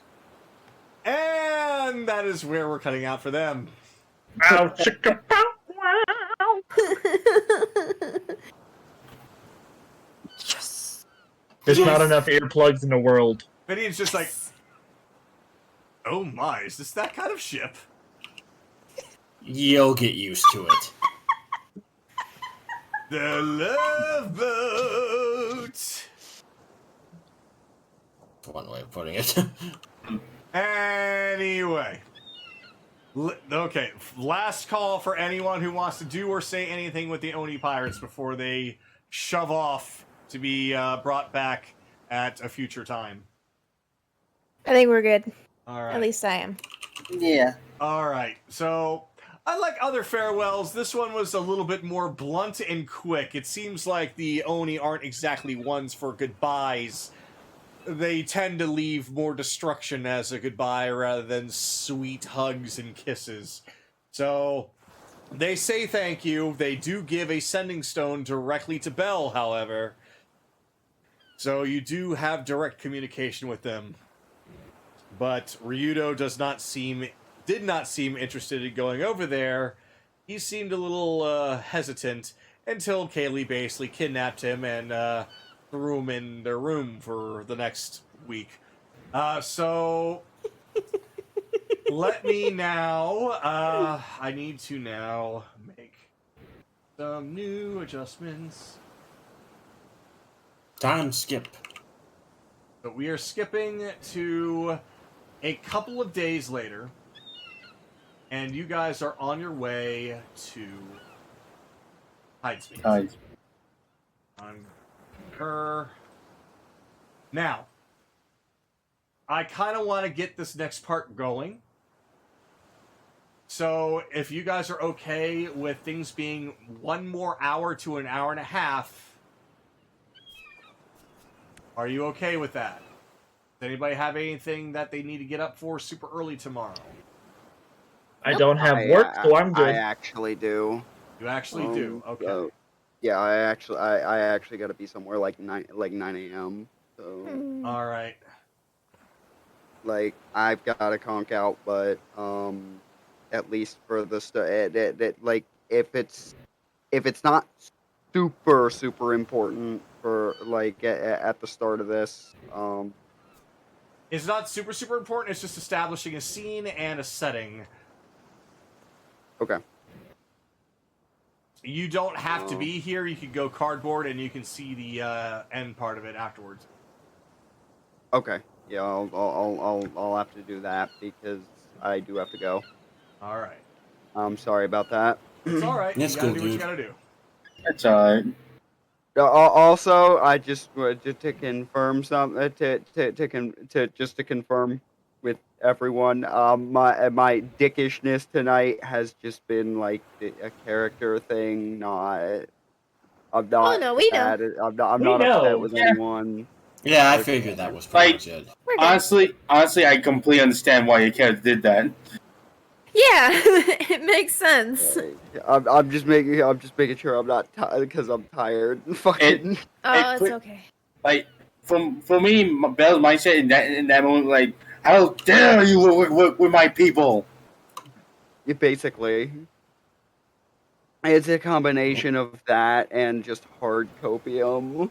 And that is where we're cutting out for them. Ow, chicka, pow, wow. Yes. There's not enough earplugs in the world. Vivian's just like, oh my, is this that kind of ship? You'll get used to it. The Love Boat. One way of putting it. Anyway. Okay, last call for anyone who wants to do or say anything with the Oni Pirates before they shove off to be brought back at a future time. I think we're good. All right. At least I am. Yeah. All right. So, unlike other farewells, this one was a little bit more blunt and quick. It seems like the Oni aren't exactly ones for goodbyes. They tend to leave more destruction as a goodbye rather than sweet hugs and kisses. So, they say thank you. They do give a sending stone directly to Bell, however. So you do have direct communication with them. But Ryudo did not seem interested in going over there. He seemed a little hesitant until Kaylee basically kidnapped him and threw him in their room for the next week. So let me now, I need to now make some new adjustments. Time skip. But we are skipping to a couple of days later, and you guys are on your way to Hidespeed. Guys, On her. Now, I kind of want to get this next part going. So, if you guys are okay with things being 1 more hour to an hour and a half, are you okay with that? Does anybody have anything that they need to get up for super early tomorrow? I don't have work, so I'm I good. actually do. You actually do. Okay. Yeah, I actually got to be somewhere like 9 a.m. So All right. like I've got to conk out, but at least for the like if it's not super important for like at the start of this, It's not super important. It's just establishing a scene and a setting. okay. You don't have to be here. You can go cardboard and you can see the end part of it afterwards. Okay. Yeah, I'll have to do that because I do have to go. All right. I'm sorry about that. It's all right. That's You gotta cool, do what you dude. gotta do. that's alright. Also, I just wanted to confirm something to confirm with everyone. My dickishness tonight has just been like a character thing. I'm not. Oh, no, we know. mad at- I'm We not know. upset with Yeah. anyone. Yeah, I figured that was pretty Like- much it. We're good. Honestly, I completely understand why your character did that. Yeah, it makes sense. Like, I'm just making sure I'm not tired because I'm tired. Fucking. Oh, it's put- okay. Like, for me, Bell's mindset in that moment, like, how dare you with my people? Basically, it's a combination of that and just hard copium.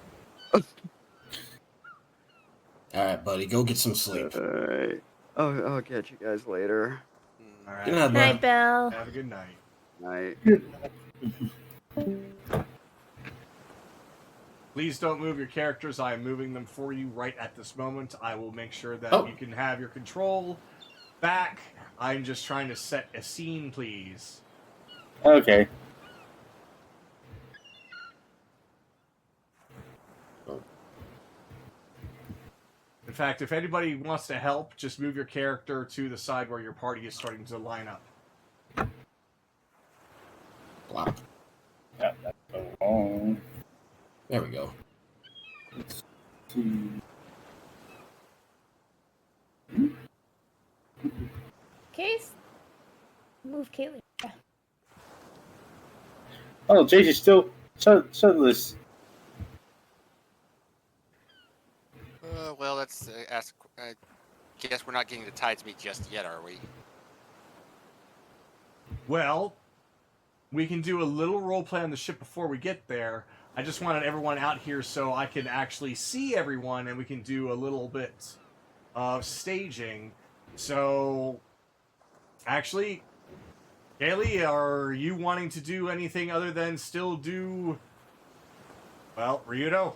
Alright, buddy, go get some sleep. Alright. I'll catch you guys later. All right. Good night, Night, bud. Belle. Have a good night. Night. Please don't move your characters. I am moving them for you right at this moment. I will make sure that Oh. you can have your control back. I'm just trying to set a scene, please. Okay. fact, if anybody wants to help, just move your character to the side where your party is starting to line up. Wow. Yeah, that's so long. There we go. Case? Move Kaylee. Yeah. Oh, Jace is still shirtless. Well, let's ask. I guess we're not getting the tides meet just yet, are we? Well, we can do a little role play on the ship before we get there. I just wanted everyone out here so I can actually see everyone and we can do a little bit of staging. So, actually, Kaylee, are you wanting to do anything other than still do... Well, Ryudo?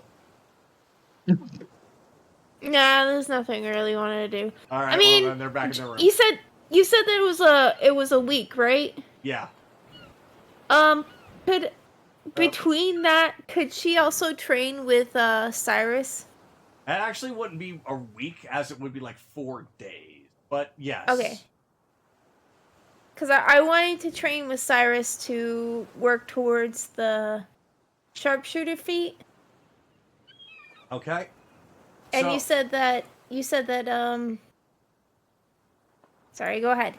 Nah, there's nothing I really wanted to do. All right, I mean, well, then they're back in their room. you said that it was a week, right? Yeah. Could between that, could she also train with Cyrus? That actually wouldn't be a week, as it would be like 4 days. But yes. Okay. Because I wanted to train with Cyrus to work towards the sharpshooter feat. Okay. And So- you said that sorry, go ahead.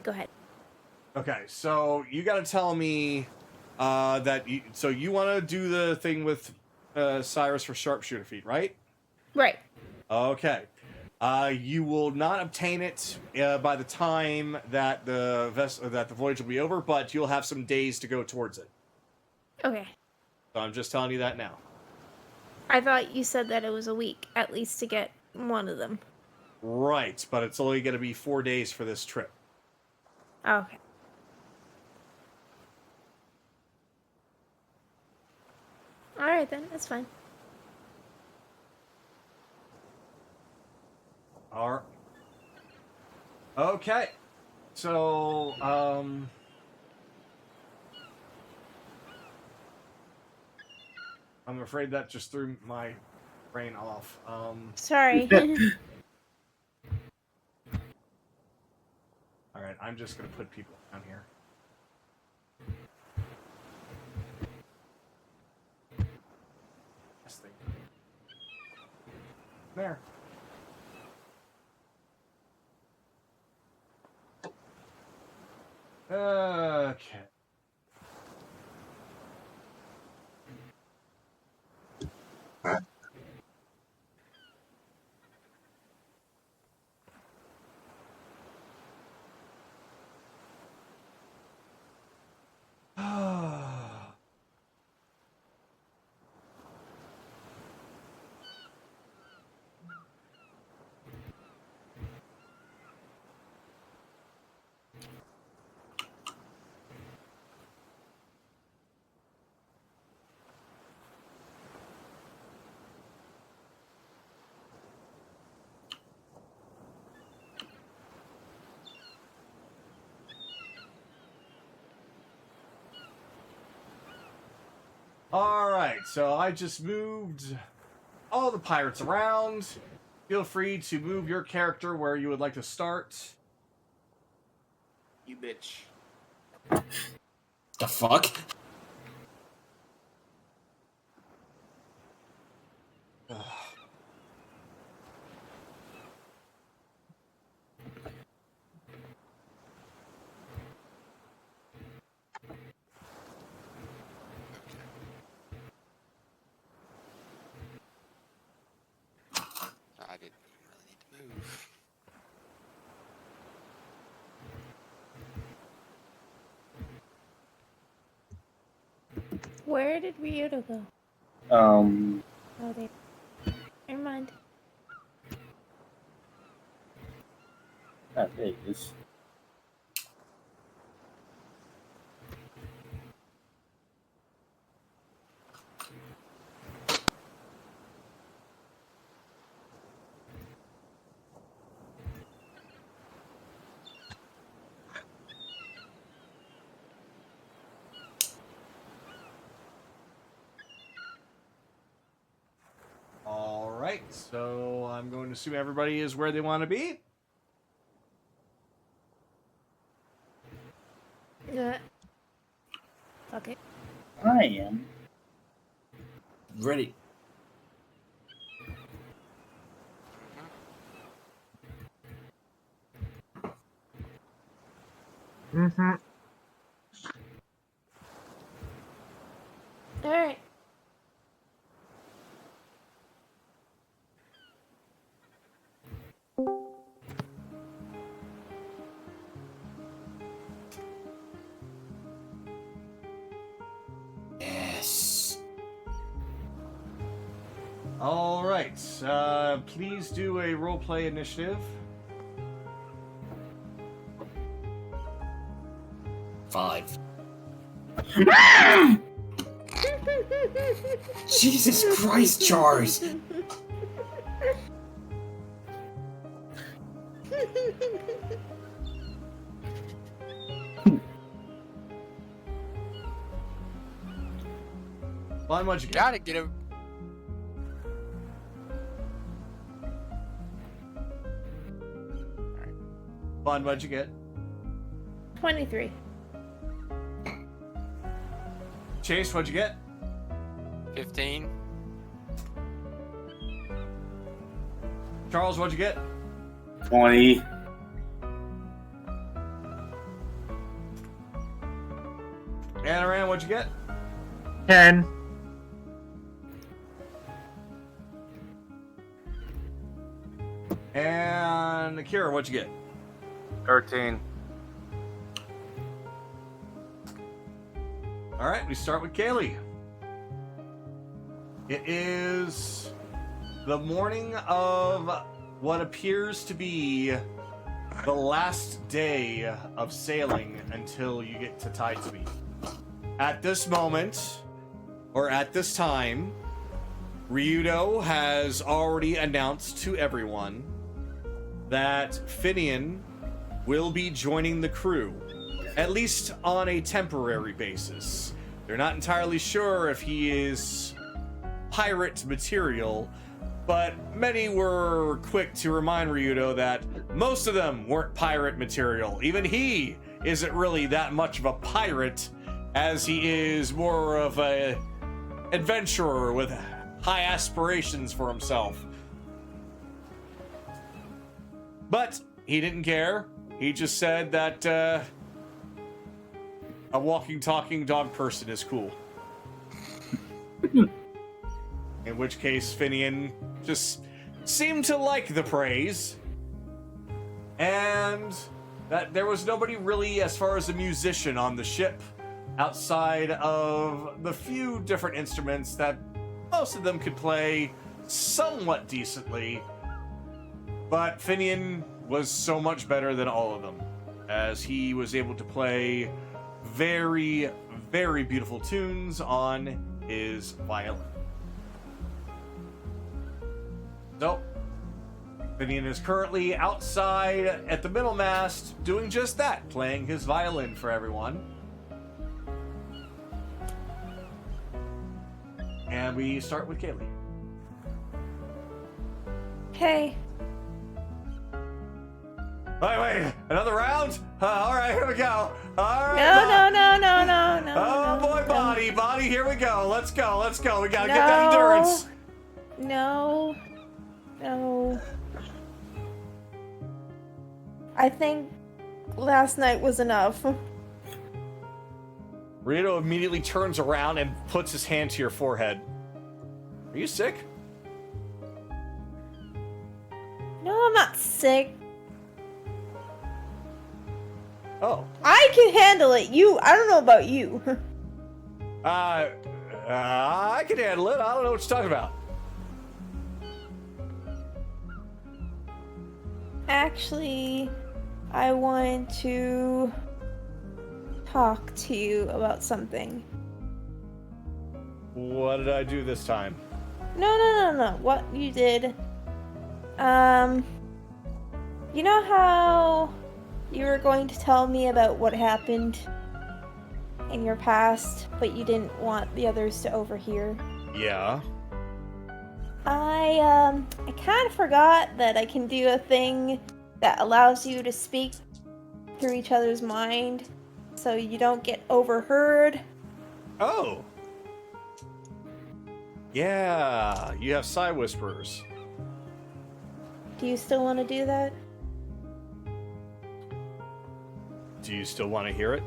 Okay, so you got to tell me that you want to do the thing with Cyrus for sharpshooter feat, right? Right. Okay. You will not obtain it by the time that the voyage will be over, but you'll have some days to go towards it. Okay. So I'm just telling you that now. I thought you said that it was a week, at least to get one of them. Right, but it's only going to be 4 days for this trip. Okay. Alright then, that's fine. Alright. Okay. So, I'm afraid that just threw my brain off. Sorry. Alright, I'm just gonna put people down here. This thing. There. Okay. Alright, so I just moved all the pirates around. Feel free to move your character where you would like to start. You bitch. The fuck? I didn't really need to move. Where did Ryudo go? Um, Oh, they. Never mind. there it is. Alright. right, so I'm going to assume everybody is where they want to be. Okay. I am. Ready. Mm-hmm. All right. Yes. All right, please do a roleplay initiative. 5. Jesus Christ, Charles! Fine, what'd you get? Gotta get him. Fine, what'd you get? 23. Chase, what'd you get? 15. Charles, what'd you get? 20. Anaran, what'd you get? 10. And Akira, what'd you get? 13. All right, we start with Kaylee. It is the morning of what appears to be the last day of sailing until you get to tide speed. At this moment, or at this time, Ryudo has already announced to everyone that Finian will be joining the crew, at least on a temporary basis. They're not entirely sure if he is pirate material, but many were quick to remind Ryudo that most of them weren't pirate material. Even he isn't really that much of a pirate, as he is more of a adventurer with high aspirations for himself. But he didn't care. He just said that a walking, talking dog person is cool. In which case, Finian just seemed to like the praise. And that there was nobody really, as far as a musician on the ship, outside of the few different instruments that most of them could play somewhat decently. But Finian was so much better than all of them, as he was able to play very, very beautiful tunes on his violin. So, Finian is currently outside at the middle mast doing just that, playing his violin for everyone. And we start with Kaylee. Hey. Wait, another round? All right, here we go. All right. No. Oh boy, no. body, here we go. Let's go. We gotta get that endurance. No. I think last night was enough. Rito immediately turns around and puts his hand to your forehead. Are you sick? No, I'm not sick. Oh. I can handle it. I don't know about you. I can handle it. I don't know what you're talking about. Actually, I want to talk to you about something. What did I do this time? No. What you did. You know how you were going to tell me about what happened in your past, but you didn't want the others to overhear? Yeah. I kind of forgot that I can do a thing that allows you to speak through each other's mind so you don't get overheard. Oh. Yeah, you have side whisperers. Do you still want to do that? Do you still want to hear it?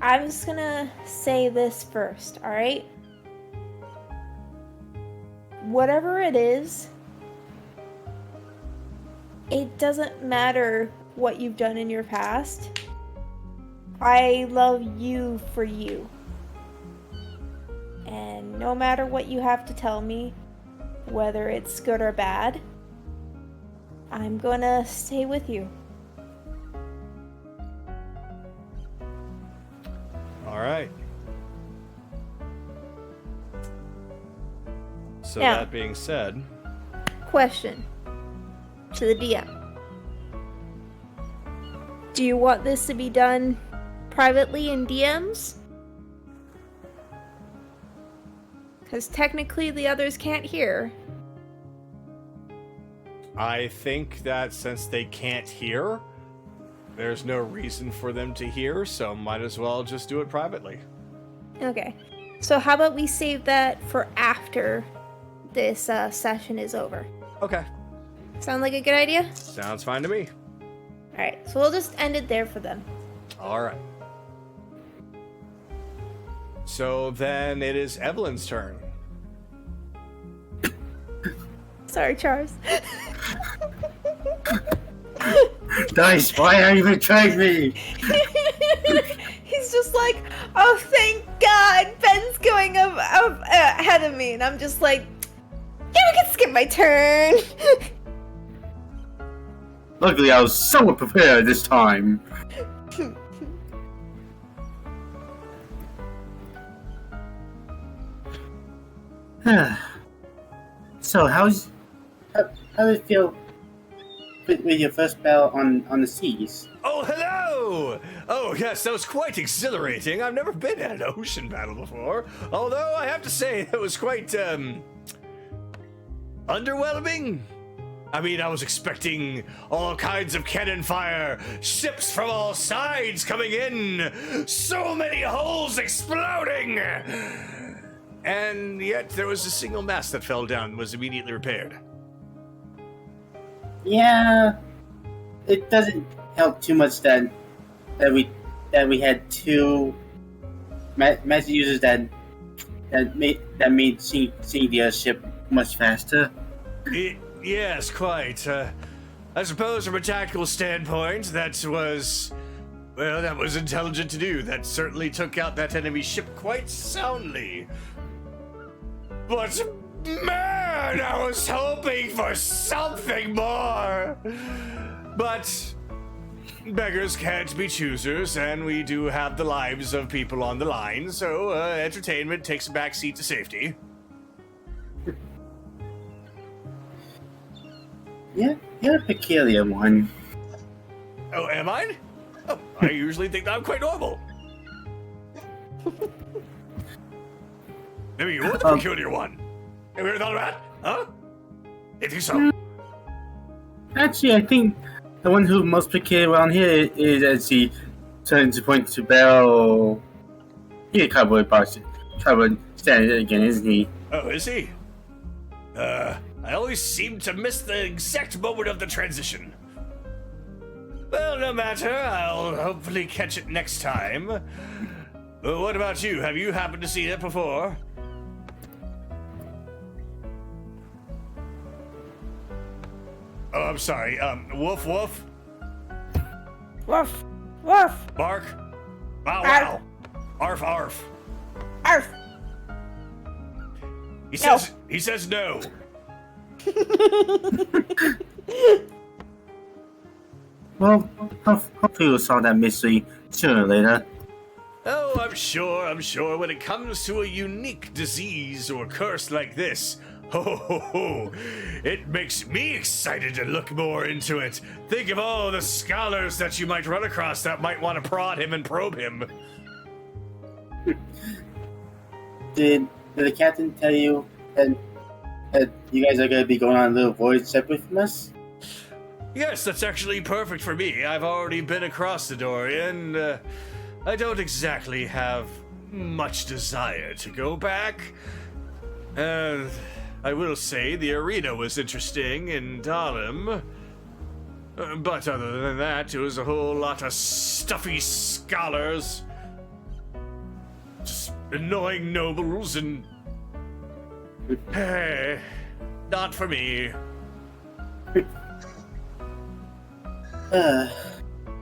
I'm just gonna say this first, alright? Whatever it is, it doesn't matter what you've done in your past. I love you for you. And no matter what you have to tell me, whether it's good or bad, I'm gonna stay with you. All right. So Now- that being said, Question to the DM. Do you want this to be done privately in DMs? Because technically the others can't hear. I think that since they can't hear, there's no reason for them to hear, so might as well just do it privately. Okay. So how about we save that for after this session is over? Okay. Sound like a good idea? Sounds fine to me. Alright, so we'll just end it there for them. All right. So then it is Evelyn's turn. Sorry, Charles. Dice, why have you betrayed me? He's just like, oh, thank God, Ben's going up ahead of me. And I'm just like, yeah, I can skip my turn. Luckily, I was somewhat prepared this time. So, how did it feel with your first battle on the seas? Oh, hello! Oh, yes, that was quite exhilarating. I've never been in an ocean battle before. Although, I have to say, it was quite, underwhelming. I mean, I was expecting all kinds of cannon fire, ships from all sides coming in, so many holes exploding! And yet, there was a single mast that fell down and was immediately repaired. Yeah, it doesn't help too much that we had two master users that made seeing the ship much faster. Yes, quite. I suppose from a tactical standpoint, that was intelligent to do. That certainly took out that enemy ship quite soundly. But man, I was hoping for something more. But beggars can't be choosers, and we do have the lives of people on the line, so entertainment takes a backseat to safety. Yeah, you're a peculiar one. Oh, am I? Oh, I usually think that I'm quite normal. Maybe you're the peculiar one. Have you ever thought of that? Huh? You think so? Actually, I think the one who's most peculiar around here is as he turns to point to Bell. He's a cowboy standing again, isn't he? Oh, is he? I always seem to miss the exact moment of the transition. Well, no matter. I'll hopefully catch it next time. What about you? Have you happened to see it before? Oh, I'm sorry. Woof woof? Woof, woof, Bark? Bow wow. Arf arf. arf. He says no. Well, hopefully we'll solve that mystery sooner or later. Oh, I'm sure when it comes to a unique disease or curse like this, it makes me excited to look more into it. Think of all the scholars that you might run across that might want to prod him and probe him. Did the captain tell you that you guys are going to be going on a little voyage separate from us? Yes, that's actually perfect for me. I've already been across Zidoria, and I don't exactly have much desire to go back. I will say the arena was interesting in Dahlem. But other than that, it was a whole lot of stuffy scholars. Just annoying nobles and... not for me. And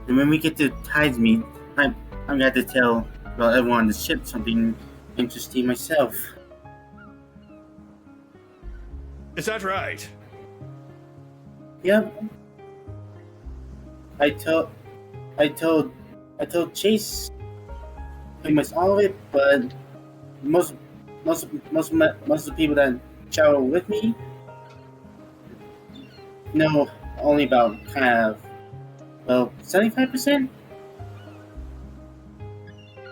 when we get to Tidemeet, I'm going to have to tell everyone on the ship something interesting myself. Is that right? Yep. I told Chase pretty much all of it, but most of the people that travel with me know only about kind of 75%.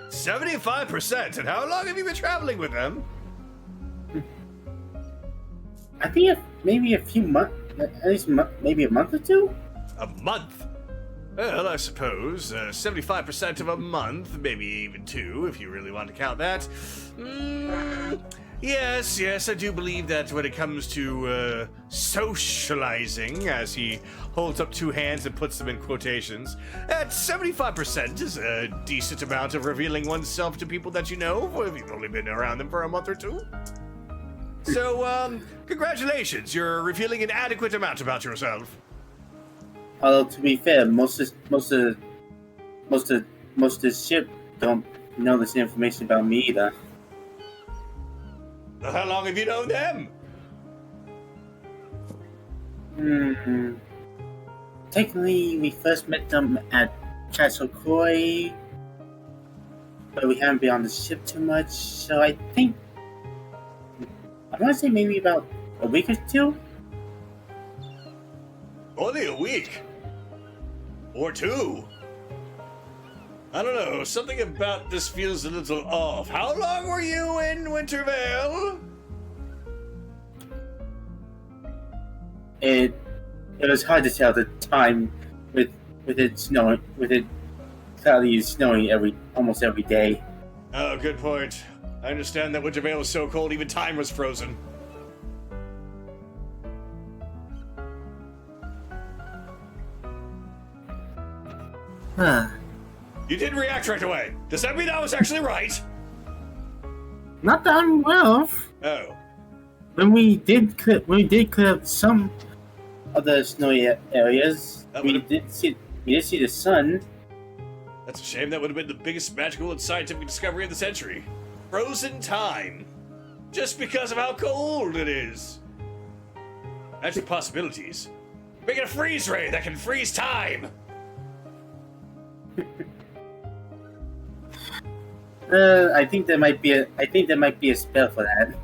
75%? And how long have you been traveling with them? I think maybe a few months, at least maybe a month or two. A month? Well, I suppose 75% of a month, maybe even 2, if you really want to count that. Yes, I do believe that when it comes to socializing, as he holds up 2 hands and puts them in quotations, at 75% is a decent amount of revealing oneself to people that you know, if you've only been around them for a month or 2. So, congratulations, you're revealing an adequate amount about yourself. Although to be fair, most of the ship don't know this information about me either. How long have you known them? Technically, we first met them at Castle Croy, but we haven't been on the ship too much. So I think I want to say maybe about a week or 2. Only a week? Or 2? I don't know, something about this feels a little off. How long were you in Wintervale? It was hard to tell the time with it snowing, with it cloudy snowing almost every day. Oh, good point. I understand that Wintervale was so cold even time was frozen. Huh. You didn't react right away. Does that mean I was actually right? Not that I'm aware of. Oh. When we did clear up some of the snowy areas, we did see the sun. That's a shame. That would have been the biggest magical and scientific discovery of the century. Frozen time. Just because of how cold it is. Magic possibilities. Making a freeze ray that can freeze time. I think there might be a spell for that.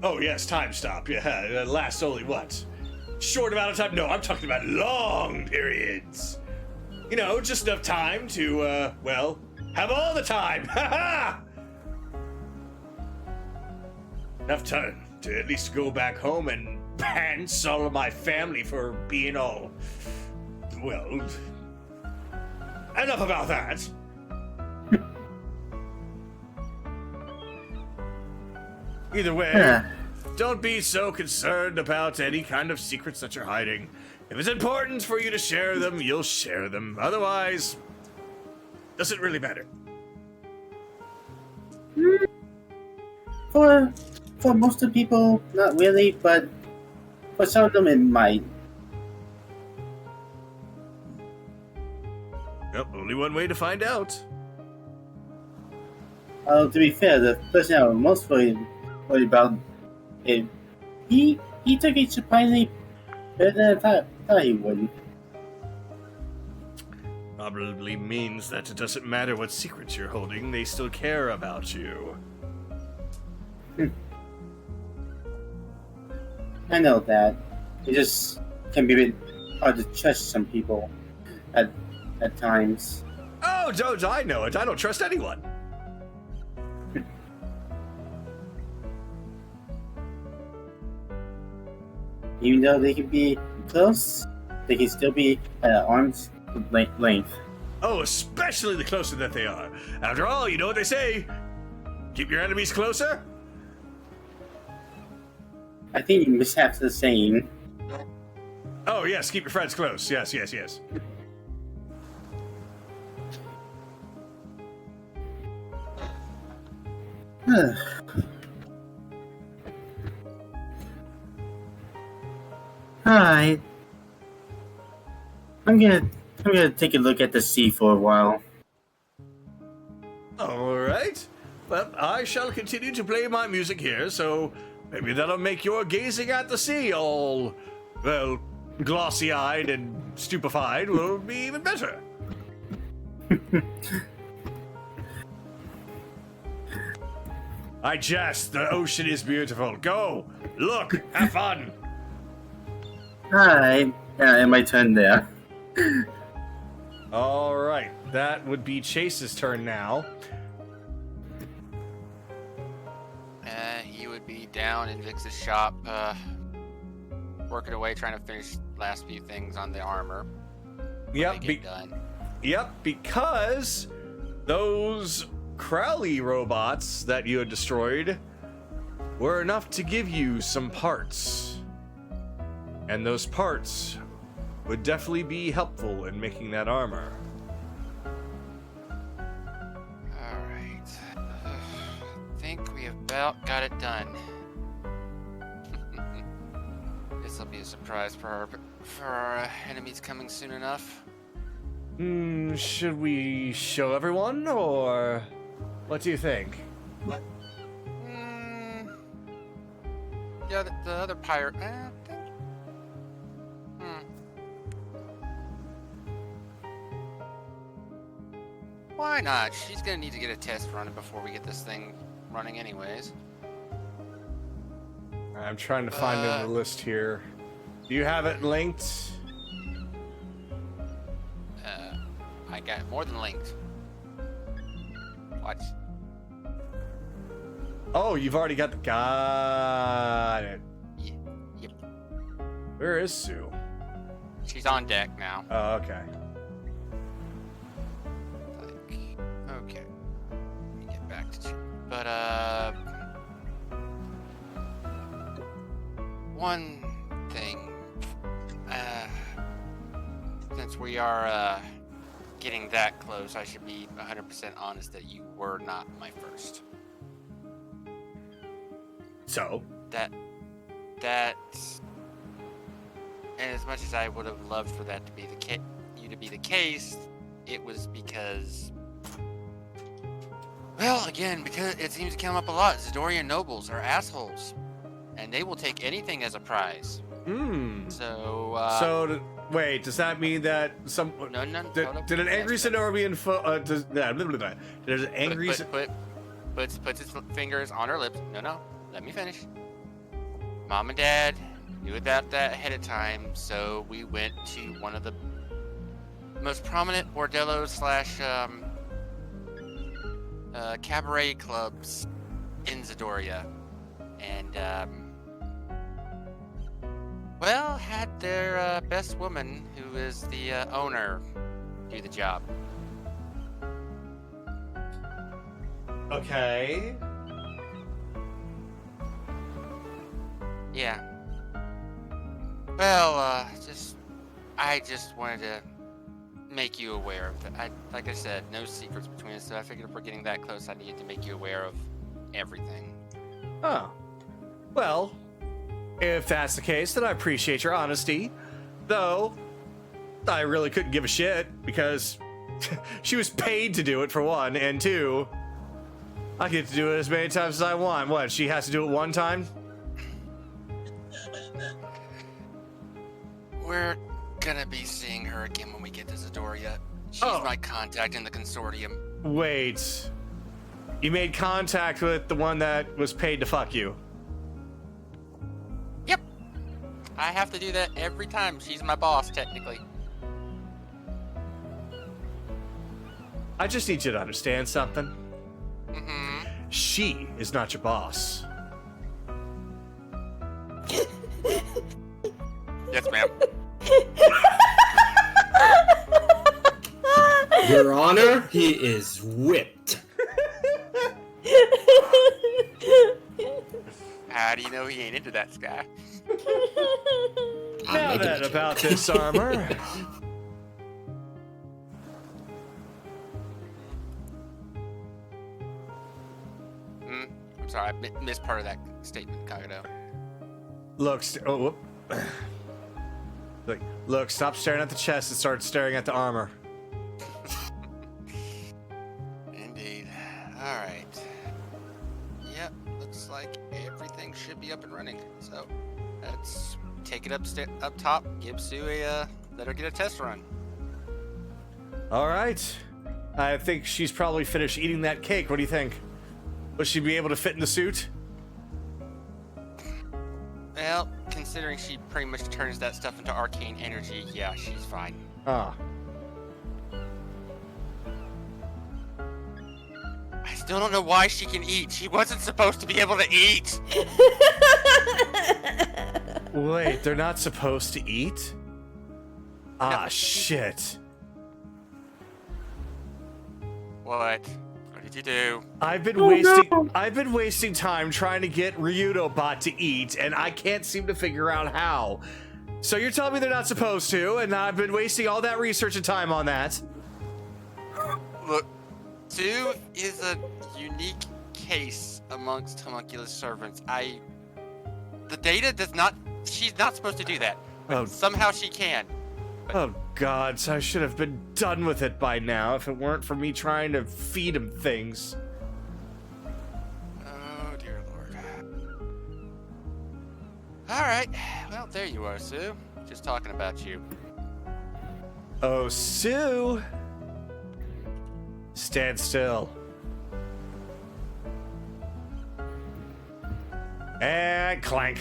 Oh yes, time stop. Yeah, it lasts only what? Short amount of time? No, I'm talking about long periods. You know, just enough time to, have all the time. Ha ha! Enough time to at least go back home and pants all of my family for being all, well, enough about that. Either way, don't be so concerned about any kind of secrets that you're hiding. If it's important for you to share them, you'll share them. Otherwise, doesn't really matter. For most of the people, not really, but for some of them it might. Yep, only one way to find out. To be fair, the person I was most worried about it, he took it surprisingly better than I thought he would. Probably means that it doesn't matter what secrets you're holding, they still care about you. I know that. It just can be a bit hard to trust some people at times. Oh, don't I know it? I don't trust anyone. Even though they can be close, they can still be at arm's length. Oh, especially the closer that they are. After all, you know what they say. Keep your enemies closer. I think mishaps the saying. Oh, yes, keep your friends close. Yes, yes, yes. Alright. I'm gonna take a look at the sea for a while. All right. Well, I shall continue to play my music here, so maybe that'll make your gazing at the sea all, well, glossy-eyed and stupefied will be even better. I jest. The ocean is beautiful. Go, look, have fun. Alright. Yeah, my turn there. All right, that would be Chase's turn now. He would be down in Vix's shop, working away, trying to finish last few things on the armor. Yep, Done. Yep, because those Crowley robots that you had destroyed were enough to give you some parts. And those parts would definitely be helpful in making that armor. Alright. I think we have about got it done. This'll be a surprise for our enemies coming soon enough. Should we show everyone, or what do you think? Yeah, the other pirate. Why not? She's gonna need to get a test running before we get this thing running anyways. I'm trying to find it in the list here. Do you have it linked? I got it more than linked. Watch. Oh, you've already got the... Got it. Yep. Where is Sue? She's on deck now. Oh, okay. Okay. Let me get back to you. But, one thing. Since we are, getting that close, I should be 100% honest that you were not my first. So? And as much as I would have loved for that to be the case, it was because, well, again, because it seems to come up a lot. Zidoria nobles are assholes, and they will take anything as a prize. So, wait, does that mean that some... No. Did an angry Zenorian... There's an angry... Puts its fingers on her lips. No, let me finish. Mom and Dad knew about that ahead of time, so we went to one of the most prominent bordellos / cabaret clubs in Zidoria, and well, had their best woman, who is the owner, do the job. Okay. Yeah. Well, I just wanted to make you aware of that. Like I said, no secrets between us, so I figured if we're getting that close, I needed to make you aware of everything. Oh. Well, if that's the case, then I appreciate your honesty. Though, I really couldn't give a shit, because she was paid to do it, for one, and two, I get to do it as many times as I want. What, she has to do it one time? We're gonna be seeing her again when we get to Zidoria. She's my contact in the consortium. Wait. You made contact with the one that was paid to fuck you? Yep. I have to do that every time. She's my boss, technically. I just need you to understand something. Mm-hmm. She is not your boss. He is whipped. How do you know he ain't into that, Sky? I'm Now making then, a about joke. this armor. I'm sorry, I missed part of that statement, Kagado. Look, whoop. Look, stop staring at the chest and start staring at the armor. Indeed. Alright. Yep, looks like everything should be up and running. So, let's take it up top, give Sue let her get a test run. All right. I think she's probably finished eating that cake. What do you think? Will she be able to fit in the suit? Well, considering she pretty much turns that stuff into arcane energy, yeah, she's fine. Ah. I still don't know why she can eat. She wasn't supposed to be able to eat. Wait, they're not supposed to eat? Ah, shit. What? What did you do? I've been wasting time trying to get Ryudo-bot to eat, and I can't seem to figure out how. So you're telling me they're not supposed to, and I've been wasting all that research and time on that. Look, Sue is a unique case amongst homunculus servants. The data does not. She's not supposed to do that. But Oh. somehow she can. Oh god, so I should have been done with it by now if it weren't for me trying to feed him things. Oh dear lord. Alright, well there you are, Sue. Just talking about you. Oh, Sue! Stand still. And clank.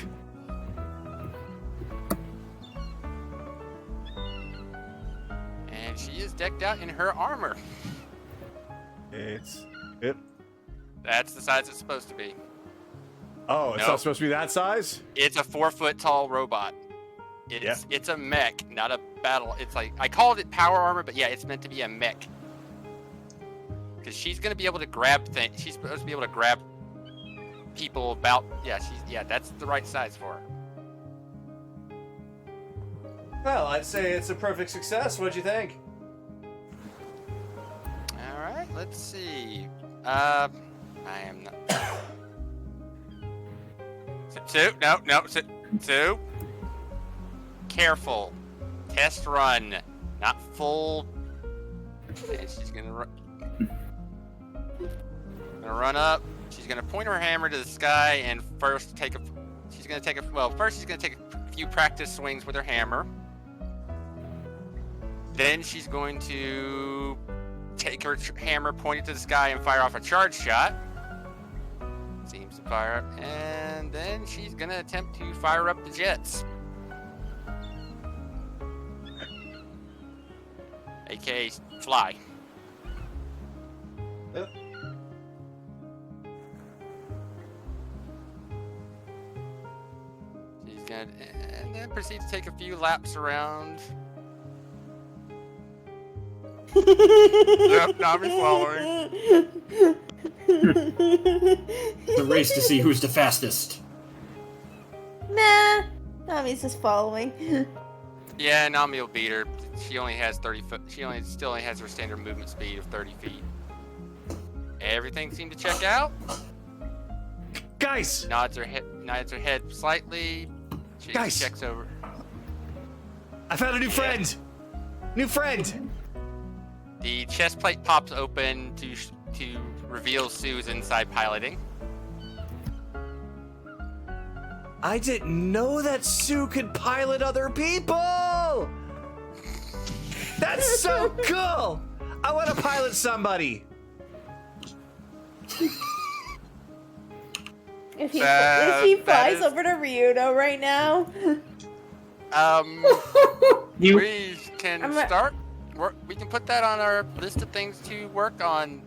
And she is decked out in her armor. Yep. That's the size it's supposed to be. Oh, it's Nope. not supposed to be that size? It's a 4-foot tall robot. It's a mech, not a battle. It's like, I called it power armor, but yeah, it's meant to be a mech. Because she's gonna be able to grab things. She's supposed to be able to grab people about. Yeah, that's the right size for her. Well, I'd say it's a perfect success. What'd you think? All right, let's see. I am not. Sue, no, Sue. Careful. Test run, not full. And she's gonna run. Run up. She's gonna point her hammer to the sky and first she's gonna take a few practice swings with her hammer. Then she's going to take her hammer, point it to the sky, and fire off a charge shot. Seems to fire up, and then she's gonna attempt to fire up the jets. AKA fly. Yep. She's gonna, and then proceed to take a few laps around. Yep, Nami's following. The race to see who's the fastest. Nah, Nami's just following. Yeah, Nami will beat her. She only has 30 foot. Still only has her standard movement speed of 30 feet. Everything seemed to check out. Guys! Nods her head slightly. She Guys! checks over. I found a new friend! New friend! The chest plate pops open to reveal Sue's inside piloting. I didn't know that Sue could pilot other people! That's so cool! I want to pilot somebody! If he flies over to Ryudo right now. We can start. We can put that on our list of things to work on,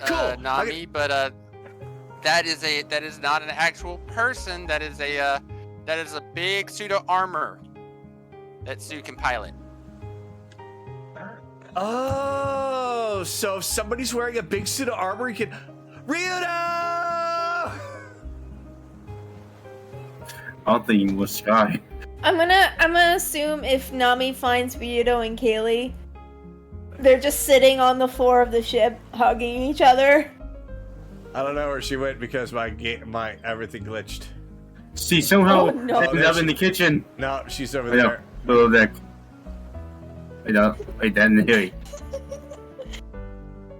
Cool. Nami. But that is not an actual person. That is a big pseudo armor that Sue can pilot. Oh, so if somebody's wearing a big suit of armor, you can... Ryudo! I don't think it was Sky. I'm gonna assume if Nami finds Ryudo and Kaylee, they're just sitting on the floor of the ship, hugging each other. I don't know where she went because my everything glitched. See, somehow Oh, no. ended up in the kitchen. No, she's over Wait there. up, below deck. Wait up, wait, then here.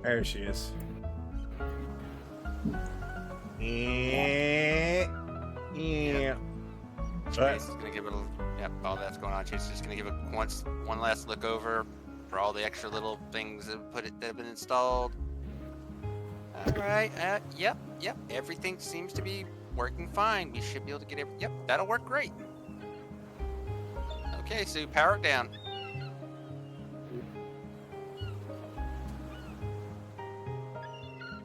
There she is. Yeah. Chase is gonna give it a while that's going on. Chase is just gonna give it one last look over for all the extra little things that have been installed. All right. Yep. Everything seems to be working fine. We should be able to get it. Yep, that'll work great. Okay, so power it down.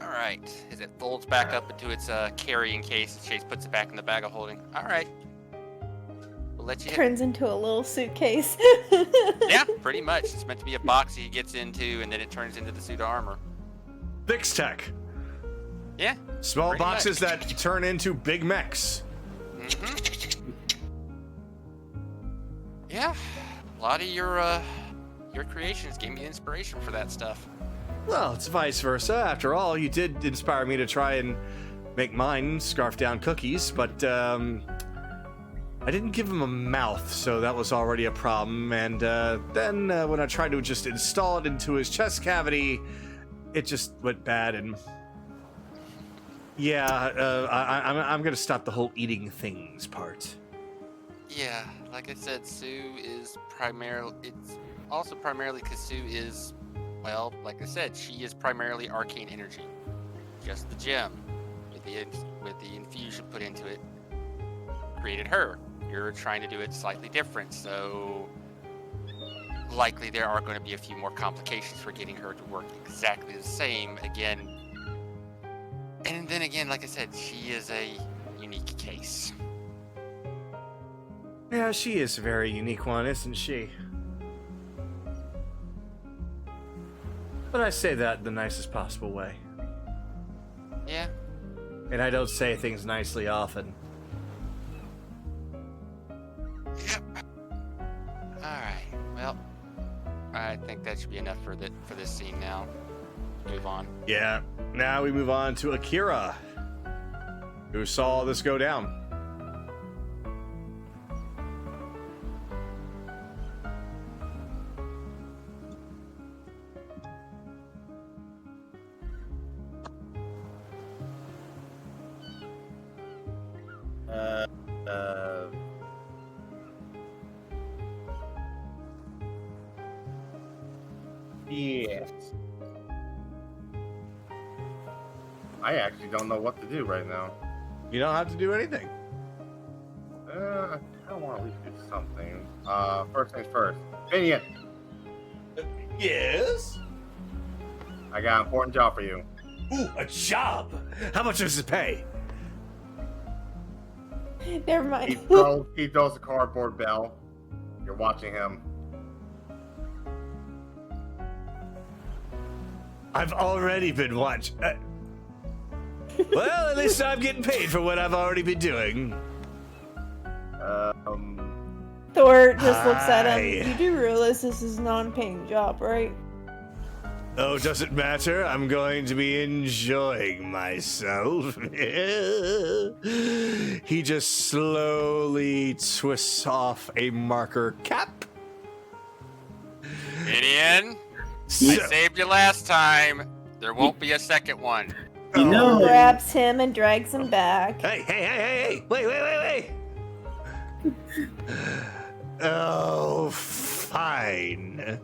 All right. As it folds back up into its carrying case, Chase puts it back in the bag of holding. All right. We'll let you. Turns into a little suitcase. Yeah, pretty much. It's meant to be a box he gets into, and then it turns into the suit of armor. Vix Tech. Yeah. Small Pretty boxes much. that turn into big mechs. Mm-hmm. Yeah. A lot of your creations gave me inspiration for that stuff. Well, it's vice versa. After all, you did inspire me to try and make mine scarf down cookies, but I didn't give him a mouth, so that was already a problem. And then when I tried to just install it into his chest cavity, it just went bad. And yeah, I'm gonna stop the whole eating things part. Yeah, like I said, Sue is primarily. It's also primarily because Sue is, well, like I said, she is primarily arcane energy, just the gem with the infusion put into it created her. You're trying to do it slightly different, so likely there are going to be a few more complications for getting her to work exactly the same again. And then again, like I said, she is a unique case. Yeah, she is a very unique one, isn't she? But I say that in the nicest possible way. Yeah. And I don't say things nicely often. Yep. Alright, well, I think that should be enough for this scene now. Move on. Yeah, now we move on to Akira, who saw this go down. Yes. I actually don't know what to do right now. You don't have to do anything. I kind of want to at least do something. First things first. Finian, Yes? I got an important job for you. Ooh, a job! How much does it pay? Never He mind. throws the cardboard bell. You're watching him. I've already been watching. Well, at least I'm getting paid for what I've already been doing. Thor just looks at Hi. him. You do realize this is a non-paying job, right? Oh, doesn't matter. I'm going to be enjoying myself. He just slowly twists off a marker cap. Gideon, So- I saved you last time. There won't be a second one. You know, Grabs him and drags him back. Hey. Wait. Oh, fine.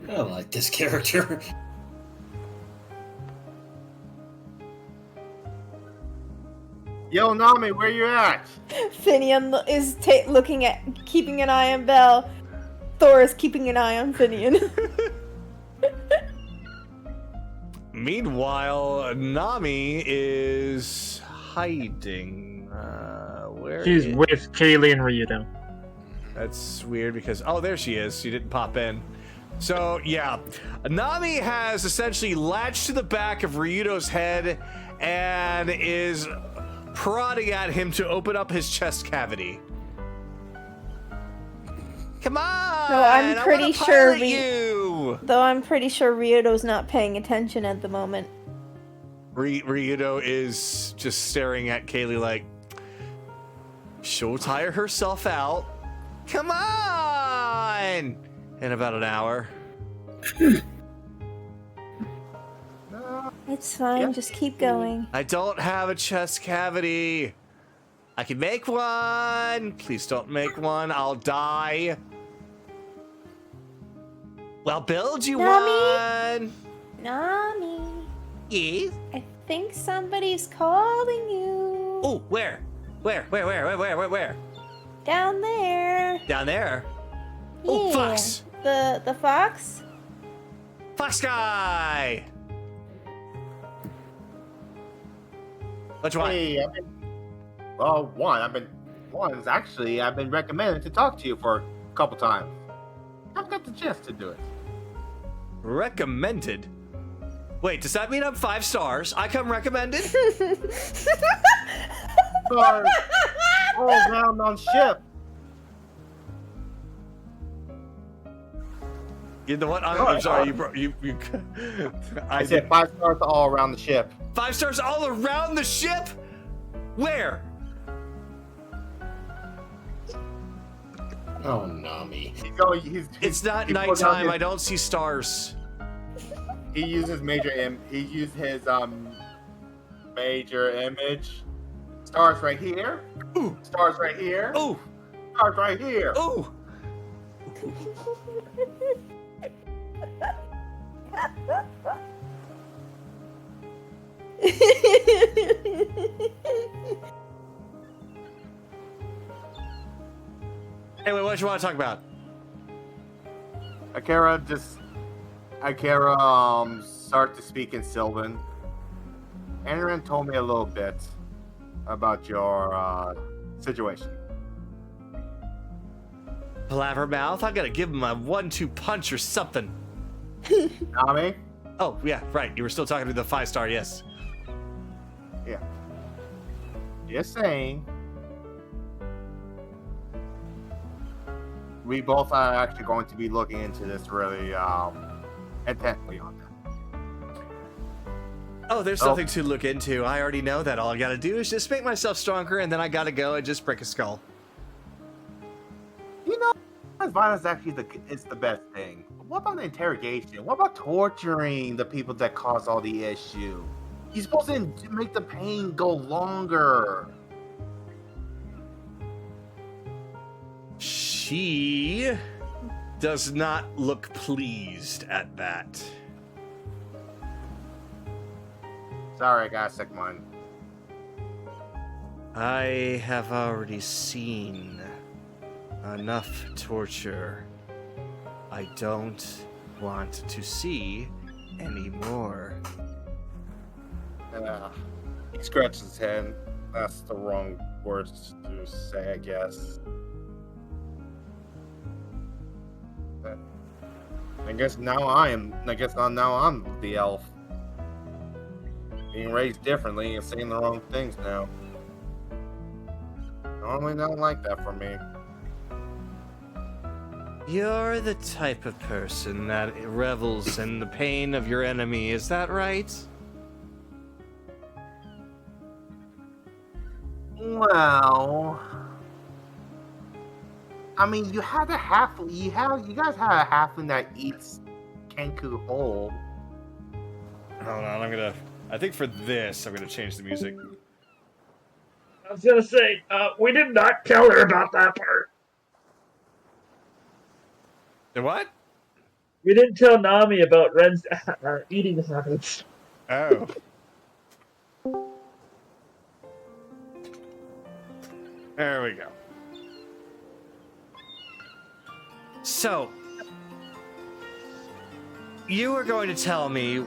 I like this character. Yo, Nami, where you at? Finian is looking at, keeping an eye on Belle. Thor is keeping an eye on Finian. Meanwhile, Nami is hiding. Where She's is- with Kaylee and Ryudo. That's weird because there she is. She didn't pop in. So yeah, Nami has essentially latched to the back of Ryudo's head and is prodding at him to open up his chest cavity. Come on! No, I'm pretty sure you. Though I'm pretty sure Ryudo's not paying attention at the moment. Ryudo is just staring at Kaylee like, she'll tire herself out. Come on! In about an hour. It's fine, just keep going. I don't have a chest cavity. I can make one. Please don't make one. I'll die. Well, build you one. Nami. Yes? I think somebody's calling you. Oh, where? Where? Down there. Down there? Yeah. Oh, fox. The fox? Fox guy. Which one? Hey, I've been recommended to talk to you for a couple times. I've got the chance to do it. Recommended? Wait, does that mean I'm 5 stars? I come recommended? Stars all around on ship. You know what? I'm sorry. You. I said 5 stars all around the ship. 5 stars all around the ship? Where? Oh, Nami. It's not nighttime. I don't see stars. He uses He used his major image. Stars right here. Ooh. Stars right here. Ooh. Stars right here. Ooh. Anyway, what do you want to talk about? Akira started to speak in Sylvan. Aaron told me a little bit about your situation. Blabbermouth? I gotta give him a 1-2 punch or something. Nami? Oh, yeah, right. You were still talking to the 5-star, yes. Yeah. Just saying. We both are actually going to be looking into this really intently on that. Oh, there's nothing to look into. I already know that. All I gotta do is just make myself stronger, and then I gotta go and just break a skull. You know, violence actually is the best thing. What about the interrogation? What about torturing the people that cause all the issue? You're supposed to make the pain go longer. She does not look pleased at that. Sorry, I got a sick mind. I have already seen enough torture. I don't want to see any more. He scratches his head. That's the wrong words to say, I guess. I guess now I'm the elf. Being raised differently and saying the wrong things now. Normally don't like that from me. You're the type of person that revels in the pain of your enemy, is that right? Well, I mean, you guys have a halfling that eats Kenku whole. Hold on, I think for this, I'm gonna change the music. I was gonna say, we did not tell her about that part. The what? We didn't tell Nami about Ren's eating habits. Oh. There we go. So, you were going to tell me,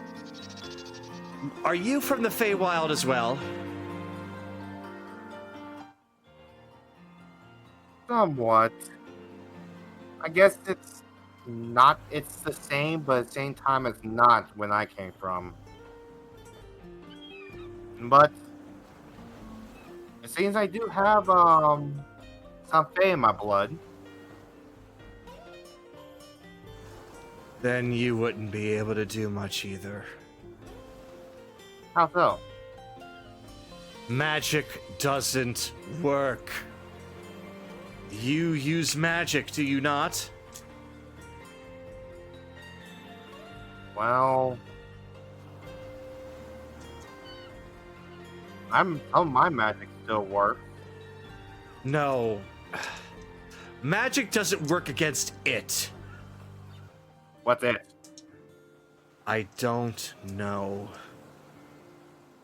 are you from the Feywild as well? Somewhat. I guess it's not. It's the same, but at the same time, it's not when I came from. But it seems I do have some Fae in my blood. Then you wouldn't be able to do much either. How so? Magic doesn't work. You use magic, do you not? Well, some of my magic still works. No. Magic doesn't work against it. What's it? I don't know.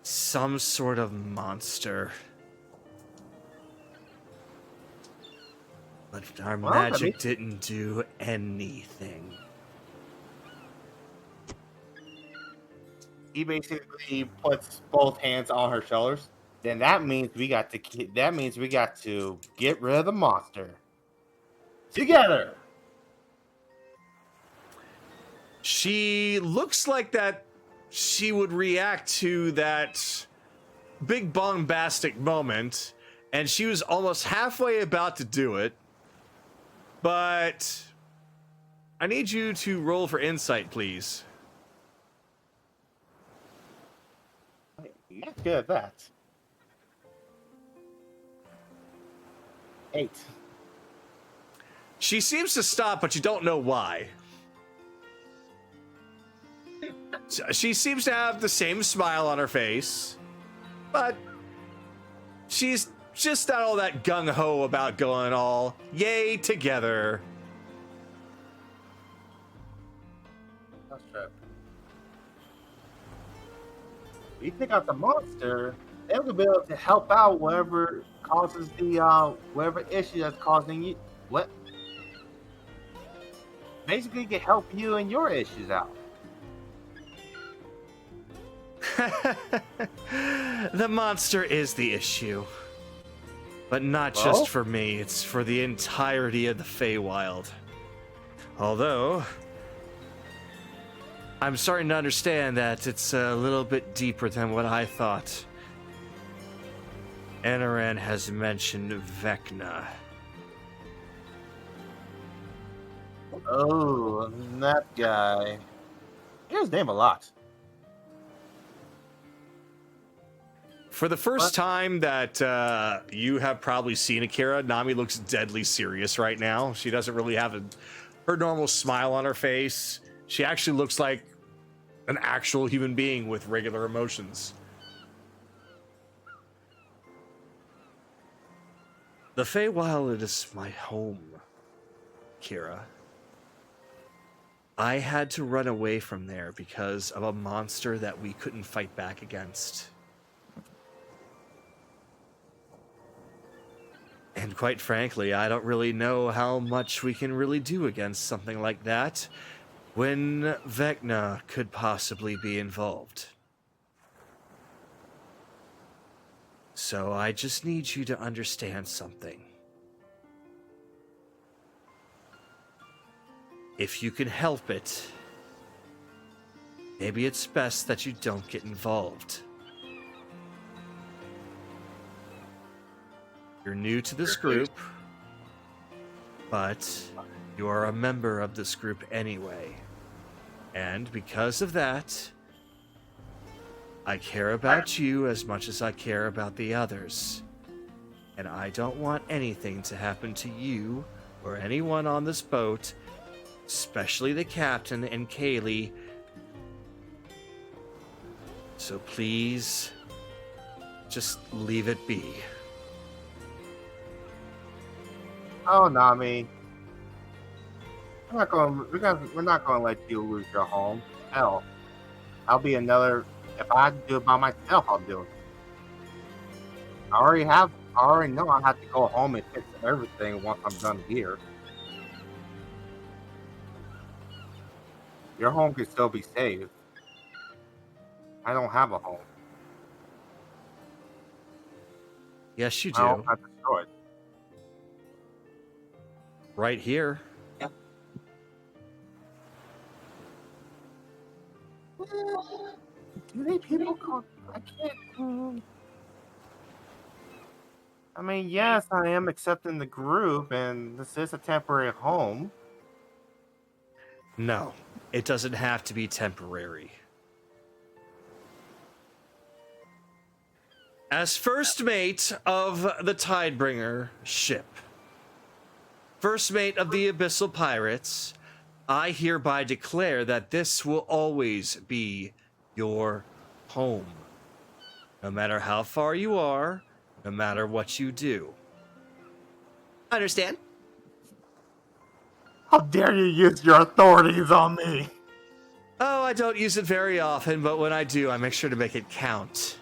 Some sort of monster. But our Well, I magic mean- didn't do anything. He basically puts both hands on her shoulders. Then that means we got to. That means we got to get rid of the monster. Together. She looks like that she would react to that big bombastic moment, and she was almost halfway about to do it. But I need you to roll for insight, please. Not good at that. 8. She seems to stop, but you don't know why. She seems to have the same smile on her face, but she's just not all that gung-ho about going all yay together. That's true. We take out the monster, then we'll be able to help out whatever causes the whatever issue that's causing you. What? Basically, can help you and your issues out. The monster is the issue. But not Well? just for me, it's for the entirety of the Feywild. Although, I'm starting to understand that it's a little bit deeper than what I thought. Anaran has mentioned Vecna. Oh, that guy. I hear his name a lot. For the first What? time that you have probably seen Akira, Nami looks deadly serious right now. She doesn't really have her normal smile on her face. She actually looks like an actual human being with regular emotions. The Feywild is my home, Kira. I had to run away from there because of a monster that we couldn't fight back against. And quite frankly, I don't really know how much we can really do against something like that when Vecna could possibly be involved. So I just need you to understand something. If you can help it, maybe it's best that you don't get involved. You're new to this group, but you are a member of this group anyway. And because of that, I care about you as much as I care about the others. And I don't want anything to happen to you or anyone on this boat, especially the captain and Kaylee. So please, just leave it be. Oh, Nami. We're not going to let you lose your home. Hell, I'll be another. If I do it by myself, I'll do it. I already know I have to go home and fix everything once I'm done here. Your home can still be saved. I don't have a home. Yes, you I don't do. have to destroy it. Right here. Yep. Do they people call? I can't. I mean, yes, I am accepting the group, and this is a temporary home. No, it doesn't have to be temporary. As first mate of the Tidebringer ship, first mate of the Abyssal Pirates, I hereby declare that this will always be your home. No matter how far you are, no matter what you do. Understand? How dare you use your authorities on me? Oh, I don't use it very often, but when I do, I make sure to make it count.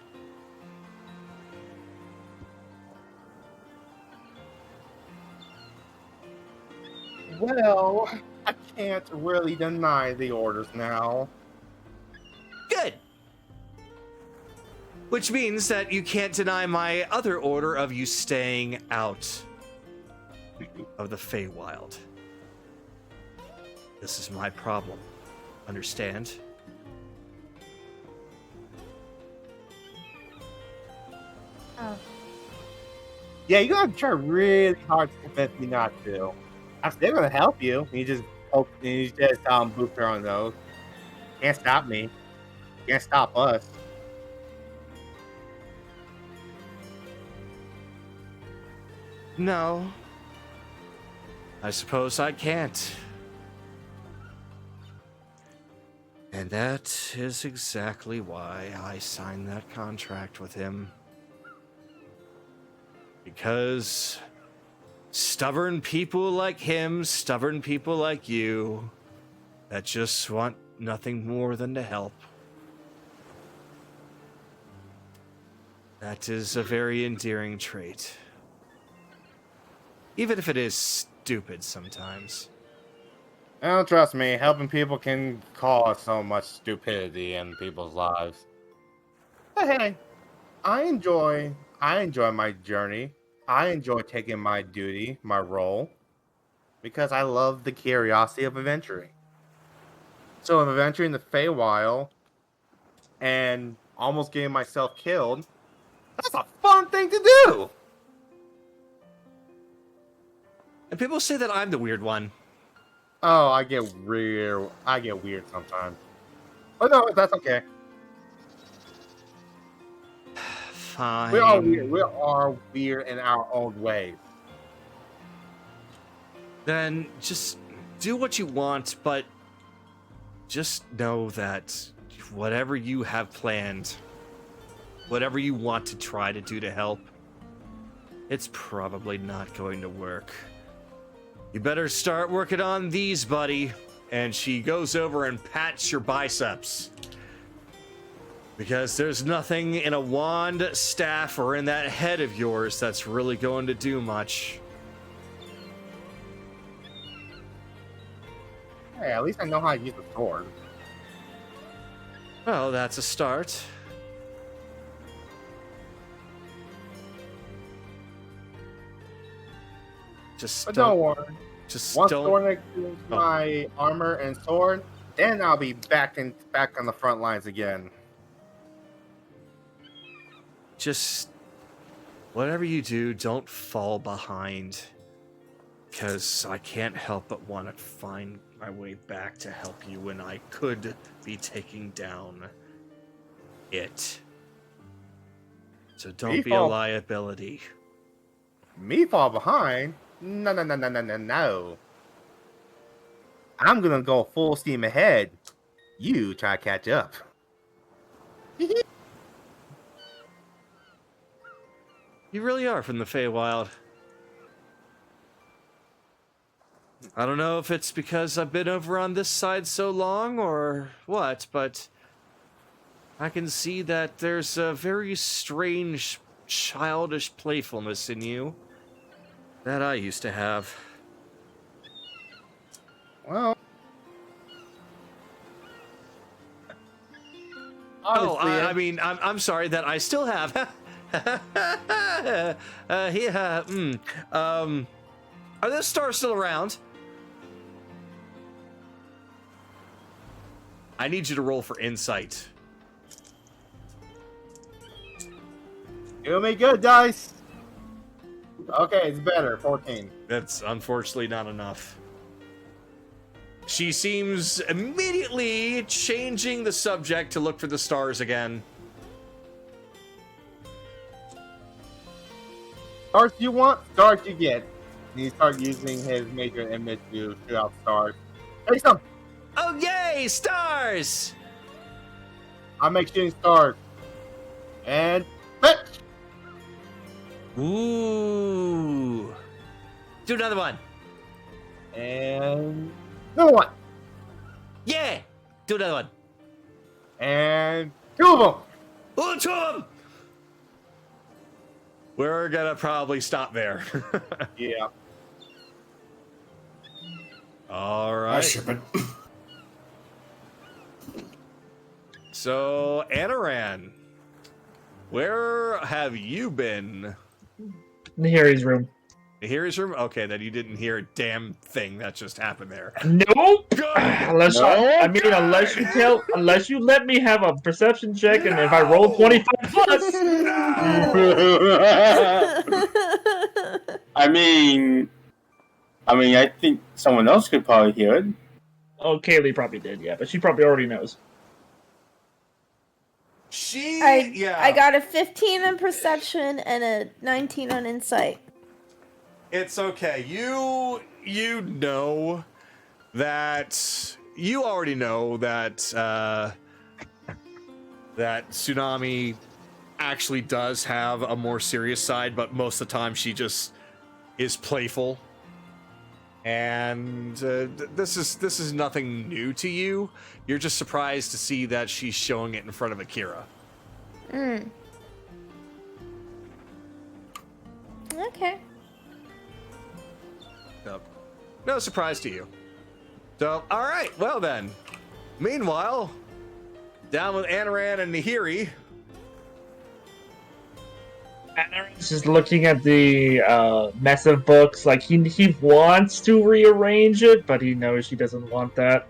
Well, I can't really deny the orders now. Good. Which means that you can't deny my other order of you staying out of the Feywild. This is my problem. Understand? Oh. Yeah, you gotta try really hard to convince me not to. I'm still gonna help you. You just boop her on those. Can't stop me. Can't stop us. No. I suppose I can't. And that is exactly why I signed that contract with him. Because stubborn people like him, stubborn people like you, that just want nothing more than to help. That is a very endearing trait. Even if it is stupid sometimes. Oh, trust me, helping people can cause so much stupidity in people's lives. But hey, I enjoy my journey. I enjoy taking my duty, my role, because I love the curiosity of adventuring. So if adventuring the Feywild and almost getting myself killed, that's a fun thing to do! And people say that I'm the weird one. Oh, I get weird sometimes. But no, that's okay. Fine. We are weird. We are weird in our own ways. Then just do what you want, but just know that whatever you have planned, whatever you want to try to do to help, it's probably not going to work. You better start working on these, buddy. And she goes over and pats your biceps. Because there's nothing in a wand, staff, or in that head of yours that's really going to do much. Hey, at least I know how to use the sword. Well, that's a start. Just But don't worry. Just Once don't. Thornick gives my armor and sword, then I'll be back on the front lines again. Just whatever you do, don't fall behind. Because I can't help but want to find my way back to help you when I could be taking down it. So don't be a liability. Me fall behind? No. I'm gonna go full steam ahead. You try to catch up. You really are from the Feywild. I don't know if it's because I've been over on this side so long or what, but I can see that there's a very strange, childish playfulness in you that I used to have. Well, I mean, I'm sorry that I still have. Are those stars still around? I need you to roll for insight. Do me good, dice. Okay, it's better. 14. That's unfortunately not enough. She seems immediately changing the subject to look for the stars again. Stars you want, stars you get. And he started using his major image to shoot out stars. Hey, some. Oh, yay! Stars! I make shooting stars. And bitch. Ooh. Do another one. And another one. Yeah! Do another one. And 2 of them. Ooh, 2 of them! We're gonna probably stop there. Yeah. All I right. ship it. So, Anaran, where have you been? In Harry's room. Hear his room? Okay, then you didn't hear a damn thing that just happened there. Nope. Good. Unless unless you let me have a perception check, and if I roll 25 plus, I mean, I think someone else could probably hear it. oh, Kaylee probably did, yeah, but she probably already knows. I got a 15 on perception and a 19 on insight. It's okay. You know that you already know that that Tsunami actually does have a more serious side, but most of the time she just is playful. And this is nothing new to you. You're just surprised to see that she's showing it in front of Akira. Okay. So, no surprise to you. So, all right. Well then. Meanwhile, down with Anaran and Nahiri. Aaron's just looking at the mess of books, like he wants to rearrange it, but he knows he doesn't want that.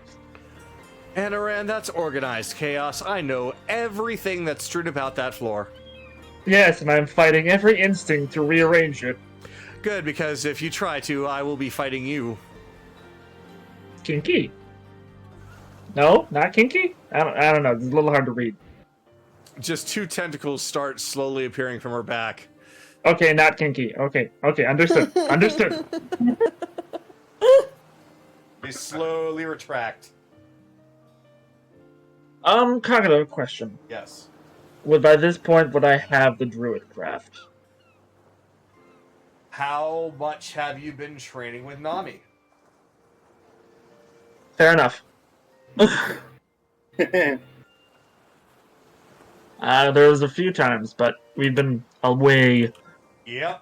Anaran, that's organized chaos. I know everything that's strewn about that floor. Yes, and I'm fighting every instinct to rearrange it. Good, because if you try to, I will be fighting you. Kinky? No, not kinky. I don't know. It's a little hard to read. Just 2 tentacles start slowly appearing from her back. Okay, not kinky. Okay, understood. Understood. They slowly retract. Cognitive question. Yes. By this point, would I have the druid craft? How much have you been training with Nami? Fair enough. There was a few times, but we've been away. Yep.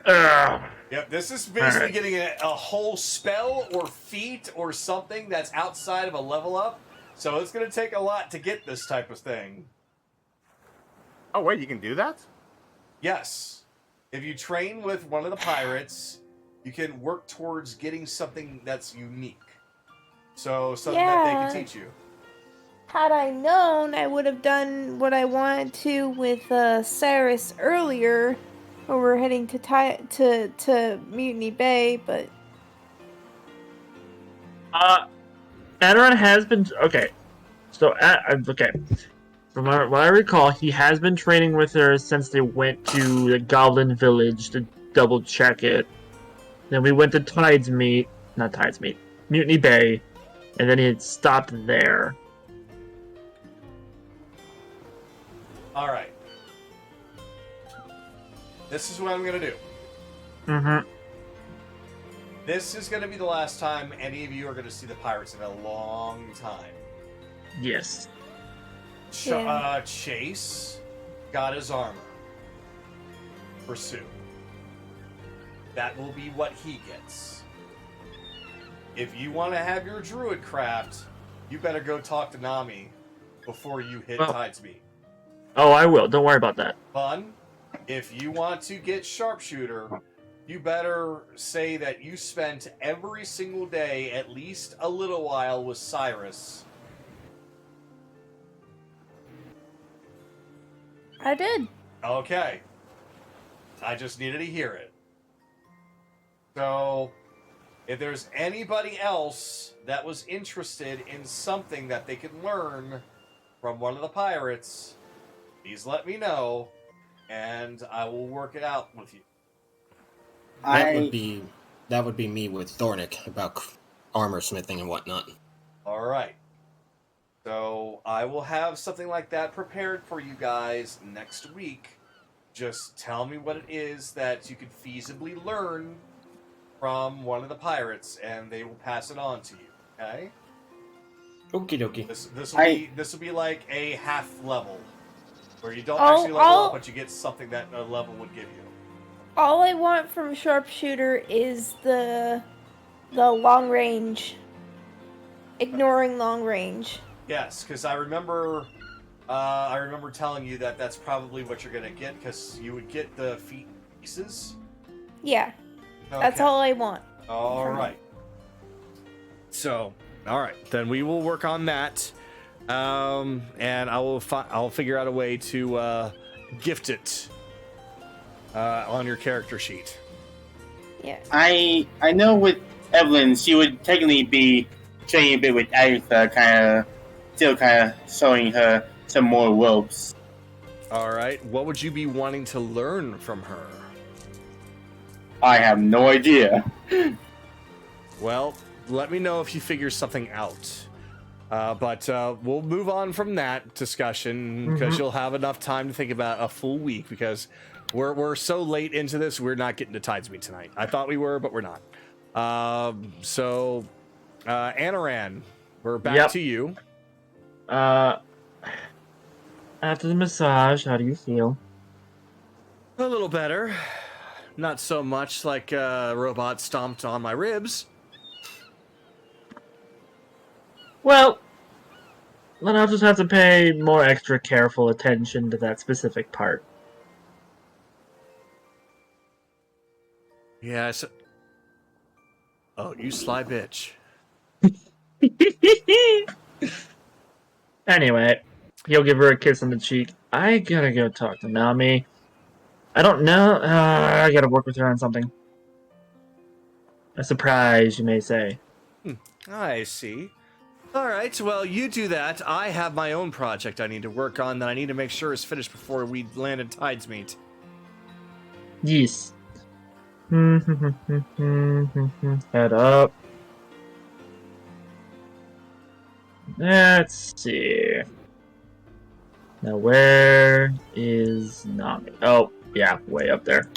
Ugh. Yep, this is basically Alright. getting a whole spell or feat or something that's outside of a level up. So it's going to take a lot to get this type of thing. Oh, wait, you can do that? Yes. If you train with one of the pirates, you can work towards getting something that's unique. So something that they can teach you. Had I known, I would have done what I wanted to with Cyrus earlier, when we're heading to Mutiny Bay, but Adaran has been okay. So okay, from what I recall, he has been training with her since they went to the Goblin Village to double check it. Then we went to Mutiny Bay, and then he had stopped there. All right. This is what I'm going to do. Mm-hmm. This is going to be the last time any of you are going to see the pirates in a long time. Yes. Chase got his armor. Pursue. That will be what he gets. If you want to have your druid craft, you better go talk to Nami before you hit Tidesmeet. Oh, I will. Don't worry about that. Fun. If you want to get sharpshooter, you better say that you spent every single day at least a little while with Cyrus I did. Okay. I just needed to hear it. So, if there's anybody else that was interested in something that they could learn from one of the pirates, please let me know, and I will work it out with you. That would be me with Thornick about armor smithing and whatnot. All right. So I will have something like that prepared for you guys next week. Just tell me what it is that you could feasibly learn from one of the pirates, and they will pass it on to you. Okay? Okie dokie. This will be like a half level, where you don't actually level up, but you get something that a level would give you. All I want from sharpshooter is the long range. Ignoring long range. Yes, because I remember telling you that that's probably what you're gonna get, because you would get the feet pieces. Yeah, Okay. that's all I want. All right. So, all right, then we will work on that, and I'll figure out a way to gift it on your character sheet. Yeah. I know with Evelyn, she would technically be training a bit with Agatha, still showing her some more ropes. All right, what would you be wanting to learn from her? I have no idea. Well, let me know if you figure something out. But we'll move on from that discussion, because you'll have enough time to think about a full week, because we're so late into this, we're not getting to Tidesmeet tonight. I thought we were, but we're not. Anaran, we're back to you. After the massage, how do you feel? A little better. Not so much like a robot stomped on my ribs. Well, then I'll just have to pay more extra careful attention to that specific part. Yeah, oh, you sly bitch. Anyway, he'll give her a kiss on the cheek. I gotta go talk to Nami. I don't know. I gotta work with her on something. A surprise, you may say. I see. All right, well, you do that. I have my own project I need to work on that I need to make sure is finished before we land in Tidesmeet. Yes. Head up. Let's see. Now, where is Nami? Oh, yeah, way up there.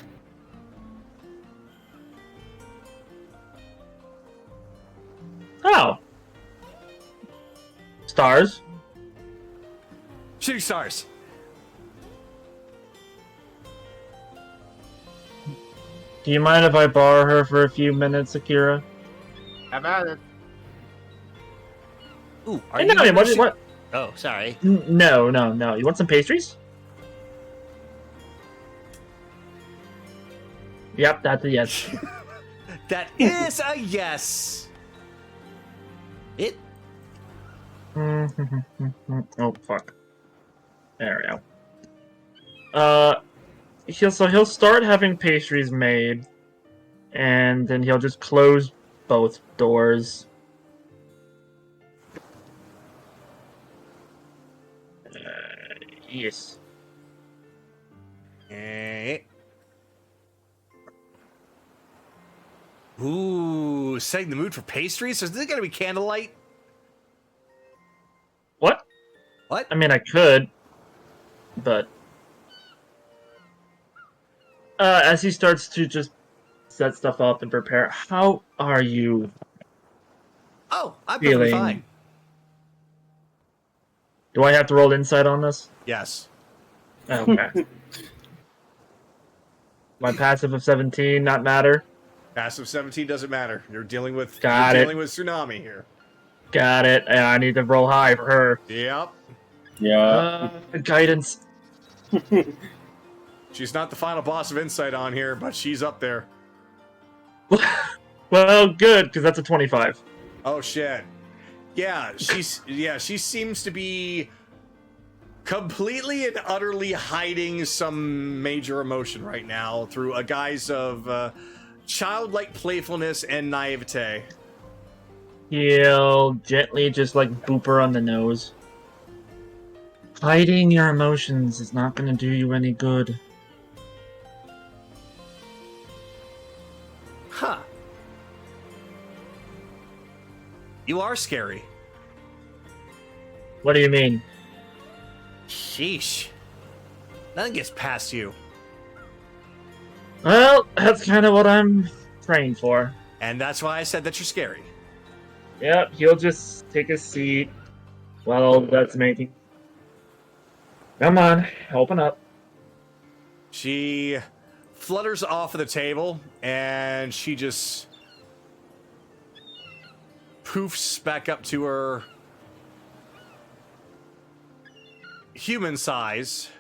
Oh. Stars. Shooting stars. Do you mind if I borrow her for a few minutes, Akira? Have at it. Ooh, Hey, Nami, what? Oh, sorry. No. You want some pastries? Yep, that's a yes. That is a yes. It. Oh, fuck. There we go. He'll start having pastries made, and then he'll just close both doors. Yes. Ooh, setting the mood for pastries? So is this gonna be candlelight? What? What? I mean, I could, but as he starts to just set stuff up and prepare, how are you? Oh, I'm feeling? perfectly fine. Do I have to roll insight on this? Yes. Okay. My passive of 17 not matter. Passive 17 doesn't matter. You're dealing with dealing with tsunami here. Got it. And I need to roll high for her. Yep. Yeah. Guidance. She's not the final boss of insight on here, but she's up there. Well, good, because that's a 25. Oh shit. Yeah, she seems to be completely and utterly hiding some major emotion right now through a guise of childlike playfulness and naivete. He'll gently just like boop her on the nose. Hiding your emotions is not going to do you any good. Huh. You are scary. What do you mean? Sheesh. Nothing gets past you. Well, that's kind of what I'm praying for. And that's why I said that you're scary. Yep, he'll just take a seat while that's making. Come on, open up. She flutters off of the table and she just poofs back up to her human size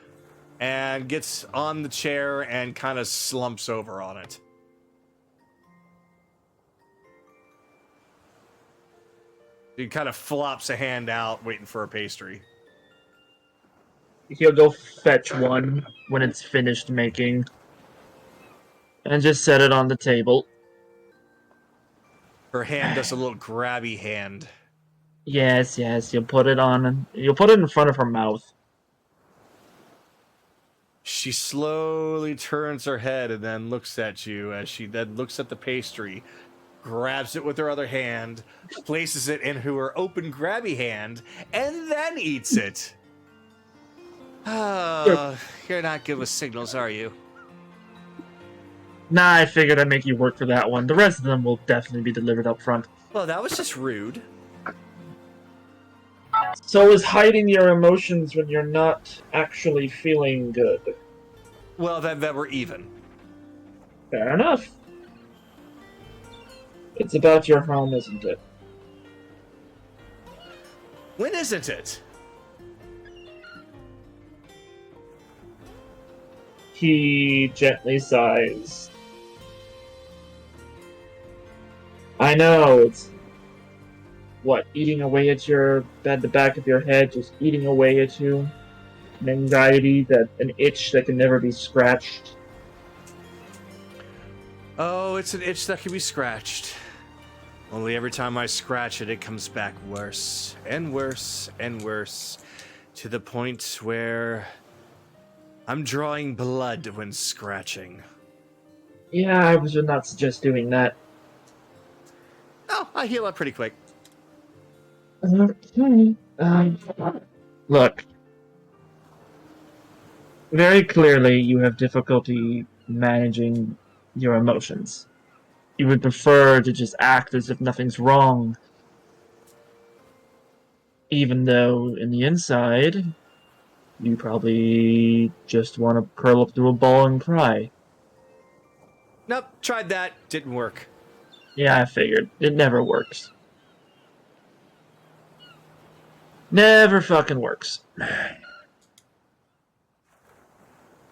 and gets on the chair and kind of slumps over on it. She kind of flops a hand out, waiting for a pastry. He'll go fetch one when it's finished making. And just set it on the table. Her hand does a little grabby hand. Yes, you'll put it in front of her mouth. She slowly turns her head and then looks at you as she then looks at the pastry, grabs it with her other hand, places it into her open grabby hand, and then eats it. Oh, you're not good with signals, are you? Nah, I figured I'd make you work for that one. The rest of them will definitely be delivered up front. Well, that was just rude. So is hiding your emotions when you're not actually feeling good. Well, then we're even. Fair enough. It's about your home, isn't it? When isn't it? He gently sighs. I know, it's... What, eating away at the back of your head, just eating away at you? An anxiety, an itch that can never be scratched. Oh, it's an itch that can be scratched. Only every time I scratch it, it comes back worse and worse and worse, to the point where I'm drawing blood when scratching. Yeah, I would not suggest doing that. Oh, I heal up pretty quick. Okay. Look. Very clearly, you have difficulty managing your emotions. You would prefer to just act as if nothing's wrong. Even though, in the inside, you probably just want to curl up to a ball and cry. Nope, tried that. Didn't work. Yeah, I figured. It never works. Never fucking works.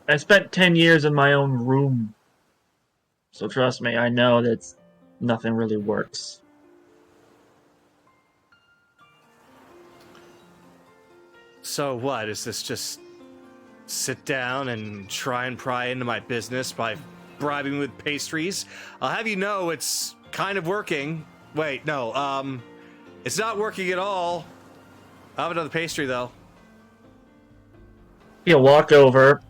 I spent 10 years in my own room. So trust me, I know that nothing really works. So what? Is this just sit down and try and pry into my business by bribing me with pastries? I'll have you know it's kind of working. Wait, no, it's not working at all. I'll have another pastry, though. He'll walk over,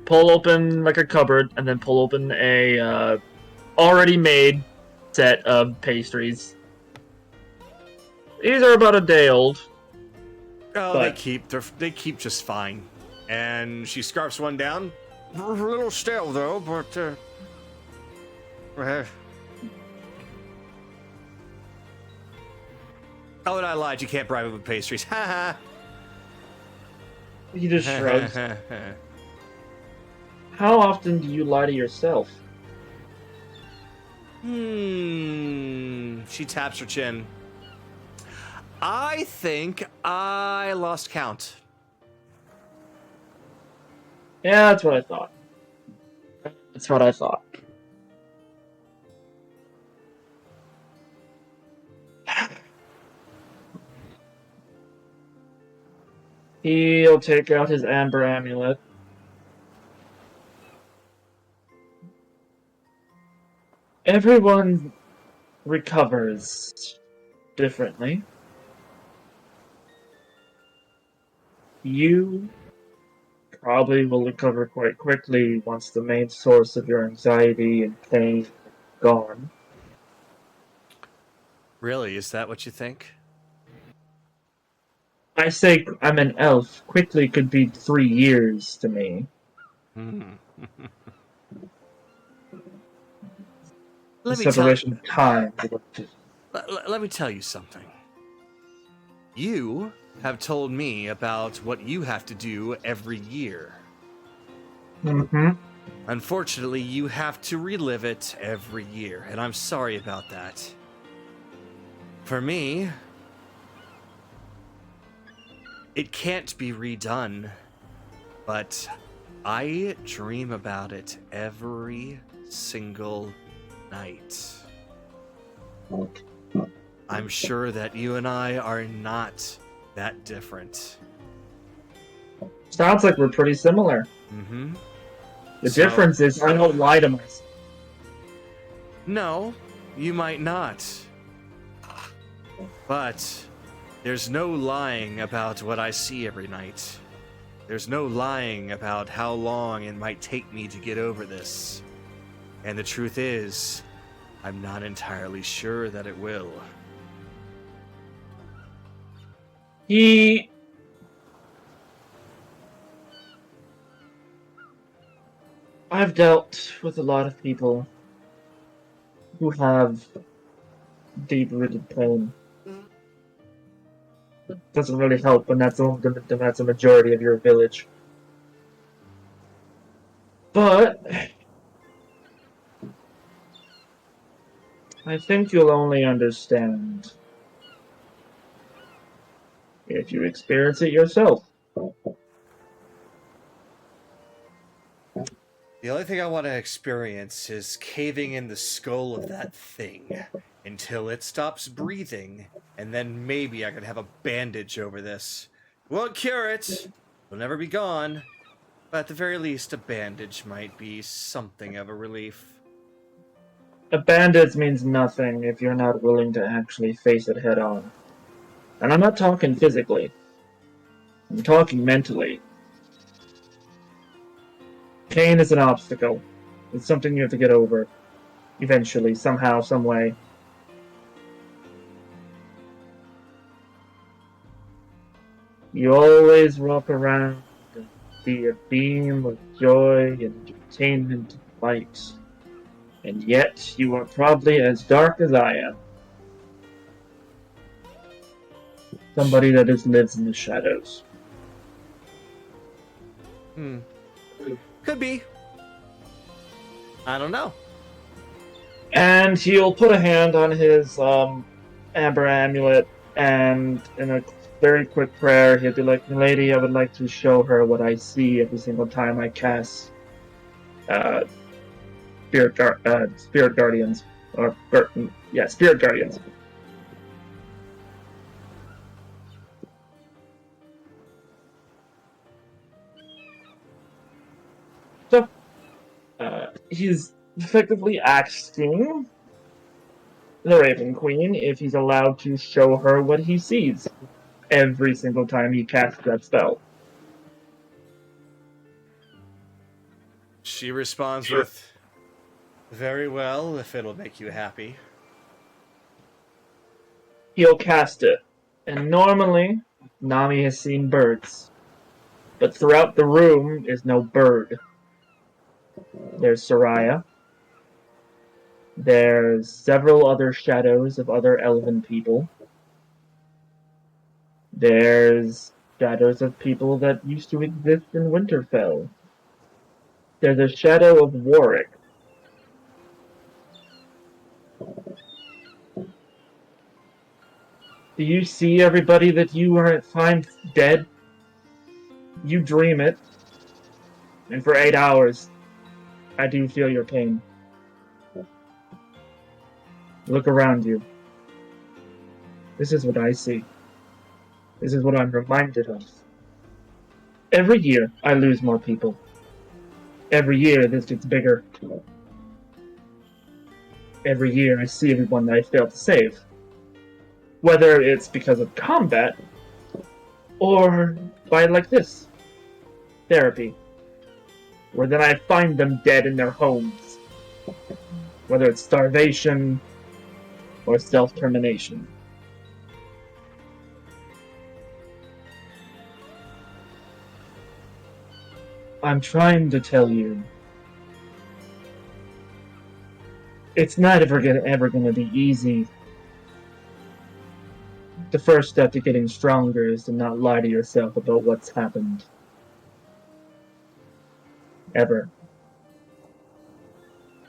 pull open like a cupboard, and then pull open a already made set of pastries. These are about a day old. Oh, but... they keep just fine. And she scarfs one down. A little stale, though, but oh, and I lied. You can't bribe it with pastries. Ha ha. He just shrugs. How often do you lie to yourself? She taps her chin. I think I lost count. Yeah, that's what I thought. That's what I thought. He'll take out his amber amulet. Everyone recovers differently. You probably will recover quite quickly once the main source of your anxiety and pain is gone. Really, is that what you think? I say I'm an elf. Quickly could be 3 years to me. Hmm. The Let me tell separation of time. let me tell you something. You have told me about what you have to do every year. Mm-hmm. Unfortunately, you have to relive it every year, and I'm sorry about that. For me, it can't be redone, but I dream about it every single night. I'm sure that you and I are not that different. Sounds like we're pretty similar. Mm-hmm. The difference is I don't lie to myself. No, you might not. But there's no lying about what I see every night. There's no lying about how long it might take me to get over this. And the truth is, I'm not entirely sure that it will. I've dealt with a lot of people who have deep-rooted pain. Doesn't really help when that's a majority of your village. But I think you'll only understand if you experience it yourself. The only thing I want to experience is caving in the skull of that thing until it stops breathing, and then maybe I could have a bandage over this. Won't cure it. It'll never be gone. But at the very least, a bandage might be something of a relief. A bandage means nothing if you're not willing to actually face it head on. And I'm not talking physically. I'm talking mentally. Pain is an obstacle. It's something you have to get over. Eventually, somehow, some way. You always walk around and be a beam of joy and entertainment and light. And yet, you are probably as dark as I am. Somebody that just lives in the shadows. Could be. I don't know. And he'll put a hand on his amber amulet, and in a very quick prayer, he'll be like, "Lady, I would like to show her what I see every single time I cast Spirit Guardians. Spirit Guardians." So, he's effectively asking the Raven Queen if he's allowed to show her what he sees every single time he casts that spell. She responds with, "Very well, if it'll make you happy." He'll cast it. And normally, Nami has seen birds. But throughout the room is no bird. There's Soraya. There's several other shadows of other elven people. There's shadows of people that used to exist in Winterfell. There's a shadow of Warwick. Do you see everybody that you find dead? You dream it. And for 8 hours, I do feel your pain. Look around you. This is what I see. This is what I'm reminded of. Every year, I lose more people. Every year, this gets bigger. Every year, I see everyone that I fail to save. Whether it's because of combat, or by like this. Therapy. Where then I find them dead in their homes. Whether it's starvation, or self-termination. I'm trying to tell you, it's not ever gonna be easy. The first step to getting stronger is to not lie to yourself about what's happened. Ever.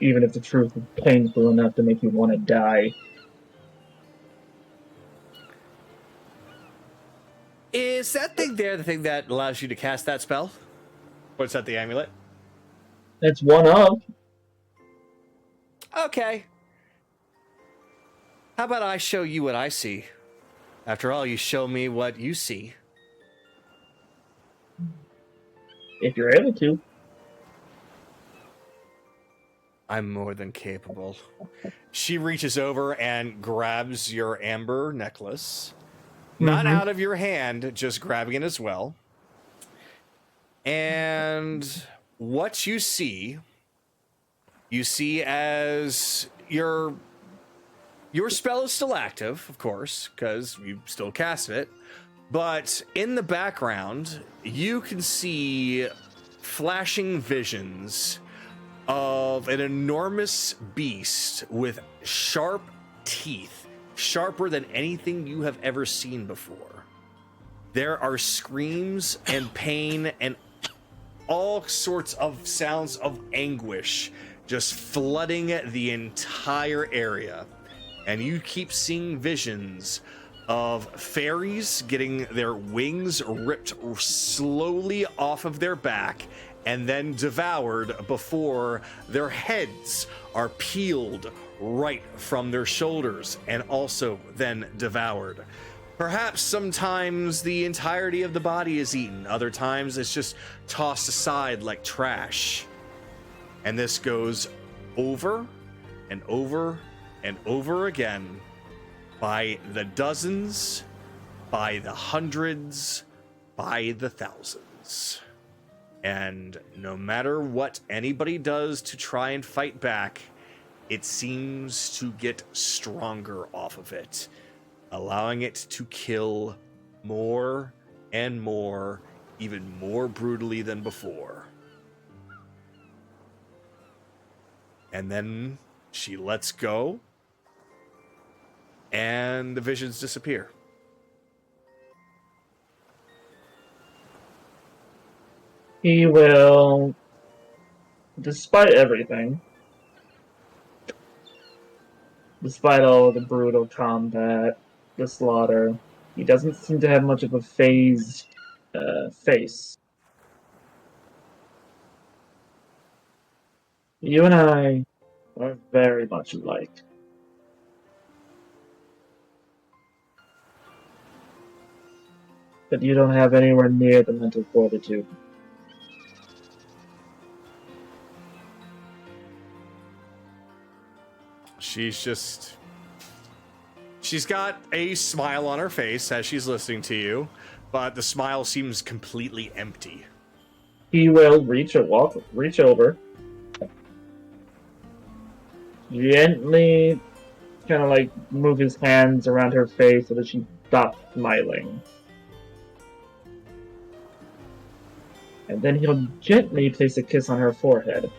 Even if the truth is painful enough to make you want to die. Is that thing there the thing that allows you to cast that spell? What's that, the amulet? It's one of. Okay. How about I show you what I see? After all, you show me what you see. If you're able to. I'm more than capable. She reaches over and grabs your amber necklace. Not out of your hand, just grabbing it as well. And what you see as your spell is still active, of course, because you still cast it. But in the background, you can see flashing visions of an enormous beast with sharp teeth, sharper than anything you have ever seen before. There are screams and pain and all sorts of sounds of anguish just flooding the entire area. And you keep seeing visions of fairies getting their wings ripped slowly off of their back and then devoured before their heads are peeled right from their shoulders and also then devoured. Perhaps sometimes the entirety of the body is eaten, other times it's just tossed aside like trash. And this goes over and over and over again, by the dozens, by the hundreds, by the thousands. And no matter what anybody does to try and fight back, it seems to get stronger off of it, allowing it to kill more and more, even more brutally than before. And then she lets go, and the visions disappear. He will, despite everything, despite all the brutal combat, the slaughter, he doesn't seem to have much of a phased face. You and I are very much alike. But you don't have anywhere near the mental fortitude. She's got a smile on her face as she's listening to you, but the smile seems completely empty. He will reach over, gently kind of like move his hands around her face so that she stops smiling. And then he'll gently place a kiss on her forehead.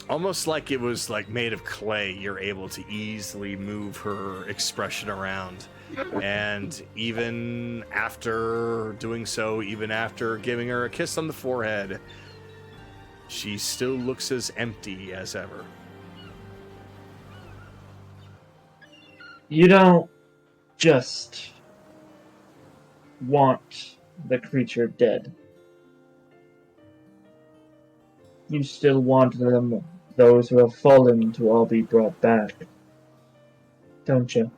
Almost like it was like made of clay, you're able to easily move her expression around. And even after doing so, even after giving her a kiss on the forehead, she still looks as empty as ever. You don't just want the creature dead. You still want them, those who have fallen, to all be brought back. Don't you?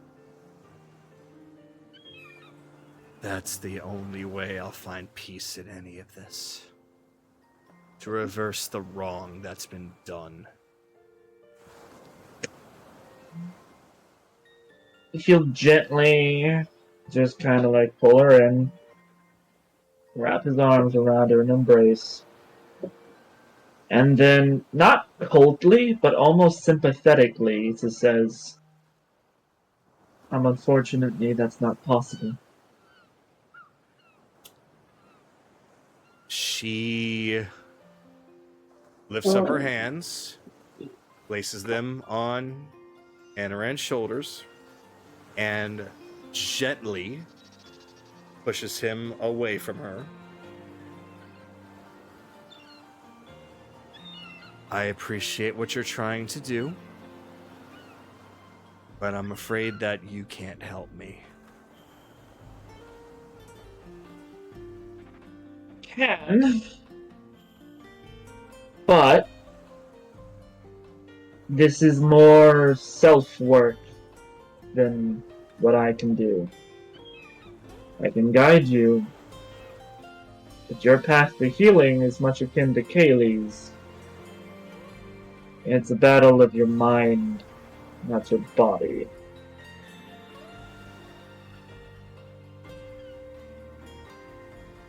That's the only way I'll find peace in any of this. To reverse the wrong that's been done. He'll gently just kind of like pull her in, wrap his arms around her and embrace. And then, not coldly, but almost sympathetically, he says, unfortunately, that's not possible. She lifts up her hands, places them on Anaran's shoulders, and gently pushes him away from her. I appreciate what you're trying to do, but I'm afraid that you can't help me. Can, but this is more self-work than what I can do. I can guide you, but your path to healing is much akin to Kaylee's. It's a battle of your mind, not your body.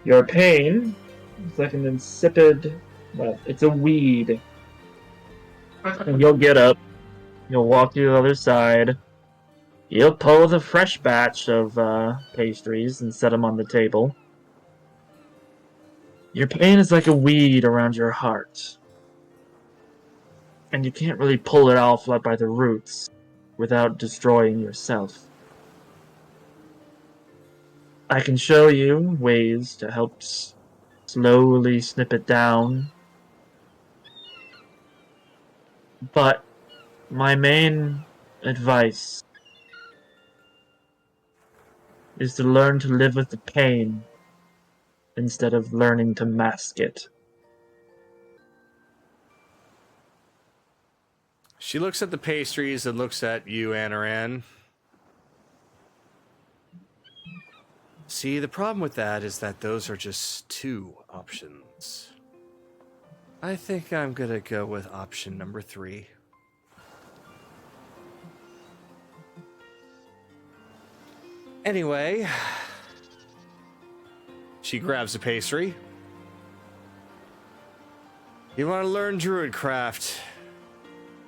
Your pain is like an insipid, well, it's a weed. And you'll get up, you'll walk to the other side, you'll pull the fresh batch of pastries and set them on the table. Your pain is like a weed around your heart. And you can't really pull it off like by the roots without destroying yourself. I can show you ways to help slowly snip it down. But my main advice is to learn to live with the pain instead of learning to mask it. She looks at the pastries and looks at you, Anaran. See, the problem with that is that those are just 2 options. I think I'm gonna go with option number 3. Anyway, she grabs a pastry. You want to learn Druidcraft,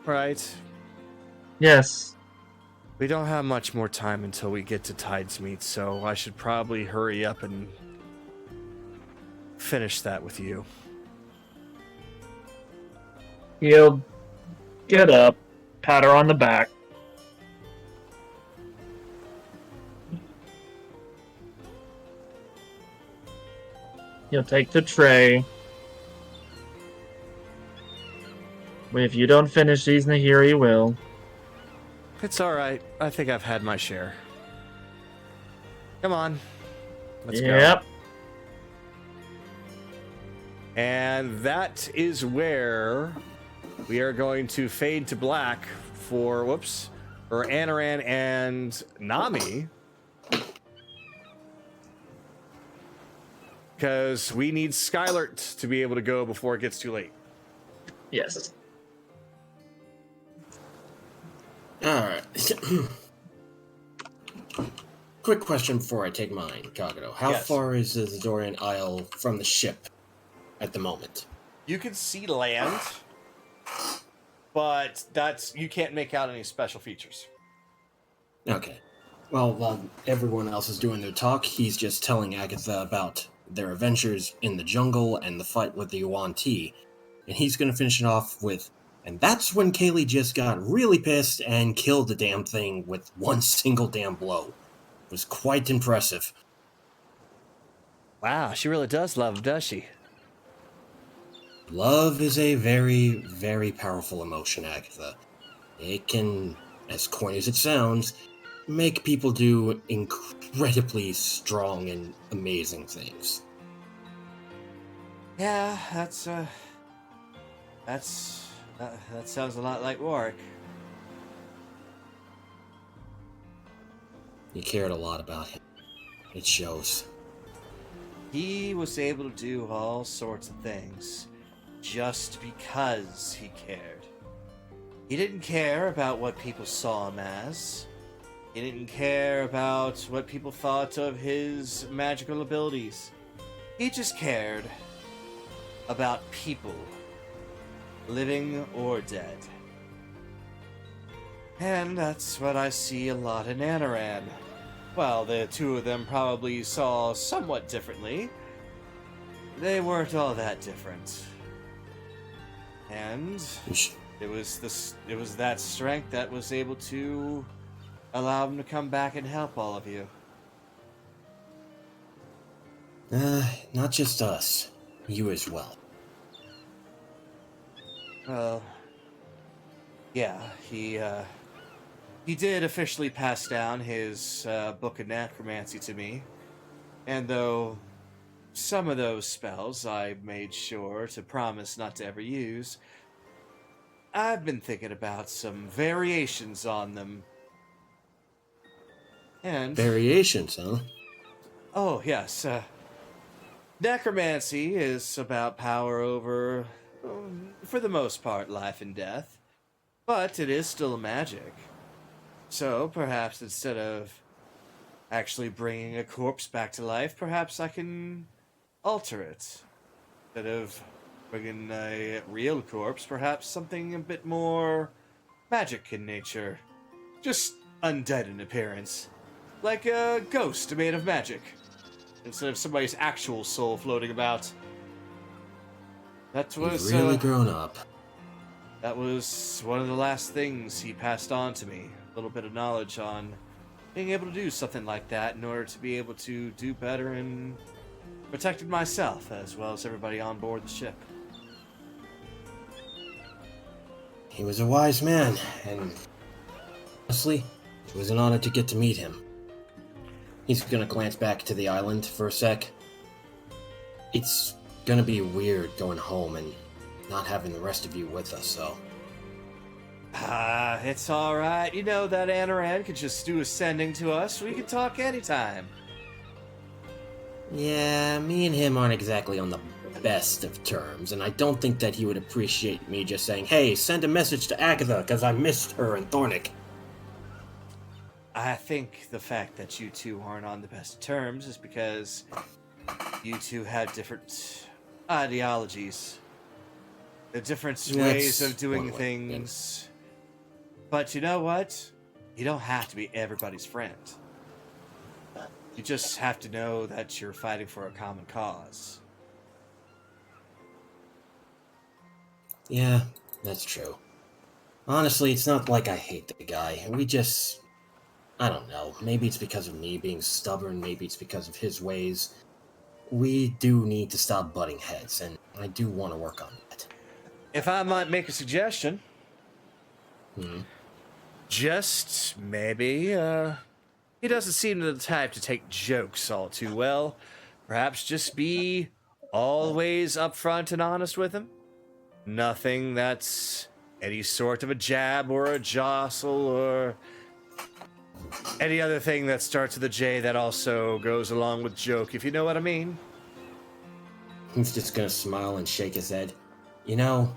right? Yes. We don't have much more time until we get to Tide's Meet, so I should probably hurry up and finish that with you. He'll get up, pat her on the back. He'll take the tray. If you don't finish these, Nahiri will. It's alright. I think I've had my share. Come on. Let's go. And that is where we are going to fade to black for Anaran and Nami. Because we need Skylert to be able to go before it gets too late. Yes. Alright. Quick question before I take mine, Kagado. How far is the Zidorian Isle from the ship at the moment? You can see land, but you can't make out any special features. Okay. Well, while everyone else is doing their talk, he's just telling Agatha about their adventures in the jungle and the fight with the Yuan Ti. And he's going to finish it off with, and that's when Kaylee just got really pissed and killed the damn thing with one single damn blow. It was quite impressive. Wow, she really does love him, does she? Love is a very, very powerful emotion, Agatha. It can, as corny as it sounds, make people do incredibly strong and amazing things. Yeah, that sounds a lot like Warwick. You cared a lot about him. It shows. He was able to do all sorts of things just because he cared. He didn't care about what people saw him as. He didn't care about what people thought of his magical abilities. He just cared about people, living or dead. And that's what I see a lot in Anaran. Well, the two of them probably saw somewhat differently. They weren't all that different. And it was that strength that was able to allow him to come back and help all of you. Not just us. You as well. Well, yeah, he did officially pass down his book of necromancy to me. And though some of those spells I made sure to promise not to ever use, I've been thinking about some variations on them. And variations, huh? Oh, yes. Necromancy is about power over, for the most part, life and death. But it is still a magic. So, perhaps instead of actually bringing a corpse back to life, perhaps I can alter it. Instead of bringing a real corpse, perhaps something a bit more magic in nature. Just undead in appearance. Like a ghost made of magic. Instead of somebody's actual soul floating about. That was You've really grown up. That was one of the last things he passed on to me. A little bit of knowledge on being able to do something like that in order to be able to do better and protected myself as well as everybody on board the ship. He was a wise man, and honestly, it was an honor to get to meet him. He's gonna glance back to the island for a sec. It's gonna be weird going home and not having the rest of you with us, so... It's alright. You know that Anaran could just do a sending to us. We can talk anytime. Yeah, me and him aren't exactly on the best of terms, and I don't think that he would appreciate me just saying, hey, send a message to Agatha, because I missed her in Thornic. I think the fact that you two aren't on the best of terms is because you two have different ideologies. The different ways of doing things. But you know what? You don't have to be everybody's friend. You just have to know that you're fighting for a common cause. Yeah, that's true. Honestly, it's not like I hate the guy. We just... I don't know. Maybe it's because of me being stubborn. Maybe it's because of his ways. We do need to stop butting heads, and I do want to work on that. If I might make a suggestion... Just maybe, he doesn't seem the type to take jokes all too well. Perhaps just be always upfront and honest with him. Nothing that's any sort of a jab or a jostle or any other thing that starts with a J that also goes along with joke, if you know what I mean. He's just gonna smile and shake his head. You know,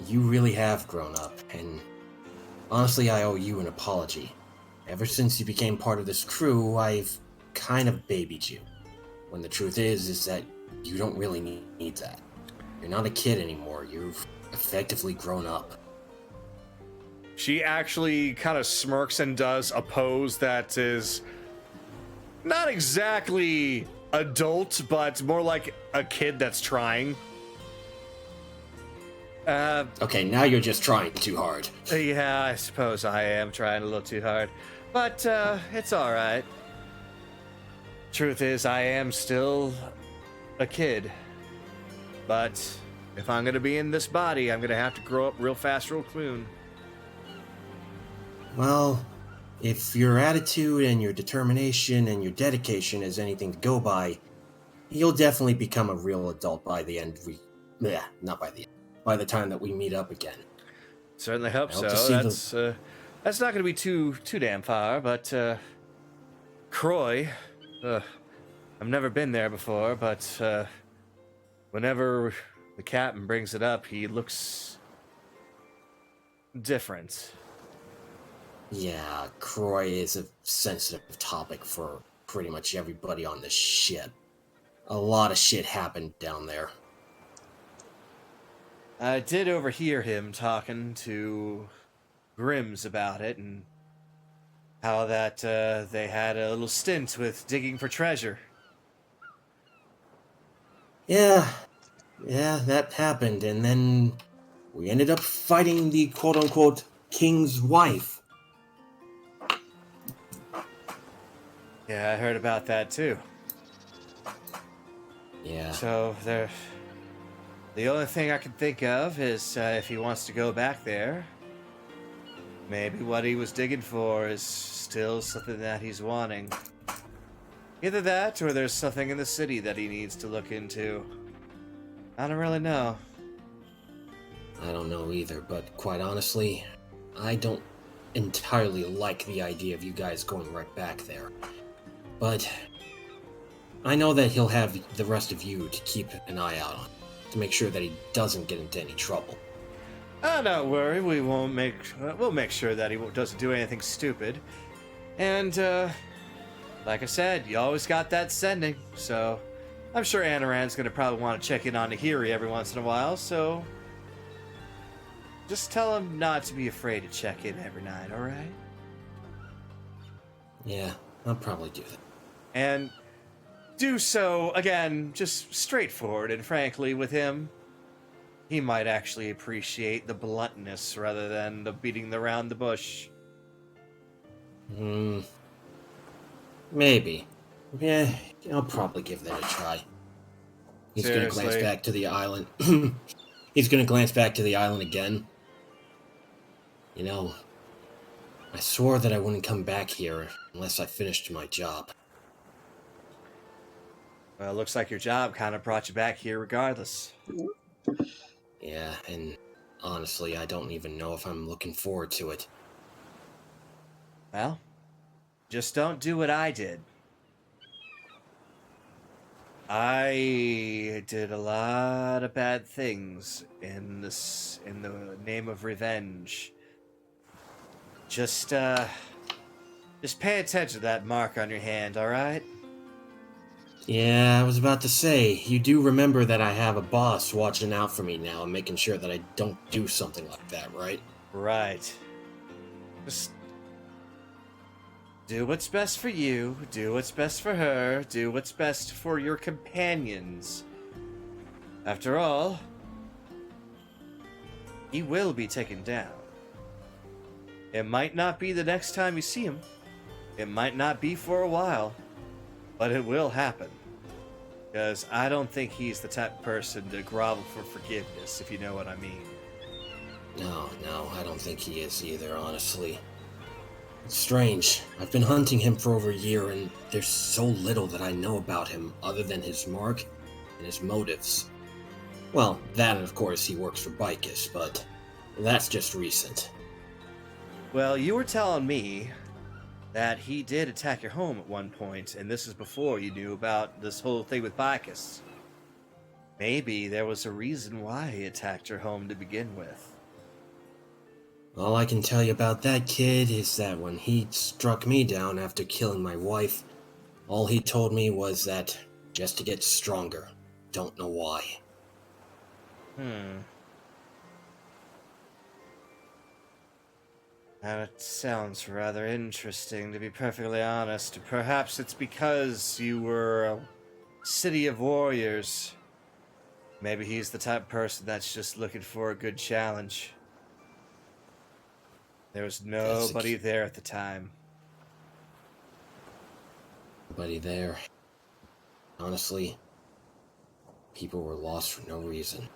you really have grown up, and honestly, I owe you an apology. Ever since you became part of this crew, I've kind of babied you. When the truth is that you don't really need that. You're not a kid anymore. You've effectively grown up. She actually kind of smirks and does a pose that is not exactly adult, but more like a kid that's trying. Okay, now you're just trying too hard. Yeah, I suppose I am trying a little too hard. But, it's alright. Truth is, I am still a kid. But if I'm gonna be in this body, I'm gonna have to grow up real fast, real soon. Well, if your attitude and your determination and your dedication is anything to go by, you'll definitely become a real adult by the end. Not by the end. By the time that we meet up again. Certainly hope so. That's not going to be too damn far, but Croy, I've never been there before, but whenever the captain brings it up, he looks different. Yeah, Croy is a sensitive topic for pretty much everybody on the ship. A lot of shit happened down there. I did overhear him talking to Grims about it, and how that they had a little stint with digging for treasure. Yeah, that happened, and then we ended up fighting the quote-unquote king's wife. Yeah, I heard about that too. Yeah. So the only thing I can think of is if he wants to go back there, maybe what he was digging for is still something that he's wanting. Either that, or there's something in the city that he needs to look into. I don't really know. I don't know either, but quite honestly, I don't entirely like the idea of you guys going right back there. But I know that he'll have the rest of you to keep an eye out on, to make sure that he doesn't get into any trouble. Oh, don't worry, we'll make sure that he doesn't do anything stupid. And, like I said, you always got that sending, so I'm sure Anaran's gonna probably want to check in on Nahiri every once in a while, so just tell him not to be afraid to check in every night, alright? Yeah, I'll probably do that. And do so, again, just straightforward, and frankly, with him, he might actually appreciate the bluntness rather than the beating around the bush. Maybe. Yeah, I'll probably give that a try. He's gonna glance Seriously? back to the island. He's gonna glance back to the island again. You know, I swore that I wouldn't come back here unless I finished my job. Well, it looks like your job kind of brought you back here regardless. Yeah, and honestly, I don't even know if I'm looking forward to it. Well, just don't do what I did. I did a lot of bad things in the name of revenge. Just pay attention to that mark on your hand, alright? Yeah, I was about to say, you do remember that I have a boss watching out for me now and making sure that I don't do something like that, right? Right. Just do what's best for you, do what's best for her, do what's best for your companions. After all, he will be taken down. It might not be the next time you see him. It might not be for a while. But it will happen. Because I don't think he's the type of person to grovel for forgiveness, if you know what I mean. No, I don't think he is either, honestly. It's strange. I've been hunting him for over a year, and there's so little that I know about him other than his mark and his motives. Well, that and of course he works for Bicus, but that's just recent. Well, you were telling me that he did attack your home at one point, and this is before you knew about this whole thing with Bacchus. Maybe there was a reason why he attacked your home to begin with. All I can tell you about that kid is that when he struck me down after killing my wife, all he told me was that just to get stronger. Don't know why. That sounds rather interesting, to be perfectly honest. Perhaps it's because you were a city of warriors. Maybe he's the type of person that's just looking for a good challenge. There was nobody there at the time. Nobody there. Honestly, people were lost for no reason.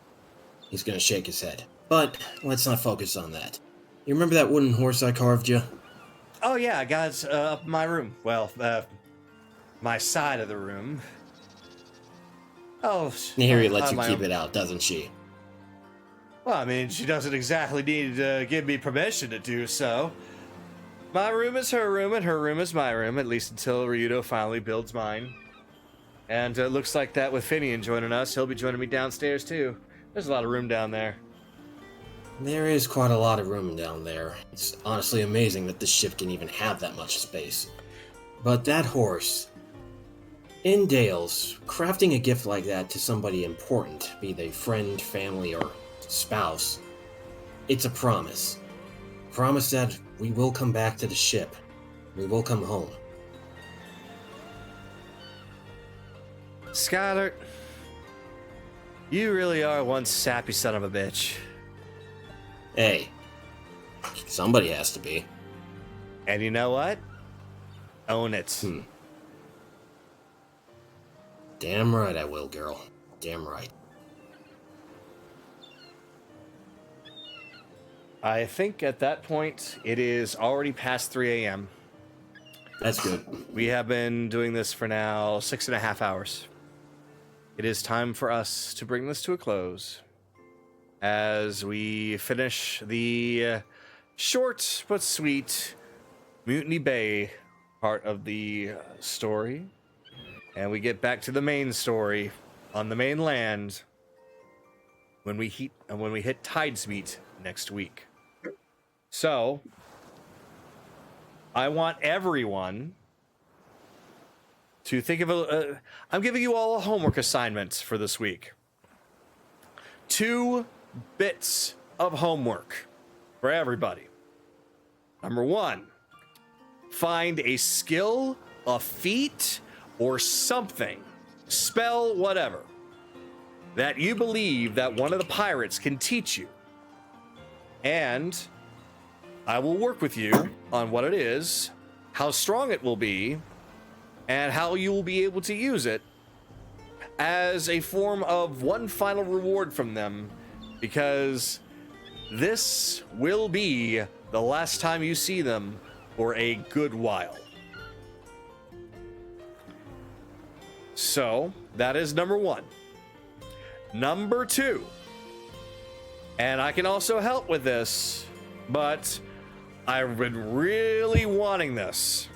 He's gonna shake his head. But let's not focus on that. You remember that wooden horse I carved you? Oh yeah, I got it up in my room. Well, my side of the room. Oh, Nahiri lets you keep it out, doesn't she? Well, I mean, she doesn't exactly need to give me permission to do so. My room is her room, and her room is my room, at least until Ryudo finally builds mine. And it looks like that with Finian joining us. He'll be joining me downstairs, too. There's a lot of room down there. There is quite a lot of room down there. It's honestly amazing that this ship can even have that much space. But that horse... In Dales, crafting a gift like that to somebody important, be they friend, family, or spouse, it's a promise. Promise that we will come back to the ship. We will come home. Skylar, you really are one sappy son of a bitch. Hey, somebody has to be. And you know what? Own it. Damn right I will, girl. Damn right. I think at that point, it is already past 3 a.m. That's good. We have been doing this for now 6.5 hours. It is time for us to bring this to a close as we finish the short but sweet Mutiny Bay part of the story. And we get back to the main story on the mainland when we hit Tide's Meet next week. So, I want everyone to think of I'm giving you all a homework assignment for this week. 2 bits of homework for everybody. Number 1, find a skill, a feat, or something, spell, whatever, that you believe that one of the pirates can teach you. And I will work with you on what it is, how strong it will be, and how you will be able to use it as a form of one final reward from them, because this will be the last time you see them for a good while. So, that is number 1. Number 2, and I can also help with this, but I've been really wanting this.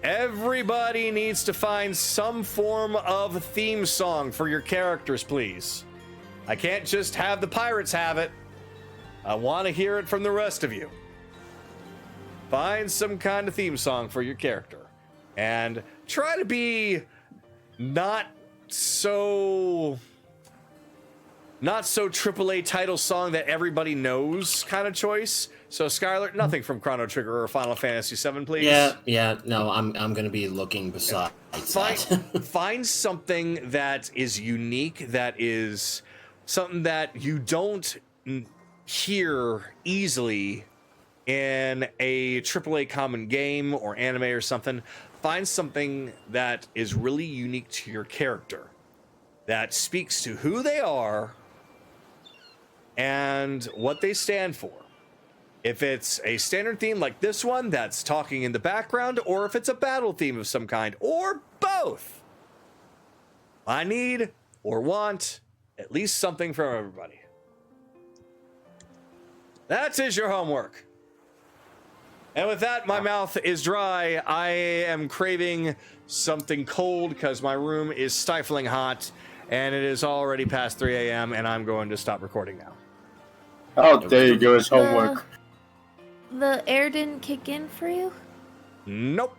Everybody needs to find some form of theme song for your characters, please. I can't just have the pirates have it. I want to hear it from the rest of you. Find some kind of theme song for your character. And try to be not so AAA title song that everybody knows kind of choice. So Skylar, nothing from Chrono Trigger or Final Fantasy VII, please. Yeah. No, I'm gonna be looking besides that. Find something that is unique, that is something that you don't hear easily in a AAA common game or anime or something. Find something that is really unique to your character, that speaks to who they are and what they stand for. If it's a standard theme like this one that's talking in the background, or if it's a battle theme of some kind, or both, I need or want at least something from everybody. That is your homework. And with that, my mouth is dry. I am craving something cold because my room is stifling hot, and it is already past 3 a.m., and I'm going to stop recording now. Oh, there you go. It's homework. The air didn't kick in for you? Nope.